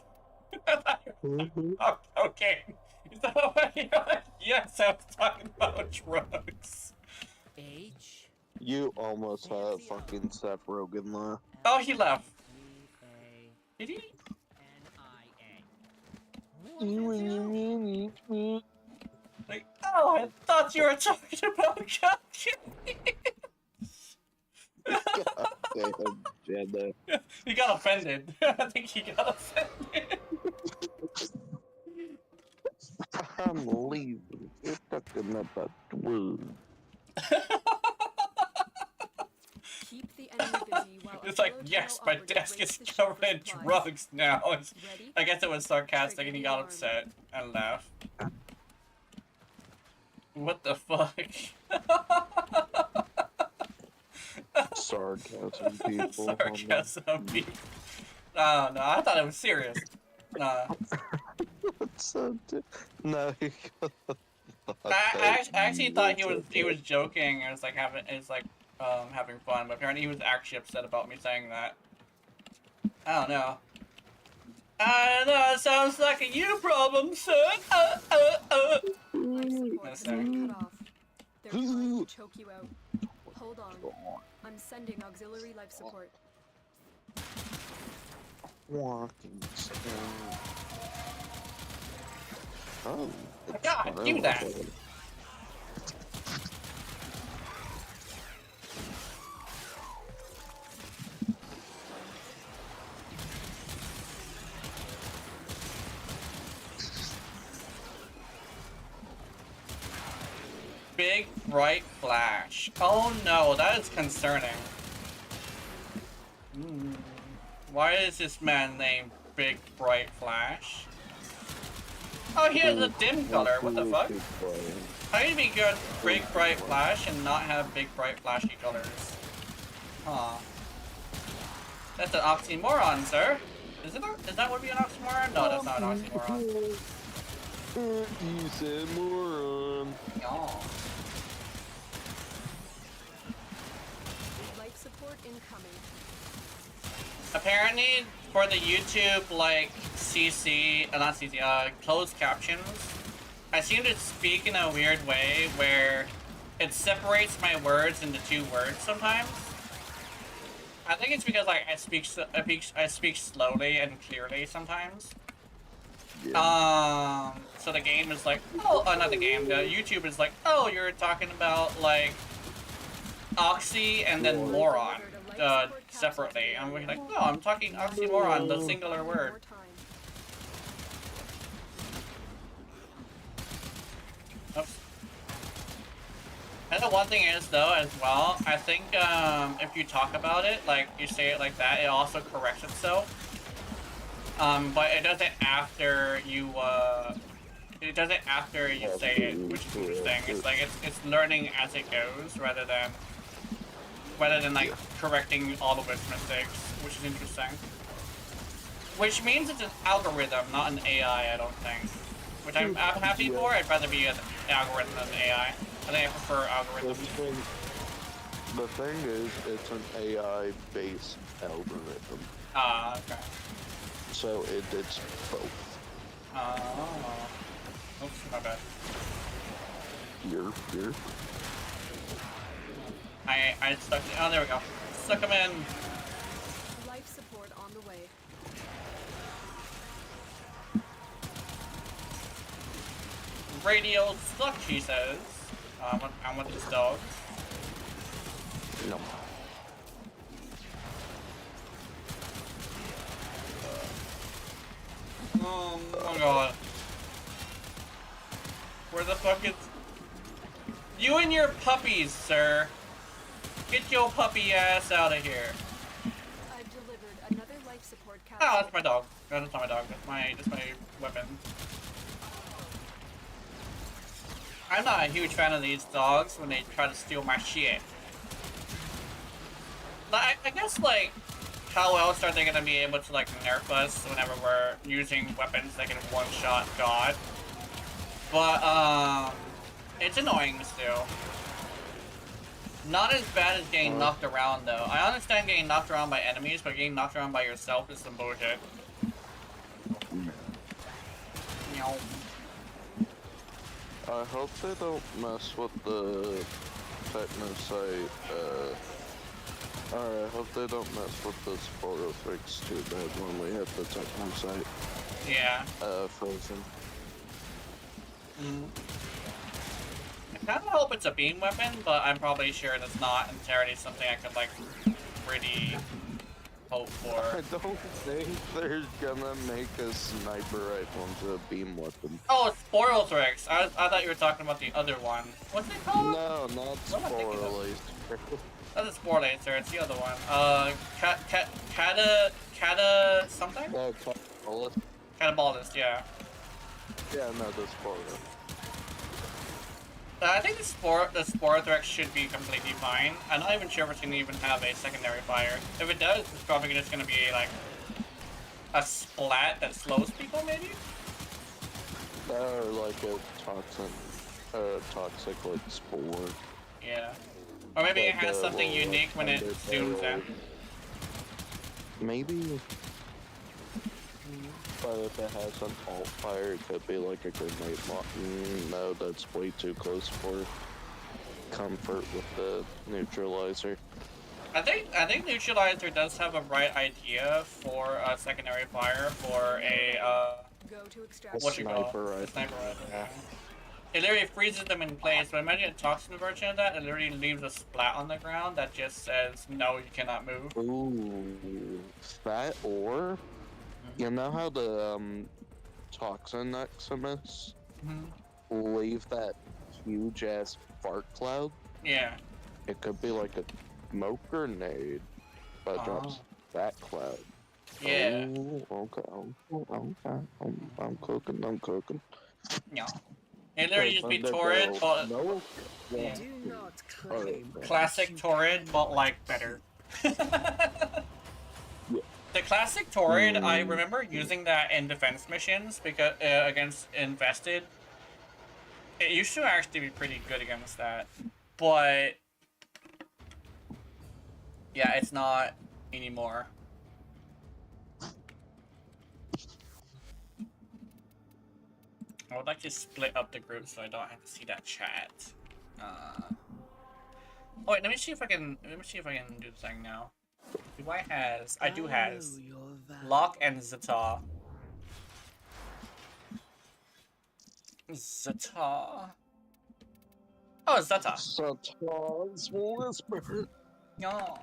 Oh, okay. Is that what you're like? Yes, I was talking about drugs. H. You almost had fucking Seth Rogen laugh. Oh, he left. Did he? Like, oh, I thought you were talking about cocaine. He got offended. I think he got offended. I'm leaving. We're talking about drugs. Keep the enemy busy while It's like, yes, my desk is covered in drugs now. I guess it was sarcastic and he got upset and laughed. What the fuck? Sarcasm people. Sarcasm people. No, I thought it was serious. Nah. No, I actually thought he was joking. It was like having fun, but apparently he was actually upset about me saying that. I don't know. I don't know. It sounds like a you problem, son. Life support has been cut off. They're trying to choke you out. Hold on. I'm sending auxiliary life support. Walking Oh, God, do that. Big bright flash. Oh no, that is concerning. Why is this man named Big Bright Flash? Oh, he has a dim color. What the fuck? How can you be good Big Bright Flash and not have big bright flashy colors? Huh. That's an oxymoron, sir. Is that would be an oxymoron? No, that's not an oxymoron. You said moron. No. Life support incoming. Apparently, for the YouTube, like, closed captions, I seem to speak in a weird way where it separates my words into two words sometimes. I think it's because, like, I speak slowly and clearly sometimes. Yeah. So the game is like, oh, not the game, the YouTube is like, oh, you're talking about, like, oxy and then moron. Separately. I'm like, no, I'm talking oxymoron, the singular word. Oops. And the one thing is, though, as well, I think if you talk about it, like, you say it like that, it also corrects itself. But it does it after you, say it, which is interesting. It's like, it's learning as it goes, rather than like correcting all of its mistakes, which is interesting. Which means it's an algorithm, not an AI, I don't think. Which I'm happy for. I'd rather be an algorithm than an AI. I think I prefer algorithms. The thing is, it's an AI-based algorithm. Ah, okay. So it's both. Oh. Oops, my bad. Here. I stuck. Oh, there we go. Stuck him in. Life support on the way. Radio stuck, she says. I'm with this dog. No. Oh my god. Where the fuck is... You and your puppies, sir. Get your puppy ass out of here. I've delivered another life support Oh, capsule. that's my dog. No, that's not my dog. That's my weapon. I'm not a huge fan of these dogs when they try to steal my shit. I guess, like, how else are they gonna be able to, like, nerf us whenever we're using weapons that can one-shot God? But, it's annoying still. Not as bad as getting knocked around, though. I understand getting knocked around by enemies, but getting knocked around by yourself is some bullshit. Meow. I hope they don't mess with the technosite, I hope they don't mess with the spoiler fix too bad when we hit the technosite. Yeah. Frozen. I kind of hope it's a beam weapon, but I'm probably sure that's not entirely something I could, like, really hope for. I don't think they're gonna make a sniper rifle into a beam weapon. Oh, it's Spoilthrix. I thought you were talking about the other one. What's it called? No, not Spoilers. That's a spore laser. It's the other one. Cata something? Catabolist. Catabolist, yeah. Yeah, no, the spore. I think the spore threat should be completely fine. I'm not even sure if it's gonna even have a secondary fire. If it does, it's probably just gonna be like a splat that slows people, maybe? Or like a toxic like spore. Yeah. Or maybe it Like has something little, unique when it thunder zooms barrel. in. Maybe. But if it has an alt fire, it could be like a grenade launch. No, that's way too close for comfort with the neutralizer. I think Neutralizer does have a right idea for a secondary fire for a Go to extract. what you call Sniper it? rifle. Sniper rifle. Yeah. It literally freezes them in place. But imagine a toxin version of that. It literally leaves a splat on the ground that just says no, you cannot move. Ooh, that or you know how the toxin Maximus leave that huge ass fart cloud? Yeah. It could be like a smoke grenade, but it drops that cloud. Yeah. Oh, okay. I'm cooking. I'm cooking. No. It literally just be Torrid, but no. yeah. Do not claim Classic Torrid, but like better. The classic Torrid, I remember using that in defense missions because against Infested. It used to actually be pretty good against that, but yeah, it's not anymore. I would like to split up the group so I don't have to see that chat. Oh wait, let me see if I can do the thing now. Do I has? I do has Locke and Zeta. Zeta. Oh, Zeta. Zeta's whisper. No.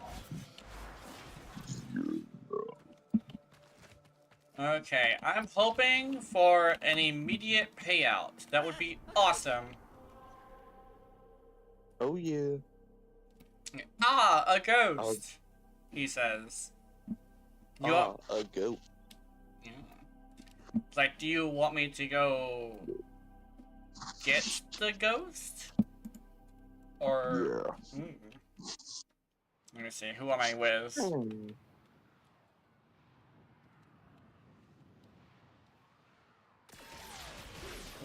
Okay, I'm hoping for an immediate payout. That would be awesome. Oh yeah. Ah, a ghost. He says. A goat. Yeah. It's like, do you want me to go get the ghost? Or yeah. Let me see. Who am I with? Who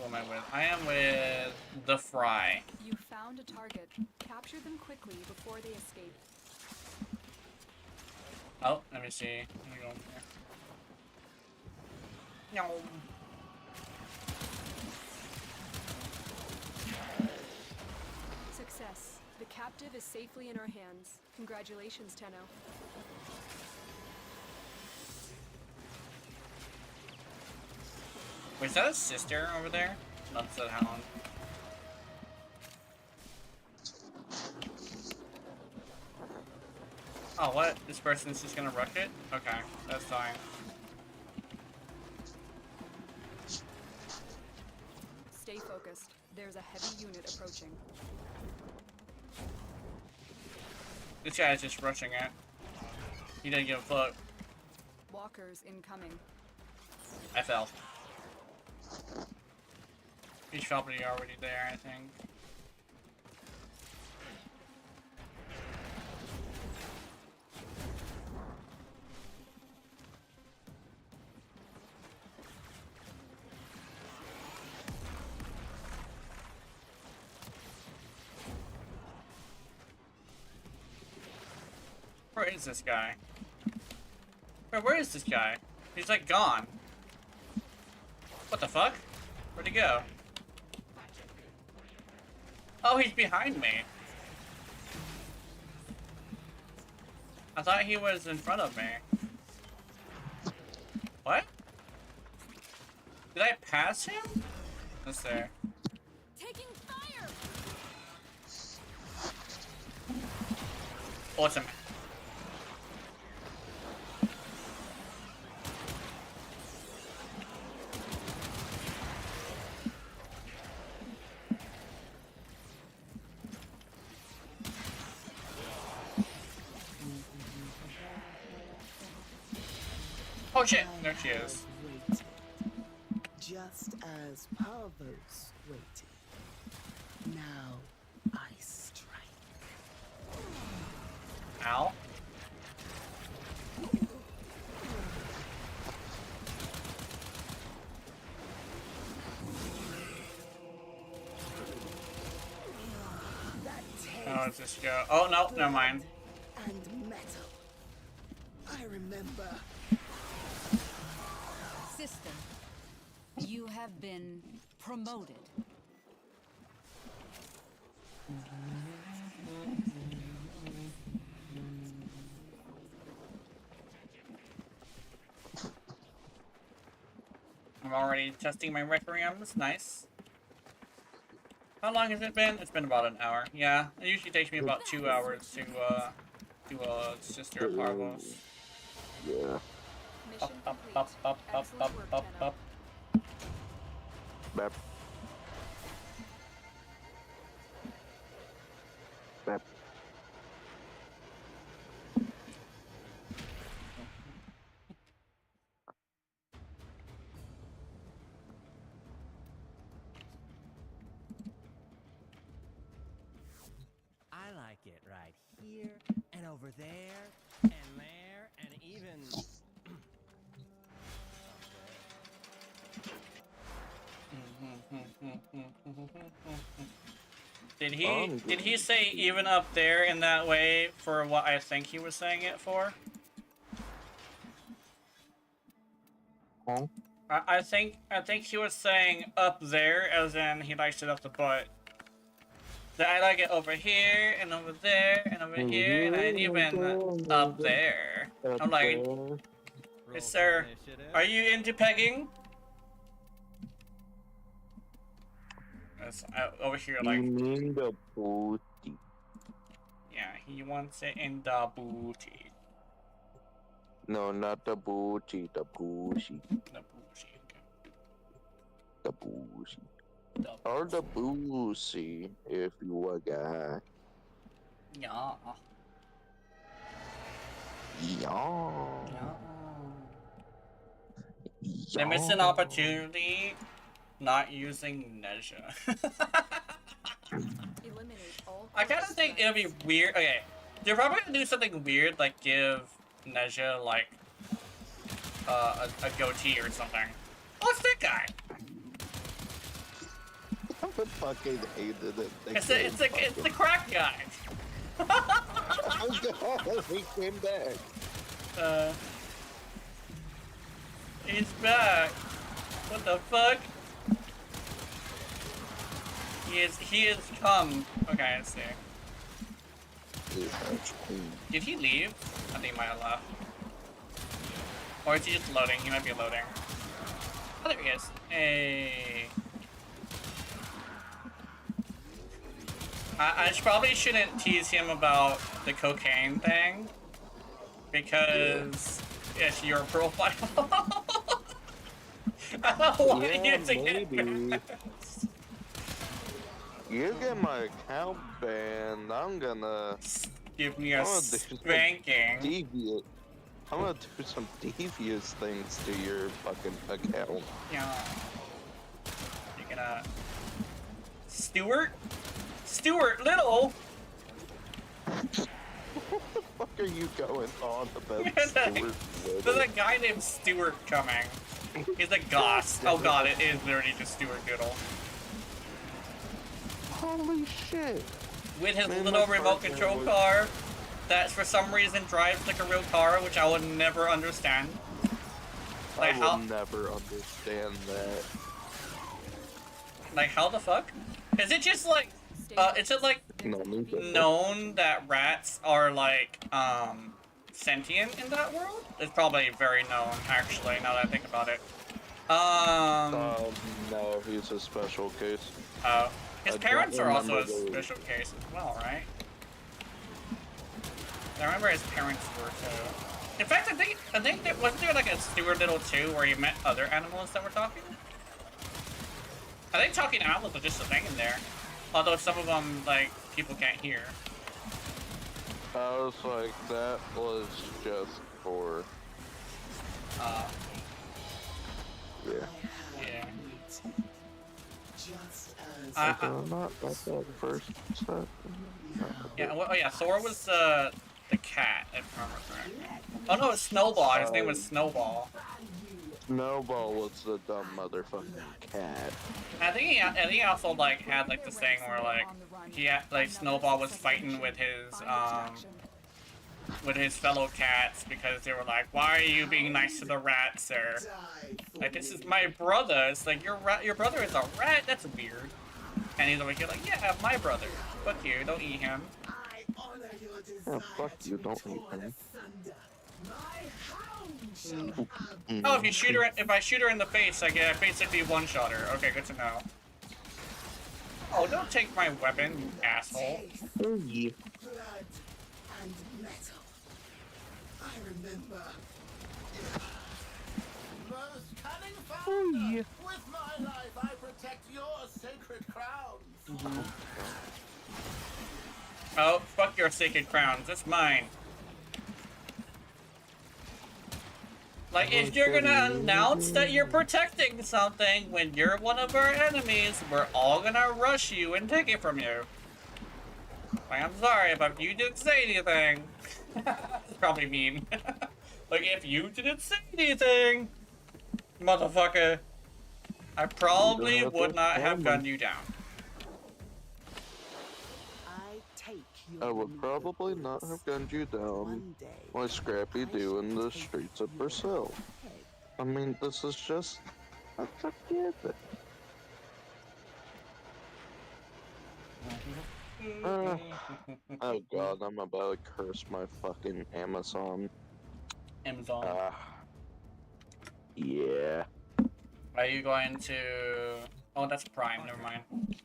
am I with? I am with the Fry. You found a target. Capture them quickly before they escape. Oh, let me see. Let me go in there. No. Success. The captive is safely in our hands. Congratulations, Tenno. Wait, is that a sister over there? That's the hound. Oh, what? This person's just gonna rush it? Okay, that's fine. Stay focused. There's a heavy unit approaching. This guy is just rushing it. He didn't give a fuck. Walkers incoming. I fell. He's probably already there, I think. Where is this guy? Where is this guy? He's like gone. What the fuck? Where'd he go? Oh, he's behind me. I thought he was in front of me. What? Did I pass him? Let's see. Taking fire. Awesome. Oh shit! I There she have is. waited, just as Parvos waited. Now I strike. Ow. That Oh, taste let's just go. Oh no, never mind. and metal. I remember. Sister, you have been promoted. I'm already testing my requiems. Nice. How long has it been? It's been about an hour. Yeah, it usually takes me about 2 hours to do a Sister of Parvos. Yeah. Mission complete. Excellent work, Tenno. Bap. Bap. I like it right here, and over there, and there, and even... Did he say even up there in that way for what I think he was saying it for? Huh? I think he was saying up there as in he likes it up the butt. That I like it over here and over there and over here and I even up there. I'm like, yes, sir. Are you into pegging? That's over here, like. You mean the booty? Yeah, he wants it in the booty. No, not the booty. The booty. The booty. Okay. The booty. Or the boozy, if you a guy. Yeah. Yeah. They missed an opportunity not using Neja. Eliminate all I kind of corpus think it'll be threats. weird. Okay, they're probably gonna do something weird, like give Neja like a goatee or something. Oh, it's that guy. I fucking hated it. It's the crack guy. Oh god, he came back. He's back. What the fuck? He is come. Okay, let's see. Did he leave? I think he might have left. Or is he just loading? He might be loading. Oh, there he is. Hey. I probably shouldn't tease him about the cocaine thing. Because it's your profile. I don't want you to get You get my account banned, I'm gonna... Give me a spanking. I'm gonna do some devious things to your fucking account. Yeah. You're gonna... Stuart Little? What the fuck are you going on about Stuart Little? There's a guy named Stuart coming. He's a goss. Oh god, it is literally just Stuart Little. Holy shit. With his little remote control car that for some reason drives like a real car, which I would never understand. Like, I will never understand that. Like, how the fuck? Is it just like, is it like known that rats are like, sentient in that world? It's probably very known, actually, now that I think about it. No, he's a special case. Oh. His parents are also a special case as well, right? I remember his parents were too. In fact, I think there wasn't there like a Stuart Little 2 where you met other animals that were talking? I think talking animals was just a thing in there. Although some of them, like, people can't hear. I was like, that was just for Yeah. Yeah. Just as Not like that first set. Yeah. Well, oh yeah. Thor was the cat, if I remember correctly. Oh no, it's Snowball. His name was Snowball. Snowball was the dumb motherfucking cat. I think he also like had like this thing where like he had like Snowball was fighting with his fellow cats because they were like, why are you being nice to the rat, sir? Like, this is my brother. It's like, your brother is a rat? That's weird. And he's over here like, yeah, my brother. Fuck you, don't eat him. Oh, fuck you, don't eat him. Oh, if I shoot her in the face, I get basically one-shot her. Okay, good to know. Oh, don't take my weapon, you asshole. Yeah. and metal. I remember. Most cunning founder! With my life, I protect your sacred crowns. Oh, fuck your sacred crowns. That's mine. Like, if you're gonna announce that you're protecting something when you're one of our enemies, we're all gonna rush you and take it from you. Like, I'm sorry, but if you didn't say anything... It's probably mean. Like, if you didn't say anything, motherfucker, I probably would not have gunned you down. I would probably not have gunned you down like Scrappy do in the streets of Brazil. I mean, this is just a forget it. Oh god, I'm about to curse my fucking Amazon. Amazon. Yeah. Are you going to... Oh, that's Prime, never mind.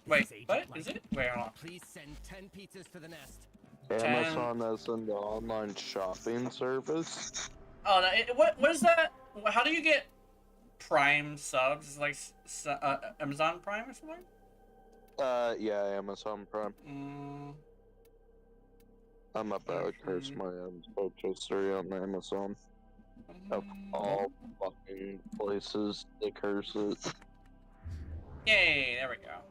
Wait, what? Is it? Wait, hold on. Please send 10 pizzas to the nest. Amazon as in the online shopping service. Oh, what is that? How do you get Prime subs? Is it like Amazon Prime or something? Yeah, Amazon Prime. I'm about to curse my search history on Amazon. Of all fucking places to curse it. Yay, there we go.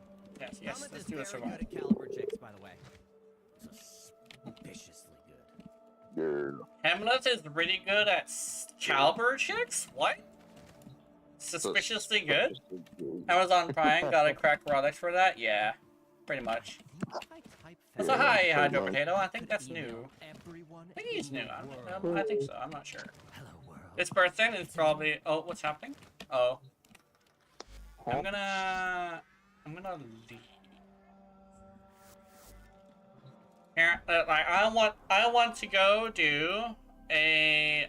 Yes, let's do a survival. Good at caliber checks, by the way. Suspiciously good. Hamlet is really good at caliber checks? What? Suspiciously good? Amazon Prime got a crack products for that? Yeah, pretty much. That's a hi, Hydro Potato. I think that's new. I think he's new. I think so. I'm not sure. This person is probably... Oh, what's happening? Oh. I'm gonna leave. Here, like I want to go do a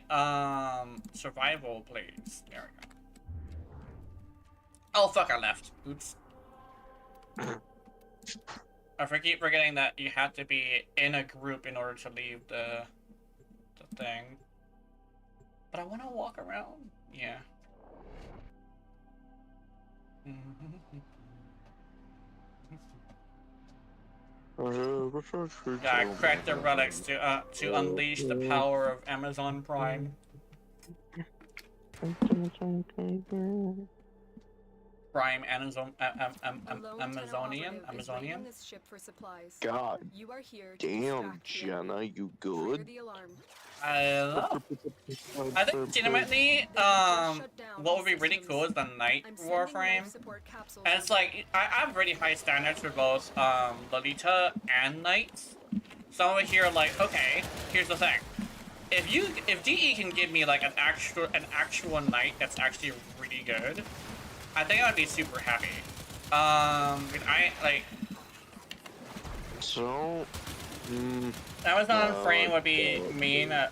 survival, please. There we go. Oh fuck! I left. Oops. I keep forgetting that you have to be in a group in order to leave the thing. But I want to walk around. Yeah. Gotta crack the relics to unleash the power of Amazon Prime. Prime Amazonian. This ship for supplies. God You are here to damn, Jenna, you good? the alarm. I think legitimately, what would be really cool is the night warframe. And it's like, I have really high standards for both Lolita and Knights. So I'm over here like, okay, here's the thing. If DE can give me like an actual Knight that's actually really good, I think I'd be super happy. So, Amazon Frame would be mean. I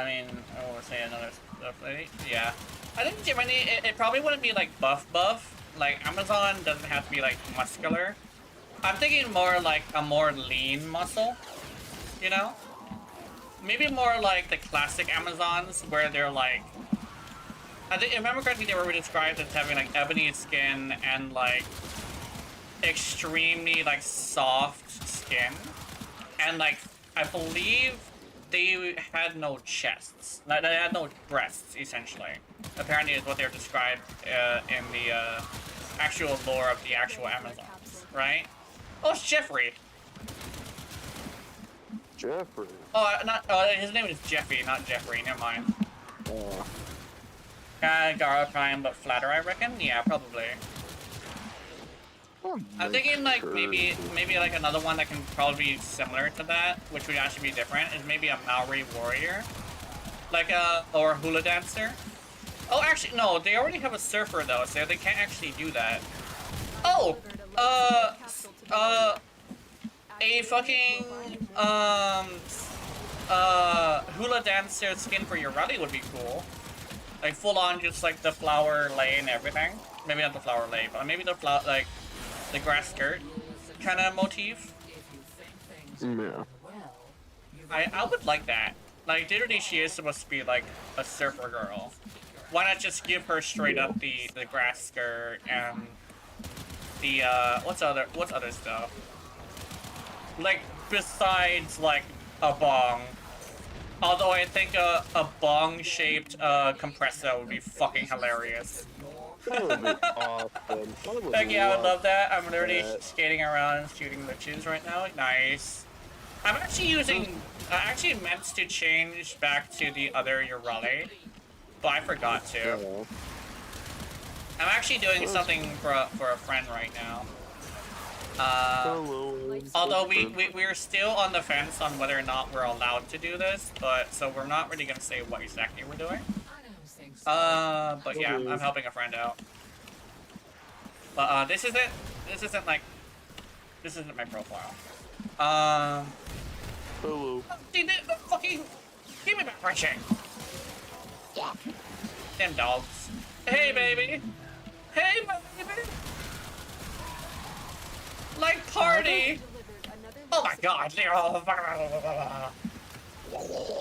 mean, I would say another stuff lady. Yeah, I think Jiminy, it probably wouldn't be like buff. Like Amazon doesn't have to be like muscular. I'm thinking more like a more lean muscle. You know, maybe more like the classic Amazons where they're like. I think, if I remember correctly, they were described as having like ebony skin and like extremely like soft skin, and like I believe they had no chests. Like, they had no breasts, essentially. Apparently, is what they're described in the actual lore of the actual Amazons, right? Oh, it's Jeffrey. Jeffrey. Oh, not. His name is Jeffy, not Jeffrey. Never mind. Gara Prime, but flatter, I reckon. Yeah, probably. I'm thinking like maybe like another one that can probably be similar to that, which would actually be different, is maybe a Maori warrior, like or a hula dancer. Oh, actually no, they already have a surfer though, so they can't actually do that. Oh, a fucking hula dancer skin for your rally would be cool. Like full on, just like the flower lay and everything. Maybe not the flower lay, but maybe the flower like the grass skirt kind of motif. Yeah. I would like that. Like, literally, she is supposed to be like a surfer girl. Why not just give her straight up the grass skirt and the what's other stuff? Like besides like a bong. Although I think a bong-shaped compressor would be fucking hilarious. That would be awesome. Like, yeah, I would love that. I'm literally skating around and shooting liches right now. Nice. I'm actually using... I actually meant to change back to the other Urale, but I forgot to. I'm actually doing something for a friend right now. Although we're still on the fence on whether or not we're allowed to do this, but so we're not really gonna say what exactly we're doing. But yeah, I'm helping a friend out. But this isn't my profile. Hello. Dude, fucking give me back my chain. Yeah. Them dogs. Hey baby. Hey baby. Like party! Oh my god, they're all...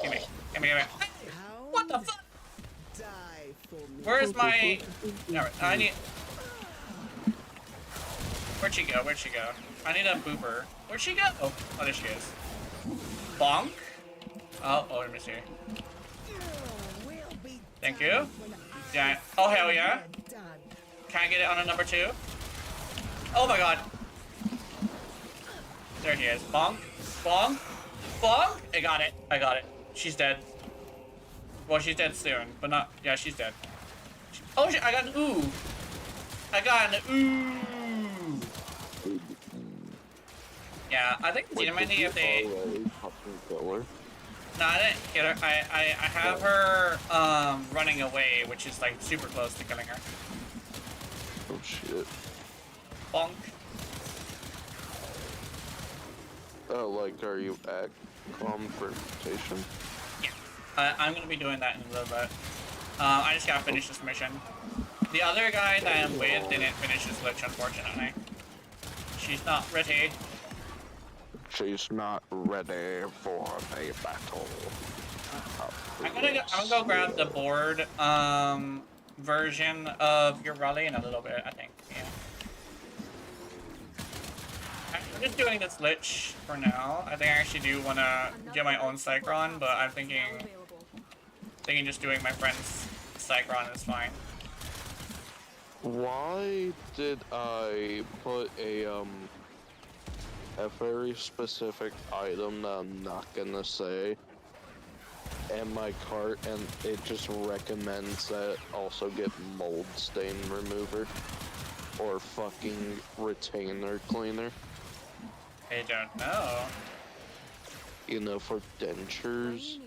Give me. What the fuck? Where's my... Alright, I need... Where'd she go? I need a booper. Where'd she go? Oh, there she is. Bonk? Oh, let me see. Thank you. Yeah. Oh, hell yeah. Can I get it on a number 2? Oh my god. There he is. Bonk. Bonk. Bonk. I got it. She's dead. Well, she's dead soon, but not... Yeah, she's dead. Oh, shit. I got an ooh. Yeah, I think legitimately if they... No, I didn't get her. I have her running away, which is like super close to killing her. Oh shit. Bonk. Oh, like, are you at confrontation? Yeah. I'm gonna be doing that in a little bit. I just gotta finish this mission. The other guy that I'm with didn't finish his glitch, unfortunately. She's not ready. She's not ready for a battle. I'm gonna go grab the board version of your rally in a little bit, I think. Yeah. I'm just doing this glitch for now. I think I actually do want to get my own Cycron, but I'm thinking just doing my friend's Cycron is fine. Why did I put a very specific item that I'm not gonna say in my cart, and it just recommends that also get mold stain remover or fucking retainer cleaner? I don't know. You know, for dentures.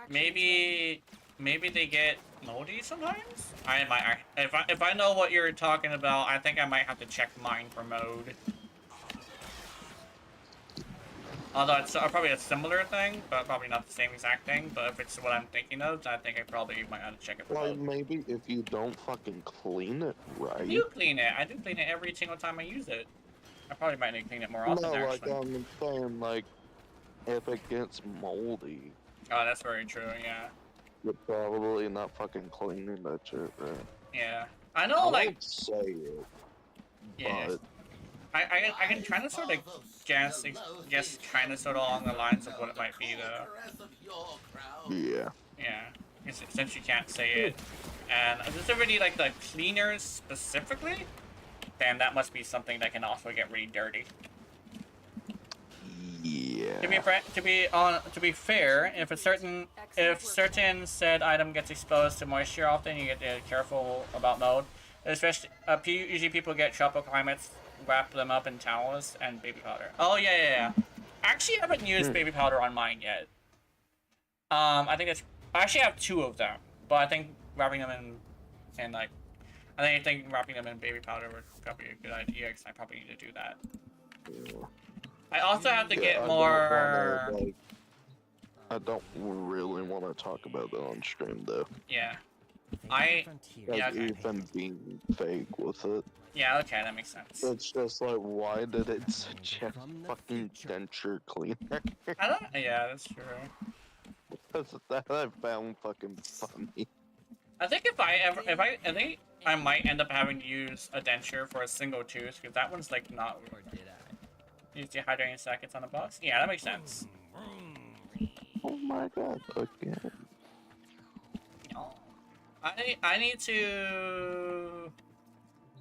Maybe they get moldy sometimes. I might if I know what you're talking about, I think I might have to check mine for mode. Although it's probably a similar thing, but probably not the same exact thing. But if it's what I'm thinking of, I think I probably might have to check it for Well, mode. maybe if you don't fucking clean it right. I do clean it. I do clean it every single time I use it. I probably might need to clean it more often, No, like, actually. I'm saying, like, if it gets moldy, Oh, that's very true, yeah. you're probably not fucking cleaning that shit, right? Yeah. I know, like... won't say it, Yeah. but I can kind of sort of guess kind of sort of along the lines of what it might be though. Yeah. Yeah, since you can't say it, and is this already like the cleaners specifically? Then that must be something that can also get really dirty. Yeah. To be fair, if certain said item gets exposed to moisture, often you get to be careful about mode. Especially, usually people get tropical climates, wrap them up in towels and baby powder. Oh yeah. Actually, I haven't used baby powder on mine yet. I think I actually have 2 of them, but I think wrapping them in like, I think wrapping them in baby powder would probably be a good idea because I probably need to do that. Yeah. I also have to get I more. I don't really want to talk about that on stream though. Yeah. Like okay. even being fake with it. Yeah, okay, that makes sense. It's just like, why did it suggest fucking denture cleaner? Yeah, that's true. That I found fucking funny. I think I think I might end up having to use a denture for a single tooth because that one's like not. Or did I? Use dehydrating sockets on the box. Yeah, that makes sense. Oh my god, again. I need to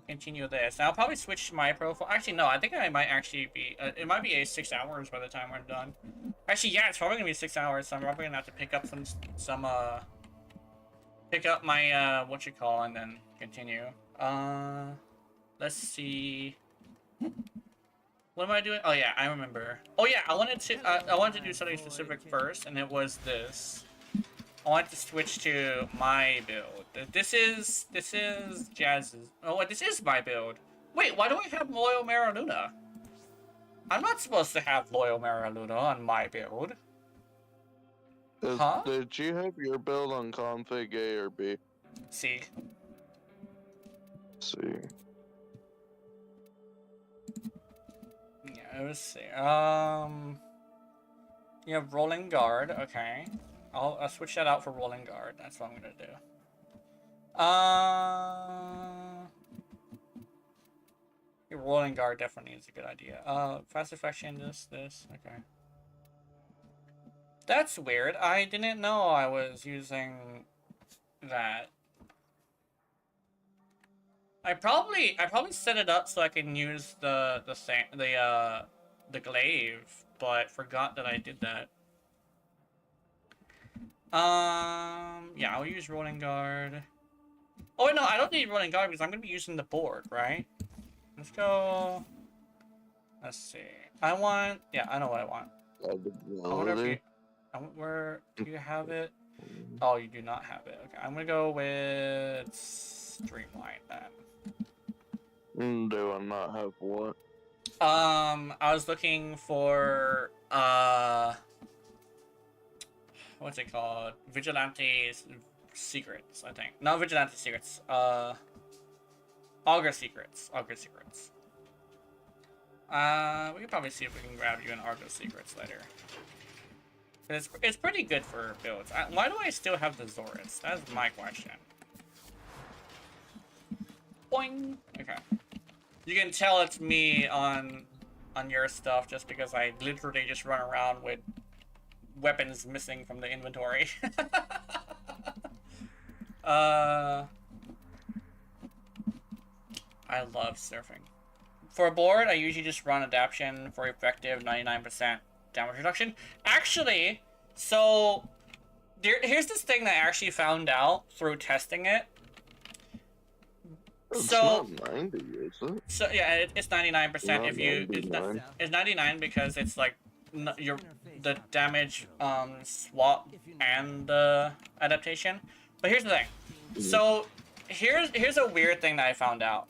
continue this. I'll probably switch my profile. Actually, no. I think I might actually be. It might be 6 hours by the time we're done. Actually, yeah, it's probably gonna be 6 hours. So I'm probably gonna have to pick up pick up my what you call and then continue. Let's see. What am I doing? Oh yeah, I remember. Oh yeah, I wanted to do something specific first, and it was this. I want to switch to my build. This is Jazz's. Oh, wait, this is my build. Wait, why do I have Loyal Mara Luna? I'm not supposed to have Loyal Mara Luna on my build. Huh? Did you have your build on config A or B? C. C. Yeah, let's see. You have Rolling Guard. Okay. I'll switch that out for Rolling Guard. That's what I'm gonna do. Your Rolling Guard definitely is a good idea. Fast Affection, this. Okay. That's weird. I didn't know I was using that. I probably set it up so I can use the glaive, but forgot that I did that. Yeah, I'll use Rolling Guard. Oh wait, no, I don't need Rolling Guard because I'm gonna be using the board, right? Let's go. Let's see. I want. Yeah, I know what I want. I wonder if where do you have it? Oh, you do not have it. Okay, I'm gonna go with Streamline then. Do I not have what? I was looking for what's it called? Vigilante Secrets, I think. Not Vigilante Secrets. Augur Secrets. Augur Secrets. We can probably see if we can grab you an Augur Secrets later. It's pretty good for builds. Why do I still have the Zorus? That's my question. Boing. Okay. You can tell it's me on your stuff just because I literally just run around with weapons missing from the inventory. I love surfing. For a board, I usually just run adaptation for effective 99% damage reduction. Actually, so here's this thing that I actually found out through testing it. It's so not 90, is it? So yeah, it's 99% if you 99. it's 99 because it's like the damage swap and the adaptation. But here's the thing. So here's a weird thing that I found out.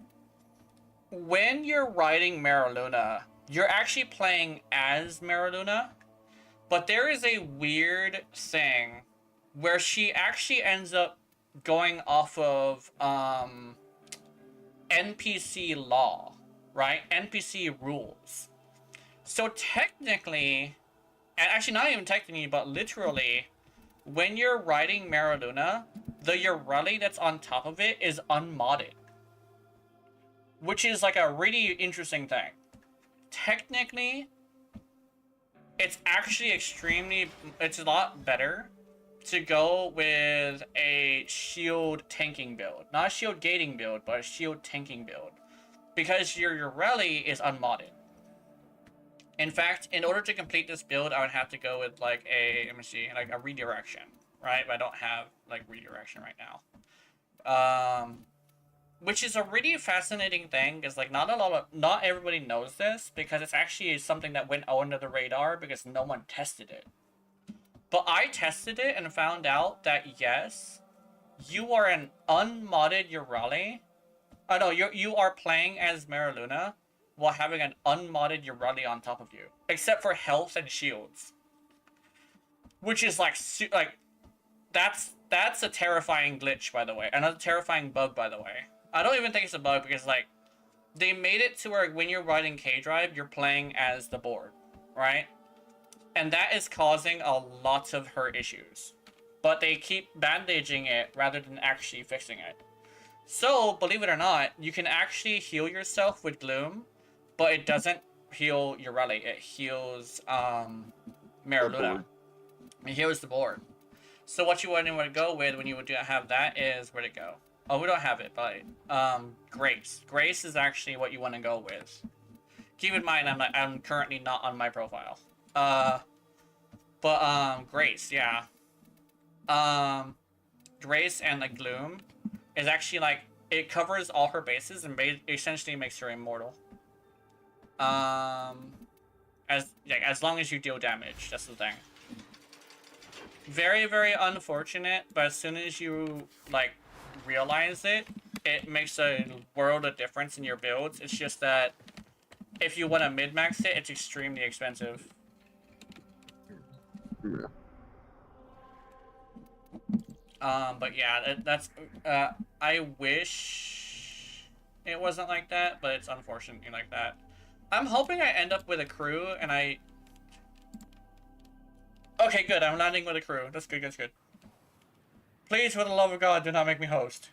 When you're riding Maraluna, you're actually playing as Maraluna, but there is a weird thing where she actually ends up going off of NPC law, right? NPC rules. So technically, and actually not even technically, but literally, when you're riding Maraluna, the Ureli that's on top of it is unmodded. Which is like a really interesting thing. technically, it's actually it's a lot better to go with a shield tanking build. Not a shield gating build, but a shield tanking build. Because your rally is unmodded. In fact, in order to complete this build, I would have to go with like let me see, like a redirection, right? But I don't have like redirection right now. Which is a really fascinating thing, because like not everybody knows this, because it's actually something that went under the radar because no one tested it. But I tested it and found out that yes, you are an unmodded Urali. Oh no, you are playing as Maraluna while having an unmodded Urali on top of you, except for health and shields, which is like that's a terrifying glitch, by the way, another terrifying bug, by the way. I don't even think it's a bug, because like they made it to where when you're riding K-Drive, you're playing as the board, right? And that is causing a lot of her issues, but they keep bandaging it rather than actually fixing it. So, believe it or not, you can actually heal yourself with Gloom, but it doesn't heal your rally. It heals Maraluna. It heals the board. So what you want to go with when you would have that is, where'd it go? Oh, we don't have it, but Grace. Grace is actually what you want to go with. Keep in mind, I'm currently not on my profile. Grace, yeah. Grace and the Gloom is actually like, it covers all her bases and essentially makes her immortal. As long as you deal damage, that's the thing. Very, very unfortunate, but as soon as you like realize it, it makes a world of difference in your builds. It's just that if you want to mid-max it, it's extremely expensive. Yeah. But yeah, that's I wish it wasn't like that, but it's unfortunately like that. I'm hoping I end up with a crew and okay, good, I'm landing with a crew. That's good, that's good. Please, for the love of God, do not make me host.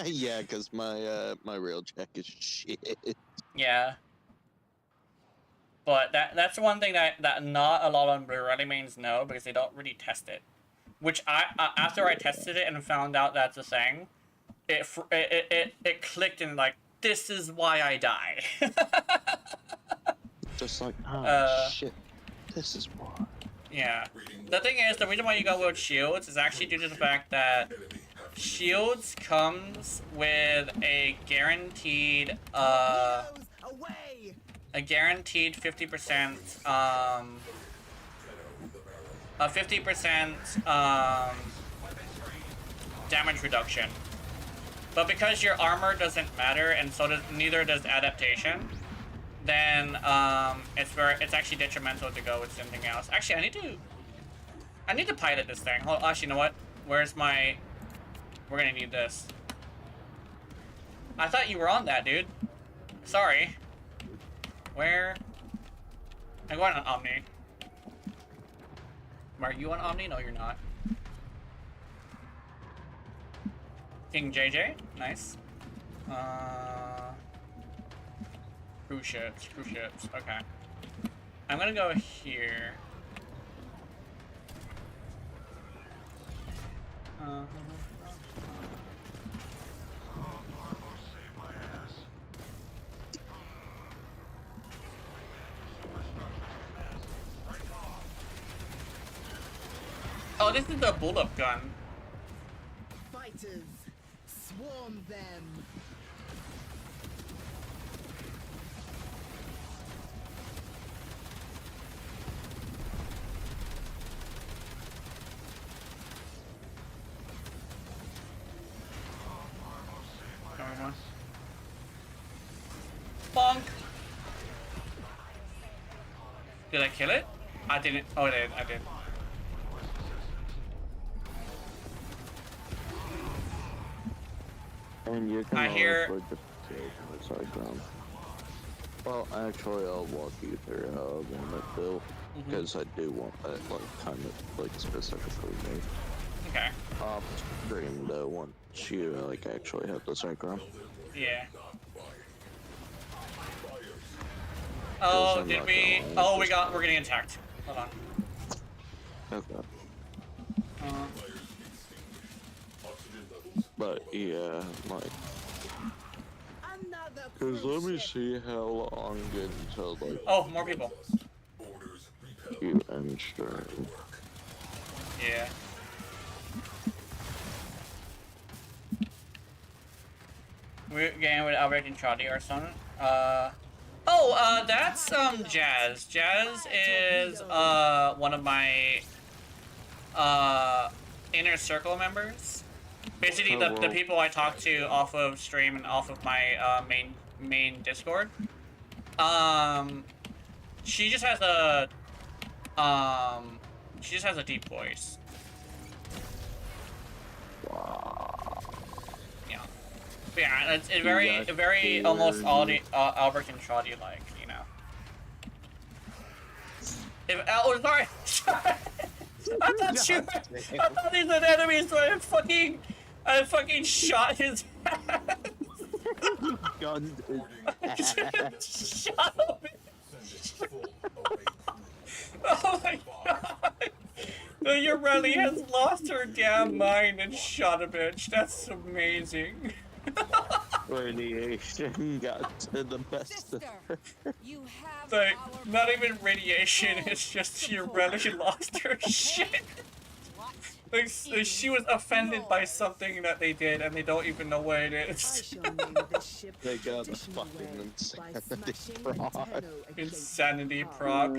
Yeah, because my rail check is shit. Yeah. But that's one thing that not a lot of Ready mains know, because they don't really test it. Which after I tested it and found out that's a thing, it clicked and like, this is why I die. Just like, shit, this is why. Yeah. The thing is, the reason why you go with shields is actually due to the fact that shields comes with a guaranteed 50% a 50% damage reduction. But because your armor doesn't matter, and so neither does adaptation, then it's actually detrimental to go with something else. Actually, I need to pilot this thing. Hold, actually, you know what? We're gonna need this. I thought you were on that, dude. Sorry. Where? I'm going on Omni. Are you on Omni? No, you're not. King JJ? Nice. Cruise ships. Okay. I'm gonna go here. Oh, this is the bullet gun. Fighters, swarm them. Bonk. Did I kill it? I didn't. Oh, I did. And you can I hear. Well, actually, I'll walk you through how I want it built, because I do want that, like, kind of, like, specifically made. Okay. Off stream, though, once you, like, actually have the synchron. Yeah. Oh, I'm did not we? gonna lie, Oh, it's we're getting attacked. Hold on. okay. Uh, But yeah, like, Another cause let me cruise ship. see how long until like oh, more people. you end stream. Yeah. We're getting with Albert and Trotty or something. That's Jazz. Jazz is one of my inner circle members. Basically, the people I talk to off of stream and off of my main Discord. She just has a deep voice. Yeah. But yeah, it's very almost Albert and Trotty like, you know. Oh, sorry. I thought he's an enemy, so I fucking shot his head. Gunned Shut up. Oh my god. Your rally has lost her damn mind and shot a bitch. That's amazing. Radiation got to the best of her. You have Like, not even radiation, it's just your rally lost her shit. Like, she was offended by something that they did and they don't even know what it is. They got a fucking insanity proc. Insanity proc.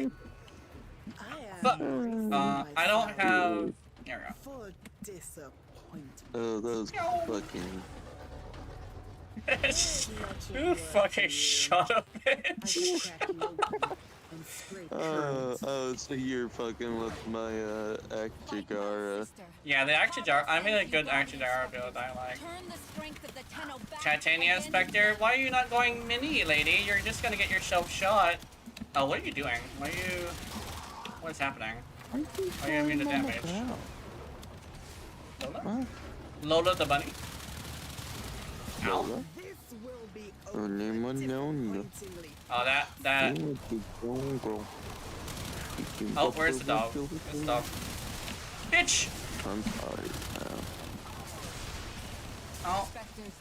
But, I don't have... Here we go. Oh, those fucking... Who fucking shut up, bitch? So you're fucking with my, Akjagara. Yeah, the Akjagara, I made a good Akjagara build I like. Titania Spectre, why are you not going mini, lady? You're just gonna get yourself shot. Oh, what are you doing? What's happening? Are you immune to damage? Lola? Lola the bunny? Ow. Oh, that. Oh, where's the dog? This dog. Bitch! I'm sorry, man. Oh.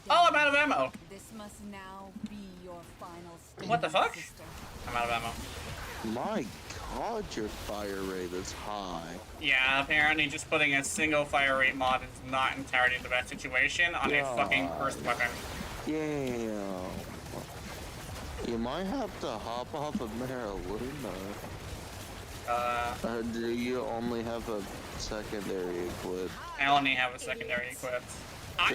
Oh, I'm out of ammo! This must now be your final stand, What the fuck? sister. I'm out of ammo. My god, your fire rate is high. Yeah, apparently just putting a single fire rate mod is not entirely the best situation on a fucking cursed weapon. Yeah. You might have to hop off of Mariluna. Do you only have a secondary equip? I only have a secondary equipped. I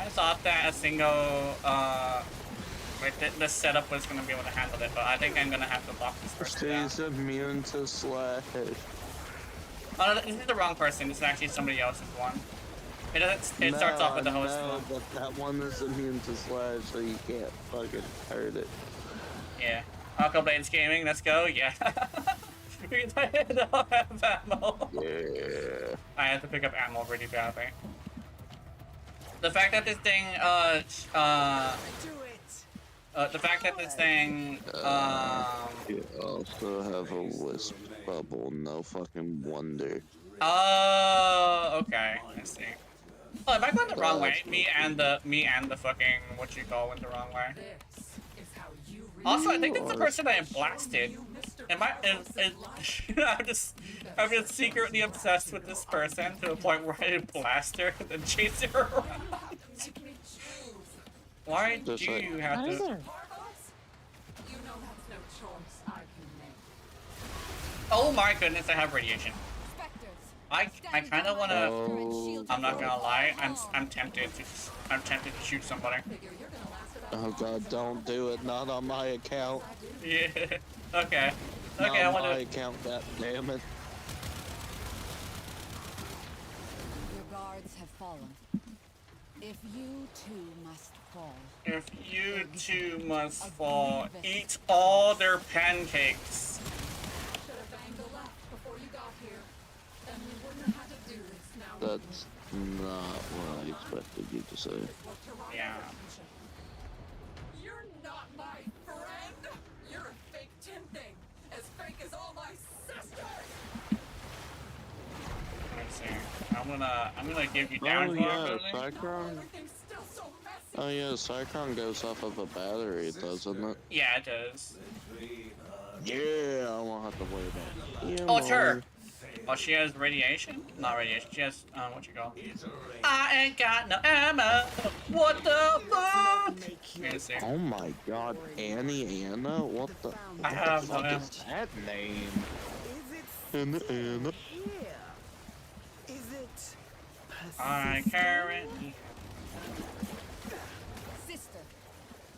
thought that a single, the setup was gonna be able to handle it, but I think I'm gonna have to lock this person down. She's immune to slash. Oh, no, this is the wrong person. This is actually somebody else's one. It starts off with the host one. But that one is immune to slash, so you can't fucking hurt it. Yeah. Aqua Blades Gaming, let's go. Yeah. I don't have ammo. Yeah. I had to pick up ammo really badly. The fact that this thing, You also have a wisp bubble, no fucking wonder. Oh, okay, I see. Oh, am I going the wrong way? Me and the fucking, what you call, went the wrong way. Also, I think that's the person I blasted. I'm just secretly obsessed with this person to the point where I blast her and then chase her around. Why do you have to? Oh my goodness, I have radiation. I kind of wanna. I'm not gonna lie. I'm tempted to shoot somebody. Oh god, don't do it. Not on my account. Yeah. Okay. Not I on want my to. account. God damn it. Your guards have fallen. If you too must fall. If you two must fall, eat all their pancakes. That's not what I expected you to say. Yeah. You're not my friend. I'm gonna give you Oh down yeah, ability. Cyclone. Everything's still so messy. Oh yeah, Cyclone goes off of a battery, doesn't it? Yeah, it does. Yeah, I won't have to worry about it. Oh, it's her. Oh, she has radiation? Not radiation. She has what you call? I ain't got no ammo. What the fuck? Let me see. Oh my God, Anna? What the? I have no What ammo. is that name? Anna. Here. Is it I currently. Sister,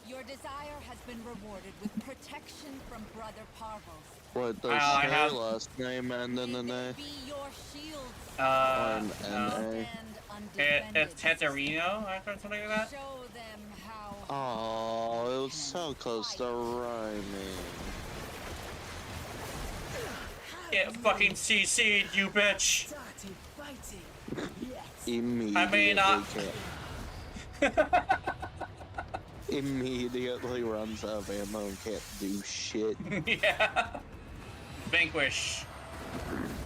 your desire has been rewarded with protection from Brother Parvos. What does I her have- last name end in an A? Be your shields. Or an No. NA? Stand It's Teterino or something like that. Show them how. Oh, it was so close to rhyming. Get fucking CC'd, you bitch. started fighting? Yes. Immediately can't. Immediately runs out of ammo and can't do shit. Yeah. Vanquish.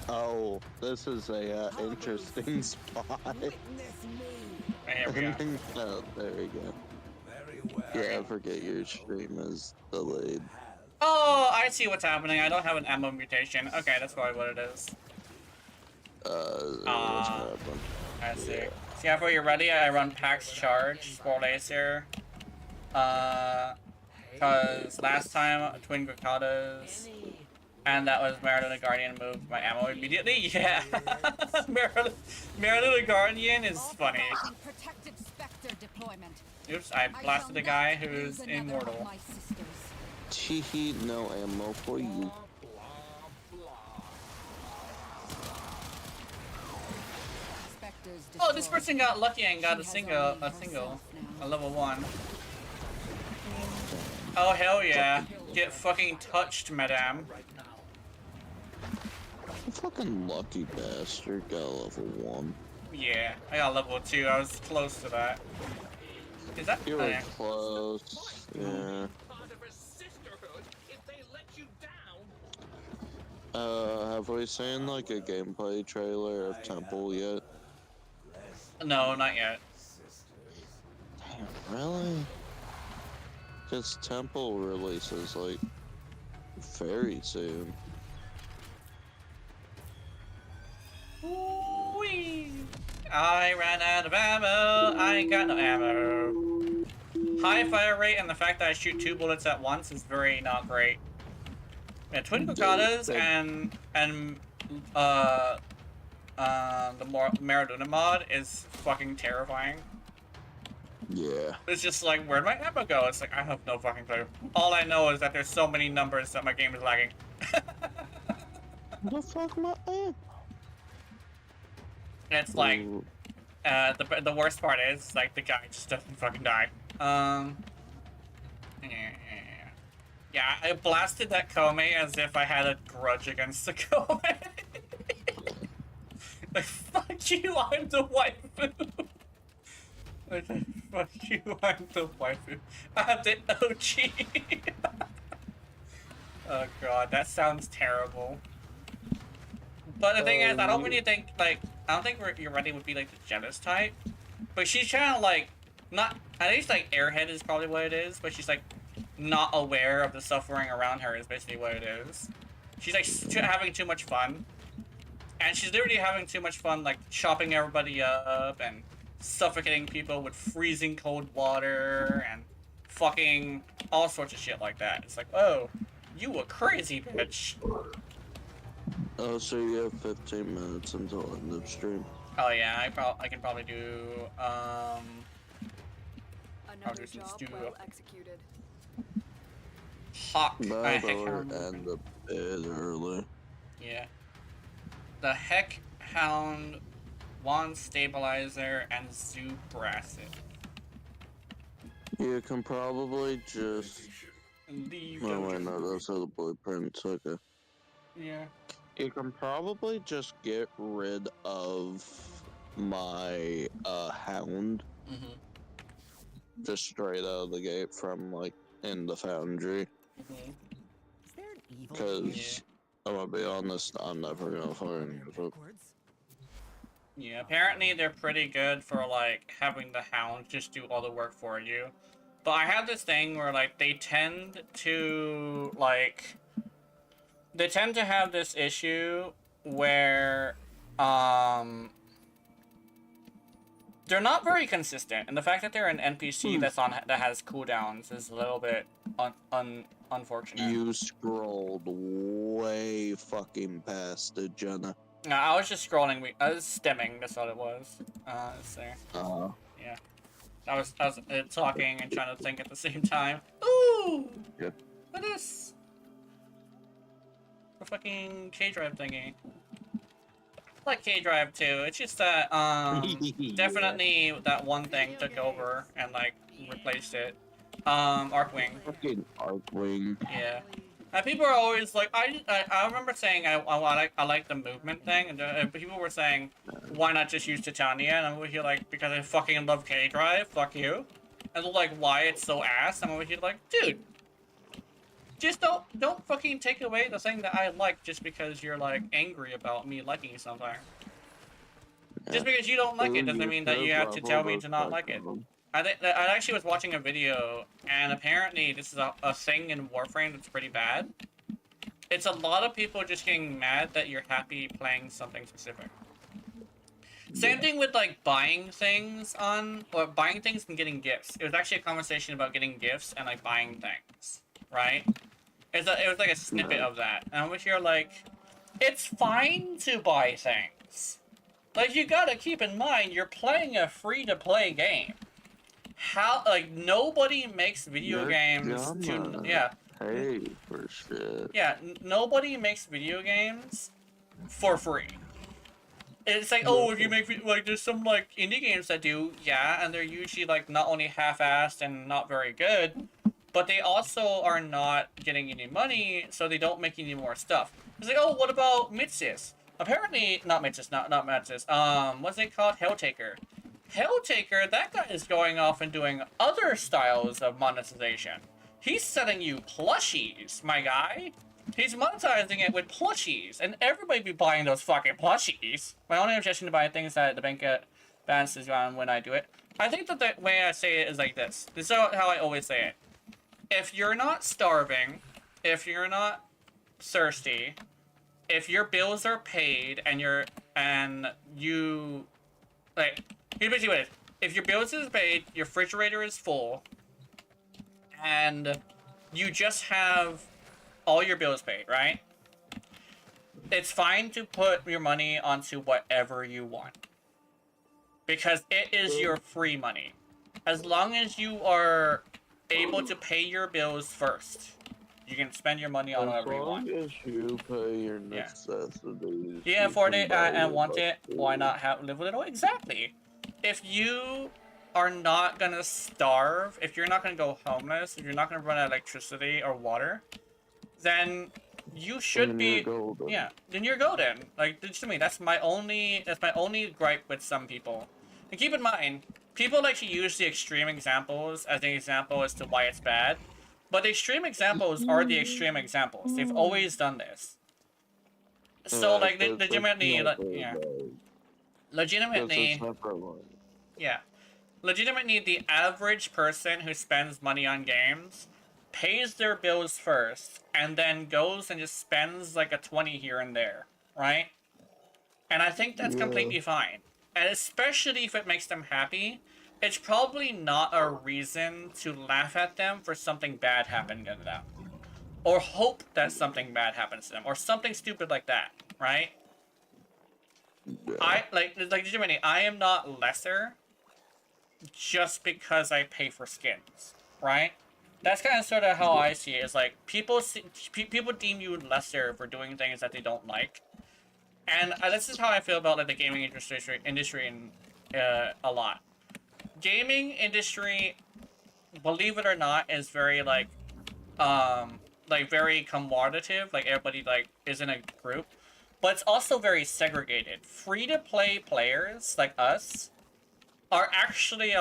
Oh, this is a interesting spot. Witness me. Right, here we go. Oh, there we go. Very well. Yeah, I forget your stream is delayed. Oh, I see what's happening. I don't have an ammo mutation. Okay, that's probably what it is. What's Ah. happened? I see. Yeah. See, after you're ready, I run Pax Charge, Sport Acer. Cause last time, Twin Grikatas, and that was Maradona Guardian moved my ammo immediately. Yeah. Maradona Guardian is funny. Authorizing protective specter deployment. Oops, I blasted a guy who's immortal. My sisters. Chee no ammo for you. Specters Oh, this destroyed. person got lucky and got She a has single, only a single, herself now. a level 1. Oh hell yeah! Get fucking touched, madame. Fucking lucky bastard got level 1. Yeah, I got level 2. I was close to that. Is that? You oh, were yeah. close. Yeah. Part of a sisterhood if they let you down. Have we seen like a gameplay trailer of Temple yet? No, not yet. Damn, really? Because Temple releases like very soon. Whee! I ran out of ammo. I ain't got no ammo. High fire rate and the fact that I shoot 2 bullets at once is very not great. Yeah, Twin Grikatas and the Maradona mod is fucking terrifying. Yeah. It's just like, where'd my ammo go? It's like, I have no fucking clue. All I know is that there's so many numbers that my game is lagging. The fuck my ammo? It's like, the worst part is, like, the guy just doesn't fucking die. Yeah, I blasted that Kome as if I had a grudge against the Kome. Like, fuck you, I'm the waifu. Like, fuck you, I'm the waifu. I'm the OG. Oh god, that sounds terrible. But the thing is, I don't really think, like, I don't think you're ready would be, like, the jealous type. But she's trying to, like, not, at least, like, airhead is probably what it is, but she's, like, not aware of the suffering around her is basically what it is. She's, like, having too much fun. And she's literally having too much fun, like, chopping everybody up and suffocating people with freezing cold water and fucking all sorts of shit like that. It's like, oh, you a crazy bitch. Oh, so you have 15 minutes until end of stream. Oh yeah, I can probably do Another just job do well executed. Hawk. That Heck would Hound. end a bit early. Yeah. The Heck Hound, Wand Stabilizer, and Zoo Brasset. You can probably just... Leave Oh wait, them. no, those are the blueprints, okay. Yeah. You can probably just get rid of my, Hound. Mm-hmm. Just straight out of the gate from, like, in the foundry. Mm-hmm. Is there an evil Because, I'm gonna be honest, I'm never gonna find it. Yeah, apparently they're pretty good for, like, having the hounds just do all the work for you. But I have this thing where, like, they tend to, like... They tend to have this issue where, they're not very consistent, and the fact that they're an NPC that has cooldowns is a little bit unfortunate. You scrolled way fucking past it, Jenna. No, I was just scrolling. I was stemming. That's what it was. Let's see. Yeah. I was talking and trying to think at the same time. Ooh. Yep. What is this? The fucking K-Drive thingy. I like K-Drive too. It's just that definitely that one thing took over and like replaced it. Arcwing. Fucking Arcwing. Yeah. And people are always like, I remember saying I like the movement thing, and people were saying, why not just use Titania? And I'm over here like, because I fucking love K-Drive, fuck you. And they're like, why it's so ass? I'm over here like, dude, just don't fucking take away the thing that I like just because you're like angry about me liking something. Just because you don't like it doesn't mean that you have to tell me to not like it. I actually was watching a video, and apparently this is a thing in Warframe that's pretty bad. It's a lot of people just getting mad that you're happy playing something specific. Same thing with like buying things and getting gifts. It was actually a conversation about getting gifts and like buying things, right? It was like a snippet of that, and I'm here like, it's fine to buy things. Like, you gotta keep in mind, you're playing a free-to-play game. How, like, nobody makes video games to, yeah. Pay for shit. Yeah, nobody makes video games for free. It's like, oh, if you make, like, there's some, like, indie games that do, yeah, and they're usually, like, not only half-assed and not very good, but they also are not getting any money, so they don't make any more stuff. It's like, oh, what about Mitsis? Apparently, not Mitsis, not Mitsis, what's it called? Helltaker. Helltaker, that guy is going off and doing other styles of monetization. He's selling you plushies, my guy. He's monetizing it with plushies, and everybody be buying those fucking plushies. My only objection to buying things that the bank balances on when I do it. I think that the way I say it is like this. This is how I always say it. If you're not starving, if you're not thirsty, if your bills are paid and you like, here's basically what it is. If your bills is paid, your refrigerator is full, and you just have all your bills paid, right? It's fine to put your money onto whatever you want. Because it is your free money. As long as you are able to pay your bills first, you can spend your money on whatever you want. As long as you pay your necessities. Yeah, afford it and want it, why not live with it? Oh, exactly. If you are not gonna starve, if you're not gonna go homeless, if you're not gonna run out of electricity or water, then you should be. Yeah, then you're golden. Like, just to me, that's my only gripe with some people. And keep in mind, people like to use the extreme examples as an example as to why it's bad. But the extreme examples are the extreme examples. They've always done this. So, like, legitimately, yeah. Legitimately, yeah. Legitimately, the average person who spends money on games pays their bills first, and then goes and just spends, like, a 20 here and there, right? And I think that's completely fine. And especially if it makes them happy, it's probably not a reason to laugh at them for something bad happening to them. Or hope that something bad happens to them. Or something stupid like that, right? I, like legitimately, I am not lesser just because I pay for skins, right? That's kind of sort of how I see it. Is like, people deem you lesser for doing things that they don't like. And this is how I feel about, like, the gaming industry in, a lot. Gaming industry, believe it or not, is very, like very commutative. Like, everybody, like, is in a group. But it's also very segregated. Free-to-play players, like us, are actually,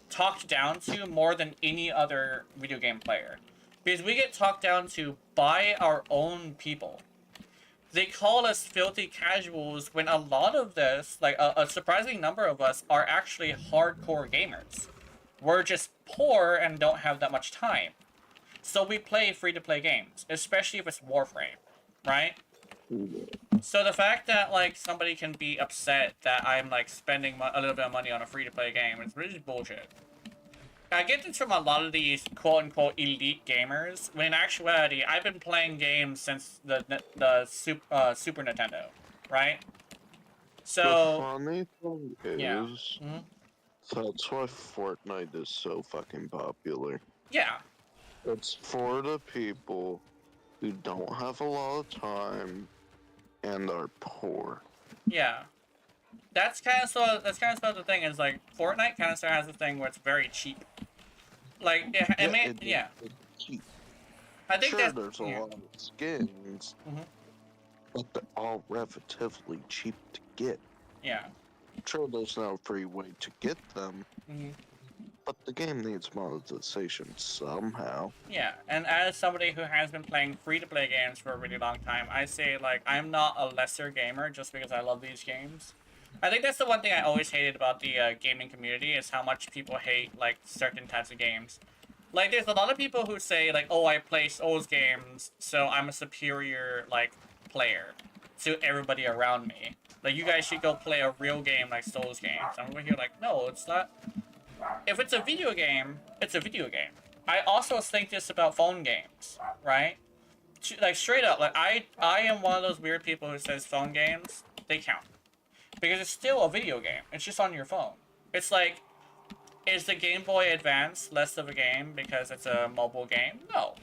talked down to more than any other video game player. Because we get talked down to by our own people. they call us filthy casuals when a lot of this, like a surprising number of us, are actually hardcore gamers. We're just poor and don't have that much time. So we play free-to-play games, especially if it's Warframe, right? So the fact that, like, somebody can be upset that I'm, like, spending a little bit of money on a free-to-play game is really bullshit. I get this from a lot of these quote-unquote elite gamers, when in actuality, I've been playing games since the Super Nintendo, right? So, the funny thing yeah. is, that's why Fortnite is so fucking popular. Yeah. It's for the people who don't have a lot of time and are poor. Yeah. That's kind of the thing is, like, Fortnite kind of has a thing where it's very cheap. Like, yeah. It's cheap. I think sure, there's a lot of skins, Mm-hmm. but they're all relatively cheap to get. Yeah. Sure, there's no free way to get them, Mm-hmm. but the game needs monetization somehow. Yeah, and as somebody who has been playing free-to-play games for a really long time, I say, like, I'm not a lesser gamer just because I love these games. I think that's the one thing I always hated about the gaming community is how much people hate, like, certain types of games. Like, there's a lot of people who say, like, oh, I play Souls games, so I'm a superior, like, player to everybody around me. Like, you guys should go play a real game like Souls games. I'm over here like, no, it's not. If it's a video game, it's a video game. I also think this about phone games, right? Like, straight up, like, I am one of those weird people who says phone games, they count. Because it's still a video game. It's just on your phone. It's like, is the Game Boy Advance less of a game because it's a mobile game? No.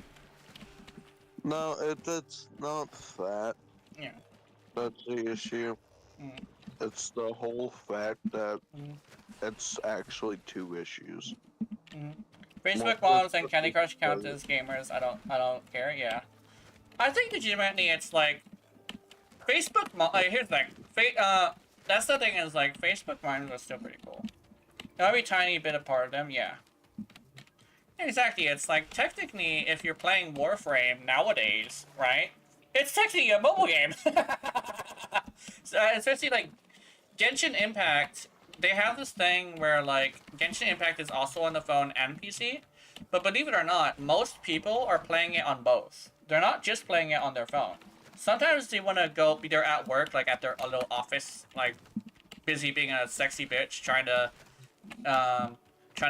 No, it's not that. Yeah. That's the issue. It's the whole fact that it's actually two issues. Facebook moms and Candy Crush count as gamers. I don't care. Yeah. I think legitimately it's like Facebook. Like, here's the thing. That's the thing is like Facebook moms are still pretty cool. Every tiny bit of part of them, yeah. Exactly. It's like technically, if you're playing Warframe nowadays, right? It's technically a mobile game. So, especially like Genshin Impact, they have this thing where like Genshin Impact is also on the phone and PC, but believe it or not, most people are playing it on both. They're not just playing it on their phone. Sometimes they want to go be there at work, like at their little office, like busy being a sexy bitch, trying to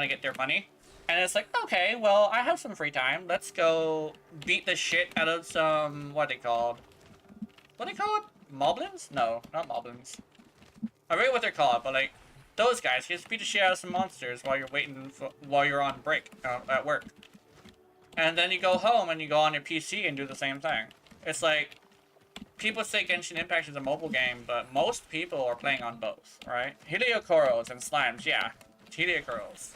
get their money. And it's like, okay, well, I have some free time. Let's go beat the shit out of some, what are they called? Moblins? No, not moblins. I forget what they're called, but like, those guys, you just beat the shit out of some monsters while you're on break at work. And then you go home and you go on your PC and do the same thing. It's like, people say Genshin Impact is a mobile game, but most people are playing on both, right? Heliocoros and Slimes, yeah. Heliocoros.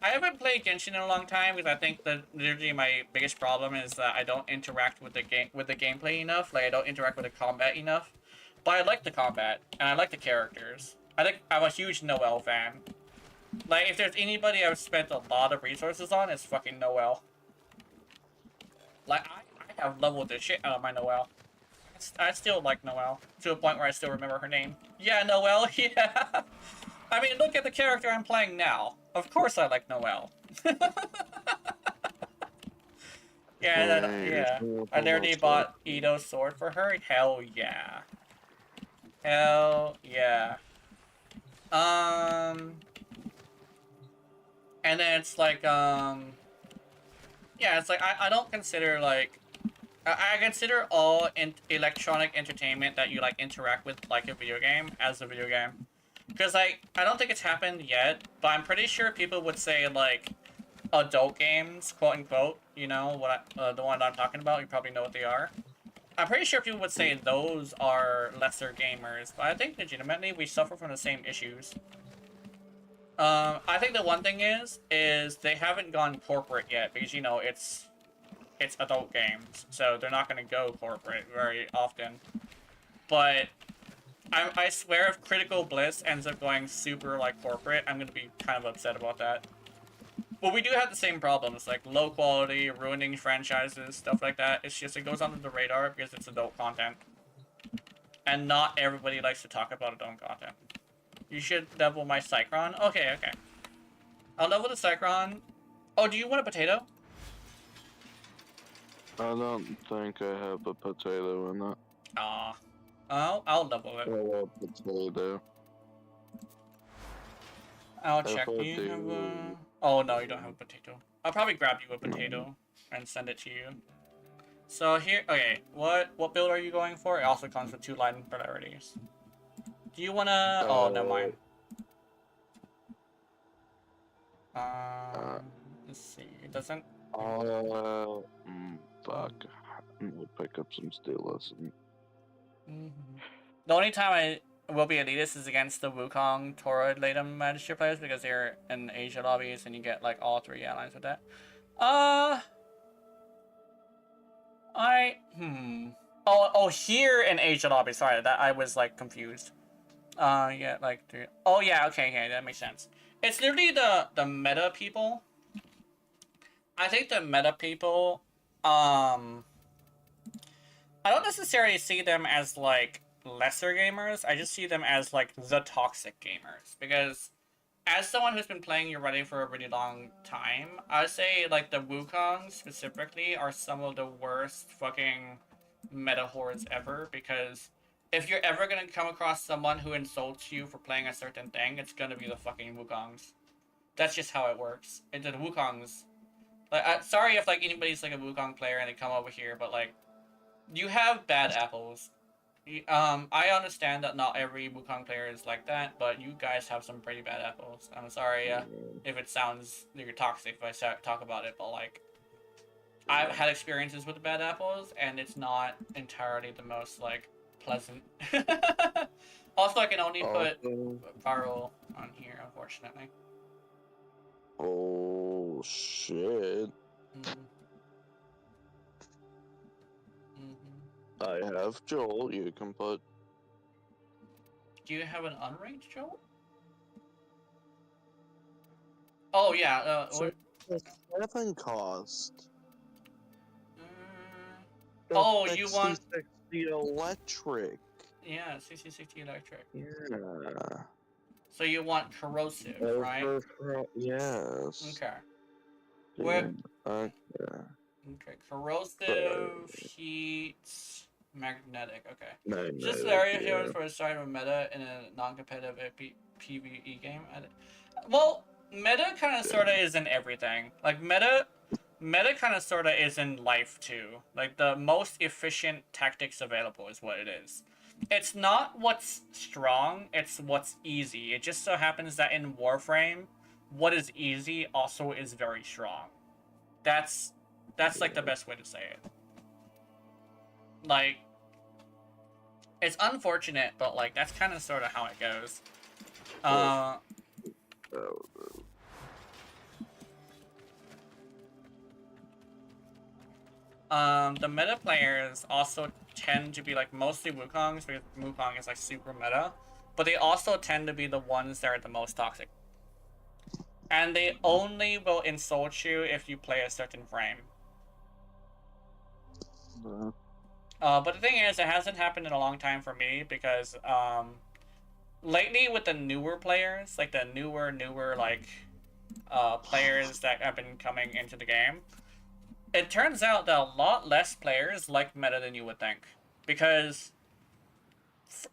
I haven't played Genshin in a long time because I think that literally my biggest problem is that I don't interact with the gameplay enough. Like, I don't interact with the combat enough. But I like the combat, and I like the characters. I'm a huge Noelle fan. Like, if there's anybody I've spent a lot of resources on, it's fucking Noelle. Like, I have leveled the shit out of my Noelle. I still like Noelle, to a point where I still remember her name. Yeah, Noelle, yeah! I mean, look at the character I'm playing now. Of course I like Noelle. Yeah, I literally bought Ito's sword for her. Hell yeah. Hell yeah. And then it's like, yeah, it's like, I don't consider, like, I consider all electronic entertainment that you, like, interact with, like a video game, as a video game. Because, like, I don't think it's happened yet, but I'm pretty sure people would say, like, adult games, quote-unquote, you know, the one I'm talking about, you probably know what they are. I'm pretty sure people would say those are lesser gamers, but I think legitimately we suffer from the same issues. I think the one thing is they haven't gone corporate yet, because, you know, it's adult games, so they're not going to go corporate very often. But I swear if Critical Bliss ends up going super, like, corporate, I'm going to be kind of upset about that. But we do have the same problems, like low quality, ruining franchises, stuff like that. It's just, it goes under the radar because it's adult content. And not everybody likes to talk about adult content. You should level my Cycron. Okay, okay. I'll level the Cycron. Oh, do you want a potato? I don't think I have a potato in it. Aw. I'll level it. I love potato. I'll check. Do you have a... Oh, no, you don't have a potato. I'll probably grab you a potato and send it to you. So here, okay, what build are you going for? It also comes with 2 line polarities. Do you wanna... Oh, never mind. Let's see. It doesn't... Fuck. We'll pick up some steel lesson. The only time I will be elitist is against the Wukong Tauroid Latum Magister players because they're in Asia lobbies and you get like all 3 allies with that. Oh, here in Asia lobby. Sorry, that I was like confused. Yeah, like 3. Oh yeah, okay, that makes sense. It's literally the meta people. I think the meta people, I don't necessarily see them as like lesser gamers. I just see them as like the toxic gamers because as someone who's been playing Unready for a really long time, I say like the Wukongs specifically are some of the worst fucking meta hordes ever because if you're ever gonna come across someone who insults you for playing a certain thing, it's gonna be the fucking Wukongs. That's just how it works. And the Wukongs, like, sorry if like anybody's like a Wukong player and they come over here, but like, you have bad apples. I understand that not every Wukong player is like that, but you guys have some pretty bad apples. I'm sorry if it sounds like you're toxic if I talk about it, but like, I've had experiences with the bad apples, and it's not entirely the most like pleasant. Also, I can only put Barrel on here, unfortunately. Oh shit. I have Joel, you can put... Do you have an unranked Joel? Oh yeah, so 7 cost. Oh, you want... the electric. Yeah, 6060 electric. Yeah. So you want corrosive, right? Yes. Okay. Yeah. Okay. Okay, corrosive, heat, magnetic. Okay. Magnetic, Just area heroes for a start of meta in a non-competitive PvE game. Well, meta kind of sorta is in everything. Like meta kind of sorta is in life too. Like the most efficient tactics available is what it is. It's not what's strong, it's what's easy. It just so happens that in Warframe, what is easy also is very strong. That's like the best way to say it. Like, it's unfortunate, but like that's kind of sort of how it goes. The meta players also tend to be like mostly Wukongs because Wukong is like super meta, but they also tend to be the ones that are the most toxic. And they only will insult you if you play a certain frame. But the thing is, it hasn't happened in a long time for me because lately with the newer players, like the newer like players that have been coming into the game, it turns out that a lot less players like meta than you would think. Because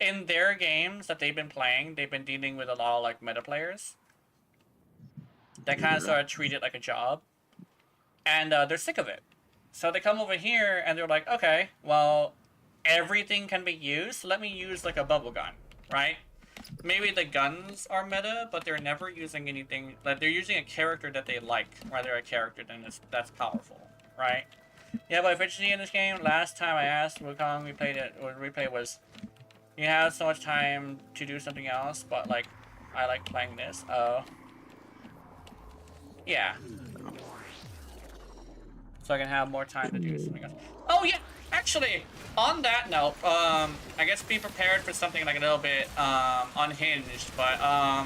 in their games that they've been playing, they've been dealing with a lot of like meta players that kind of sort of treat it like a job. And they're sick of it. So they come over here and they're like, okay, well, everything can be used. Let me use like a bubble gun, right? Maybe the guns are meta, but they're never using anything. Like they're using a character that they like, rather a character that's powerful, right? Yeah, but efficiency in this game. Last time I asked Wukong, we played was, you have so much time to do something else, but like, I like playing this. Oh, yeah. So I can have more time to do something else. Oh yeah, actually, on that note, I guess be prepared for something like a little bit unhinged, but I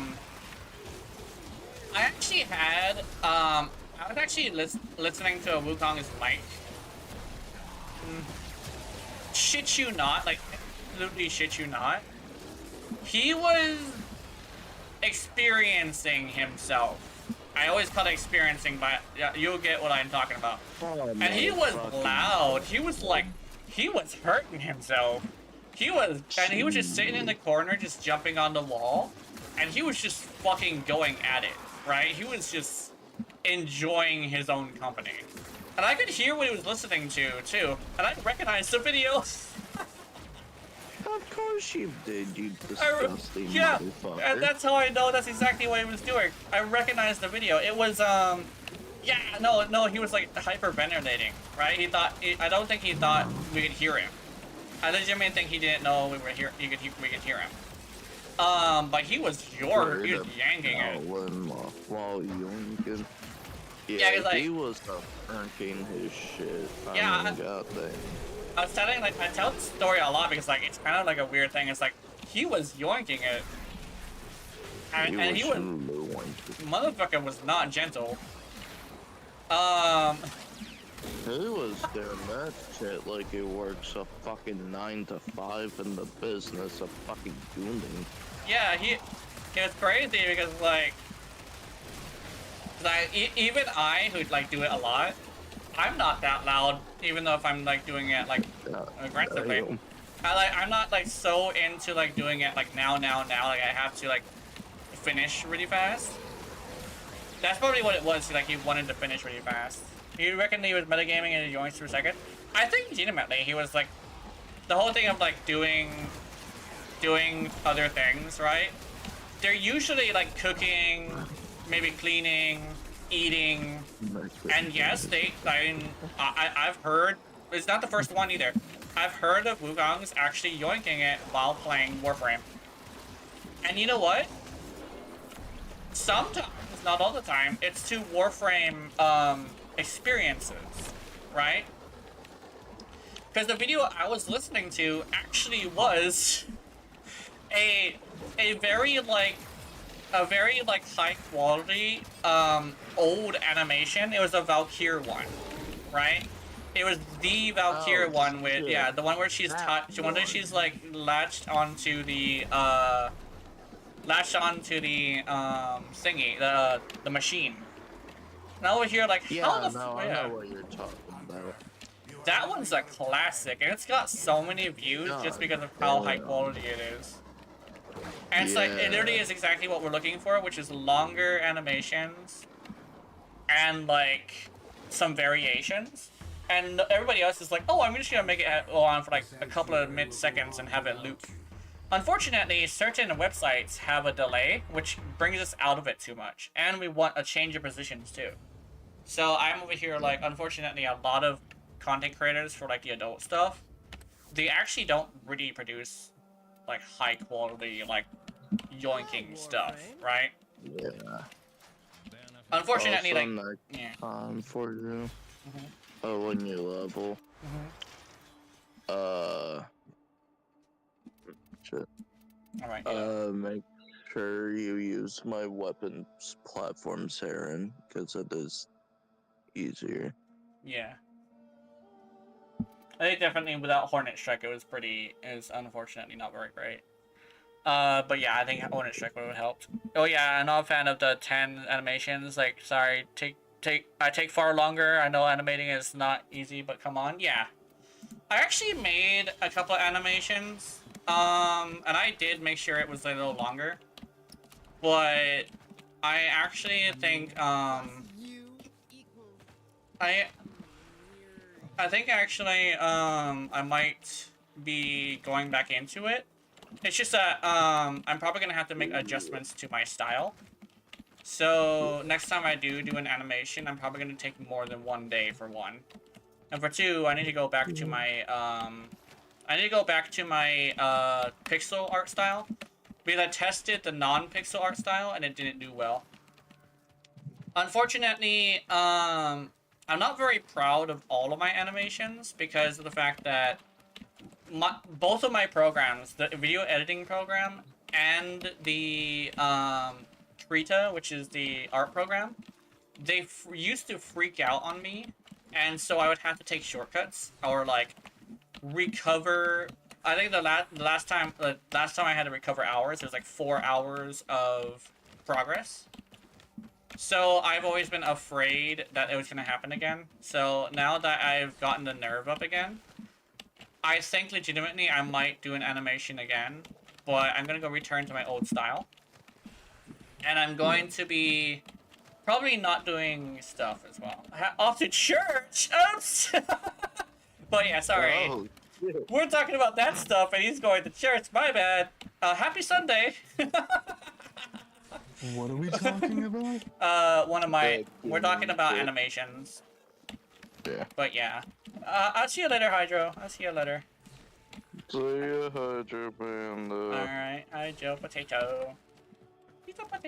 actually had I was actually listening to a Wukong's mic. Shit you not, like absolutely shit you not, he was experiencing himself. I always call it experiencing, but you'll get what I'm talking about. And he was loud. He was like, he was hurting himself. He was just sitting in the corner, just jumping on the wall, and he was just fucking going at it, right? He was just enjoying his own company. And I could hear what he was listening to, too, and I recognized the video. Of course you did, you disgusting yeah, motherfucker. and that's how I know that's exactly what he was doing. I recognized the video. It was, yeah, no, he was like hyperventilating, right? I don't think he thought we could hear him. I legitimately think he didn't know we could hear him. But he was yanking it. While yoinking. Yeah, like, he was cranking his shit. Yeah, I was telling, like, I tell the story a lot because, like, it's kind of like a weird thing. It's like, he was yoinking it. And he was motherfucker was not gentle. He was doing that shit like he works a fucking 9 to 5 in the business of fucking gooning. Yeah, he was crazy because, like even I, who, like, do it a lot, I'm not that loud, even though if I'm, like, doing it, like, aggressively. I'm not, like, so into, like, doing it, like, now, like, I have to, like, finish really fast. That's probably what it was, like, he wanted to finish really fast. You reckon he was metagaming and he yoinks for a second? I think legitimately he was, like, the whole thing of, like, doing other things, right? They're usually, like, cooking, maybe cleaning, eating, and yes, I've heard, it's not the first one either, I've heard of Wugongs actually yoinking it while playing Warframe. And you know what? Sometimes, not all the time, it's to Warframe experiences, right? Because the video I was listening to actually was a very high quality old animation. It was a Valkyr one, right? It was the Valkyr one with the one where she's she's like latched onto the thingy, the machine. Now we're here like, I know what you're talking about. That one's a classic, and it's got so many views just because of how high quality it is. And it's like, it literally is exactly what we're looking for, which is longer animations and like some variations. And everybody else is like, oh, I'm just gonna make it go on for like a couple of mid-seconds and have it loop. Unfortunately, certain websites have a delay, which brings us out of it too much. And we want a change of positions too. So I'm over here, like, unfortunately, a lot of content creators for, like, the adult stuff, they actually don't really produce, like, high quality, like, yoinking stuff, right? Yeah. Unfortunately, also, like, time for you. When you level. Shit. Alright. Make sure you use my weapons platform, Saren, because it is easier. Yeah. I think definitely without Hornet Strike, it was unfortunately not very great. But yeah, I think Hornet Strike would have helped. Oh yeah, I'm not a fan of the 10 animations. Like, sorry, I take far longer. I know animating is not easy, but come on, yeah. I actually made a couple of animations, and I did make sure it was a little longer. But I actually think, I think actually, I might be going back into it. It's just that, I'm probably gonna have to make adjustments to my style. So, next time I do an animation, I'm probably gonna take more than 1 day for one. And for two, I need to go back to my, pixel art style. Because I tested the non-pixel art style, and it didn't do well. Unfortunately, I'm not very proud of all of my animations because of the fact that both of my programs, the video editing program and the Krita, which is the art program, they used to freak out on me, and so I would have to take shortcuts or like recover I think the last time I had to recover hours, it was like 4 hours of progress. So I've always been afraid that it was gonna happen again. So now that I've gotten the nerve up again, I think legitimately I might do an animation again, but I'm gonna go return to my old style. And I'm going to be probably not doing stuff as well. Off to church! Oops! But yeah, sorry. Oh, shit. We're talking about that stuff and he's going to church, my bad. Happy Sunday! What are we talking about? One of my... We're talking about animations. Yeah. But yeah. I'll see you later, Hydro. I'll see you later. See ya, Hydro Panda. Alright, Hydro Potato.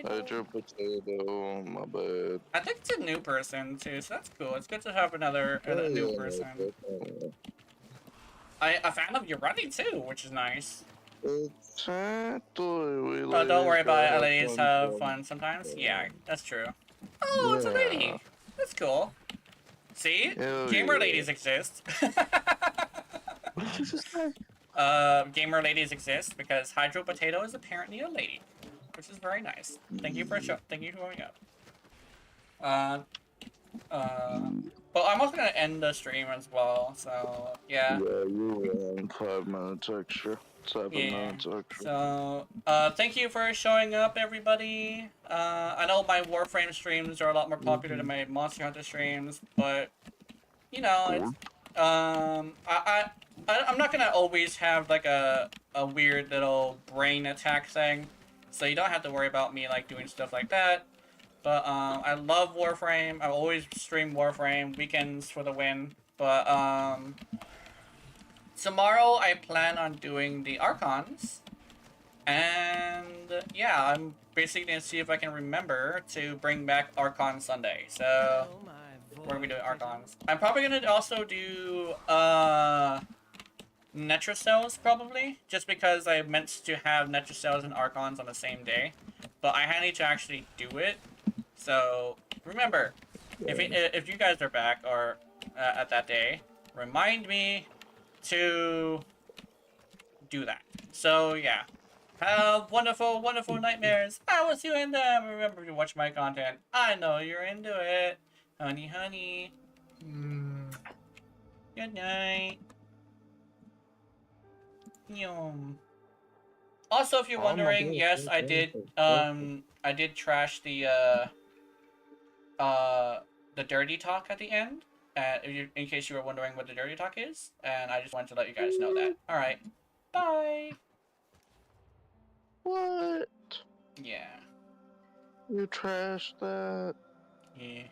Hydro Potato, my bad. I think it's a new person too, so that's cool. It's good to have another new person. Definitely. A fan of your running too, which is nice. Exactly. Oh, don't worry about it. Ladies have fun sometimes. Yeah, that's true. Oh, it's a lady. Yeah. That's cool. See? Hell Gamer yeah. ladies exist. What did you just say? Gamer ladies exist because Hydro Potato is apparently a lady, which is very nice. Thank you for showing up. But I'm also gonna end the stream as well. So yeah. Yeah, you were 5 minutes extra. 7 minutes extra. So, thank you for showing up, everybody. I know my Warframe streams are a lot more popular than my Monster Hunter streams, but you know, it's, I'm not gonna always have like a weird little brain attack thing, so you don't have to worry about me like doing stuff like that. But I love Warframe. I always stream Warframe weekends for the win. But tomorrow I plan on doing the Archons, and yeah, I'm basically gonna see if I can remember to bring back Archon Sunday. So we're gonna be doing Archons. I'm probably gonna also do Netrocells probably, just because I meant to have Netrocells and Archons on the same day, but I need to actually do it. So remember, if you guys are back or at that day, remind me to do that. So yeah, have wonderful, wonderful nightmares. I will see you in them. Remember to watch my content. I know you're into it, honey, honey. Good night. Yum. Also, if you're wondering, yes, I did trash the dirty talk at the end. In case you were wondering what the dirty talk is, and I just wanted to let you guys know that. All right, bye. What? Yeah. You trashed that? Yeah.